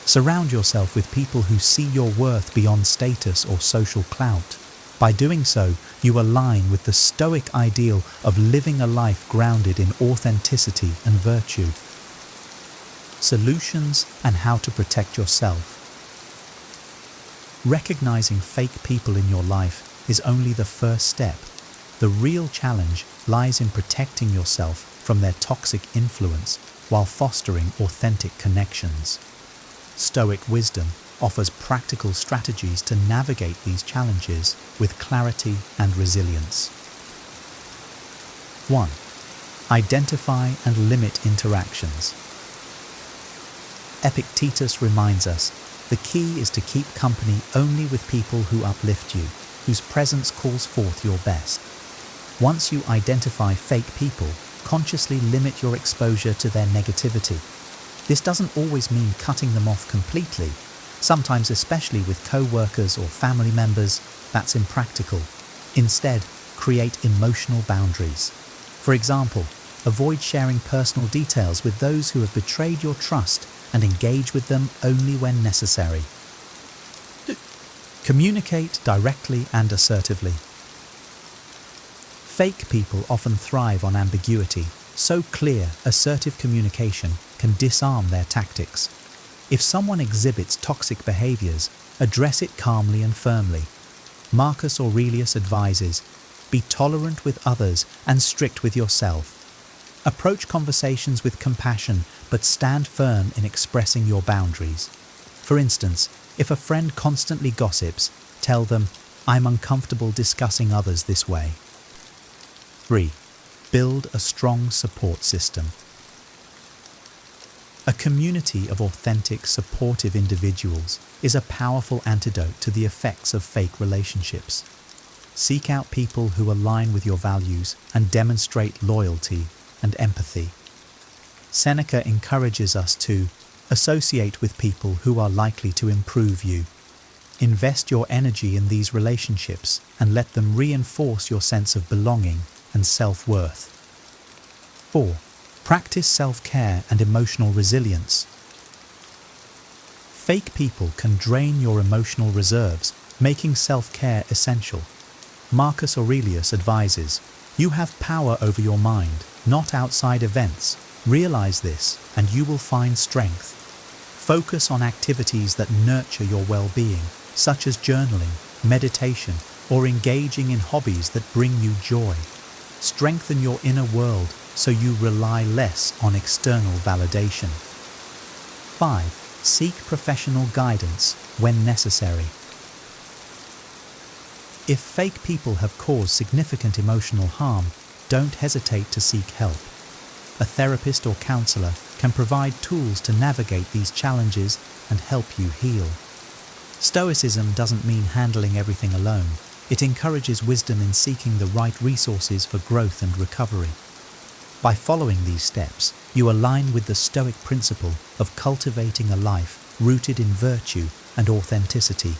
Surround yourself with people who see your worth beyond status or social clout. By doing so, you align with the Stoic ideal of living a life grounded in authenticity and virtue. Solutions and how to protect yourself. Recognizing fake people in your life is only the first step. The real challenge lies in protecting yourself from their toxic influence while fostering authentic connections. Stoic wisdom offers practical strategies to navigate these challenges with clarity and resilience. 1. Identify and limit interactions. Epictetus reminds us, the key is to keep company only with people who uplift you, whose presence calls forth your best. Once you identify fake people, consciously limit your exposure to their negativity. This doesn't always mean cutting them off completely. Sometimes, especially with co-workers or family members, that's impractical. Instead, create emotional boundaries. For example, avoid sharing personal details with those who have betrayed your trust and engage with them only when necessary. Communicate directly and assertively. Fake people often thrive on ambiguity, so clear, assertive communication can disarm their tactics. If someone exhibits toxic behaviors, address it calmly and firmly. Marcus Aurelius advises, be tolerant with others and strict with yourself. Approach conversations with compassion, but stand firm in expressing your boundaries. For instance, if a friend constantly gossips, tell them, I'm uncomfortable discussing others this way. 3. Build a strong support system. A community of authentic, supportive individuals is a powerful antidote to the effects of fake relationships. Seek out people who align with your values and demonstrate loyalty and empathy. Seneca encourages us to associate with people who are likely to improve you. Invest your energy in these relationships and let them reinforce your sense of belonging and self-worth. 4. Practice self-care and emotional resilience. Fake people can drain your emotional reserves, making self-care essential. Marcus Aurelius advises, you have power over your mind, not outside events. Realize this, and you will find strength. Focus on activities that nurture your well-being, such as journaling, meditation, or engaging in hobbies that bring you joy. Strengthen your inner world so you rely less on external validation. 5. Seek professional guidance when necessary. If fake people have caused significant emotional harm, don't hesitate to seek help. A therapist or counselor can provide tools to navigate these challenges and help you heal. Stoicism doesn't mean handling everything alone. It encourages wisdom in seeking the right resources for growth and recovery. By following these steps, you align with the Stoic principle of cultivating a life rooted in virtue and authenticity.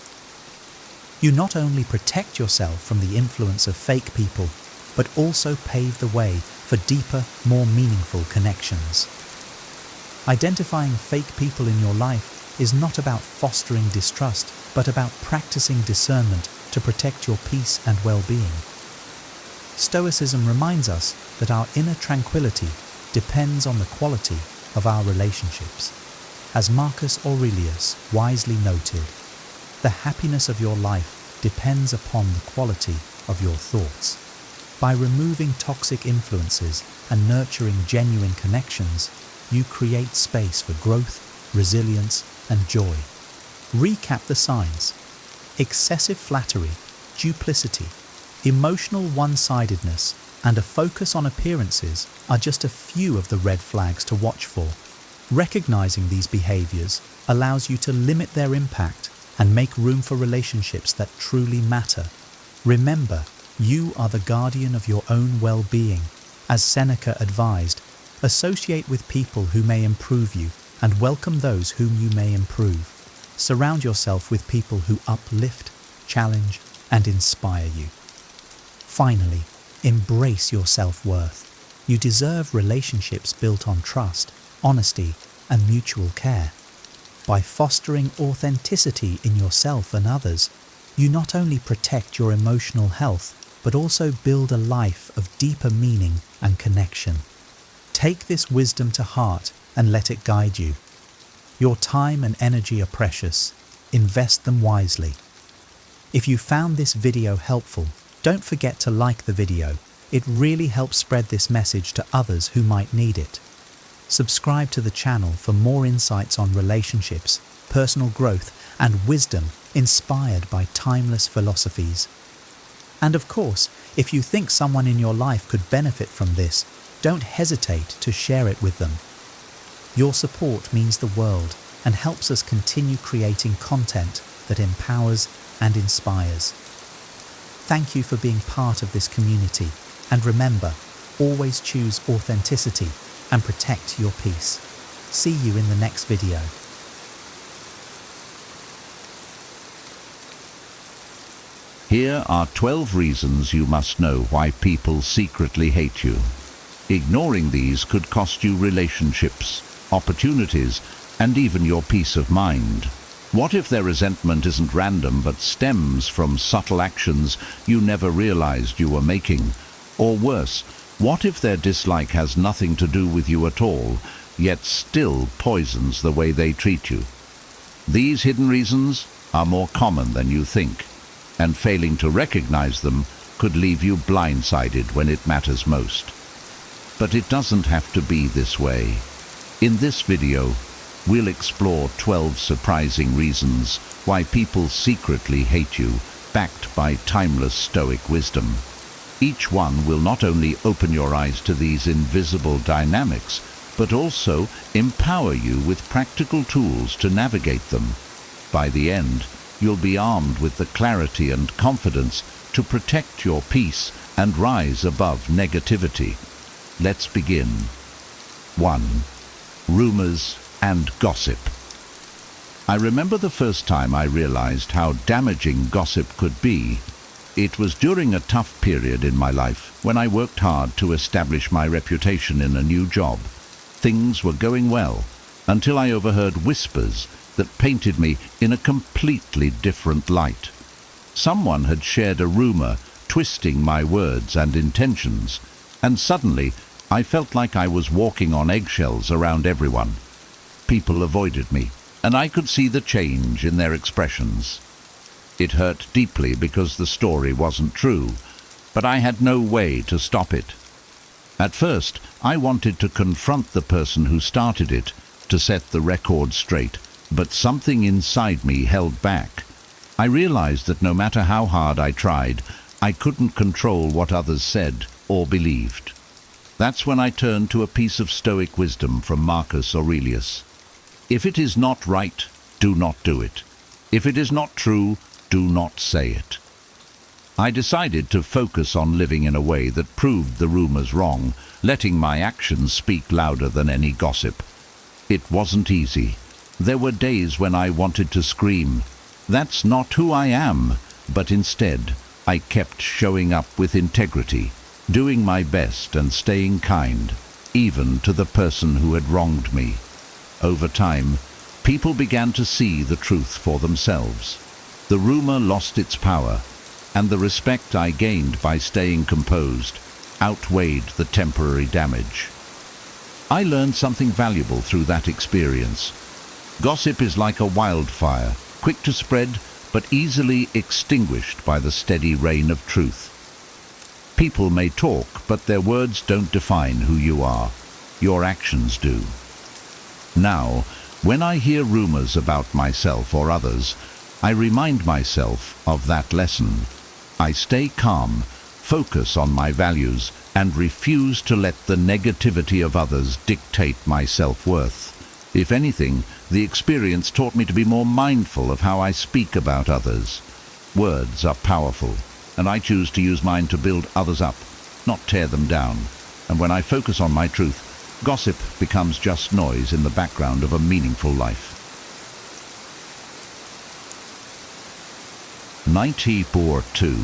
You not only protect yourself from the influence of fake people, but also pave the way for deeper, more meaningful connections. Identifying fake people in your life is not about fostering distrust, but about practicing discernment to protect your peace and well-being. Stoicism reminds us that our inner tranquility depends on the quality of our relationships. As Marcus Aurelius wisely noted, the happiness of your life depends upon the quality of your thoughts. By removing toxic influences and nurturing genuine connections, you create space for growth, resilience, and joy. Recap the signs. Excessive flattery, duplicity, emotional one-sidedness, and a focus on appearances are just a few of the red flags to watch for. Recognizing these behaviors allows you to limit their impact and make room for relationships that truly matter. Remember, you are the guardian of your own well-being. As Seneca advised, associate with people who may improve you and welcome those whom you may improve. Surround yourself with people who uplift, challenge, and inspire you. Finally, embrace your self-worth. You deserve relationships built on trust, honesty, and mutual care. By fostering authenticity in yourself and others, you not only protect your emotional health, but also build a life of deeper meaning and connection. Take this wisdom to heart and let it guide you. Your time and energy are precious. Invest them wisely. If you found this video helpful, don't forget to like the video. It really helps spread this message to others who might need it. Subscribe to the channel for more insights on relationships, personal growth, and wisdom inspired by timeless philosophies. And of course, if you think someone in your life could benefit from this, don't hesitate to share it with them. Your support means the world and helps us continue creating content that empowers and inspires. Thank you for being part of this community, and remember, always choose authenticity and protect your peace. See you in the next video. Here are 12 reasons you must know why people secretly hate you. Ignoring these could cost you relationships, opportunities, and even your peace of mind. What if their resentment isn't random but stems from subtle actions you never realized you were making? Or worse, what if their dislike has nothing to do with you at all, yet still poisons the way they treat you? These hidden reasons are more common than you think, and failing to recognize them could leave you blindsided when it matters most. But it doesn't have to be this way. In this video, we'll explore 12 surprising reasons why people secretly hate you, backed by timeless Stoic wisdom. Each one will not only open your eyes to these invisible dynamics, but also empower you with practical tools to navigate them. By the end, you'll be armed with the clarity and confidence to protect your peace and rise above negativity. Let's begin. 1. Rumors and gossip. I remember the first time I realized how damaging gossip could be. It was during a tough period in my life when I worked hard to establish my reputation in a new job. Things were going well until I overheard whispers that painted me in a completely different light. Someone had shared a rumor, twisting my words and intentions, and suddenly I felt like I was walking on eggshells around everyone. People avoided me, and I could see the change in their expressions. It hurt deeply because the story wasn't true, but I had no way to stop it. At first, I wanted to confront the person who started it, to set the record straight, but something inside me held back. I realized that no matter how hard I tried, I couldn't control what others said or believed. That's when I turned to a piece of Stoic wisdom from Marcus Aurelius. If it is not right, do not do it. If it is not true, do not say it. I decided to focus on living in a way that proved the rumors wrong, letting my actions speak louder than any gossip. It wasn't easy. There were days when I wanted to scream, "That's not who I am," but instead, I kept showing up with integrity, doing my best and staying kind, even to the person who had wronged me. Over time, people began to see the truth for themselves. The rumor lost its power, and the respect I gained by staying composed outweighed the temporary damage. I learned something valuable through that experience. Gossip is like a wildfire, quick to spread, but easily extinguished by the steady rain of truth. People may talk, but their words don't define who you are. Your actions do. Now, when I hear rumors about myself or others, I remind myself of that lesson. I stay calm, focus on my values, and refuse to let the negativity of others dictate my self-worth. If anything, the experience taught me to be more mindful of how I speak about others. Words are powerful, and I choose to use mine to build others up, not tear them down. And when I focus on my truth, gossip becomes just noise in the background of a meaningful life. 94.2.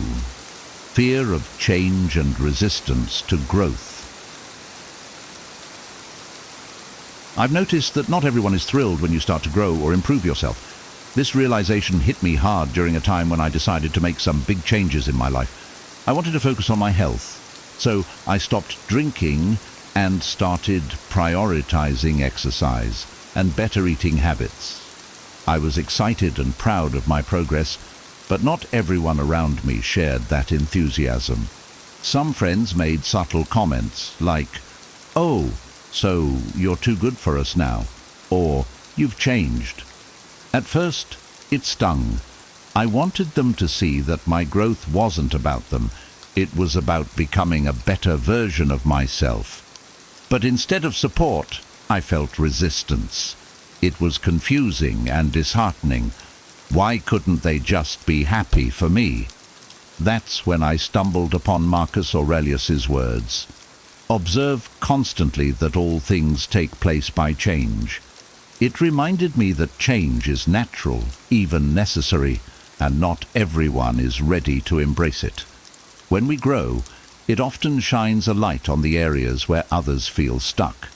Fear of change and resistance to growth. I've noticed that not everyone is thrilled when you start to grow or improve yourself. This realization hit me hard during a time when I decided to make some big changes in my life. I wanted to focus on my health, so I stopped drinking and started prioritizing exercise and better eating habits. I was excited and proud of my progress, but not everyone around me shared that enthusiasm. Some friends made subtle comments like, "Oh, so you're too good for us now," or "You've changed." At first, it stung. I wanted them to see that my growth wasn't about them. It was about becoming a better version of myself. But instead of support, I felt resistance. It was confusing and disheartening. Why couldn't they just be happy for me? That's when I stumbled upon Marcus Aurelius's words. Observe constantly that all things take place by change. It reminded me that change is natural, even necessary, and not everyone is ready to embrace it. When we grow, it often shines a light on the areas where others feel stuck.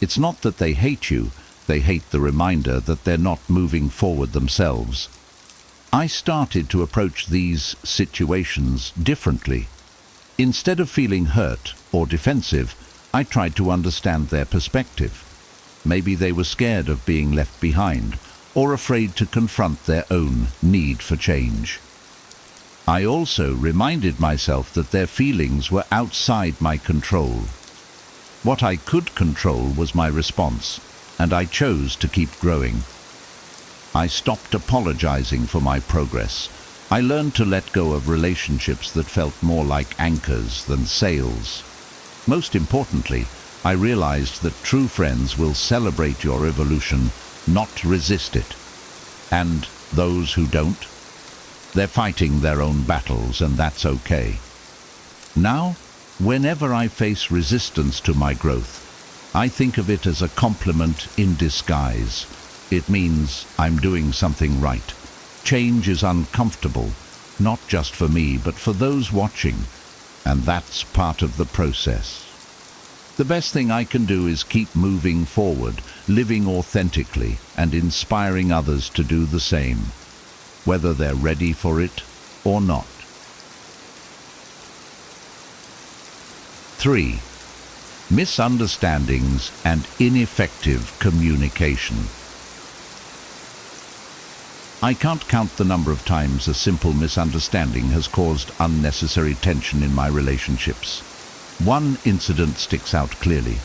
It's not that they hate you, they hate the reminder that they're not moving forward themselves. I started to approach these situations differently. Instead of feeling hurt or defensive, I tried to understand their perspective. Maybe they were scared of being left behind or afraid to confront their own need for change. I also reminded myself that their feelings were outside my control. What I could control was my response, and I chose to keep growing. I stopped apologizing for my progress. I learned to let go of relationships that felt more like anchors than sails. Most importantly, I realized that true friends will celebrate your evolution, not resist it. And those who don't, they're fighting their own battles, and that's okay. Now, whenever I face resistance to my growth, I think of it as a compliment in disguise. It means I'm doing something right. Change is uncomfortable, not just for me, but for those watching, and that's part of the process. The best thing I can do is keep moving forward, living authentically, and inspiring others to do the same, whether they're ready for it or not. 3. Misunderstandings and ineffective communication. I can't count the number of times a simple misunderstanding has caused unnecessary tension in my relationships. One incident sticks out clearly.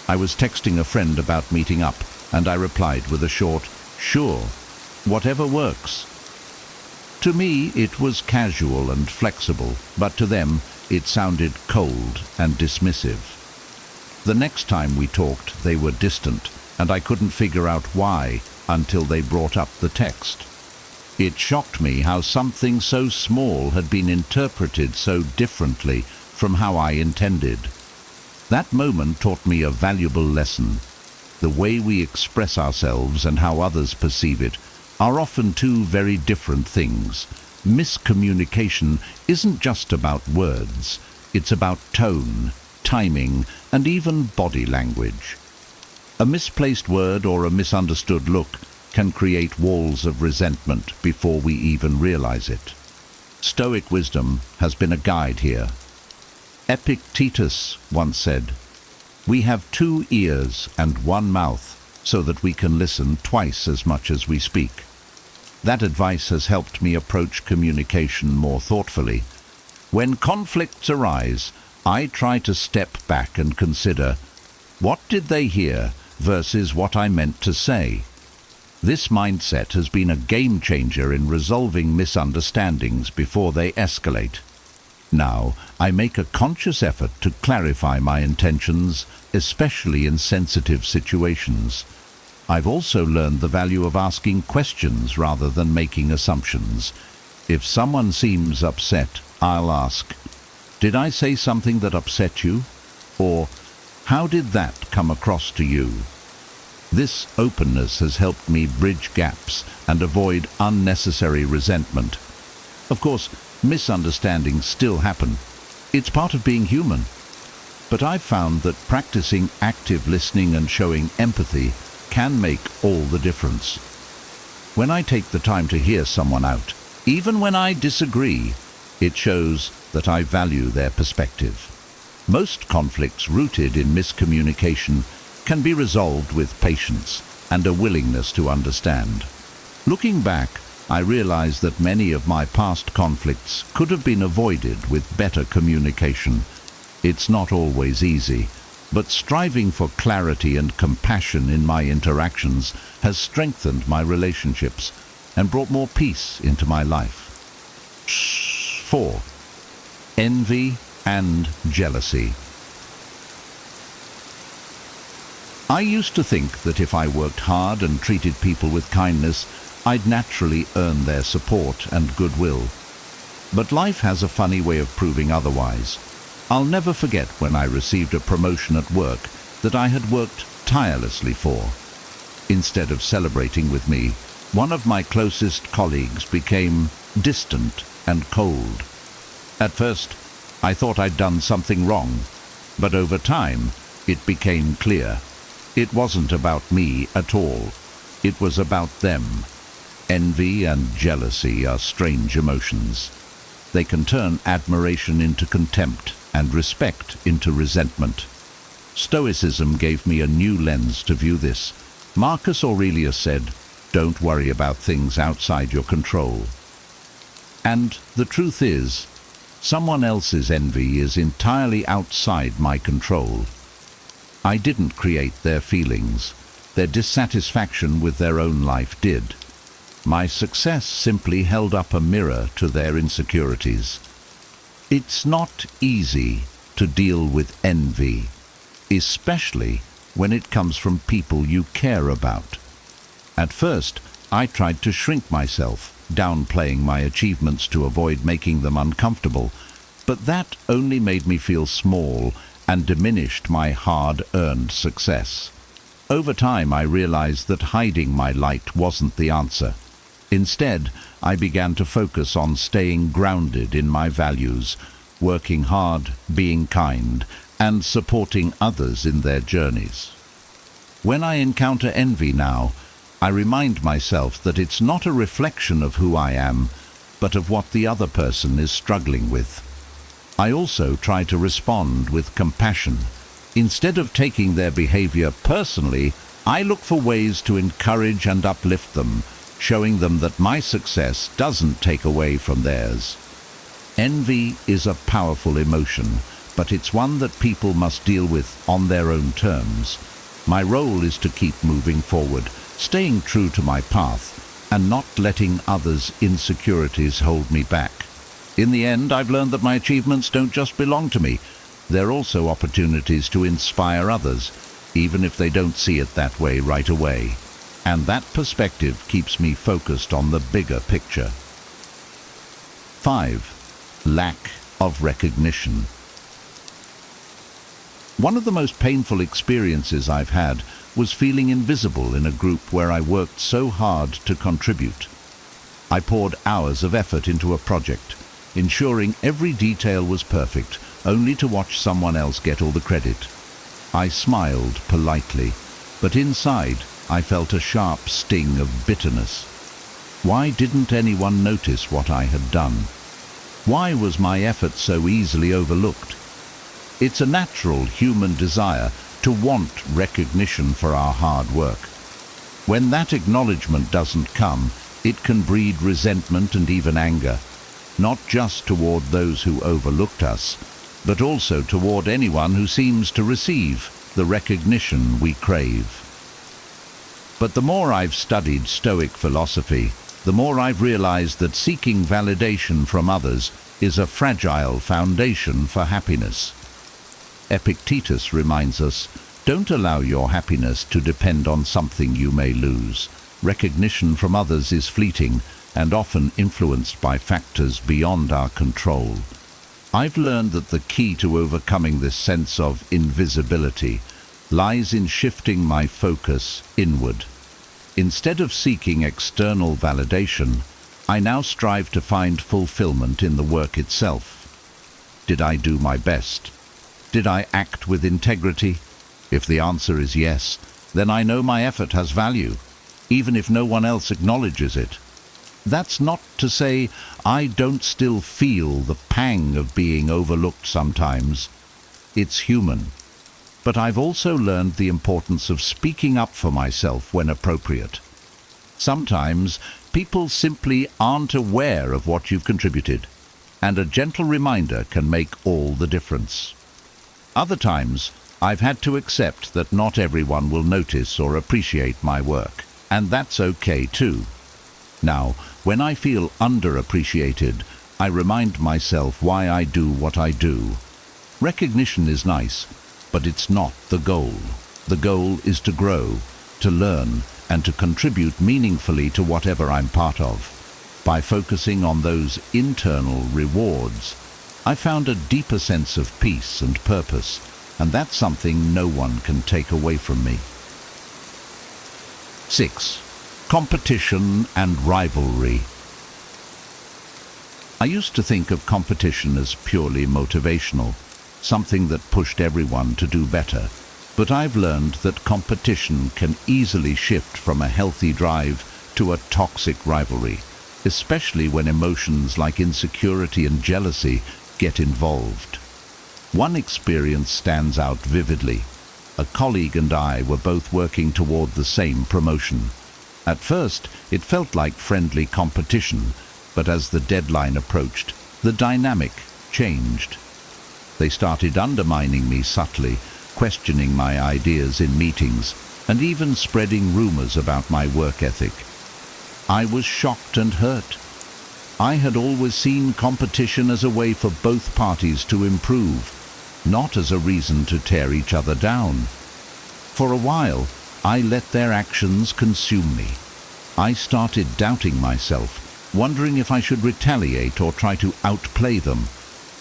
I was texting a friend about meeting up, and I replied with a short, "Sure, whatever works." To me, it was casual and flexible, but to them, it sounded cold and dismissive. The next time we talked, they were distant, and I couldn't figure out why until they brought up the text. It shocked me how something so small had been interpreted so differently from how I intended. That moment taught me a valuable lesson. The way we express ourselves and how others perceive it are often two very different things. Miscommunication isn't just about words, it's about tone, timing, and even body language. A misplaced word or a misunderstood look can create walls of resentment before we even realize it. Stoic wisdom has been a guide here. Epictetus once said, "We have 2 ears and 1 mouth so that we can listen twice as much as we speak." That advice has helped me approach communication more thoughtfully. When conflicts arise, I try to step back and consider, what did they hear versus what I meant to say? This mindset has been a game changer in resolving misunderstandings before they escalate. Now, I make a conscious effort to clarify my intentions, especially in sensitive situations. I've also learned the value of asking questions rather than making assumptions. If someone seems upset, I'll ask, "Did I say something that upset you?" Or, "How did that come across to you?" This openness has helped me bridge gaps and avoid unnecessary resentment. Of course, misunderstandings still happen. It's part of being human. But I've found that practicing active listening and showing empathy can make all the difference. When I take the time to hear someone out, even when I disagree, it shows that I value their perspective. Most conflicts rooted in miscommunication can be resolved with patience and a willingness to understand. Looking back, I realize that many of my past conflicts could have been avoided with better communication. It's not always easy, but striving for clarity and compassion in my interactions has strengthened my relationships and brought more peace into my life. 4. Envy and jealousy. I used to think that if I worked hard and treated people with kindness, I'd naturally earn their support and goodwill. But life has a funny way of proving otherwise. I'll never forget when I received a promotion at work that I had worked tirelessly for. Instead of celebrating with me, one of my closest colleagues became distant and cold. At first, I thought I'd done something wrong, but over time, it became clear. It wasn't about me at all. It was about them. Envy and jealousy are strange emotions. They can turn admiration into contempt and respect into resentment. Stoicism gave me a new lens to view this. Marcus Aurelius said, "Don't worry about things outside your control." And the truth is, someone else's envy is entirely outside my control. I didn't create their feelings. Their dissatisfaction with their own life did. My success simply held up a mirror to their insecurities. It's not easy to deal with envy, especially when it comes from people you care about. At first, I tried to shrink myself, downplaying my achievements to avoid making them uncomfortable, but that only made me feel small and diminished my hard-earned success. Over time, I realized that hiding my light wasn't the answer. Instead, I began to focus on staying grounded in my values, working hard, being kind, and supporting others in their journeys. When I encounter envy now, I remind myself that it's not a reflection of who I am, but of what the other person is struggling with. I also try to respond with compassion. Instead of taking their behavior personally, I look for ways to encourage and uplift them, showing them that my success doesn't take away from theirs. Envy is a powerful emotion, but it's one that people must deal with on their own terms. My role is to keep moving forward, staying true to my path, and not letting others' insecurities hold me back. In the end, I've learned that my achievements don't just belong to me. They're also opportunities to inspire others, even if they don't see it that way right away. And that perspective keeps me focused on the bigger picture. 5. Lack of recognition. One of the most painful experiences I've had was feeling invisible in a group where I worked so hard to contribute. I poured hours of effort into a project, ensuring every detail was perfect, only to watch someone else get all the credit. I smiled politely, but inside I felt a sharp sting of bitterness. Why didn't anyone notice what I had done? Why was my effort so easily overlooked? It's a natural human desire to want recognition for our hard work. When that acknowledgement doesn't come, it can breed resentment and even anger, not just toward those who overlooked us, but also toward anyone who seems to receive the recognition we crave. But the more I've studied Stoic philosophy, the more I've realized that seeking validation from others is a fragile foundation for happiness. Epictetus reminds us, don't allow your happiness to depend on something you may lose. Recognition from others is fleeting and often influenced by factors beyond our control. I've learned that the key to overcoming this sense of invisibility lies in shifting my focus inward. Instead of seeking external validation, I now strive to find fulfillment in the work itself. Did I do my best? Did I act with integrity? If the answer is yes, then I know my effort has value, even if no one else acknowledges it. That's not to say I don't still feel the pang of being overlooked sometimes. It's human. But I've also learned the importance of speaking up for myself when appropriate. Sometimes people simply aren't aware of what you've contributed, and a gentle reminder can make all the difference. Other times, I've had to accept that not everyone will notice or appreciate my work, and that's okay too. Now, when I feel underappreciated, I remind myself why I do what I do. Recognition is nice, but it's not the goal. The goal is to grow, to learn, and to contribute meaningfully to whatever I'm part of. By focusing on those internal rewards, I found a deeper sense of peace and purpose, and that's something no one can take away from me. 6. Competition and rivalry. I used to think of competition as purely motivational, something that pushed everyone to do better. But I've learned that competition can easily shift from a healthy drive to a toxic rivalry, especially when emotions like insecurity and jealousy get involved. One experience stands out vividly. A colleague and I were both working toward the same promotion. At first, it felt like friendly competition, but as the deadline approached, the dynamic changed. They started undermining me subtly, questioning my ideas in meetings, and even spreading rumors about my work ethic. I was shocked and hurt. I had always seen competition as a way for both parties to improve, not as a reason to tear each other down. For a while, I let their actions consume me. I started doubting myself, wondering if I should retaliate or try to outplay them.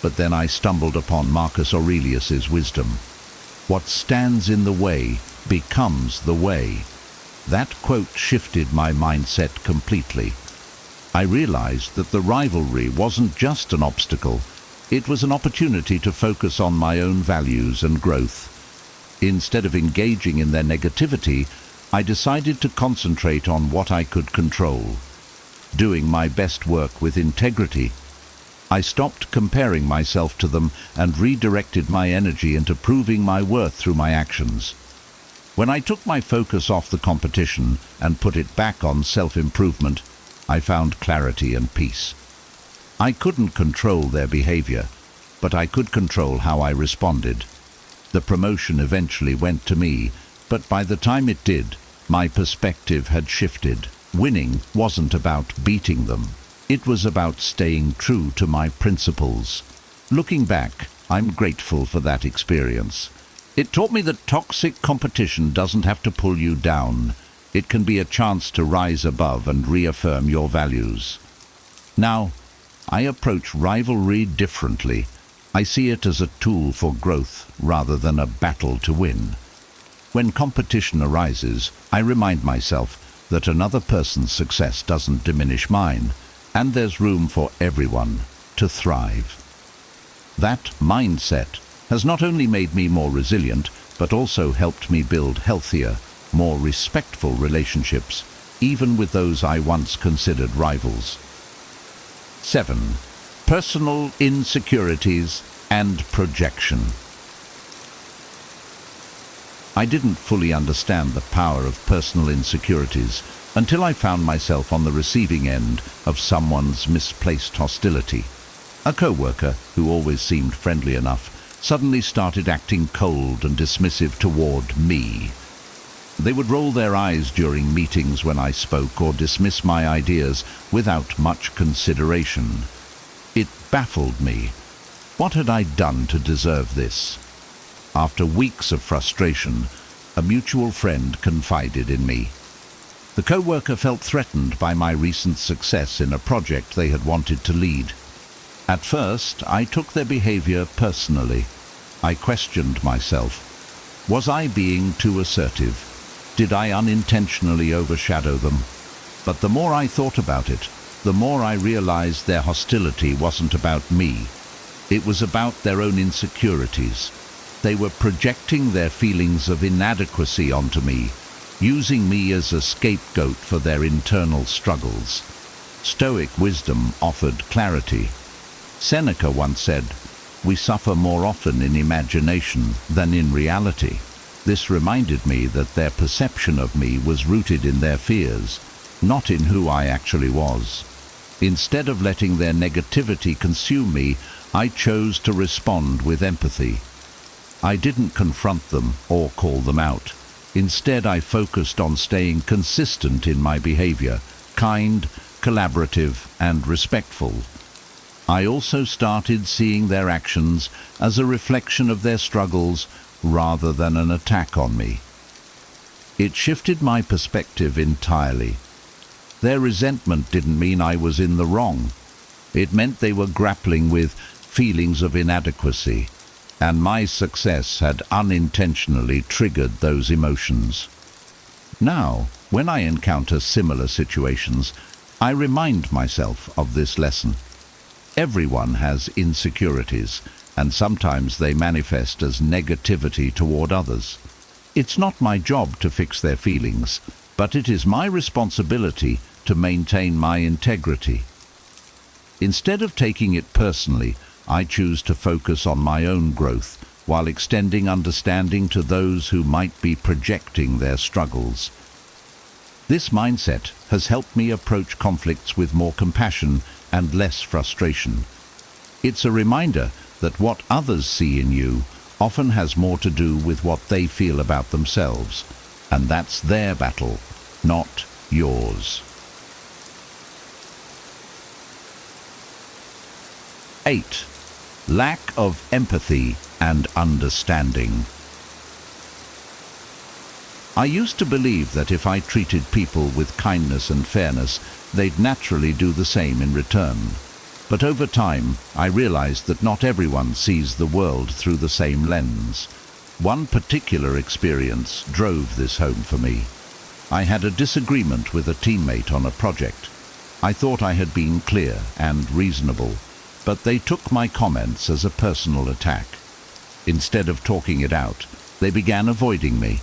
But then I stumbled upon Marcus Aurelius's wisdom. What stands in the way becomes the way. That quote shifted my mindset completely. I realized that the rivalry wasn't just an obstacle, it was an opportunity to focus on my own values and growth. Instead of engaging in their negativity, I decided to concentrate on what I could control, doing my best work with integrity. I stopped comparing myself to them and redirected my energy into proving my worth through my actions. When I took my focus off the competition and put it back on self-improvement, I found clarity and peace. I couldn't control their behavior, but I could control how I responded. The promotion eventually went to me, but by the time it did, my perspective had shifted. Winning wasn't about beating them. It was about staying true to my principles. Looking back, I'm grateful for that experience. It taught me that toxic competition doesn't have to pull you down. It can be a chance to rise above and reaffirm your values. Now, I approach rivalry differently. I see it as a tool for growth rather than a battle to win. When competition arises, I remind myself that another person's success doesn't diminish mine, and there's room for everyone to thrive. That mindset has not only made me more resilient, but also helped me build healthier, more respectful relationships, even with those I once considered rivals. 7. Personal insecurities and projection. I didn't fully understand the power of personal insecurities until I found myself on the receiving end of someone's misplaced hostility. A co-worker, who always seemed friendly enough, suddenly started acting cold and dismissive toward me. They would roll their eyes during meetings when I spoke or dismiss my ideas without much consideration. It baffled me. What had I done to deserve this? After weeks of frustration, a mutual friend confided in me. The co-worker felt threatened by my recent success in a project they had wanted to lead. At first, I took their behavior personally. I questioned myself. Was I being too assertive? Did I unintentionally overshadow them? But the more I thought about it, the more I realized their hostility wasn't about me. It was about their own insecurities. They were projecting their feelings of inadequacy onto me, using me as a scapegoat for their internal struggles. Stoic wisdom offered clarity. Seneca once said, "We suffer more often in imagination than in reality." This reminded me that their perception of me was rooted in their fears, not in who I actually was. Instead of letting their negativity consume me, I chose to respond with empathy. I didn't confront them or call them out. Instead, I focused on staying consistent in my behavior, kind, collaborative, and respectful. I also started seeing their actions as a reflection of their struggles rather than an attack on me. It shifted my perspective entirely. Their resentment didn't mean I was in the wrong. It meant they were grappling with feelings of inadequacy, and my success had unintentionally triggered those emotions. Now, when I encounter similar situations, I remind myself of this lesson. Everyone has insecurities, and sometimes they manifest as negativity toward others. It's not my job to fix their feelings, but it is my responsibility to maintain my integrity. Instead of taking it personally, I choose to focus on my own growth while extending understanding to those who might be projecting their struggles. This mindset has helped me approach conflicts with more compassion and less frustration. It's a reminder that what others see in you often has more to do with what they feel about themselves, and that's their battle, not yours. 8. Lack of empathy and understanding. I used to believe that if I treated people with kindness and fairness, they'd naturally do the same in return. But over time, I realized that not everyone sees the world through the same lens. One particular experience drove this home for me. I had a disagreement with a teammate on a project. I thought I had been clear and reasonable, but they took my comments as a personal attack. Instead of talking it out, they began avoiding me,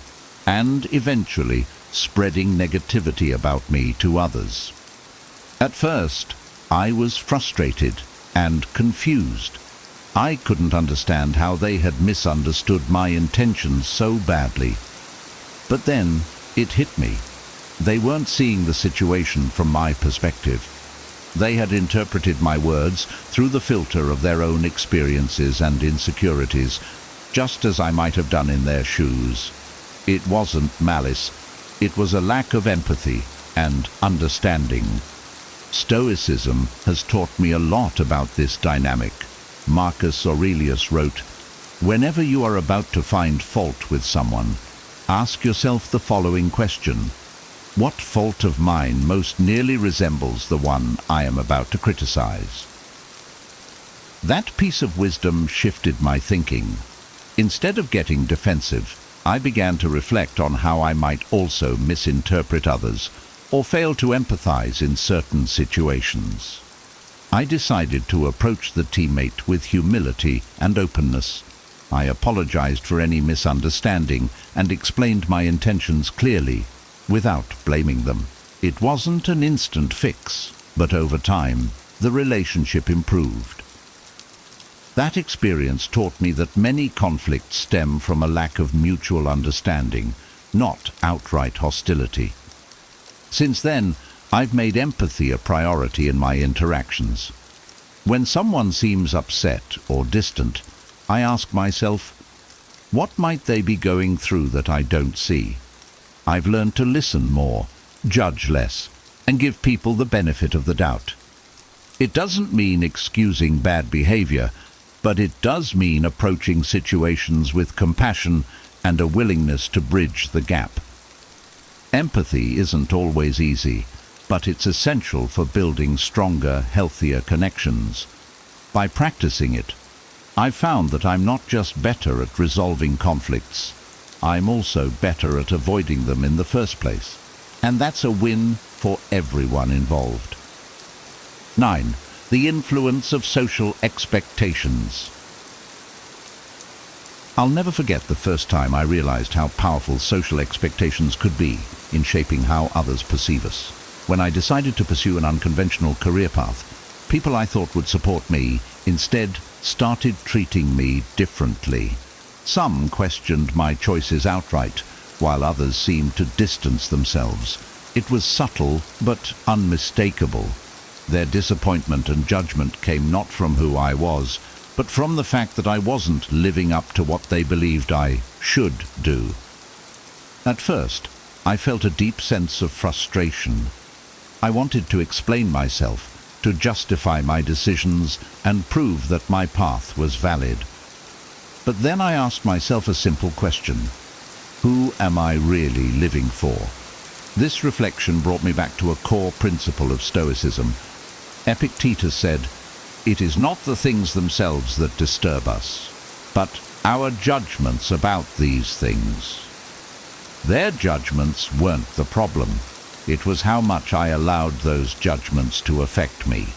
and eventually spreading negativity about me to others. At first, I was frustrated and confused. I couldn't understand how they had misunderstood my intentions so badly. But then it hit me. They weren't seeing the situation from my perspective. They had interpreted my words through the filter of their own experiences and insecurities, just as I might have done in their shoes. It wasn't malice. It was a lack of empathy and understanding. Stoicism has taught me a lot about this dynamic. Marcus Aurelius wrote, "Whenever you are about to find fault with someone, ask yourself the following question: what fault of mine most nearly resembles the one I am about to criticize?" That piece of wisdom shifted my thinking. Instead of getting defensive, I began to reflect on how I might also misinterpret others or fail to empathize in certain situations. I decided to approach the teammate with humility and openness. I apologized for any misunderstanding and explained my intentions clearly, without blaming them. It wasn't an instant fix, but over time, the relationship improved. That experience taught me that many conflicts stem from a lack of mutual understanding, not outright hostility. Since then, I've made empathy a priority in my interactions. When someone seems upset or distant, I ask myself, what might they be going through that I don't see? I've learned to listen more, judge less, and give people the benefit of the doubt. It doesn't mean excusing bad behavior, but it does mean approaching situations with compassion and a willingness to bridge the gap. Empathy isn't always easy, but it's essential for building stronger, healthier connections. By practicing it, I've found that I'm not just better at resolving conflicts, I'm also better at avoiding them in the first place. And that's a win for everyone involved. 9. The influence of social expectations. I'll never forget the first time I realized how powerful social expectations could be in shaping how others perceive us. When I decided to pursue an unconventional career path, people I thought would support me instead started treating me differently. Some questioned my choices outright, while others seemed to distance themselves. It was subtle but unmistakable. Their disappointment and judgment came not from who I was, but from the fact that I wasn't living up to what they believed I should do. At first, I felt a deep sense of frustration. I wanted to explain myself, to justify my decisions, and prove that my path was valid. But then I asked myself a simple question: who am I really living for? This reflection brought me back to a core principle of Stoicism. Epictetus said, "It is not the things themselves that disturb us, but our judgments about these things." Their judgments weren't the problem. It was how much I allowed those judgments to affect me.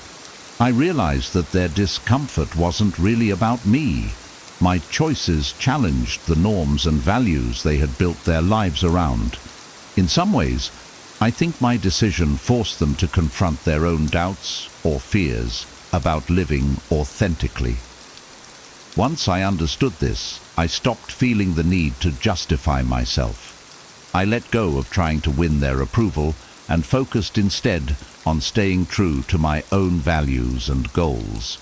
I realized that their discomfort wasn't really about me. My choices challenged the norms and values they had built their lives around. In some ways, I think my decision forced them to confront their own doubts or fears about living authentically. Once I understood this, I stopped feeling the need to justify myself. I let go of trying to win their approval and focused instead on staying true to my own values and goals.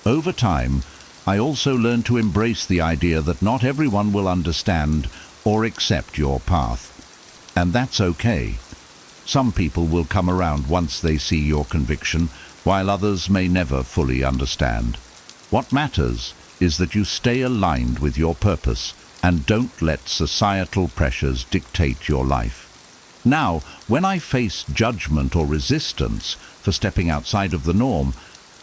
Over time, I also learned to embrace the idea that not everyone will understand or accept your path. And that's okay. Some people will come around once they see your conviction, while others may never fully understand. What matters is that you stay aligned with your purpose and don't let societal pressures dictate your life. Now, when I face judgment or resistance for stepping outside of the norm,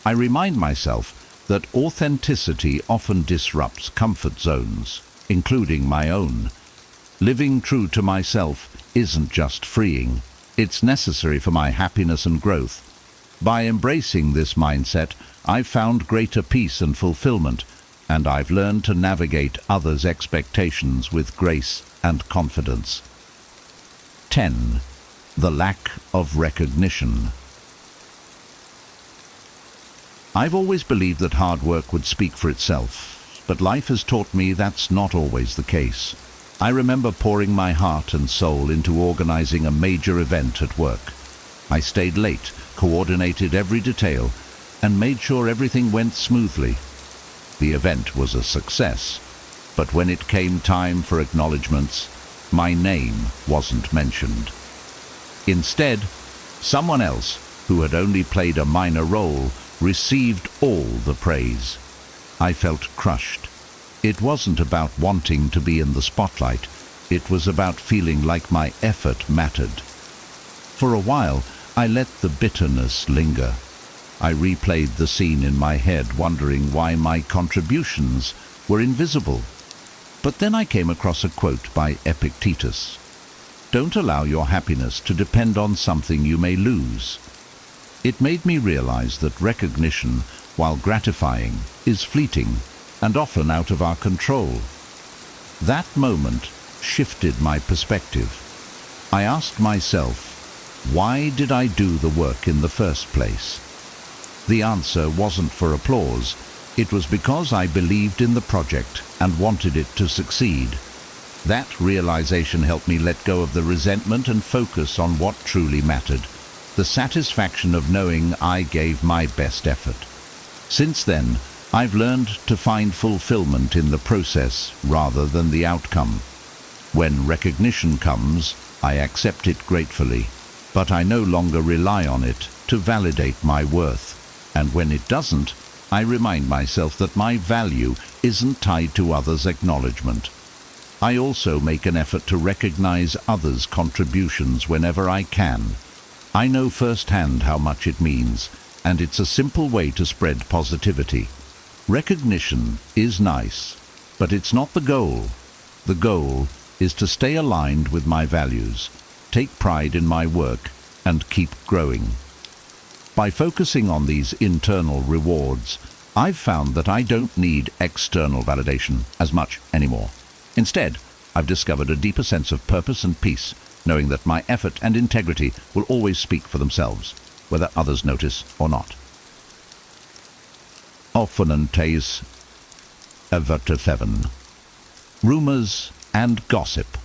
I remind myself that authenticity often disrupts comfort zones, including my own. Living true to myself isn't just freeing, it's necessary for my happiness and growth. By embracing this mindset, I've found greater peace and fulfillment, and I've learned to navigate others' expectations with grace and confidence. 10. The lack of recognition. I've always believed that hard work would speak for itself, but life has taught me that's not always the case. I remember pouring my heart and soul into organizing a major event at work. I stayed late, coordinated every detail, and made sure everything went smoothly. The event was a success, but when it came time for acknowledgements, my name wasn't mentioned. Instead, someone else, who had only played a minor role, received all the praise. I felt crushed. It wasn't about wanting to be in the spotlight. It was about feeling like my effort mattered. For a while, I let the bitterness linger. I replayed the scene in my head, wondering why my contributions were invisible. But then I came across a quote by Epictetus. "Don't allow your happiness to depend on something you may lose." It made me realize that recognition, while gratifying, is fleeting and often out of our control. That moment shifted my perspective. I asked myself, why did I do the work in the first place? The answer wasn't for applause. It was because I believed in the project and wanted it to succeed. That realization helped me let go of the resentment and focus on what truly mattered, the satisfaction of knowing I gave my best effort. Since then, I've learned to find fulfillment in the process rather than the outcome. When recognition comes, I accept it gratefully, but I no longer rely on it to validate my worth. And when it doesn't, I remind myself that my value isn't tied to others' acknowledgement. I also make an effort to recognize others' contributions whenever I can. I know firsthand how much it means, and it's a simple way to spread positivity. Recognition is nice, but it's not the goal. The goal is to stay aligned with my values, take pride in my work, and keep growing. By focusing on these internal rewards, I've found that I don't need external validation as much anymore. Instead, I've discovered a deeper sense of purpose and peace, knowing that my effort and integrity will always speak for themselves, whether others notice or not. Opponentes överträffen. Rumors and gossip.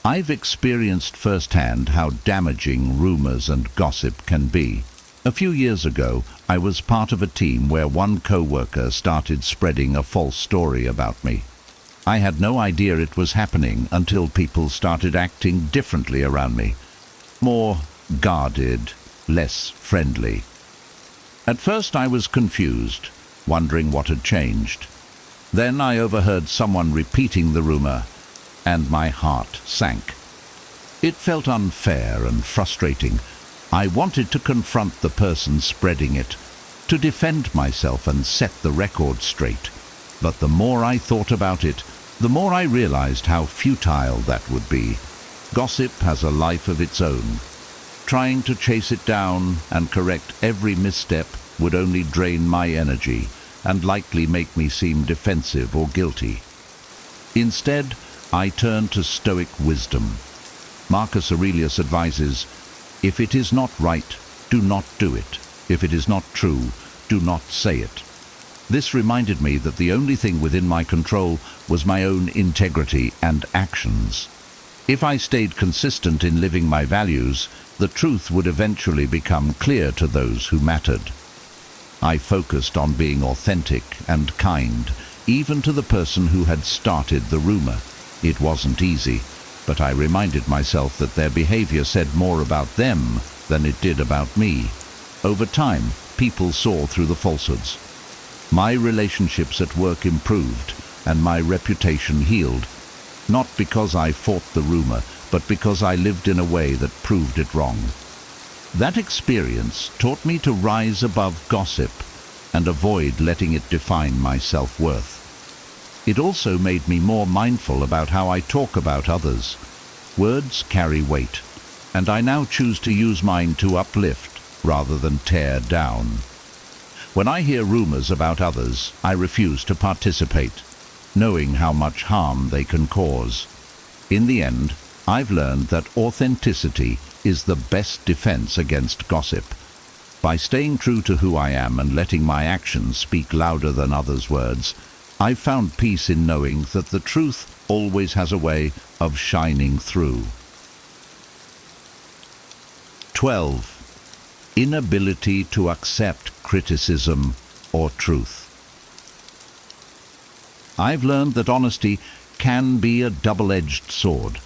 I've experienced firsthand how damaging rumors and gossip can be. A few years ago, I was part of a team where one co-worker started spreading a false story about me. I had no idea it was happening until people started acting differently around me. More guarded, less friendly. At first I was confused, wondering what had changed. Then I overheard someone repeating the rumor, and my heart sank. It felt unfair and frustrating. I wanted to confront the person spreading it, to defend myself and set the record straight. But the more I thought about it, the more I realized how futile that would be. Gossip has a life of its own. Trying to chase it down and correct every misstep would only drain my energy and likely make me seem defensive or guilty. Instead, I turned to Stoic wisdom. Marcus Aurelius advises, "If it is not right, do not do it. If it is not true, do not say it." This reminded me that the only thing within my control was my own integrity and actions. If I stayed consistent in living my values, the truth would eventually become clear to those who mattered. I focused on being authentic and kind, even to the person who had started the rumor. It wasn't easy, but I reminded myself that their behavior said more about them than it did about me. Over time, people saw through the falsehoods. My relationships at work improved, and my reputation healed, not because I fought the rumor, but because I lived in a way that proved it wrong. That experience taught me to rise above gossip and avoid letting it define my self-worth. It also made me more mindful about how I talk about others. Words carry weight, and I now choose to use mine to uplift rather than tear down. When I hear rumors about others, I refuse to participate, knowing how much harm they can cause. In the end, I've learned that authenticity is the best defense against gossip. By staying true to who I am and letting my actions speak louder than others' words, I've found peace in knowing that the truth always has a way of shining through. 12. Inability to accept criticism or truth. I've learned that honesty can be a double-edged sword.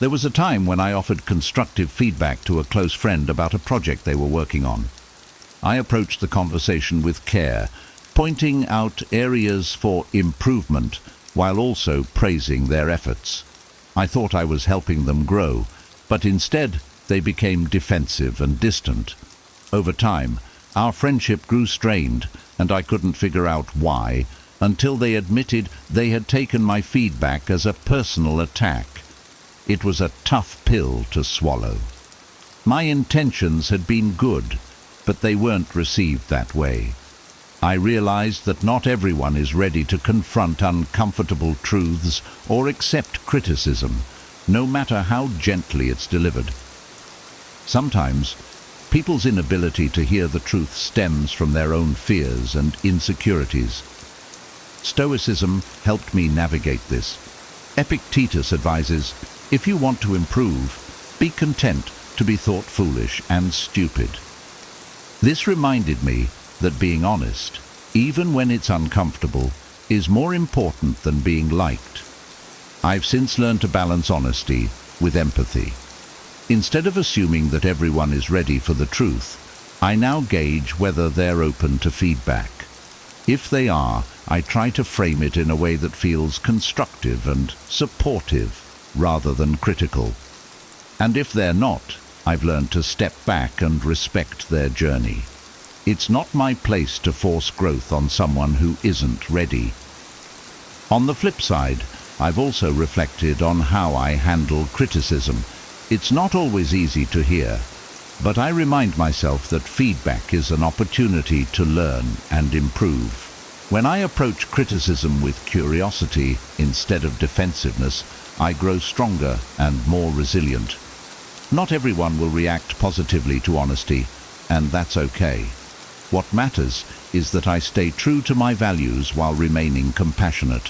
There was a time when I offered constructive feedback to a close friend about a project they were working on. I approached the conversation with care, pointing out areas for improvement while also praising their efforts. I thought I was helping them grow, but instead they became defensive and distant. Over time, our friendship grew strained, and I couldn't figure out why until they admitted they had taken my feedback as a personal attack. It was a tough pill to swallow. My intentions had been good, but they weren't received that way. I realized that not everyone is ready to confront uncomfortable truths or accept criticism, no matter how gently it's delivered. Sometimes, people's inability to hear the truth stems from their own fears and insecurities. Stoicism helped me navigate this. Epictetus advises, if you want to improve, be content to be thought foolish and stupid. This reminded me that being honest, even when it's uncomfortable, is more important than being liked. I've since learned to balance honesty with empathy. Instead of assuming that everyone is ready for the truth, I now gauge whether they're open to feedback. If they are, I try to frame it in a way that feels constructive and supportive rather than critical. And if they're not, I've learned to step back and respect their journey. It's not my place to force growth on someone who isn't ready. On the flip side, I've also reflected on how I handle criticism. It's not always easy to hear, but I remind myself that feedback is an opportunity to learn and improve. When I approach criticism with curiosity instead of defensiveness, I grow stronger and more resilient. Not everyone will react positively to honesty, and that's okay. What matters is that I stay true to my values while remaining compassionate.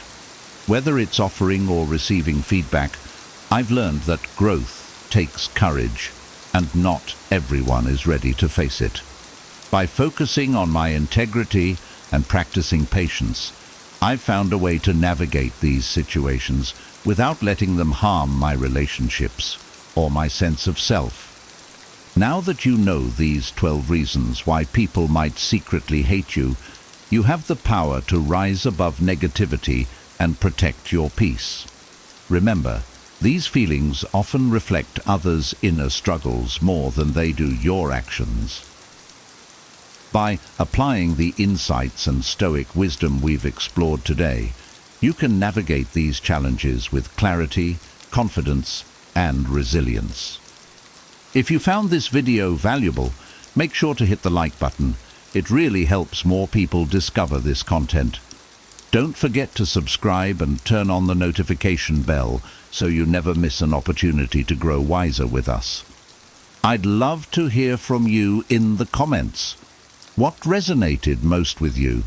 Whether it's offering or receiving feedback, I've learned that growth takes courage, and not everyone is ready to face it. By focusing on my integrity and practicing patience, I've found a way to navigate these situations without letting them harm my relationships or my sense of self. Now that you know these 12 reasons why people might secretly hate you, you have the power to rise above negativity and protect your peace. Remember, these feelings often reflect others' inner struggles more than they do your actions. By applying the insights and Stoic wisdom we've explored today, you can navigate these challenges with clarity, confidence, and resilience. If you found this video valuable, make sure to hit the like button. It really helps more people discover this content. Don't forget to subscribe and turn on the notification bell so you never miss an opportunity to grow wiser with us. I'd love to hear from you in the comments. What resonated most with you?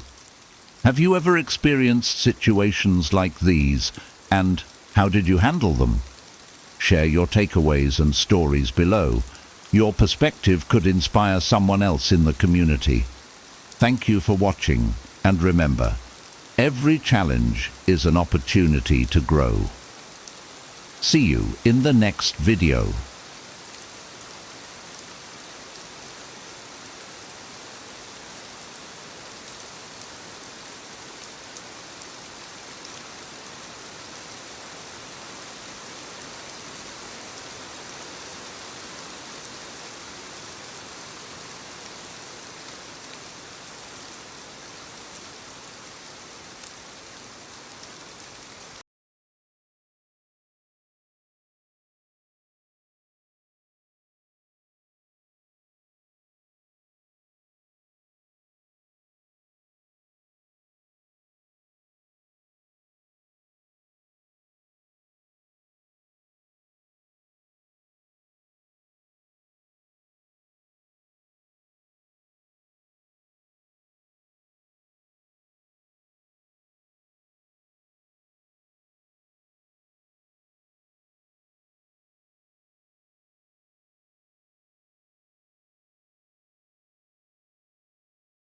Have you ever experienced situations like these, and how did you handle them? Share your takeaways and stories below. Your perspective could inspire someone else in the community. Thank you for watching, and remember, every challenge is an opportunity to grow. See you in the next video.